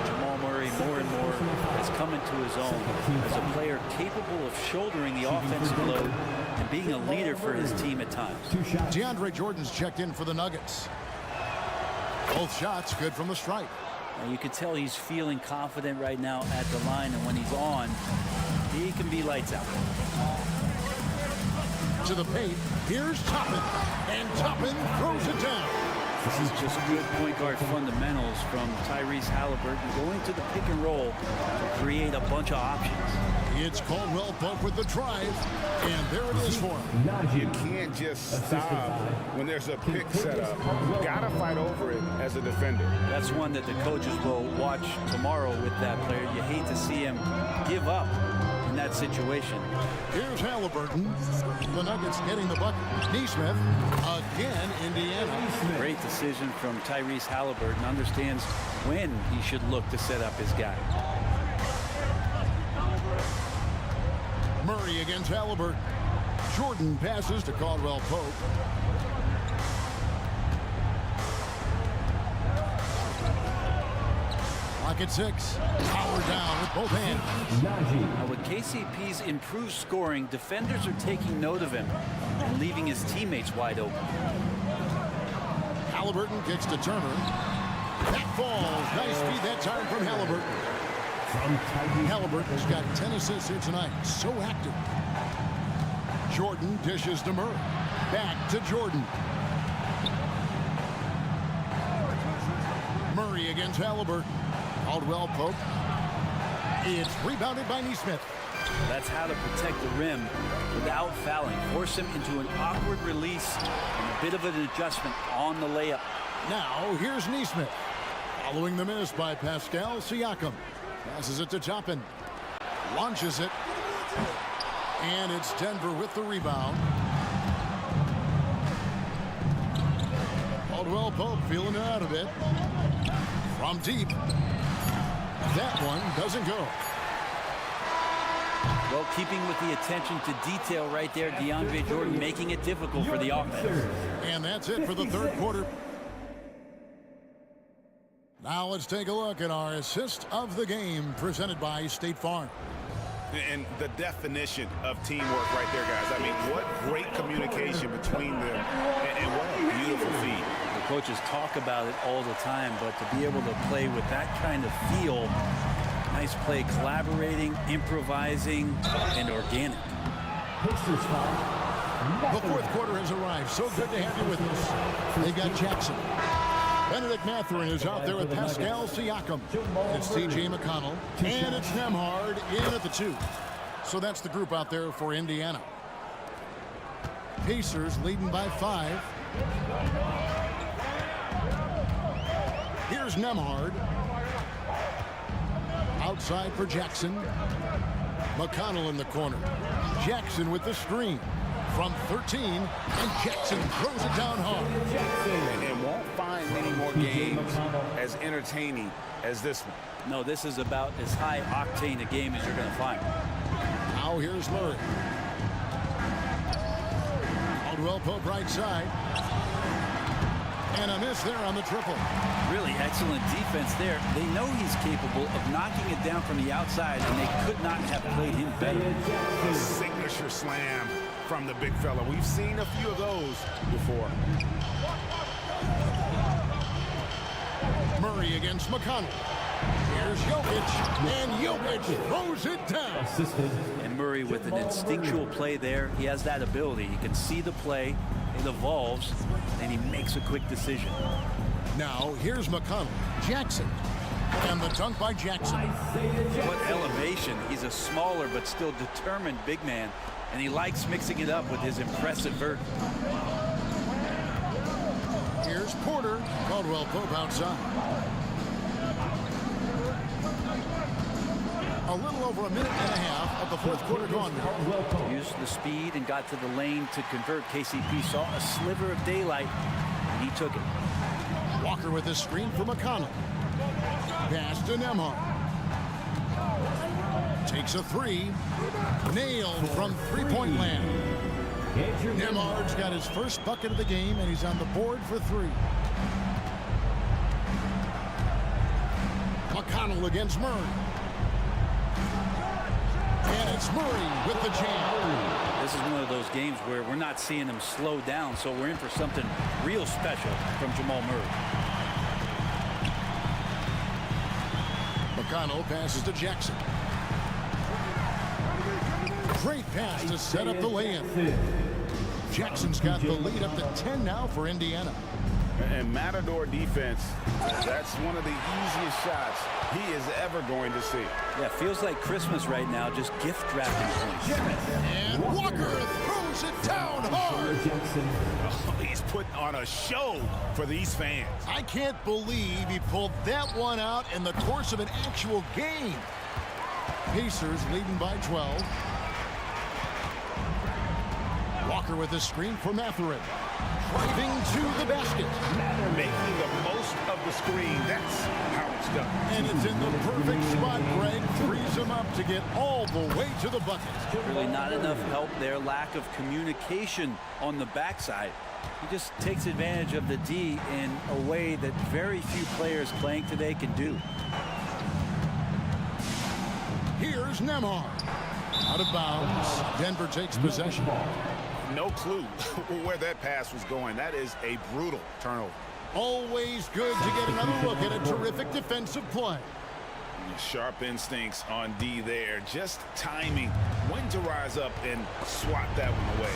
Jamal Murray more and more has come into his own as a player capable of shouldering the offensive load and being a leader for his team at times. DeAndre Jordan's checked in for the Nuggets. Both shots good from the stripe. And you can tell he's feeling confident right now at the line, and when he's on, he can be lights out. To the paint, here's Toppin, and Toppin throws it down. This is just good point guard fundamentals from Tyrese Halliburton, going to the pick and roll to create a bunch of options. It's Caldwell Pope with the drive, and there it is for him. You can't just stop when there's a pick set up. You gotta fight over it as a defender. That's one that the coaches will watch tomorrow with that player. You hate to see him give up in that situation. Here's Halliburton. The Nuggets getting the bucket. Neesmith, again, Indiana. Great decision from Tyrese Halliburton. Understands when he should look to set up his guy. Murray against Halliburton. Jordan passes to Caldwell Pope. Lock at 6. Power down with both hands. Now with KCP's improved scoring, defenders are taking note of him and leaving his teammates wide open. Halliburton kicks to Turner. That falls. Nice feed that time from Halliburton. Halliburton's got 10 assists here tonight. So active. Jordan dishes to Murray. Back to Jordan. Murray against Halliburton. Caldwell Pope. It's rebounded by Neesmith. That's how to protect the rim without fouling. Force him into an awkward release and a bit of an adjustment on the layup. Now here's Neesmith. Following the miss by Pascal Siakam. Passes it to Toppin. Launches it. And it's Denver with the rebound. Caldwell Pope feeling it out a bit. From deep. That one doesn't go. Well, keeping with the attention to detail right there, DeAndre Jordan making it difficult for the offense. And that's it for the third quarter. Now let's take a look at our assist of the game presented by State Farm. And the definition of teamwork right there, guys. I mean, what great communication between them, and what a beautiful feed. The coaches talk about it all the time, but to be able to play with that kind of feel, nice play, collaborating, improvising, and organic. The fourth quarter has arrived. So good to have you with us. They got Jackson. Benedict Mathurin is out there with Pascal Siakam. It's T.J. McConnell. And it's Nembhard in at the 2. So that's the group out there for Indiana. Pacers leading by 5. Here's Nembhard. Outside for Jackson. McConnell in the corner. Jackson with the screen. From 13, and Jackson throws it down hard. And won't find many more games as entertaining as this one. No, this is about as high octane a game as you're going to find. Now here's Murray. Caldwell Pope right side. And a miss there on the triple. Really excellent defense there. They know he's capable of knocking it down from the outside, and they could not have played him better. A signature slam from the big fella. We've seen a few of those before. Murray against McConnell. Here's Jokic, and Jokic throws it down. And Murray with an instinctual play there. He has that ability. He can see the play, it evolves, and he makes a quick decision. Now, here's McConnell. Jackson. And the dunk by Jackson. What elevation. He's a smaller but still determined big man, and he likes mixing it up with his impressive vert. Here's Porter. Caldwell Pope outside. A little over a minute and a half of the fourth quarter gone now. Used the speed and got to the lane to convert. KCP saw a sliver of daylight, and he took it. Walker with the screen for McConnell. Pass to Nembhard. Takes a three. Nailed from three-point land. Nembhard's got his first bucket of the game, and he's on the board for three. McConnell against Murray. And it's Murray with the jam. This is one of those games where we're not seeing him slow down, so we're in for something real special from Jamal Murray. McConnell passes to Jackson. Great pass to set up the lay-in. Jackson's got the lead up to 10 now for Indiana. And Matador defense, that's one of the easiest shots he is ever going to see. Yeah, feels like Christmas right now, just gift wrapping points. And Walker throws it down hard. Oh, he's putting on a show for these fans. I can't believe he pulled that one out in the course of an actual game. Pacers leading by 12. Walker with the screen for Mathurin. Driving to the basket. Making the most of the screen. That's how it's done. And it's in the perfect spot. Greg frees him up to get all the way to the bucket. Really not enough help there. Lack of communication on the backside. He just takes advantage of the D in a way that very few players playing today can do. Here's Nembhard. Out of bounds. Denver takes possession. No clue where that pass was going. That is a brutal turnover. Always good to get another look at a terrific defensive play. Sharp instincts on D there. Just timing when to rise up and swat that one away.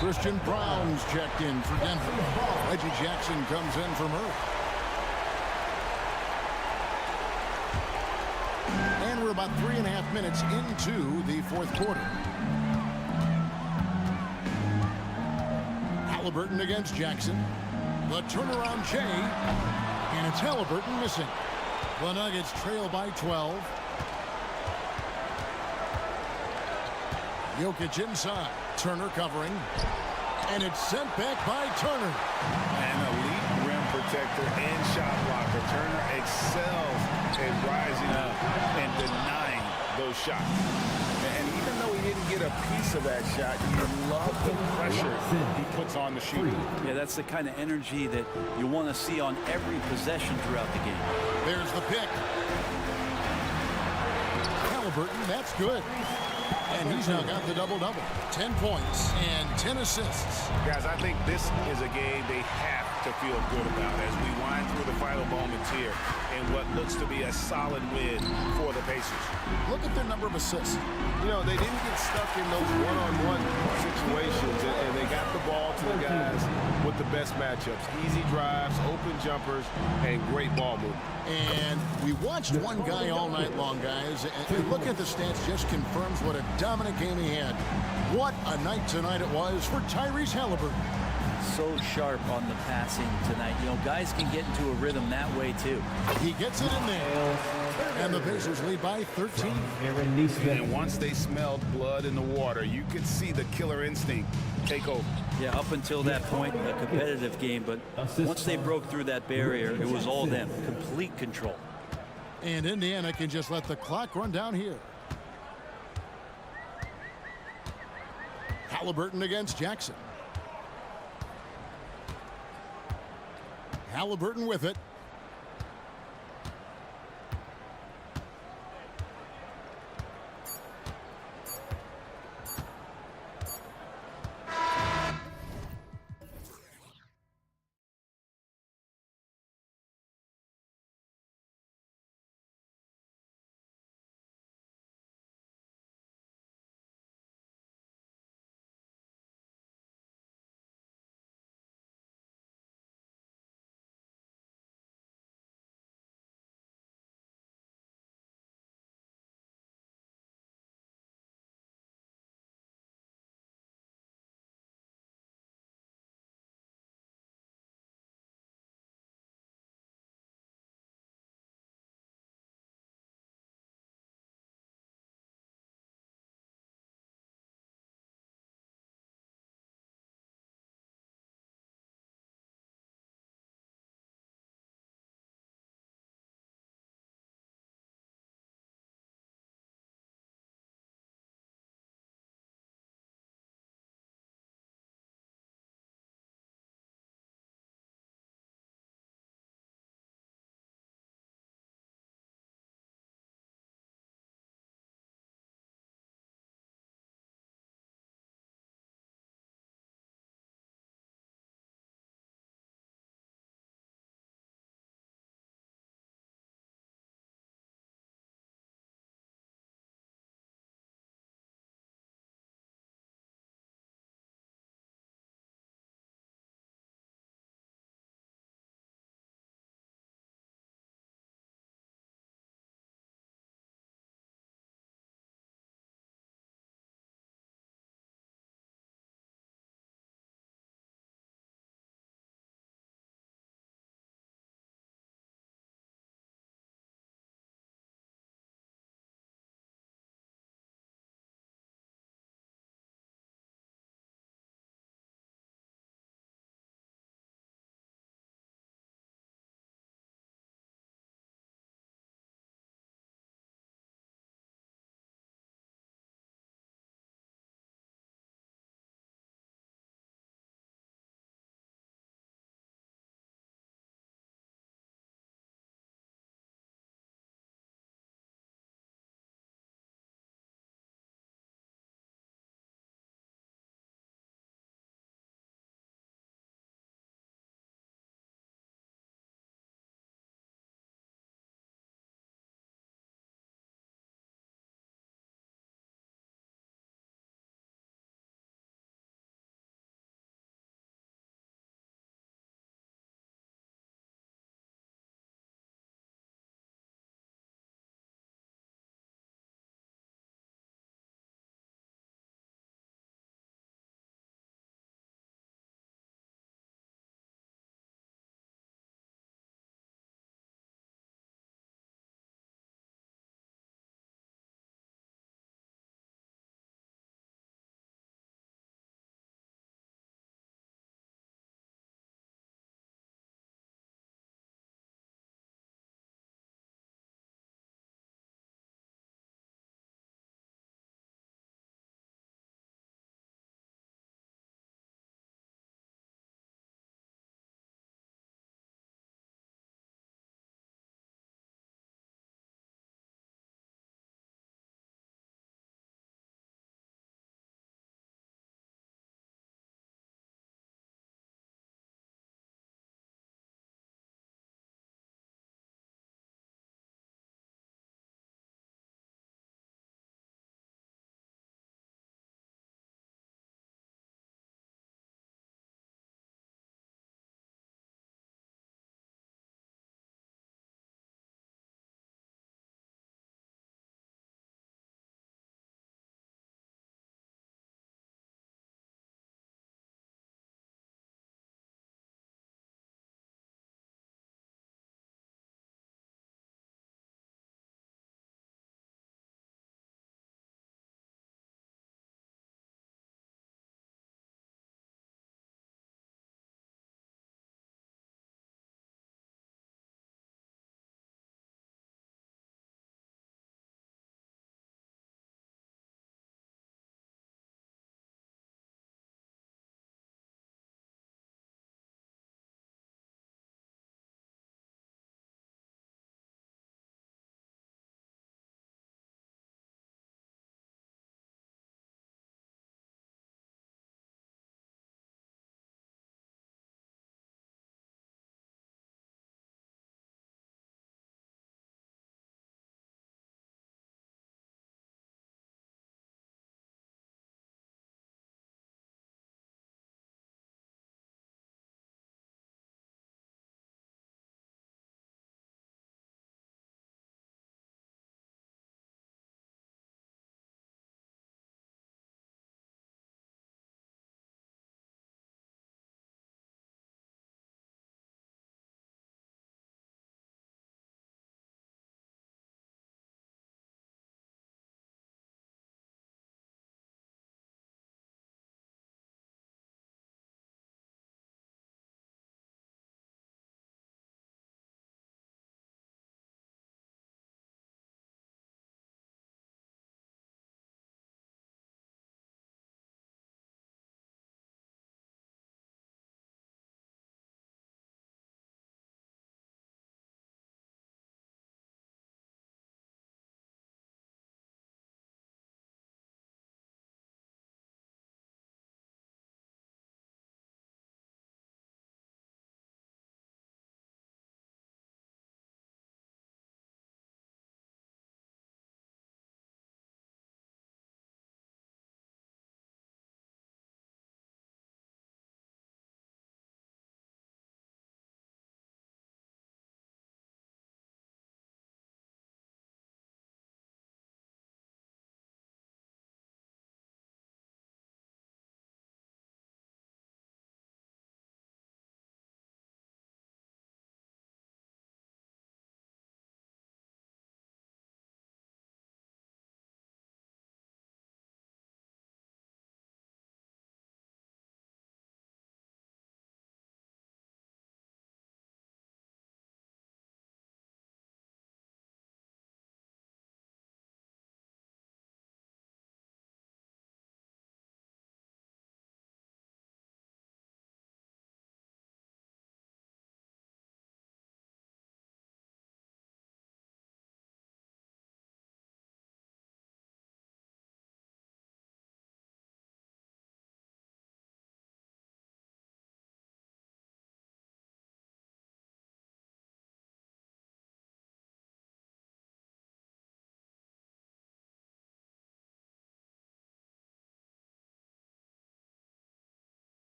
Christian Brown's checked in for Denver. Reggie Jackson comes in for Murray. And we're about 3.5 minutes into the fourth quarter. Halliburton against Jackson. The turnaround Jay. And it's Halliburton missing. The Nuggets trail by 12. Jokic inside. Turner covering. And it's sent back by Turner. An elite rim protector and shot blocker. Turner excels at rising up and denying those shots. And even though he didn't get a piece of that shot, you love the pressure he puts on the shooter. Yeah, that's the kind of energy that you want to see on every possession throughout the game. There's the pick. Halliburton, that's good. And he's now got the double-double. 10 points and 10 assists. Guys, I think this is a game they have to feel good about as we wind through the final moments here in what looks to be a solid win for the Pacers. Look at their number of assists. You know, they didn't get stuck in those one-on-one situations, and they got the ball to the guys with the best matchups. Easy drives, open jumpers, and great ball movement. And we watched one guy all night long, guys, and look at the stats, just confirms what a dominant game he had. What a night tonight it was for Tyrese Halliburton. So sharp on the passing tonight. You know, guys can get into a rhythm that way, too. He gets it in there. And the Pacers lead by 13. And once they smelled blood in the water, you could see the killer instinct take over. Yeah, up until that point, a competitive game, but once they broke through that barrier, it was all them. Complete control. And Indiana can just let the clock run down here. Halliburton against Jackson. Halliburton with it.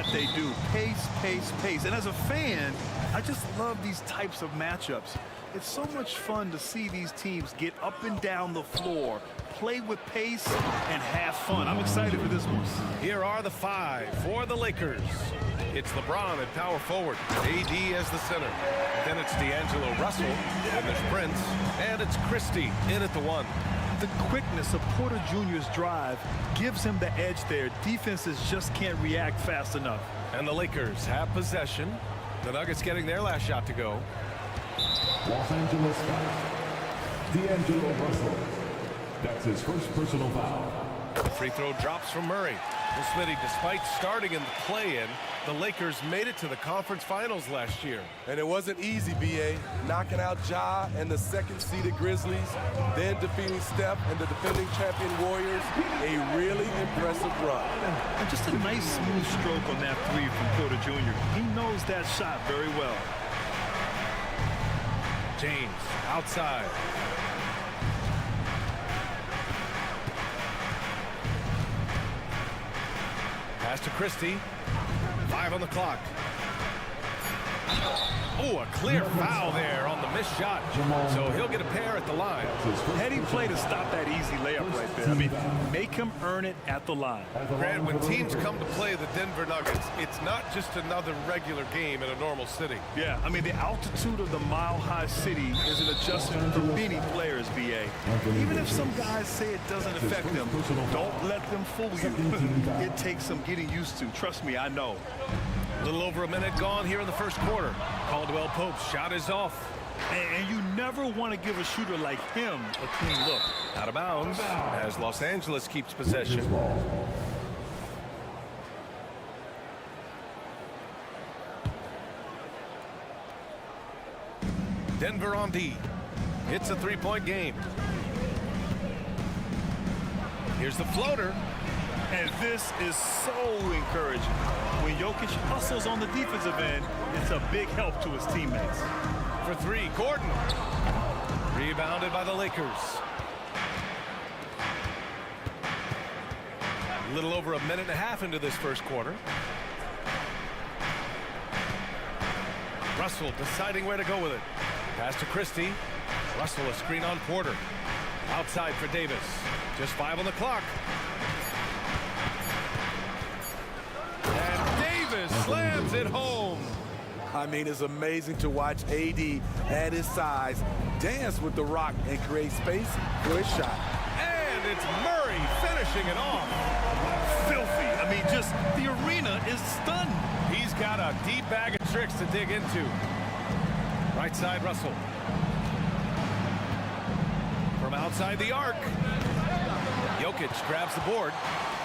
what they do. Pace, pace, pace. And as a fan, I just love these types of matchups. It's so much fun to see these teams get up and down the floor, play with pace, and have fun. I'm excited for this one. Here are the five for the Lakers. It's LeBron at power forward, AD as the center. Then it's D'Angelo Russell, then there's Prince, and it's Christie in at the one. The quickness of Porter Jr.'s drive gives him the edge there. Defenses just can't react fast enough. And the Lakers have possession. The Nuggets getting their last shot to go. Los Angeles foul. D'Angelo Russell. That's his first personal foul. The free throw drops from Murray. Well, Smitty, despite starting in the play-in, the Lakers made it to the conference finals last year. And it wasn't easy, B.A. Knocking out Ja and the second-seeded Grizzlies, then defeating Steph and the defending champion Warriors. A really impressive run. And just a nice smooth stroke on that three from Porter Jr. He knows that shot very well. James outside. Pass to Christie. 5 on the clock. Oh, a clear foul there on the missed shot. So he'll get a pair at the line. Heady play to stop that easy layup right there. I mean, make him earn it at the line. Grant, when teams come to play the Denver Nuggets, it's not just another regular game in a normal city. Yeah, I mean, the altitude of the mile-high city is an adjustment for many players, BA. Even if some guys say it doesn't affect them, don't let them fool you. It takes some getting used to. Trust me, I know. A little over a minute gone here in the first quarter. Caldwell Pope's shot is off. And you never want to give a shooter like him a clean look. Out of bounds as Los Angeles keeps possession. Denver on D. It's a three-point game. Here's the floater. And this is so encouraging. When Jokic hustles on the defensive end, it's a big help to his teammates. For three, Gordon. Rebounded by the Lakers. A little over a minute and a half into this first quarter. Russell deciding where to go with it. Pass to Christie. Russell a screen on Porter. Outside for Davis. Just 5 on the clock. Slams it home. I mean, it's amazing to watch AD at his size dance with the rock and create space for his shot. And it's Murray finishing it off. Filthy. I mean, just the arena is stunned. He's got a deep bag of tricks to dig into. Right side, Russell. From outside the arc. Jokic grabs the board.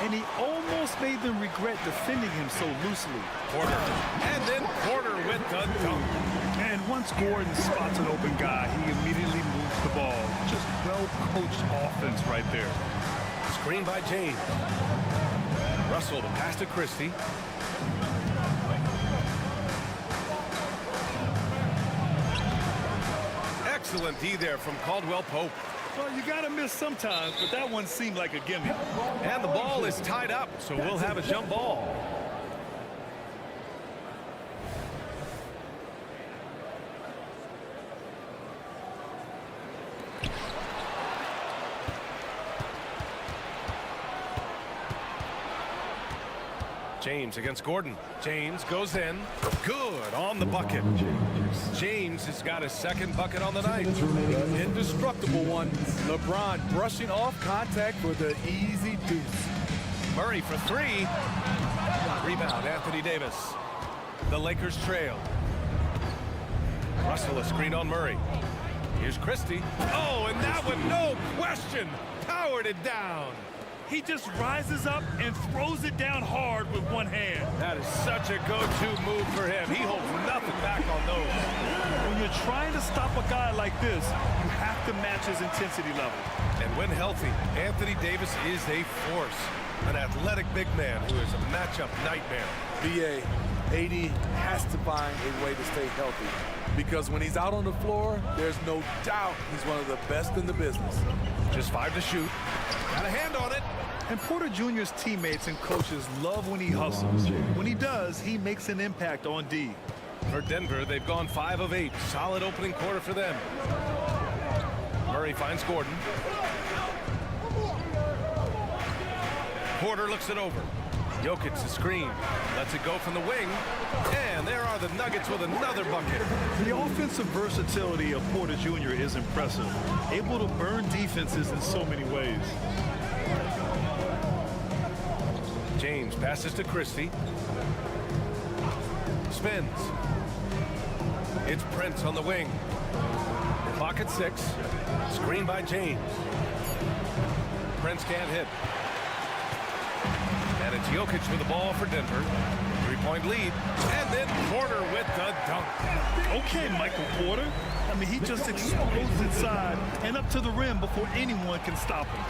And he almost made them regret defending him so loosely. Porter. And then Porter with the dunk. And once Gordon spots an open guy, he immediately moves the ball. Just well-coached offense right there. Screen by James. Russell to pass to Christie. Excellent D there from Caldwell Pope. Well, you got to miss sometimes, but that one seemed like a gimme. And the ball is tied up, so we'll have a jump ball. James against Gordon. James goes in. Good on the bucket. James has got his second bucket on the night. The indestructible one. LeBron brushing off contact for the easy deuce. Murray for three. Rebound, Anthony Davis. The Lakers trail. Russell a screen on Murray. Here's Christie. Oh, and that one, no question, powered it down. He just rises up and throws it down hard with one hand. That is such a go-to move for him. He holds nothing back on those. When you're trying to stop a guy like this, you have to match his intensity level. And when healthy, Anthony Davis is a force. An athletic big man who is a matchup nightmare. BA, AD has to find a way to stay healthy because when he's out on the floor, there's no doubt he's one of the best in the business. Just 5 to shoot. Got a hand on it. And Porter Jr.'s teammates and coaches love when he hustles. When he does, he makes an impact on D. For Denver, they've gone 5 of 8. Solid opening quarter for them. Murray finds Gordon. Porter looks it over. Jokic the screen. Lets it go from the wing. And there are the Nuggets with another bucket. The offensive versatility of Porter Jr. is impressive. Able to burn defenses in so many ways. James passes to Christie. Spins. It's Prince on the wing. Clock at 6. Screen by James. Prince can't hit. And it's Jokic with the ball for Denver. 3-point lead. And then Porter with the dunk. Okay, Michael Porter. I mean, he just explodes inside and up to the rim before anyone can stop him.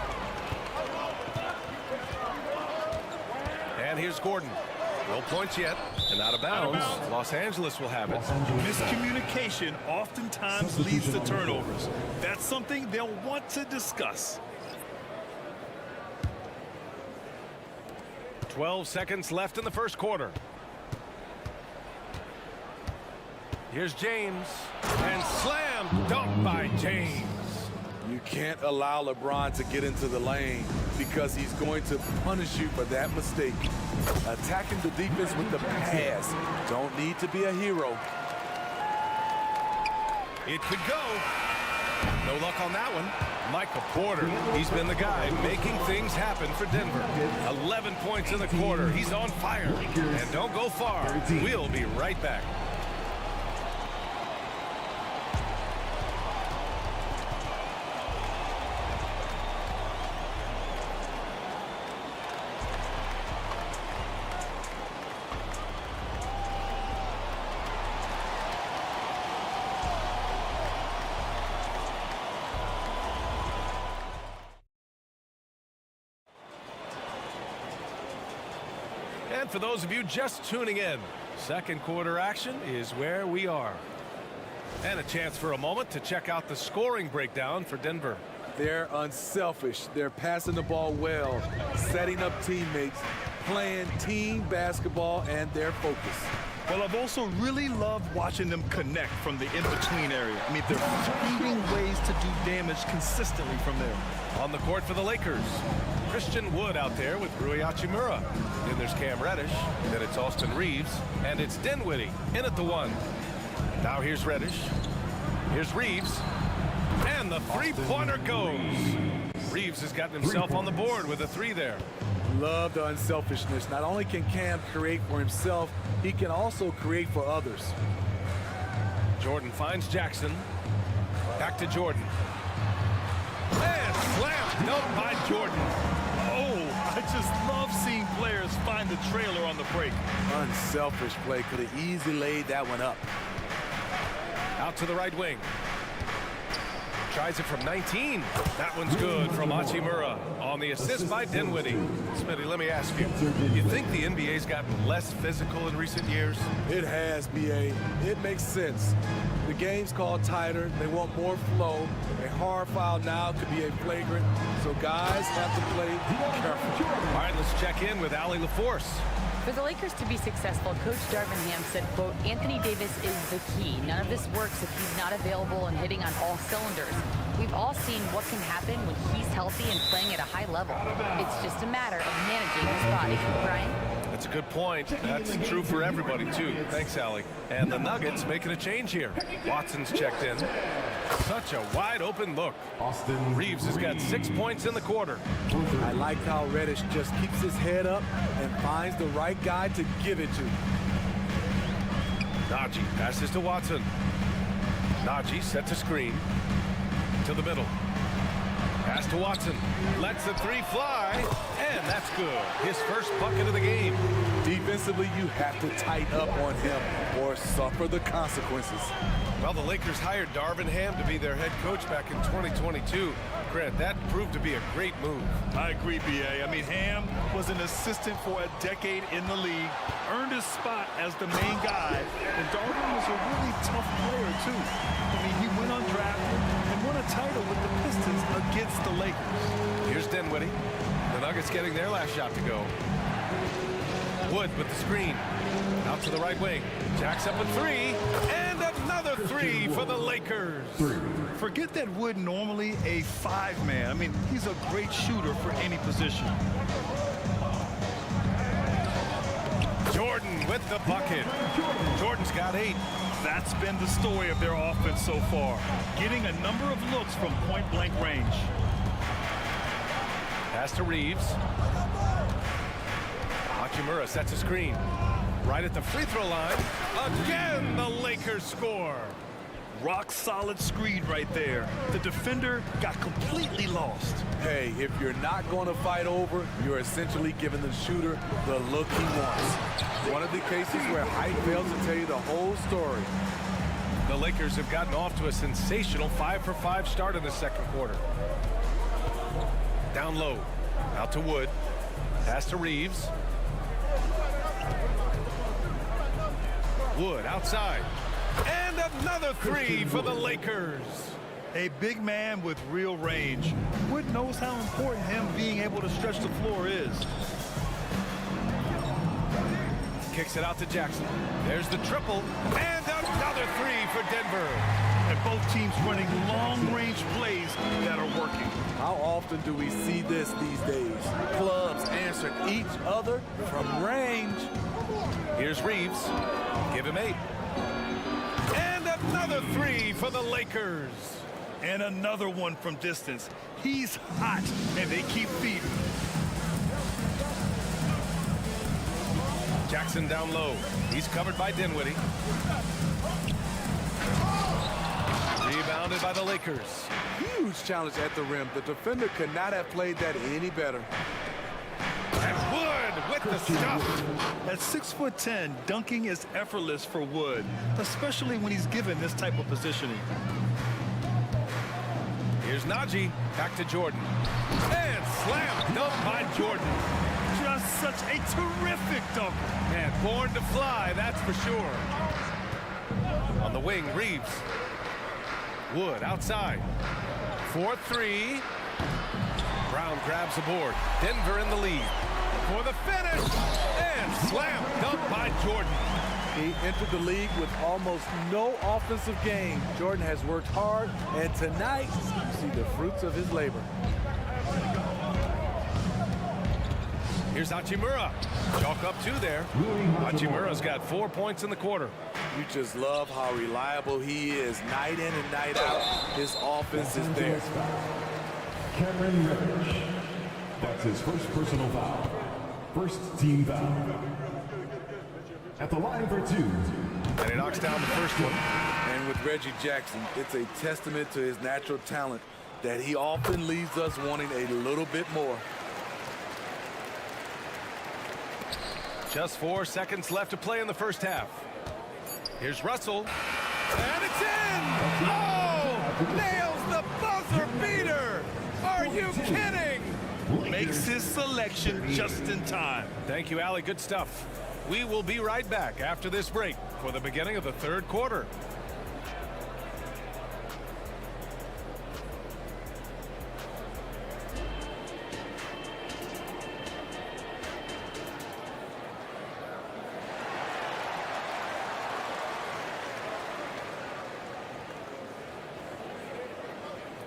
And here's Gordon. No points yet, and out of bounds. Los Angeles will have it. Miscommunication oftentimes leads to turnovers. That's something they'll want to discuss. 12 seconds left in the first quarter. Here's James, and slam dunk by James. You can't allow LeBron to get into the lane because he's going to punish you for that mistake. Attacking the defense with the pass. Don't need to be a hero. It could go. No luck on that one. Michael Porter, he's been the guy making things happen for Denver. 11 points in the quarter. He's on fire. And don't go far. We'll be right back. And for those of you just tuning in, second quarter action is where we are. And a chance for a moment to check out the scoring breakdown for Denver. They're unselfish. They're passing the ball well, setting up teammates, playing team basketball, and their focus. Well, I've also really loved watching them connect from the in-between area. I mean, they're finding ways to do damage consistently from there. On the court for the Lakers, Christian Wood out there with Rui Hachimura. Then there's Cam Reddish. Then it's Austin Reeves. And it's Dinwiddie in at the 1. Now here's Reddish. Here's Reeves. And the three-pointer goes. Reeves has gotten himself on the board with a 3 there. Love the unselfishness. Not only can Cam create for himself, he can also create for others. Jordan finds Jackson. Back to Jordan. And slam dunk by Jordan. Oh, I just love seeing players find the trailer on the break. Unselfish play. Could have easily laid that one up. Out to the right wing. Tries it from 19. That one's good from Hachimura on the assist by Dinwiddie. Smitty, let me ask you, you think the NBA's gotten less physical in recent years? It has, B.A. It makes sense. The game's called tighter. They want more flow. A hard foul now could be a flagrant. So guys have to play careful. All right, let's check in with Allie LaForce. For the Lakers to be successful, Coach Darvin Ham said, quote, Anthony Davis is the key. None of this works if he's not available and hitting on all cylinders. We've all seen what can happen when he's healthy and playing at a high level. It's just a matter of managing his body. Brian? That's a good point. That's true for everybody, too. Thanks, Allie. And the Nuggets making a change here. Watson's checked in. Such a wide-open look. Reeves has got 6 points in the quarter. I like how Reddish just keeps his head up and finds the right guy to give it to. Najee passes to Watson. Najee sets a screen to the middle. Pass to Watson. Lets the three fly, and that's good. His first bucket of the game. Defensively, you have to tighten up on him or suffer the consequences. Well, the Lakers hired Darvin Ham to be their head coach back in 2022. Grant, that proved to be a great move. I agree, B.A. I mean, Ham was an assistant for a decade in the league, earned his spot as the main guy, and Darvin was a really tough player, too. I mean, he went undrafted and won a title with the Pistons against the Lakers. Here's Dinwiddie. The Nuggets getting their last shot to go. Wood with the screen. Out to the right wing. Jacks up a three. And another three for the Lakers. Forget that Wood normally a five-man. I mean, he's a great shooter for any position. Jordan with the bucket. Jordan's got 8. That's been the story of their offense so far. Getting a number of looks from point-blank range. Pass to Reeves. Hachimura sets a screen. Right at the free throw line. Again, the Lakers score. Rock solid screen right there. The defender got completely lost. Hey, if you're not going to fight over, you're essentially giving the shooter the look he wants. One of the cases where height fails to tell you the whole story. The Lakers have gotten off to a sensational 5-for-5 start in the second quarter. Down low. Out to Wood. Pass to Reeves. Wood outside. And another three for the Lakers. A big man with real range. Wood knows how important him being able to stretch the floor is. Kicks it out to Jackson. There's the triple. And another three for Denver. And both teams running long-range plays that are working. How often do we see this these days? Clubs answering each other from range. Here's Reeves. Give him 8. And another three for the Lakers. And another one from distance. He's hot, and they keep feeding. Jackson down low. He's covered by Dinwiddie. Rebounded by the Lakers. Huge challenge at the rim. The defender could not have played that any better. And Wood with the stuff. At 6'10", dunking is effortless for Wood, especially when he's given this type of positioning. Here's Najee. Back to Jordan. And slam dunk by Jordan. Just such a terrific dunker. And born to fly, that's for sure. On the wing, Reeves. Wood outside. 4-3. Brown grabs the board. Denver in the lead. For the finish. And slam dunk by Jordan. He entered the league with almost no offensive game. Jordan has worked hard, and tonight you see the fruits of his labor. Here's Hachimura. Chalk up 2 there. Hachimura's got 4 points in the quarter. You just love how reliable he is. Night in and night out, his offense is there. Cameron Reddish. That's his first personal foul. First team foul. At the line for 2. And he knocks down the first one. And with Reggie Jackson, it's a testament to his natural talent that he often leaves us wanting a little bit more. Just 4 seconds left to play in the first half. Here's Russell. And it's in! Oh! Nails the buzzer beater! Are you kidding? Makes his selection just in time. Thank you, Allie. Good stuff. We will be right back after this break for the beginning of the third quarter.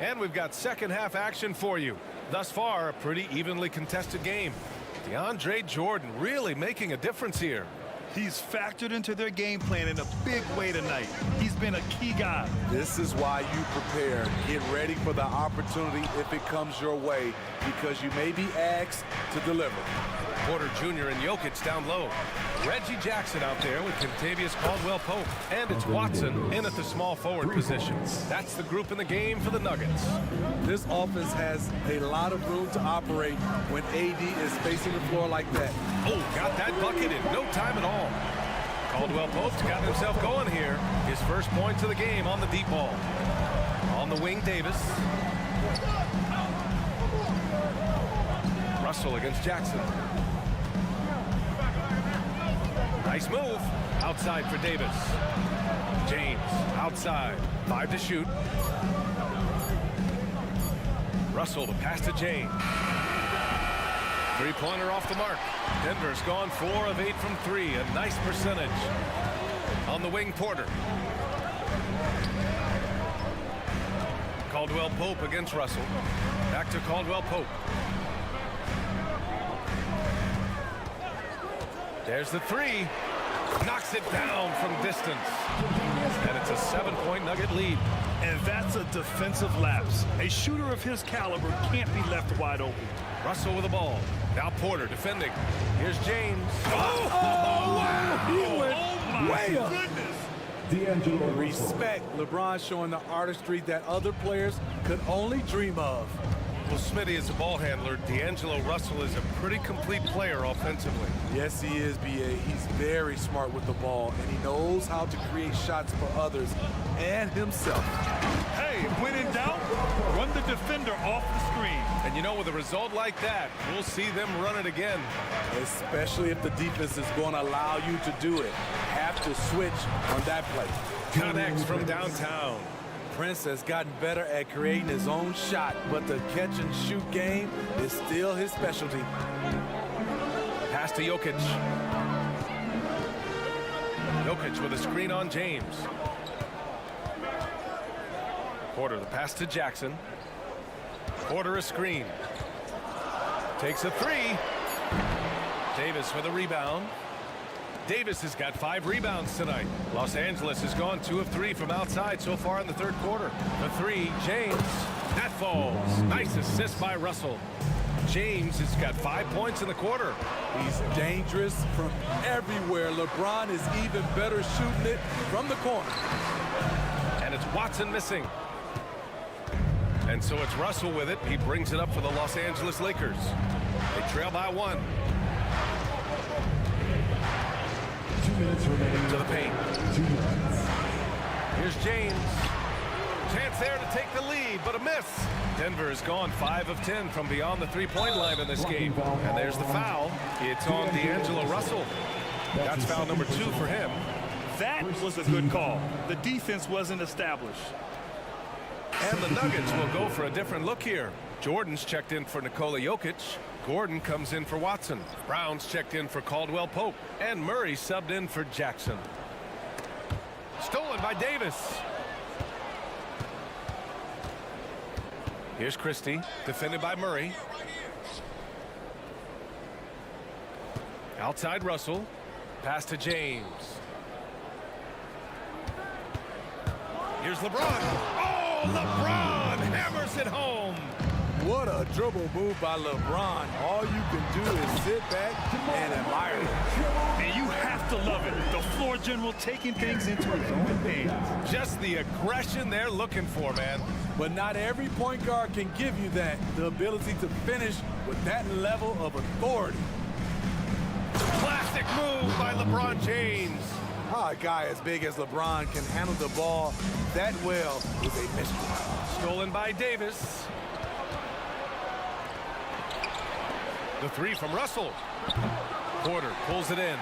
And we've got second half action for you. Thus far, a pretty evenly contested game. DeAndre Jordan really making a difference here. He's factored into their game plan in a big way tonight. He's been a key guy. This is why you prepare. Get ready for the opportunity if it comes your way, because you may be asked to deliver. Porter Jr. and Jokic down low. Reggie Jackson out there with Contavious Caldwell-Pope. And it's Watson in at the small forward position. That's the group in the game for the Nuggets. This offense has a lot of room to operate when AD is spacing the floor like that. Oh, got that bucket in no time at all. Caldwell-Pope's got himself going here. His first points of the game on the deep ball. On the wing, Davis. Russell against Jackson. Nice move. Outside for Davis. James outside. 5 to shoot. Russell to pass to James. Three-pointer off the mark. Denver's gone 4 of 8 from 3. A nice percentage. On the wing, Porter. Caldwell-Pope against Russell. Back to Caldwell-Pope. There's the three. Knocks it down from distance. And it's a 7-point Nugget lead. And that's a defensive lapse. A shooter of his caliber can't be left wide open. Russell with the ball. Now Porter defending. Here's James. Oh, wow! He went way up. D'Angelo Respect. LeBron showing the artistry that other players could only dream of. Well, Smitty is a ball handler. D'Angelo Russell is a pretty complete player offensively. Yes, he is, B.A. He's very smart with the ball, and he knows how to create shots for others and himself. Hey, when in doubt, run the defender off the screen. And you know, with a result like that, we'll see them run it again. Especially if the defense is going to allow you to do it. Have to switch on that play. Connects from downtown. Prince has gotten better at creating his own shot, but the catch and shoot game is still his specialty. Pass to Jokic. Jokic with a screen on James. Porter the pass to Jackson. Porter a screen. Takes a three. Davis with a rebound. Davis has got 5 rebounds tonight. Los Angeles has gone 2 of 3 from outside so far in the third quarter. The three, James. That falls. Nice assist by Russell. James has got 5 points in the quarter. He's dangerous from everywhere. LeBron is even better shooting it from the corner. And it's Watson missing. And so it's Russell with it. He brings it up for the Los Angeles Lakers. They trail by 1. 2 minutes remaining. To the paint. 2 minutes. Here's James. Chance there to take the lead, but a miss. Denver has gone 5 of 10 from beyond the three-point line in this game. And there's the foul. It's on D'Angelo Russell. That's foul number 2 for him. That was a good call. The defense wasn't established. And the Nuggets will go for a different look here. Jordan's checked in for Nikola Jokic. Gordon comes in for Watson. Brown's checked in for Caldwell-Pope. And Murray subbed in for Jackson. Stolen by Davis. Here's Christie, defended by Murray. Outside Russell. Pass to James. Here's LeBron. Oh, LeBron hammers it home. What a dribble move by LeBron. All you can do is sit back and admire it. And you have to love it. The floor general taking things into his own hands. Just the aggression they're looking for, man. But not every point guard can give you that. The ability to finish with that level of authority. Classic move by LeBron James. How a guy as big as LeBron can handle the ball that well is a mystery. Stolen by Davis. The three from Russell. Porter pulls it in.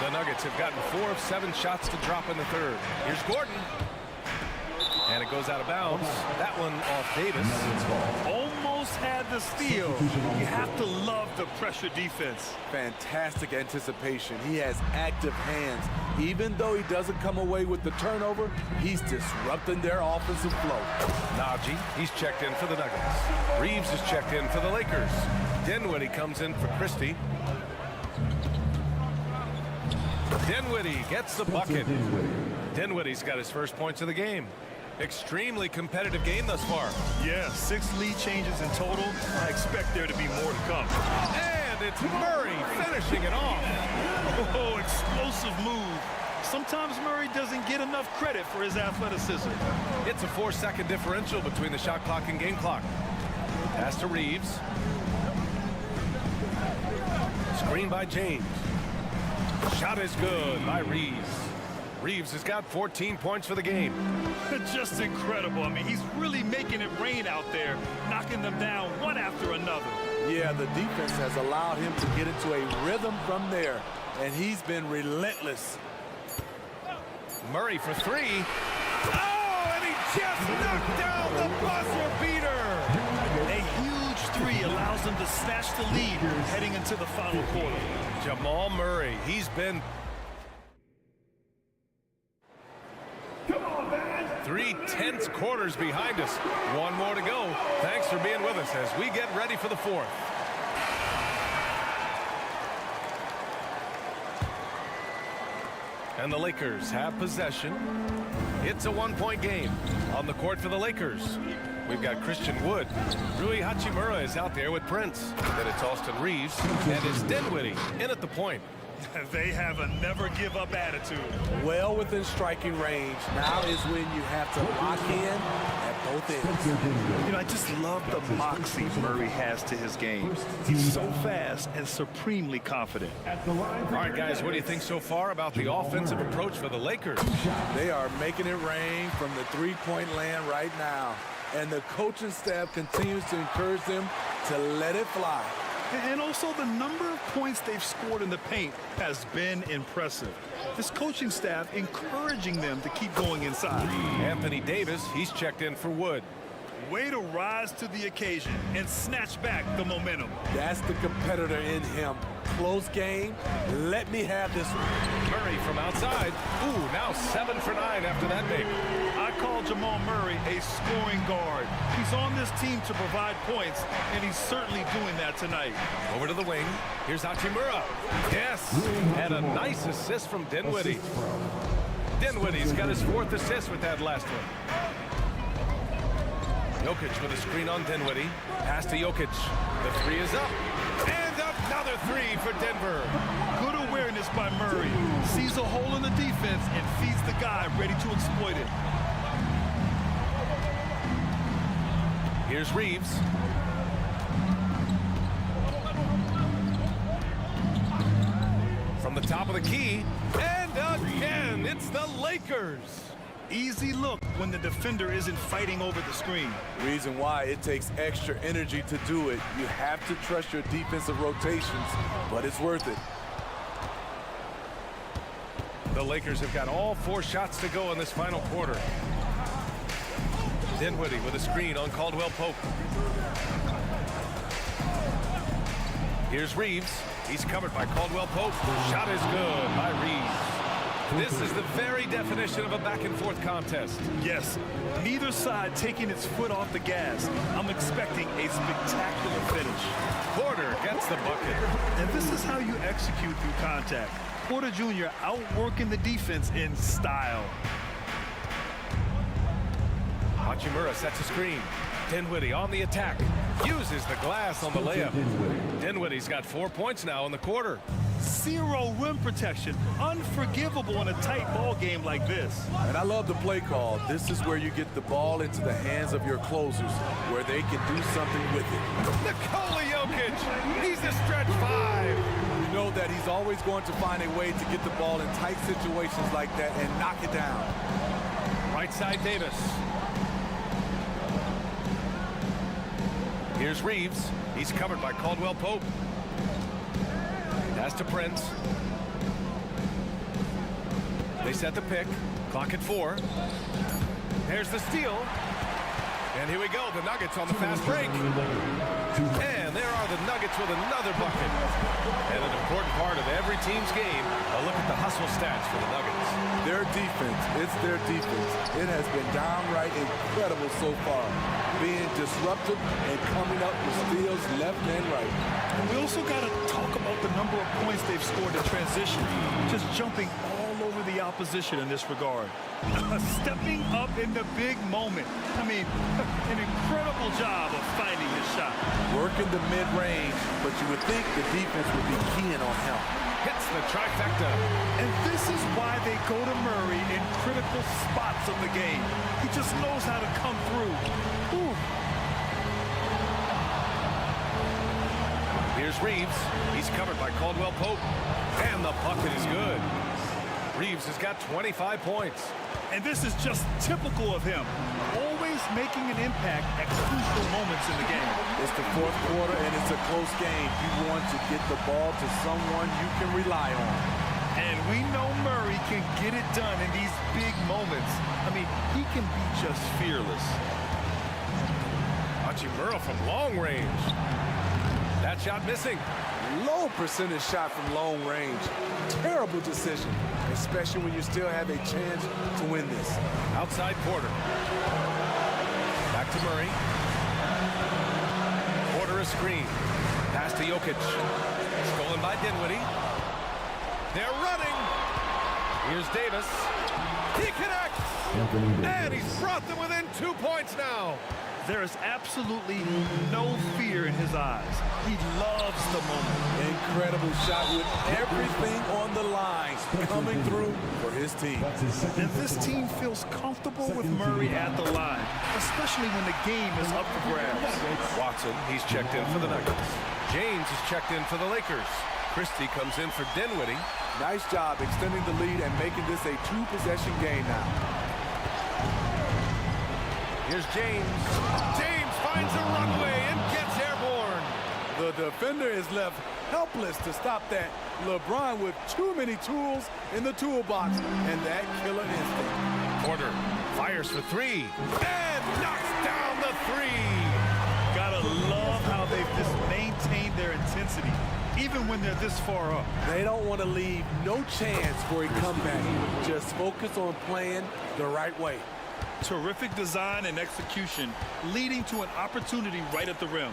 The Nuggets have gotten 4 of 7 shots to drop in the third. Here's Gordon. And it goes out of bounds. That one off Davis. Almost had the steal. You have to love the pressure defense. Fantastic anticipation. He has active hands. Even though he doesn't come away with the turnover, he's disrupting their offensive flow. Najee, he's checked in for the Nuggets. Reeves is checked in for the Lakers. Dinwiddie comes in for Christie. Dinwiddie gets the bucket. Dinwiddie's got his first points of the game. Extremely competitive game thus far. Yeah, 6 lead changes in total. I expect there to be more to come. And it's Murray finishing it off. Oh, explosive move. Sometimes Murray doesn't get enough credit for his athleticism. It's a 4-second differential between the shot clock and game clock. Pass to Reeves. Screen by James. Shot is good by Reeves. Reeves has got 14 points for the game. Just incredible. I mean, he's really making it rain out there, knocking them down one after another. Yeah, the defense has allowed him to get into a rhythm from there, and he's been relentless. Murray for three. Oh, and he just knocked down the buzzer beater. A huge three allows them to snatch the lead heading into the final quarter. Jamal Murray, he's been 3 tense quarters behind us. One more to go. Thanks for being with us as we get ready for the fourth. And the Lakers have possession. It's a one-point game. On the court for the Lakers, we've got Christian Wood. Rui Hachimura is out there with Prince. Then it's Austin Reeves, and it's Dinwiddie in at the point. They have a never-give-up attitude. Well within striking range. Now is when you have to lock in at both ends. You know, I just love the moxie Murray has to his game. He's so fast and supremely confident. All right, guys, what do you think so far about the offensive approach for the Lakers? They are making it rain from the three-point land right now. And the coaching staff continues to encourage them to let it fly. And also the number of points they've scored in the paint has been impressive. This coaching staff encouraging them to keep going inside. Anthony Davis, he's checked in for Wood. Way to rise to the occasion and snatch back the momentum. That's the competitor in him. Close game. Let me have this one. Murray from outside. Ooh, now 7 for 9 after that make. I call Jamal Murray a scoring guard. He's on this team to provide points, and he's certainly doing that tonight. Over to the wing. Here's Hachimura. Yes, and a nice assist from Dinwiddie. Dinwiddie's got his 4th assist with that last one. Jokic with a screen on Dinwiddie. Pass to Jokic. The three is up. And another three for Denver. Good awareness by Murray. Sees a hole in the defense and feeds the guy ready to exploit it. Here's Reeves. From the top of the key. And again, it's the Lakers. Easy look when the defender isn't fighting over the screen. Reason why it takes extra energy to do it. You have to trust your defensive rotations, but it's worth it. The Lakers have got all 4 shots to go in this final quarter. Dinwiddie with a screen on Caldwell Pope. Here's Reeves. He's covered by Caldwell Pope. Shot is good by Reeves. This is the very definition of a back-and-forth contest. Yes, neither side taking its foot off the gas. I'm expecting a spectacular finish. Porter gets the bucket. And this is how you execute through contact. Porter Jr. outworking the defense in style. Hachimura sets a screen. Dinwiddie on the attack. Uses the glass on the layup. Dinwiddie's got 4 points now in the quarter. 0 rim protection. Unforgivable in a tight ball game like this. And I love the play call. This is where you get the ball into the hands of your closers, where they can do something with it. Nikola Jokic, he's a stretch 5. You know that he's always going to find a way to get the ball in tight situations like that and knock it down. Right side Davis. Here's Reeves. He's covered by Caldwell Pope. Pass to Prince. They set the pick. Clock at 4. There's the steal. And here we go. The Nuggets on the fast break. And there are the Nuggets with another bucket. And an important part of every team's game, a look at the hustle stats for the Nuggets. Their defense, it's their defense. It has been downright incredible so far. Being disruptive and coming up with steals left and right. And we also got to talk about the number of points they've scored in transition. Just jumping all over the opposition in this regard. Stepping up in the big moment. I mean, an incredible job of finding his shot. Working the mid-range, but you would think the defense would be keying on him. Hits the trifecta. And this is why they go to Murray in critical spots of the game. He just knows how to come through. Ooh. Here's Reeves. He's covered by Caldwell Pope. And the bucket is good. Reeves has got 25 points. And this is just typical of him. Always making an impact at crucial moments in the game. It's the fourth quarter and it's a close game. You want to get the ball to someone you can rely on. And we know Murray can get it done in these big moments. I mean, he can be just fearless. Hachimura from long range. That shot missing. Low percentage shot from long range. Terrible decision, especially when you still have a chance to win this. Outside Porter. Back to Murray. Porter a screen. Pass to Jokic. Stolen by Dinwiddie. They're running. Here's Davis. He connects. And he's brought them within 2 points now. There is absolutely no fear in his eyes. He loves the moment. Incredible shot with everything on the line coming through for his team. And this team feels comfortable with Murray at the line, especially when the game is up for grabs. Watson, he's checked in for the Nuggets. James is checked in for the Lakers. Christie comes in for Dinwiddie. Nice job extending the lead and making this a two-possession game now. Here's James. James finds a runway and gets airborne. The defender is left helpless to stop that. LeBron with too many tools in the toolbox and that killer instinct. Porter fires for three and knocks down the three. Gotta love how they've just maintained their intensity, even when they're this far up. They don't want to leave no chance for a comeback. Just focus on playing the right way. Terrific design and execution, leading to an opportunity right at the rim.